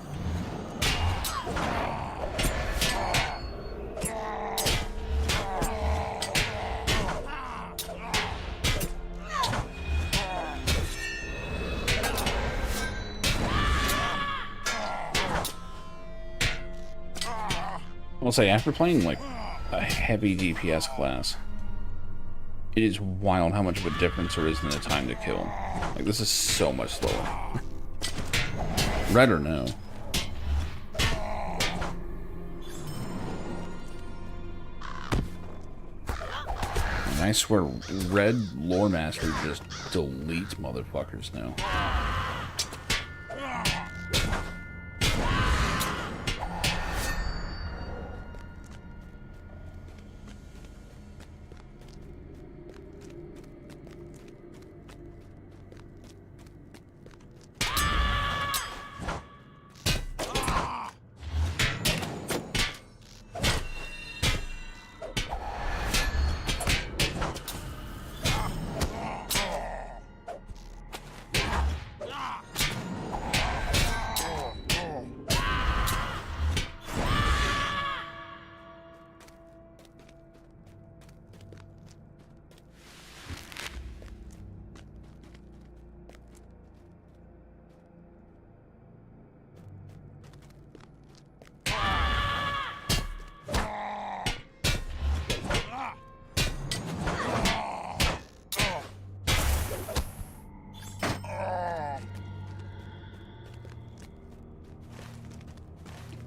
I'll say, after playing like a heavy DPS class, it is wild how much of a difference there is in the time to kill. Like, this is so much slower. Red or no? And I swear, Red Lore Master just deletes motherfuckers now.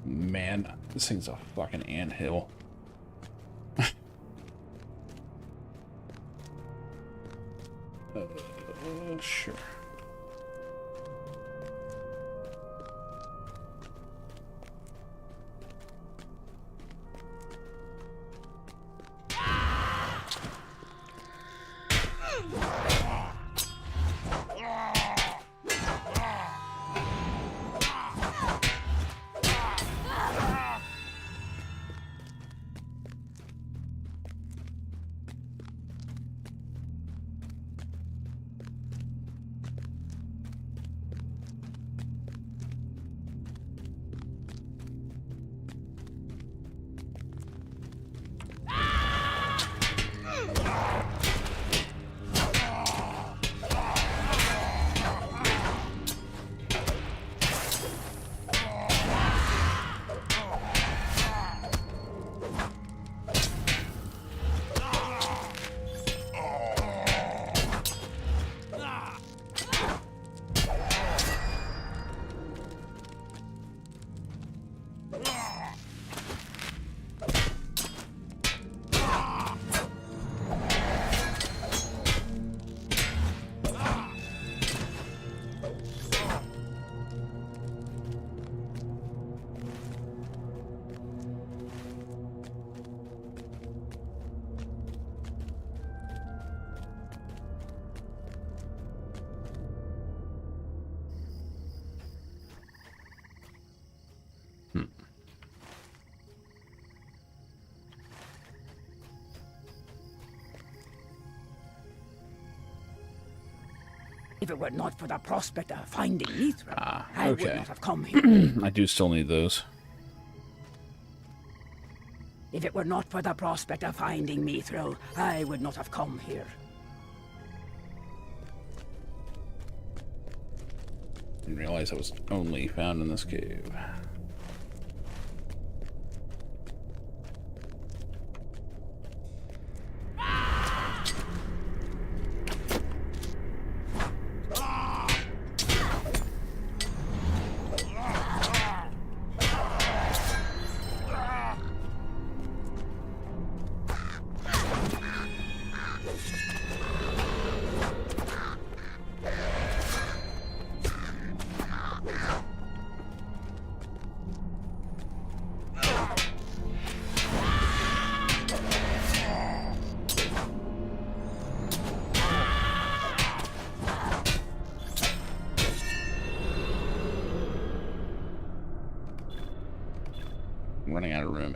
Man, this thing's a fucking anthill. Sure. If it were not for the prospect of finding Mithra, I would not have come here. I do still need those. If it were not for the prospect of finding Mithra, I would not have come here. Didn't realize I was only found in this cave.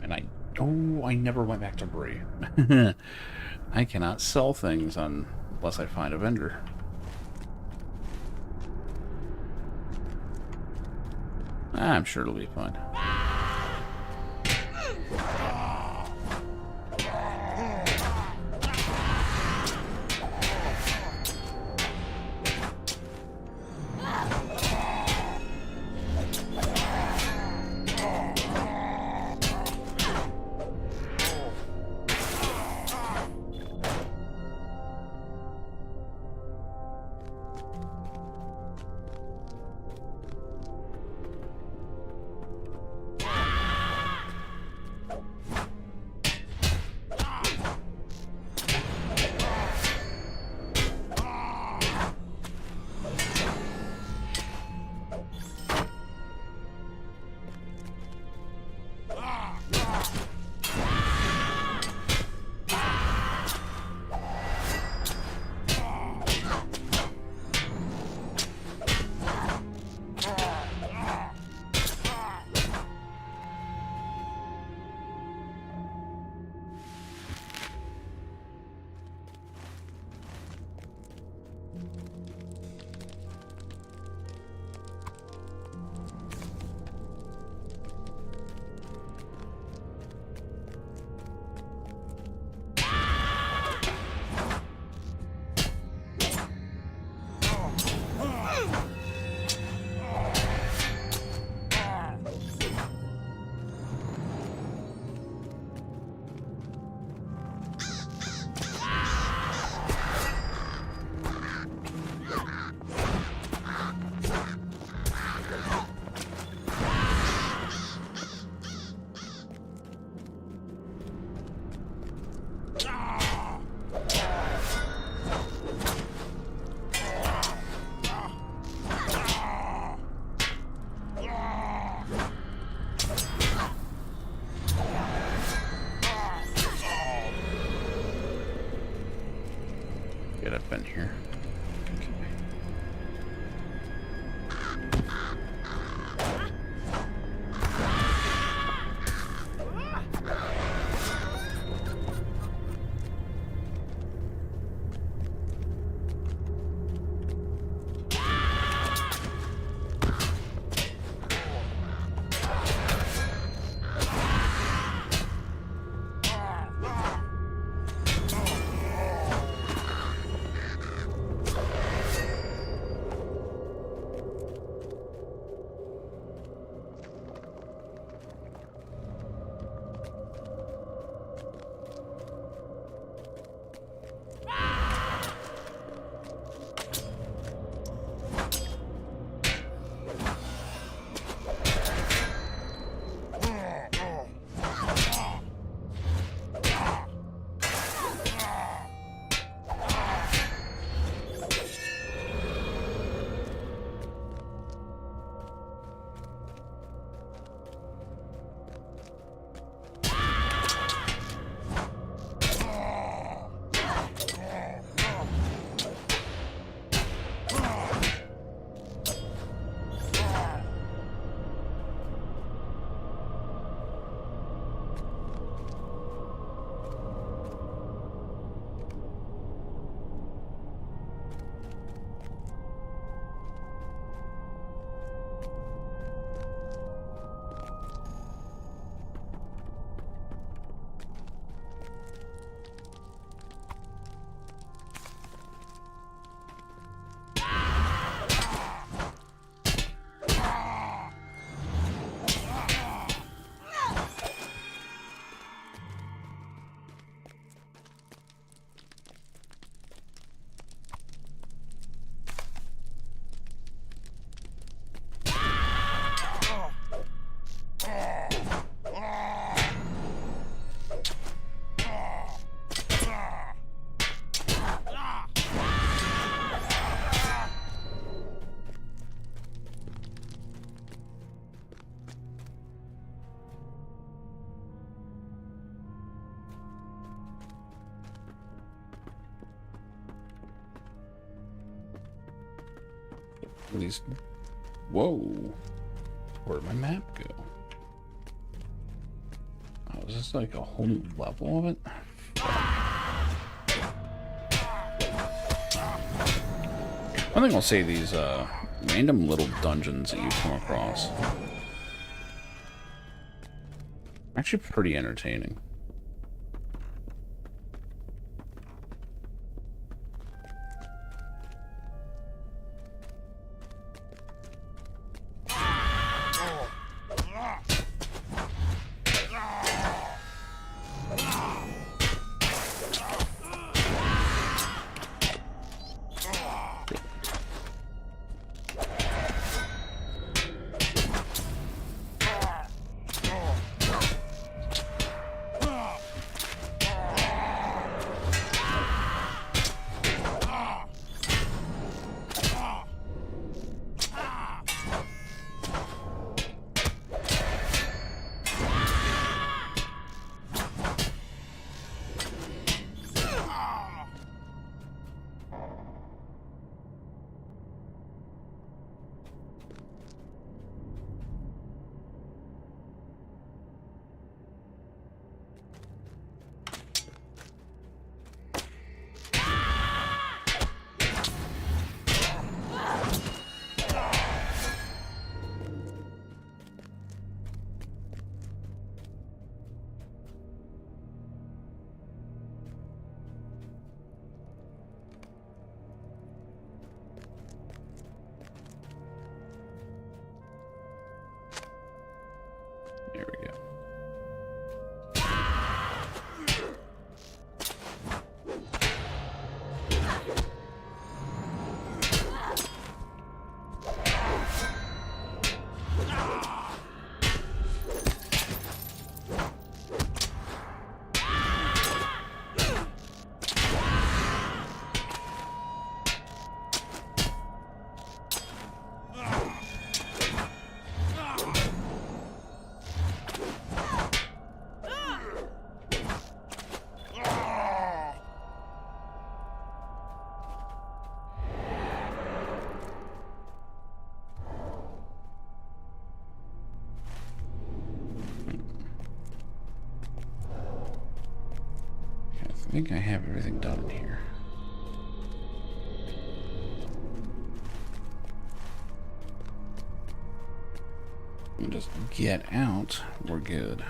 and I never went back to Bree. I cannot sell things unless I find a vendor. I'm sure it'll be fun. Get up in here. These, whoa, where'd my map go? Oh, this like a whole new level of it? One thing I'll say, these random little dungeons that you come across are actually pretty entertaining. There we go. I think I have everything done in here. And just get out, we're good.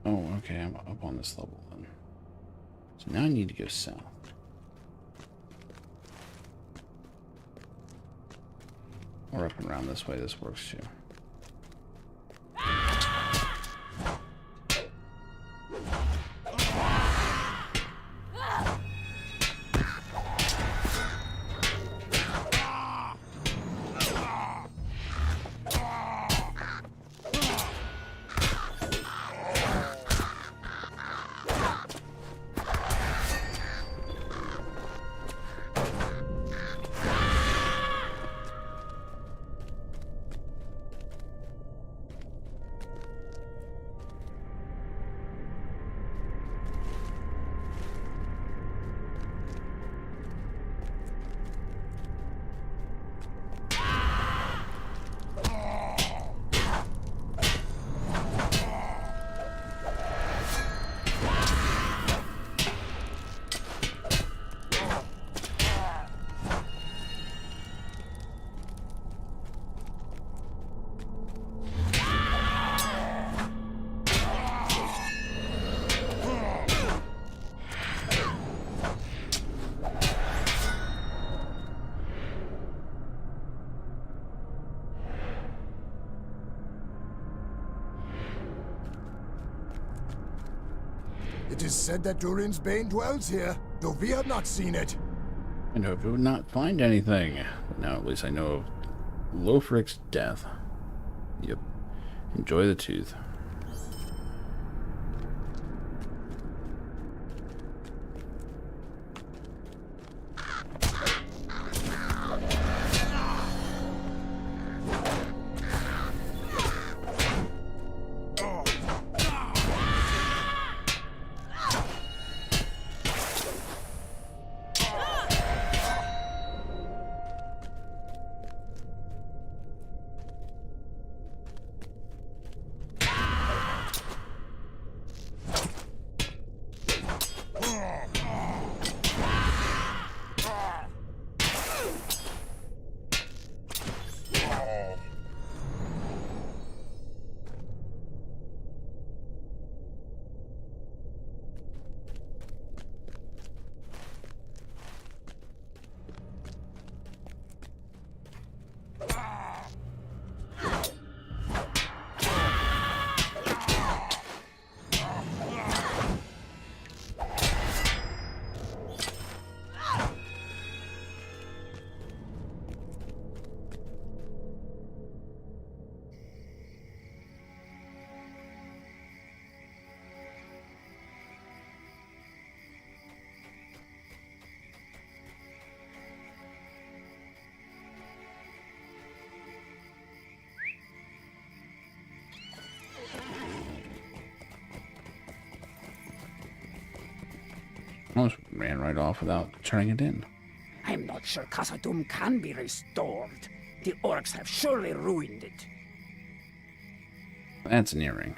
Oh, okay, I'm up on this level then. So now I need to go south. Or up and around this way, this works too. It is said that Durin's Bane dwells here, though we have not seen it. I hope we would not find anything. But now at least I know of Lofric's death. Yep. Enjoy the tooth. Almost ran right off without turning it in. I'm not sure Khazad-dûm can be restored. The orcs have surely ruined it. That's an earring.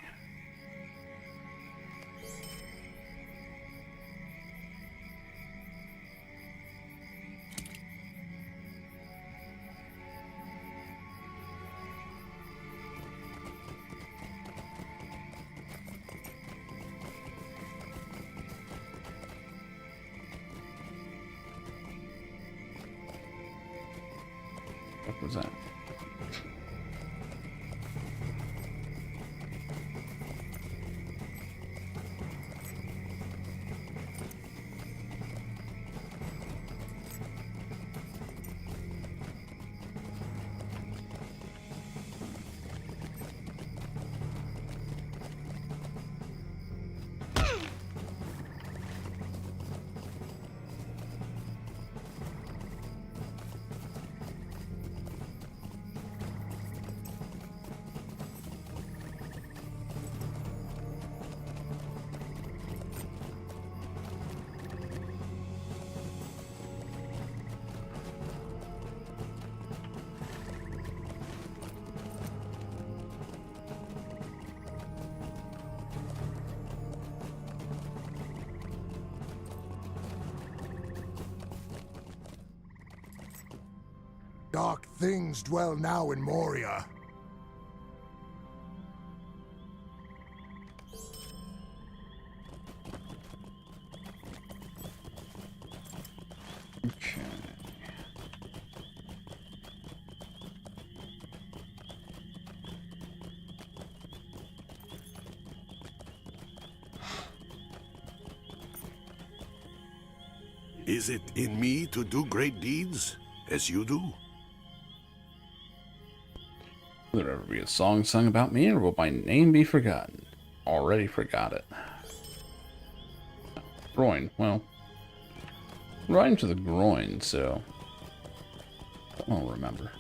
What was that? Dark things dwell now in Moria. Is it in me to do great deeds, as you do? Will there ever be a song sung about me, or will my name be forgotten? Already forgot it. Groin, well, rhyme to the groin, so I'll remember.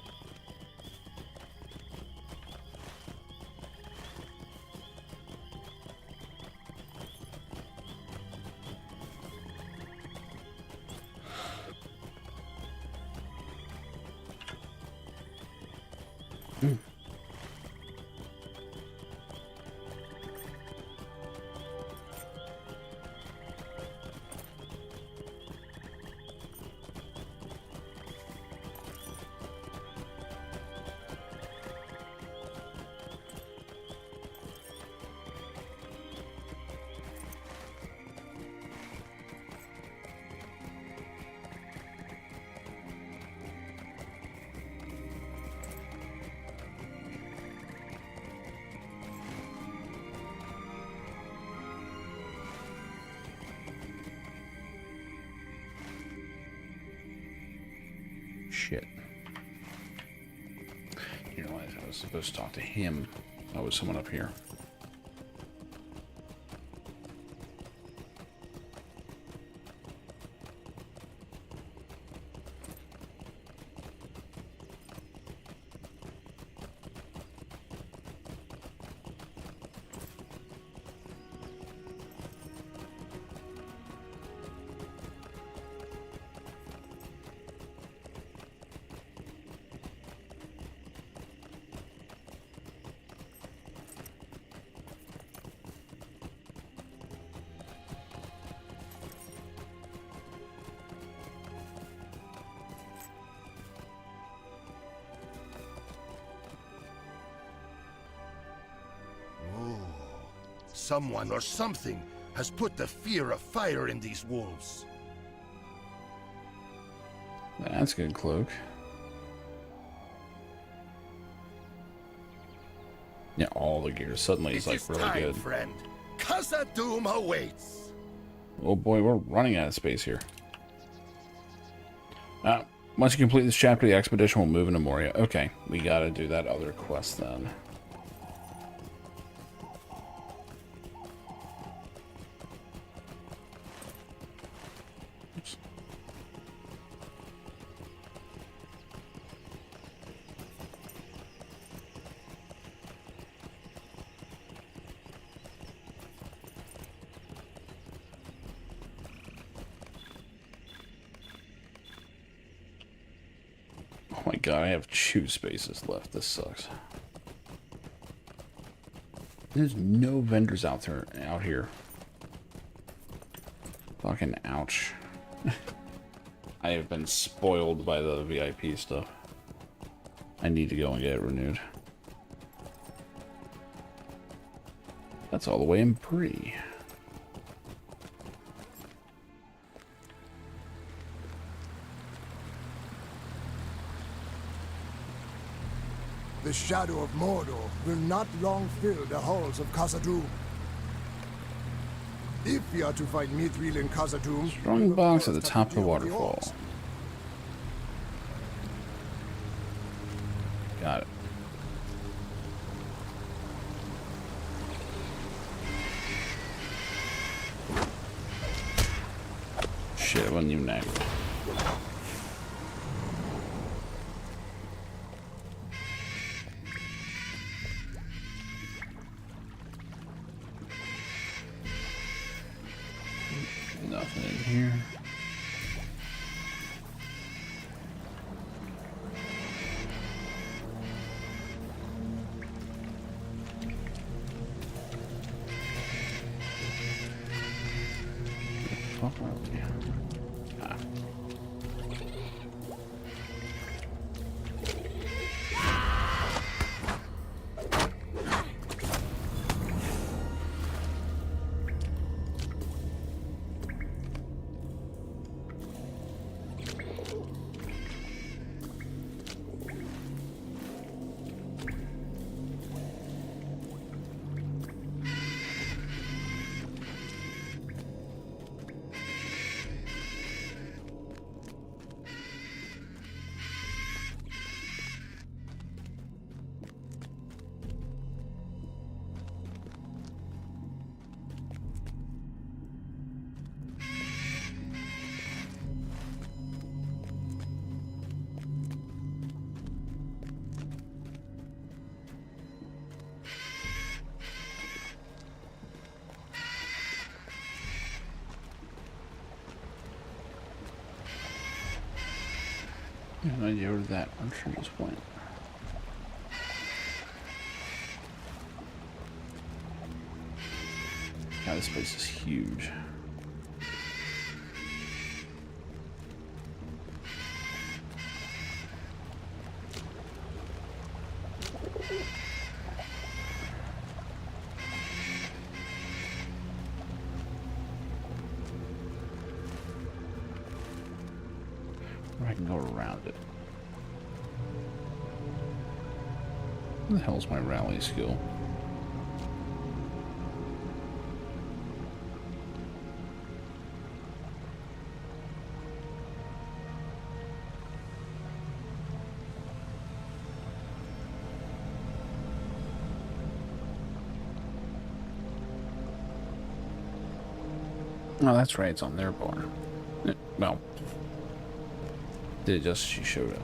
Shit. I didn't realize I was supposed to talk to him. Oh, was someone up here. Someone or something has put the fear of fire in these wolves. That's a good cloak. Yeah, all the gear suddenly is like really time, good. Friend. Khazad-dûm awaits. Oh boy, we're running out of space here. Once you complete this chapter, the expedition will move into Moria. Okay, we gotta do that other quest then. Oops. Oh my god, I have 2 spaces left. This sucks. There's no vendors out here. Fucking ouch. I have been spoiled by the VIP stuff. I need to go and get it renewed. That's all the way in Bree. The shadow of Mordor will not long fill the halls of Khazad-dûm. If we are to fight Mithril in Khazad-dûm, Strong box at the top of the waterfall. Got it. Shit, it wasn't even accurate. Nothing in here. Fuck out there. Ah. I have no idea where that archer just went. God, this place is huge. Or I can go around it. Where the hell's my rally skill? Oh, that's right. It's on their bar. Well, did it just she showed up.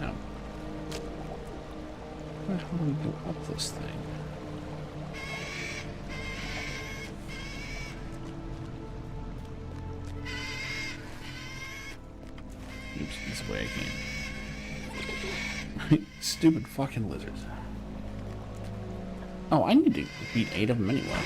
No. How do we go up this thing? Oops, this way I can't. Stupid fucking lizards. Oh, I need to beat 8 of them anyway.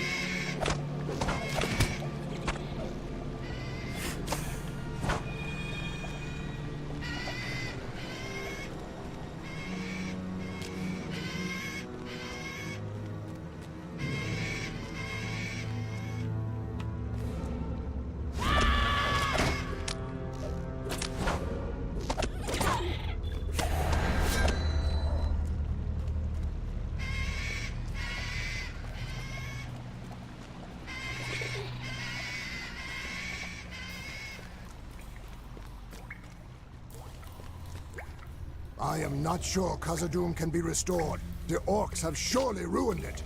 I am not sure Khazad-dûm can be restored. The orcs have surely ruined it.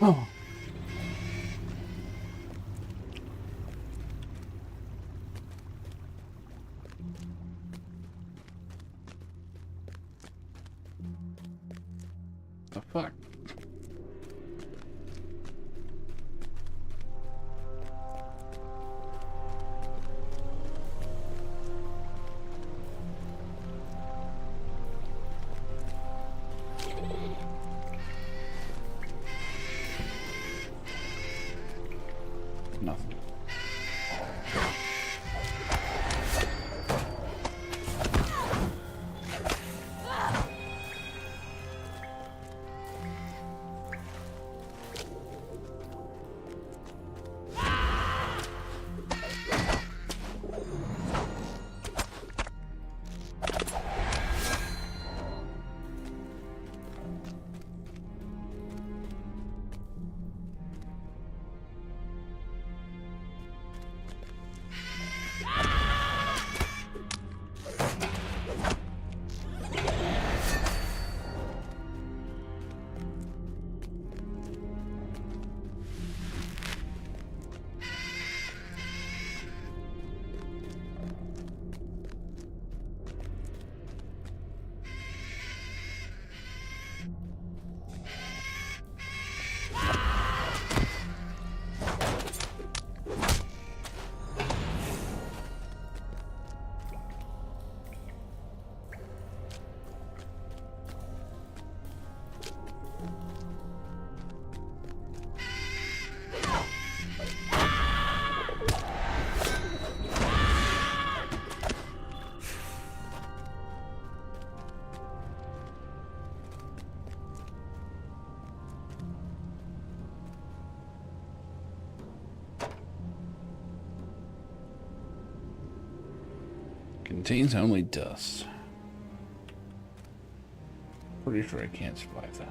Oh. The fuck? Nothing. Contains only dust. Pretty sure I can't survive that.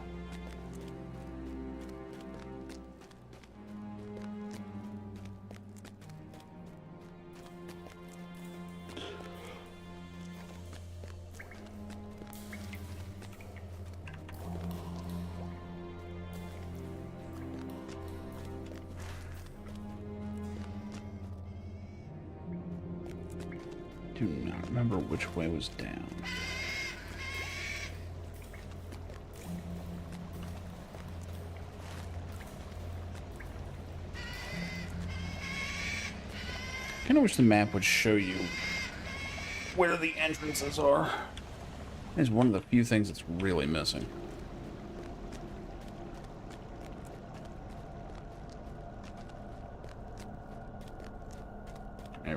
Do not remember which way was down. I kind of wish the map would show you where the entrances are. It's one of the few things that's really missing.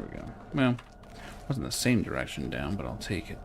There we go. Well, wasn't the same direction down, but I'll take it.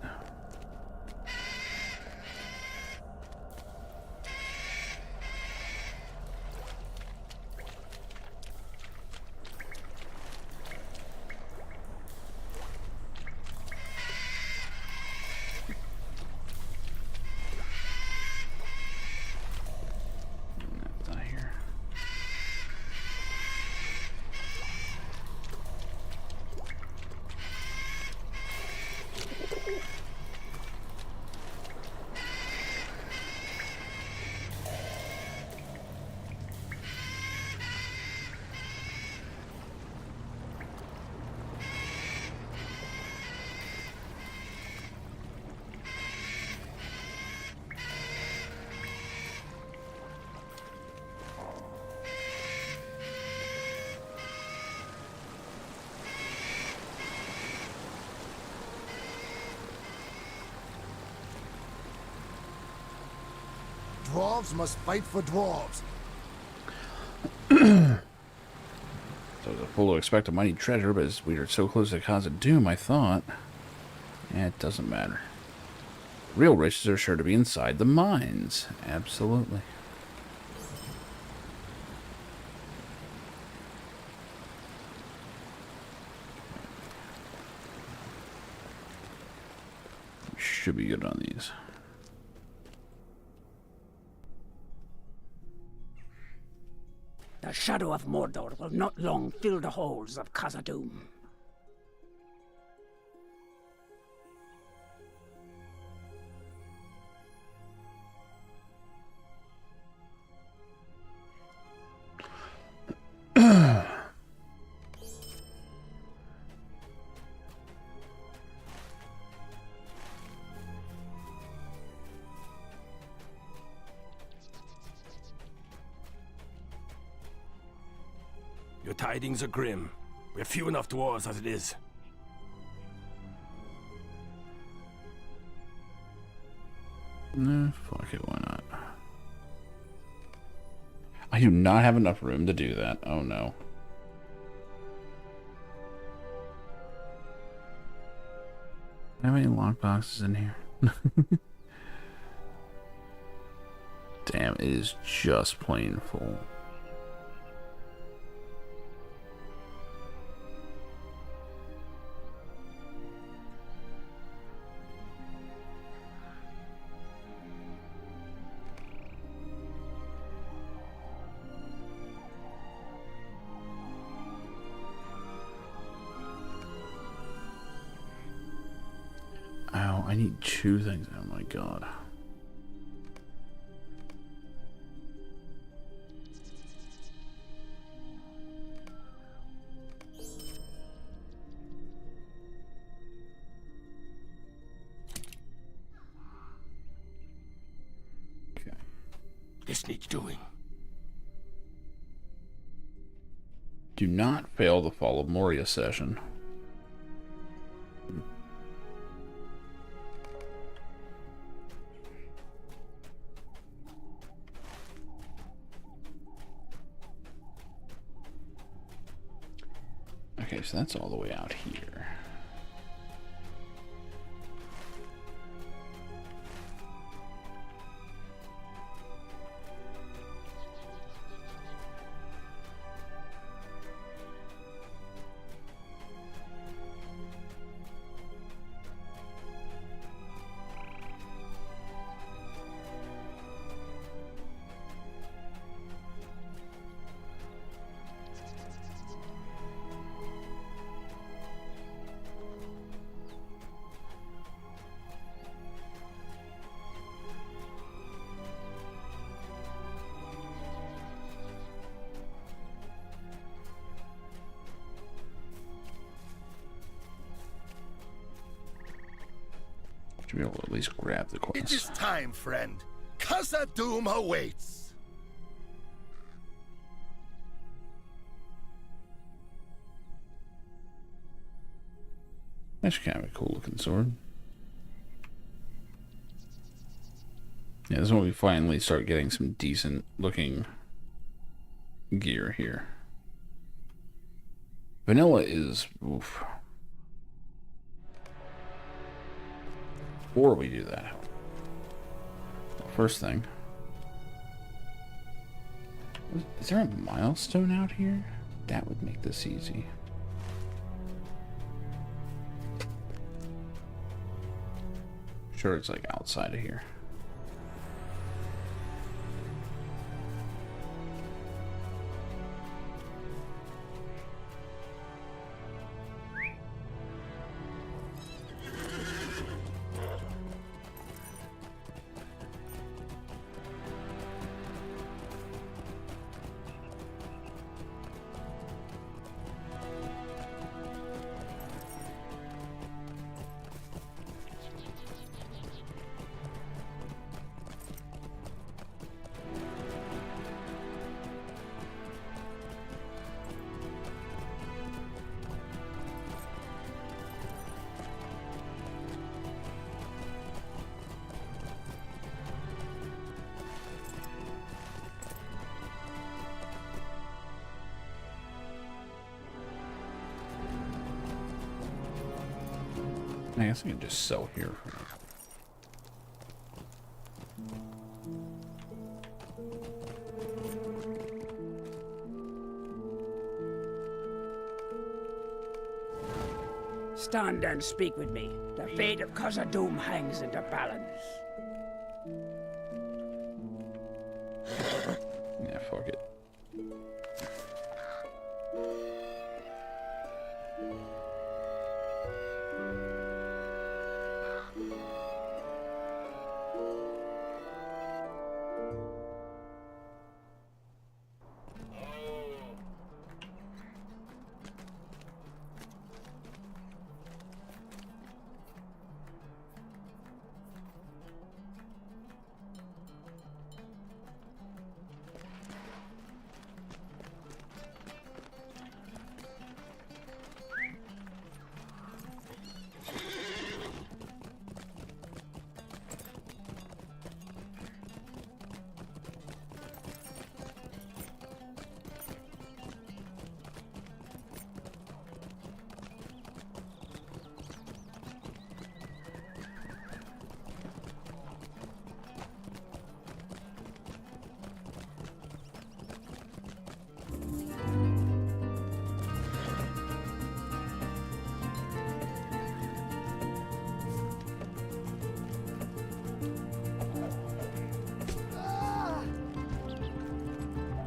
Dwarves must fight for dwarves. So I was a fool to expect a mighty treasure, but as we are so close to Khazad Doom, I thought... it doesn't matter. Real riches are sure to be inside the mines. Absolutely. Should be good on these. The shadow of Mordor will not long fill the halls of Khazad-dûm. Your tidings are grim. We have few enough dwarves as it is. No, fuck it, why not? I do not have enough room to do that. Oh no. Do I have any lockboxes in here? Damn, it is just plain full. Ow, I need two things. Oh my god. Okay. This needs doing. Do not fail the Fall of Moria session. Okay, so that's all the way out here. Should be able to at least grab the quest. It is time, friend. Khazad-dûm awaits. That's kind of a cool looking sword. Yeah, this is when we finally start getting some decent looking gear here. Vanilla is... Oof. Before we do that, first thing, is there a milestone out here? That would make this easy. Sure, it's like outside of here. I guess I can just sell here. Stand and speak with me. The fate of Khazad-dûm hangs in the balance. Yeah, fuck it.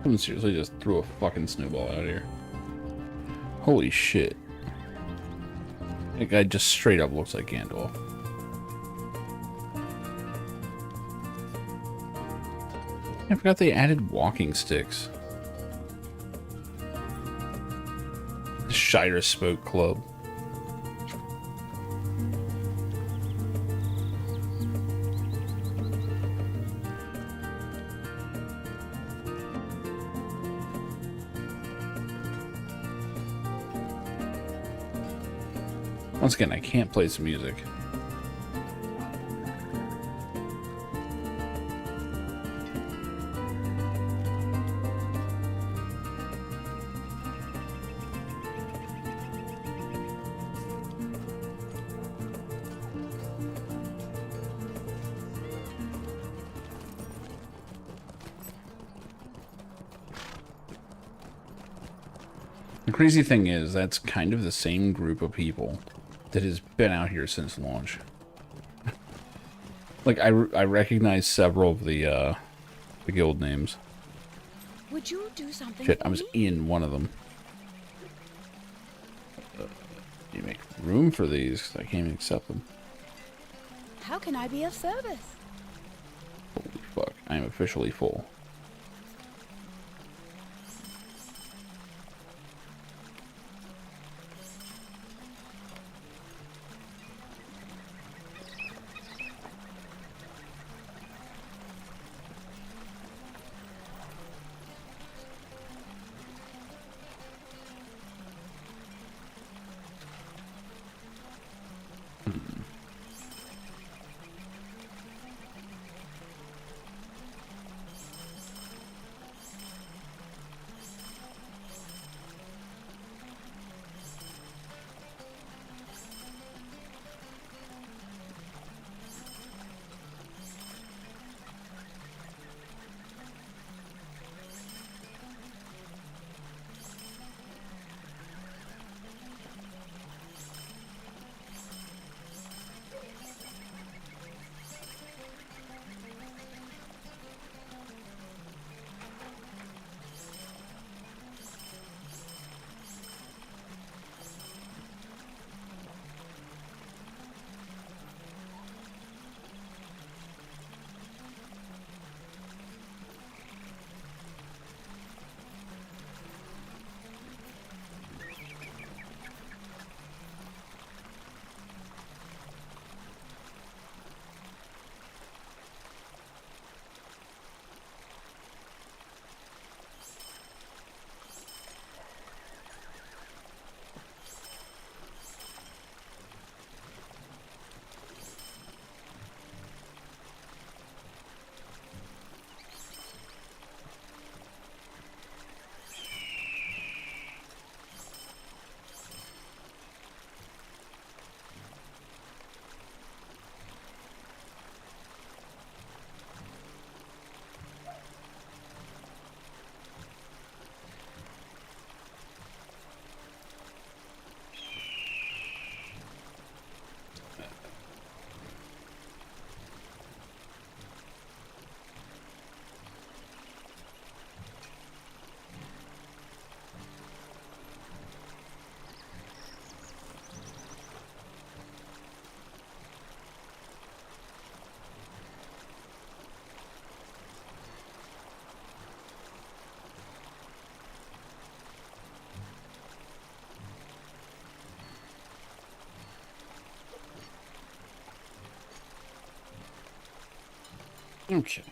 Someone seriously just threw a fucking snowball out of here. Holy shit. That guy just straight up looks like Gandalf. I forgot they added walking sticks. The Shire Spoke Club. Once again, I can't play some music. The crazy thing is, that's kind of the same group of people that has been out here since launch. Like, I recognize several of the guild names. Would you do something? Shit, for I was me? in one of them. You make room for these, 'cause I can't even accept them. How can I be of service? Holy fuck, I am officially full. Okay.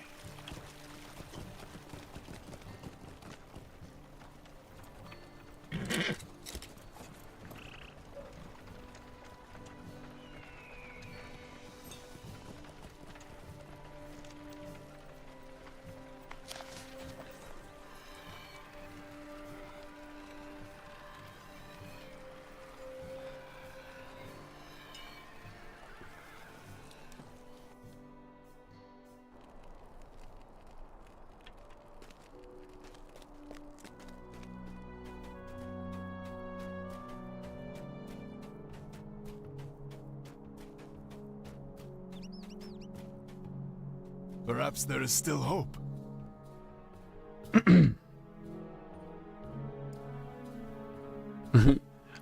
Perhaps there is still hope.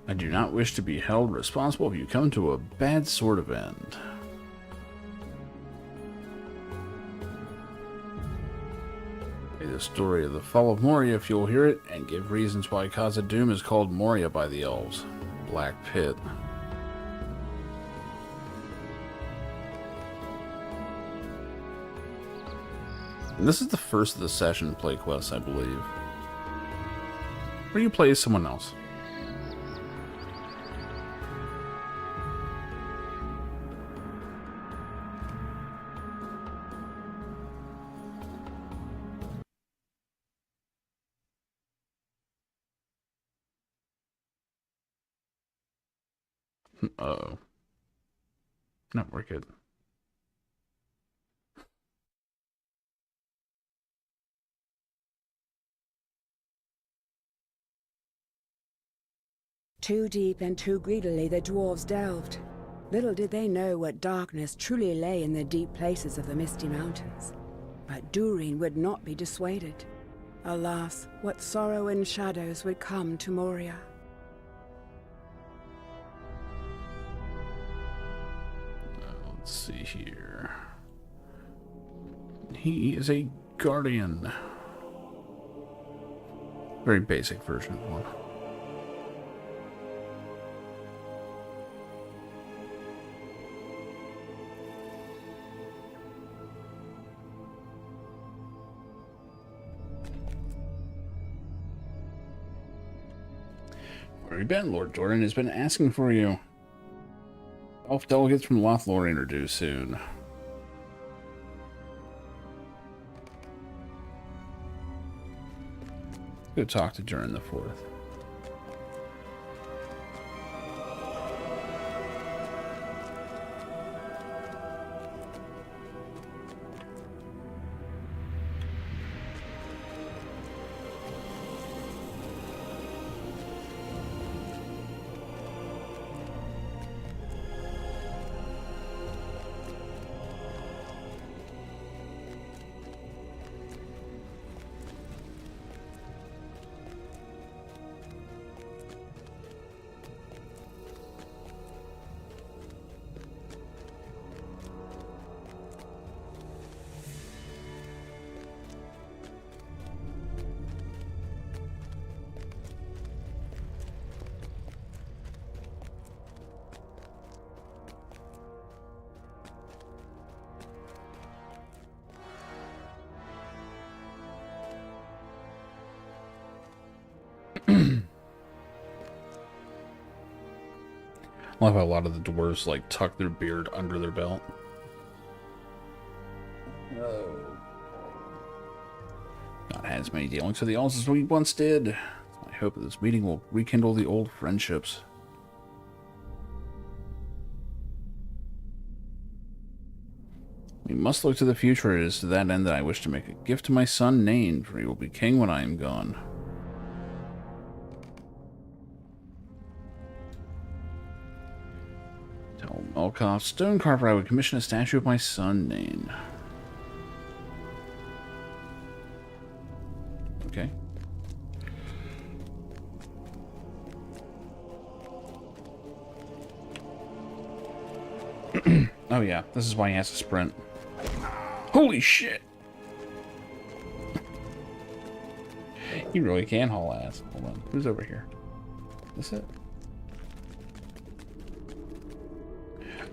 I do not wish to be held responsible if you come to a bad sort of end. The story of the fall of Moria, if you'll hear it, and give reasons why Khazad-dûm is called Moria by the elves. Black Pit. And this is the first of the session play quests, I believe. Or you play as someone else. Uh-oh. Not work it. Too deep and too greedily the dwarves delved. Little did they know what darkness truly lay in the deep places of the Misty Mountains. But Durin would not be dissuaded. Alas, what sorrow and shadows would come to Moria. Let's see here. He is a guardian. Very basic version of one. Where have you been? Lord Jordan has been asking for you. Elf delegates from LotRO are introduced soon. Go talk to Durin the Fourth. I love how a lot of the dwarves like tuck their beard under their belt. Oh. Not had as many dealings with the elves as we once did. I hope that this meeting will rekindle the old friendships. We must look to the future. It is to that end that I wish to make a gift to my son Nain, for he will be king when I am gone. Tell Melkoff Stonecarver I would commission a statue of my son Nain. Okay. Oh yeah, this is why he has to sprint. Holy shit! He really can haul ass. Hold on, who's over here? Is it?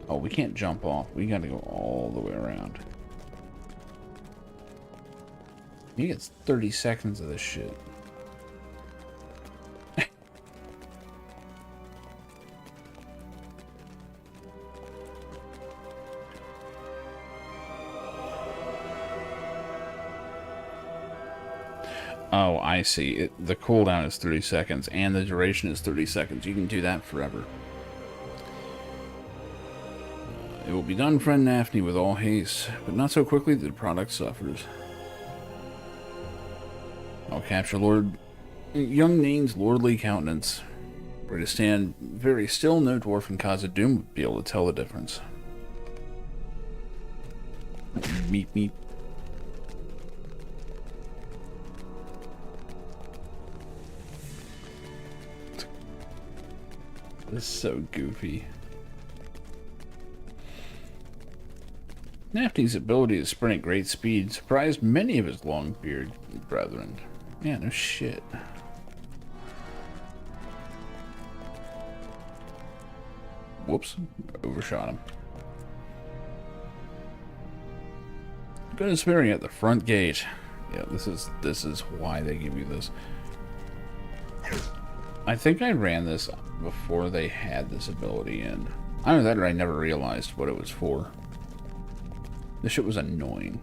Oh, we can't jump off. We gotta go all the way around. He gets 30 seconds of this shit. Oh, I see. The cooldown is 30 seconds, and the duration is 30 seconds. You can do that forever. It will be done, friend Nafni, with all haste, but not so quickly that the product suffers. I'll capture young Nain's lordly countenance. Where to stand very still, no dwarf in Khazad-dûm would be able to tell the difference. Meep meep. This is so goofy. Nafni's ability to sprint at great speed surprised many of his long-bearded brethren. Yeah, no shit. Whoops, overshot him. Good inspiring at the front gate. Yeah, this is why they give you this. I think I ran this before they had this ability in. Either that or I never realized what it was for. This shit was annoying.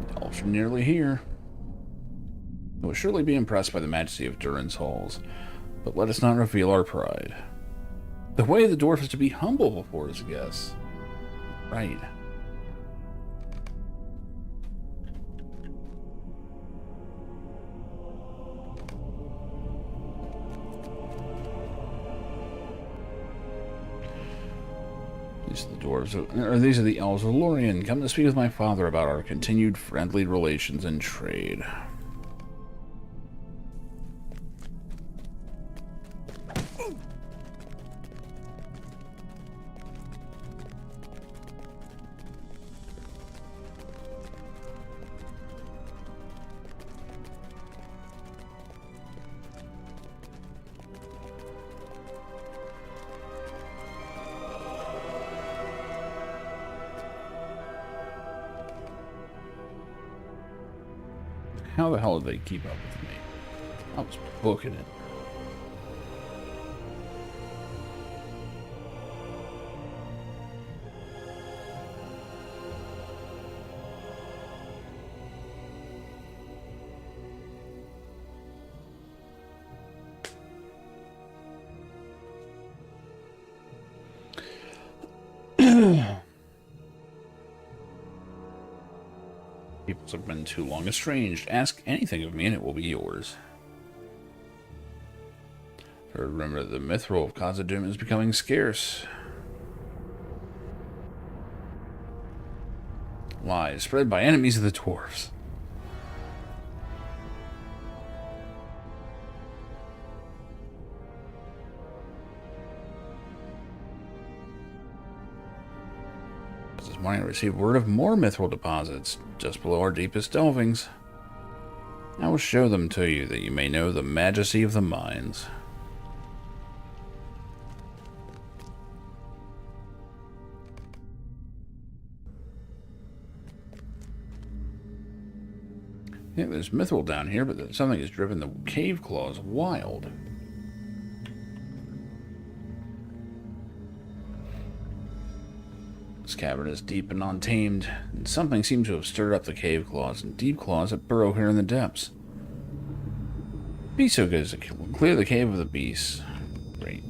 The elves are nearly here. We will surely be impressed by the majesty of Durin's halls, but let us not reveal our pride. The way of the dwarf is to be humble before his guests. Right. These are the dwarves, or these are the elves of Lorien. Come to speak with my father about our continued friendly relations and trade. How the hell did they keep up with me? I was booking it. Peoples have been too long estranged. Ask anything of me and it will be yours. For remember, the mithril of Khazad-dûm is becoming scarce. Lies spread by enemies of the dwarves. This morning I received word of more mithril deposits just below our deepest delvings. I will show them to you that you may know the majesty of the mines. Yeah, there's mithril down here, but something has driven the cave claws wild. This cavern is deep and untamed, and something seems to have stirred up the cave claws and deep claws that burrow here in the depths. Be so good as to clear the cave of the beasts. Great.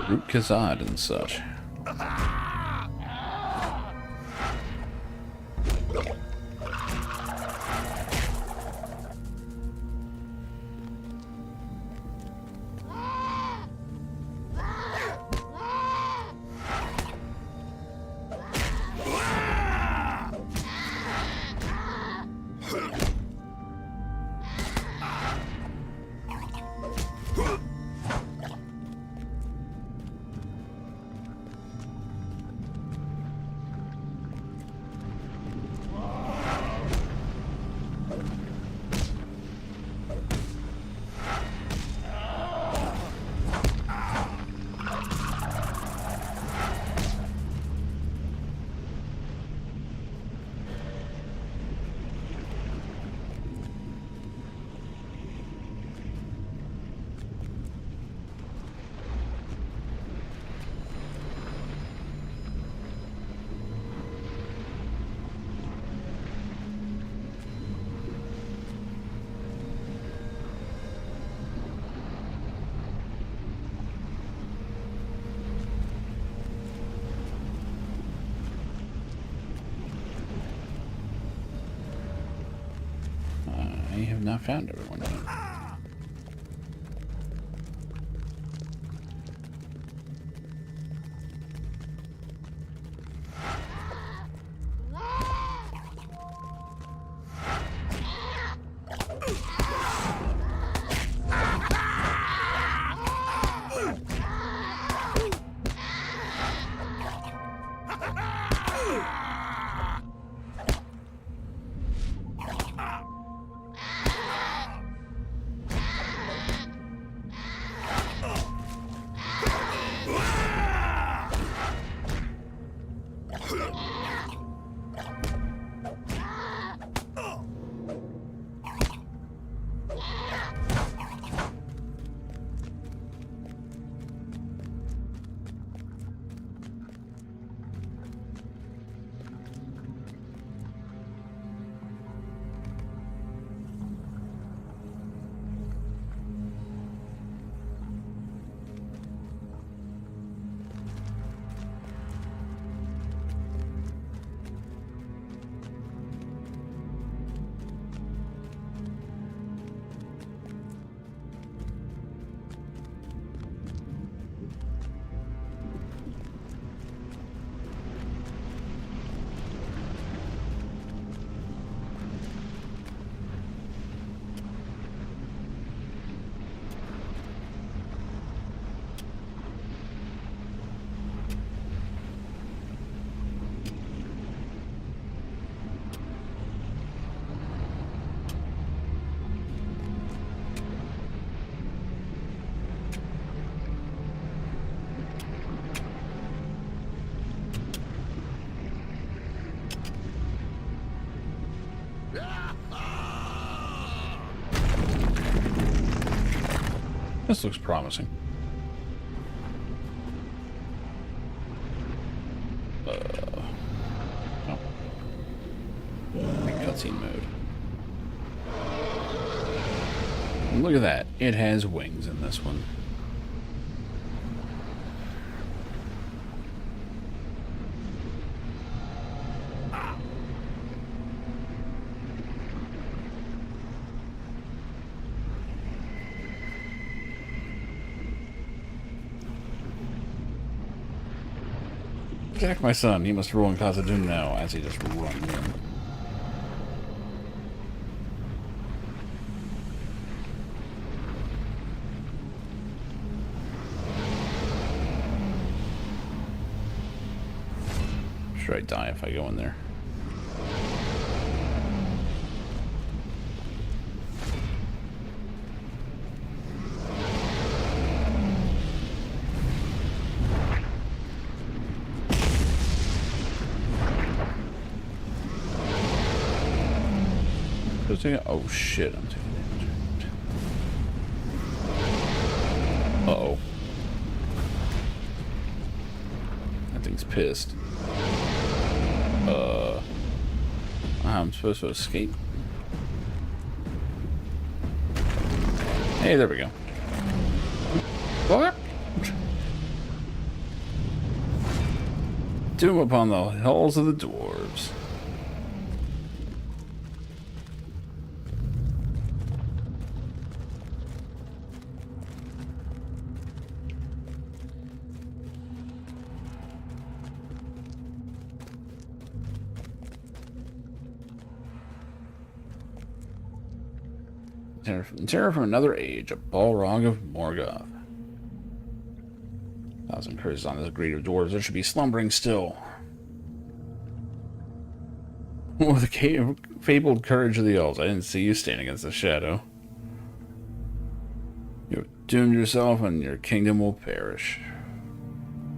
Baruch Khazad and such. not found everyone yet. This looks promising. Oh. Cutscene mode. And look at that. It has wings in this one. Jack, my son, he must rule in Khazad-dûm now, as he just runs in. Should I die if I go in there? Oh shit, I'm taking damage. Uh-oh. That thing's pissed. I'm supposed to escape. Hey, there we go. What? Doom upon the halls of the dwarves. Terror from another age, a Balrog of Morgoth. 1,000 curses on this greed of dwarves, there should be slumbering still. With the fabled courage of the elves, I didn't see you stand against the shadow. You have doomed yourself and your kingdom will perish.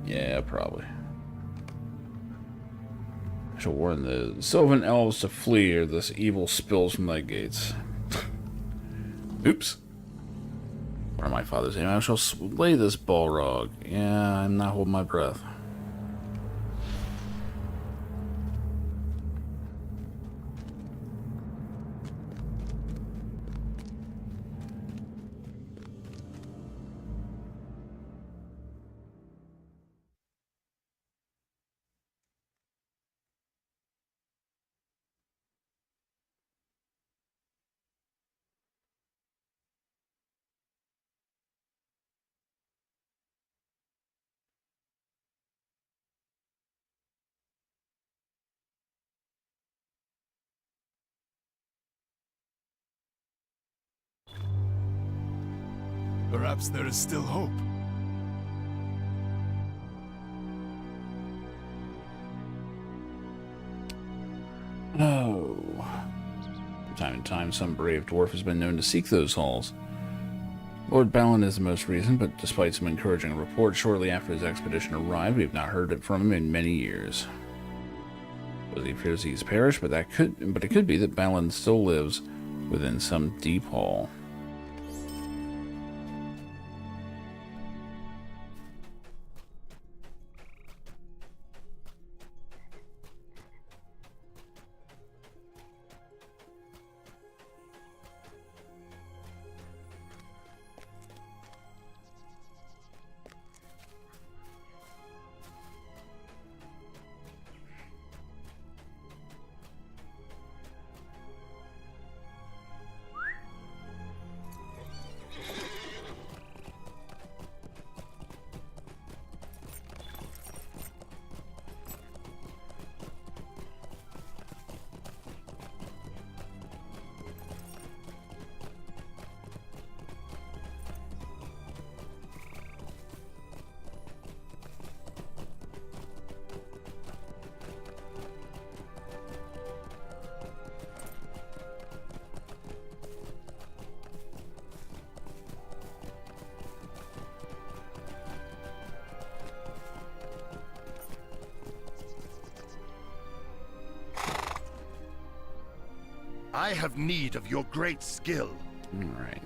Yeah, probably. I shall warn the sylvan elves to flee or this evil spills from thy gates. Oops. What are my father's name? I shall slay this Balrog. Yeah, I'm not holding my breath. Perhaps there is still hope. Oh. From time to time, some brave dwarf has been known to seek those halls. Lord Balin is the most recent, but despite some encouraging reports shortly after his expedition arrived, we have not heard from him in many years. He fears he's perished, but it could be that Balin still lives within some deep hall. I have need of your great skill. Alright.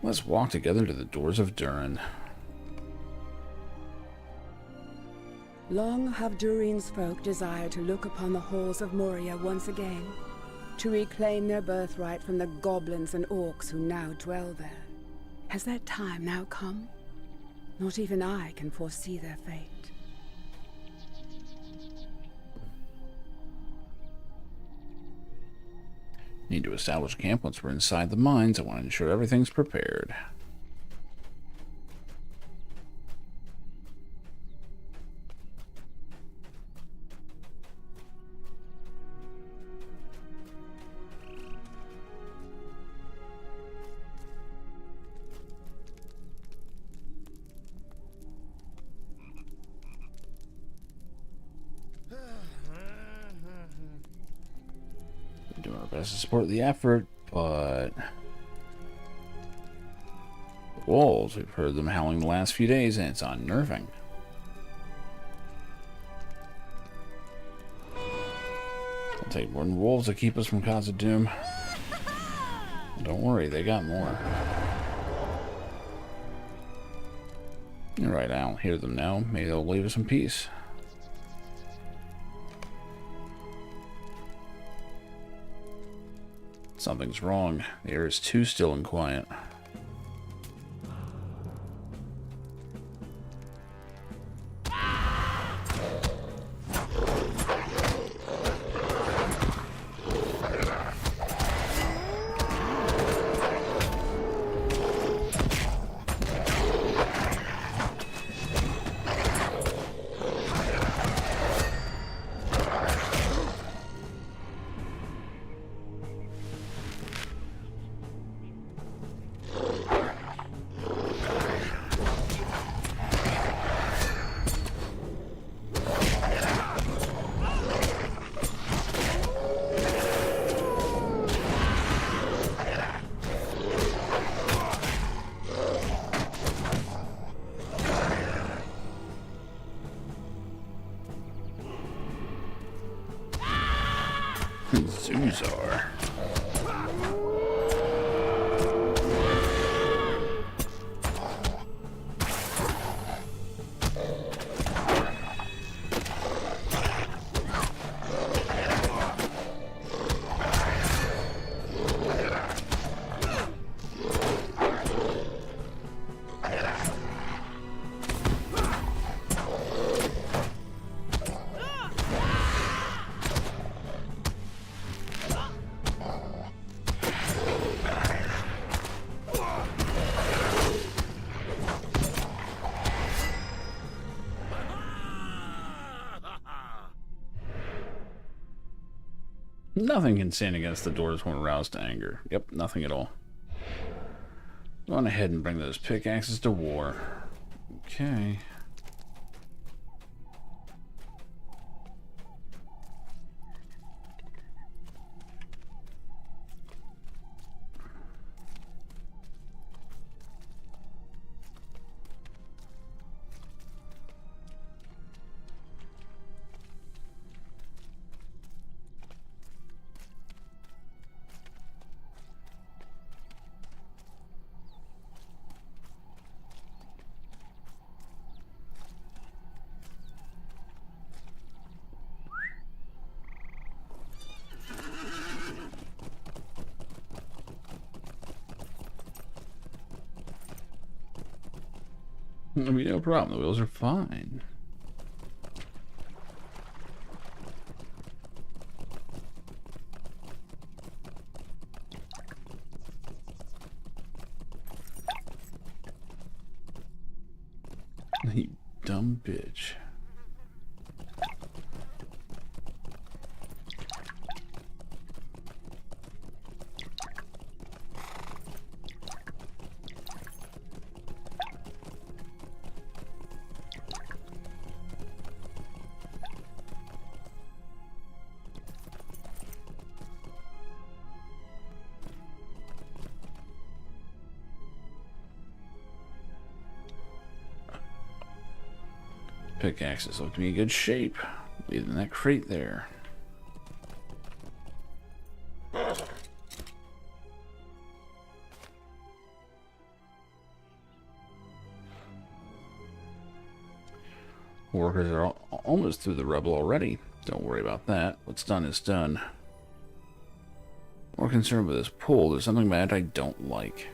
Let's walk together to the doors of Durin. Long have Durin's folk desired to look upon the halls of Moria once again, to reclaim their birthright from the goblins and orcs who now dwell there. Has that time now come? Not even I can foresee their fate. Need to establish a camp once we're inside the mines. I want to ensure everything's prepared. Doing our best to support the effort, but the wolves, we've heard them howling the last few days, and it's unnerving. It'll take more than wolves to keep us from Khazad-dûm. Don't worry, they got more. Alright, I don't hear them now. Maybe they'll leave us in peace. Something's wrong. The air is too still and quiet. Zuzar. Nothing can stand against the doors when aroused to anger. Yep, nothing at all. Go on ahead and bring those pickaxes to war. Okay. I mean, no problem. The wheels are fine. You dumb bitch. Pickaxes look to be in good shape. Leaving that crate there. Workers are almost through the rubble already. Don't worry about that. What's done is done. More concerned with this pool. There's something about it I don't like.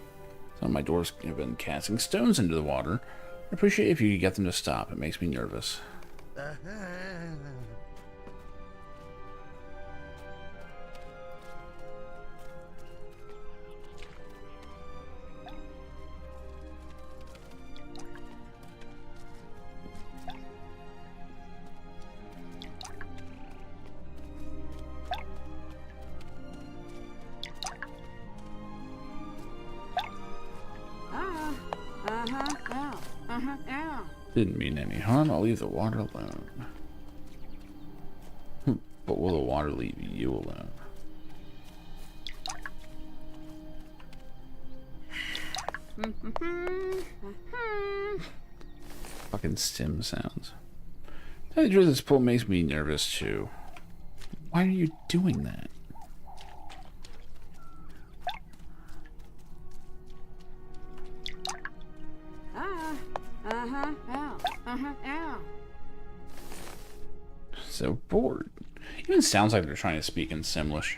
Some of my doors have been casting stones into the water. I appreciate if you could get them to stop. It makes me nervous. Didn't mean any harm. I'll leave the water alone. But will the water leave you alone? Fucking stim sounds. To tell you the truth, this pool makes me nervous too. Why are you doing that? So bored. Even sounds like they're trying to speak in Simlish.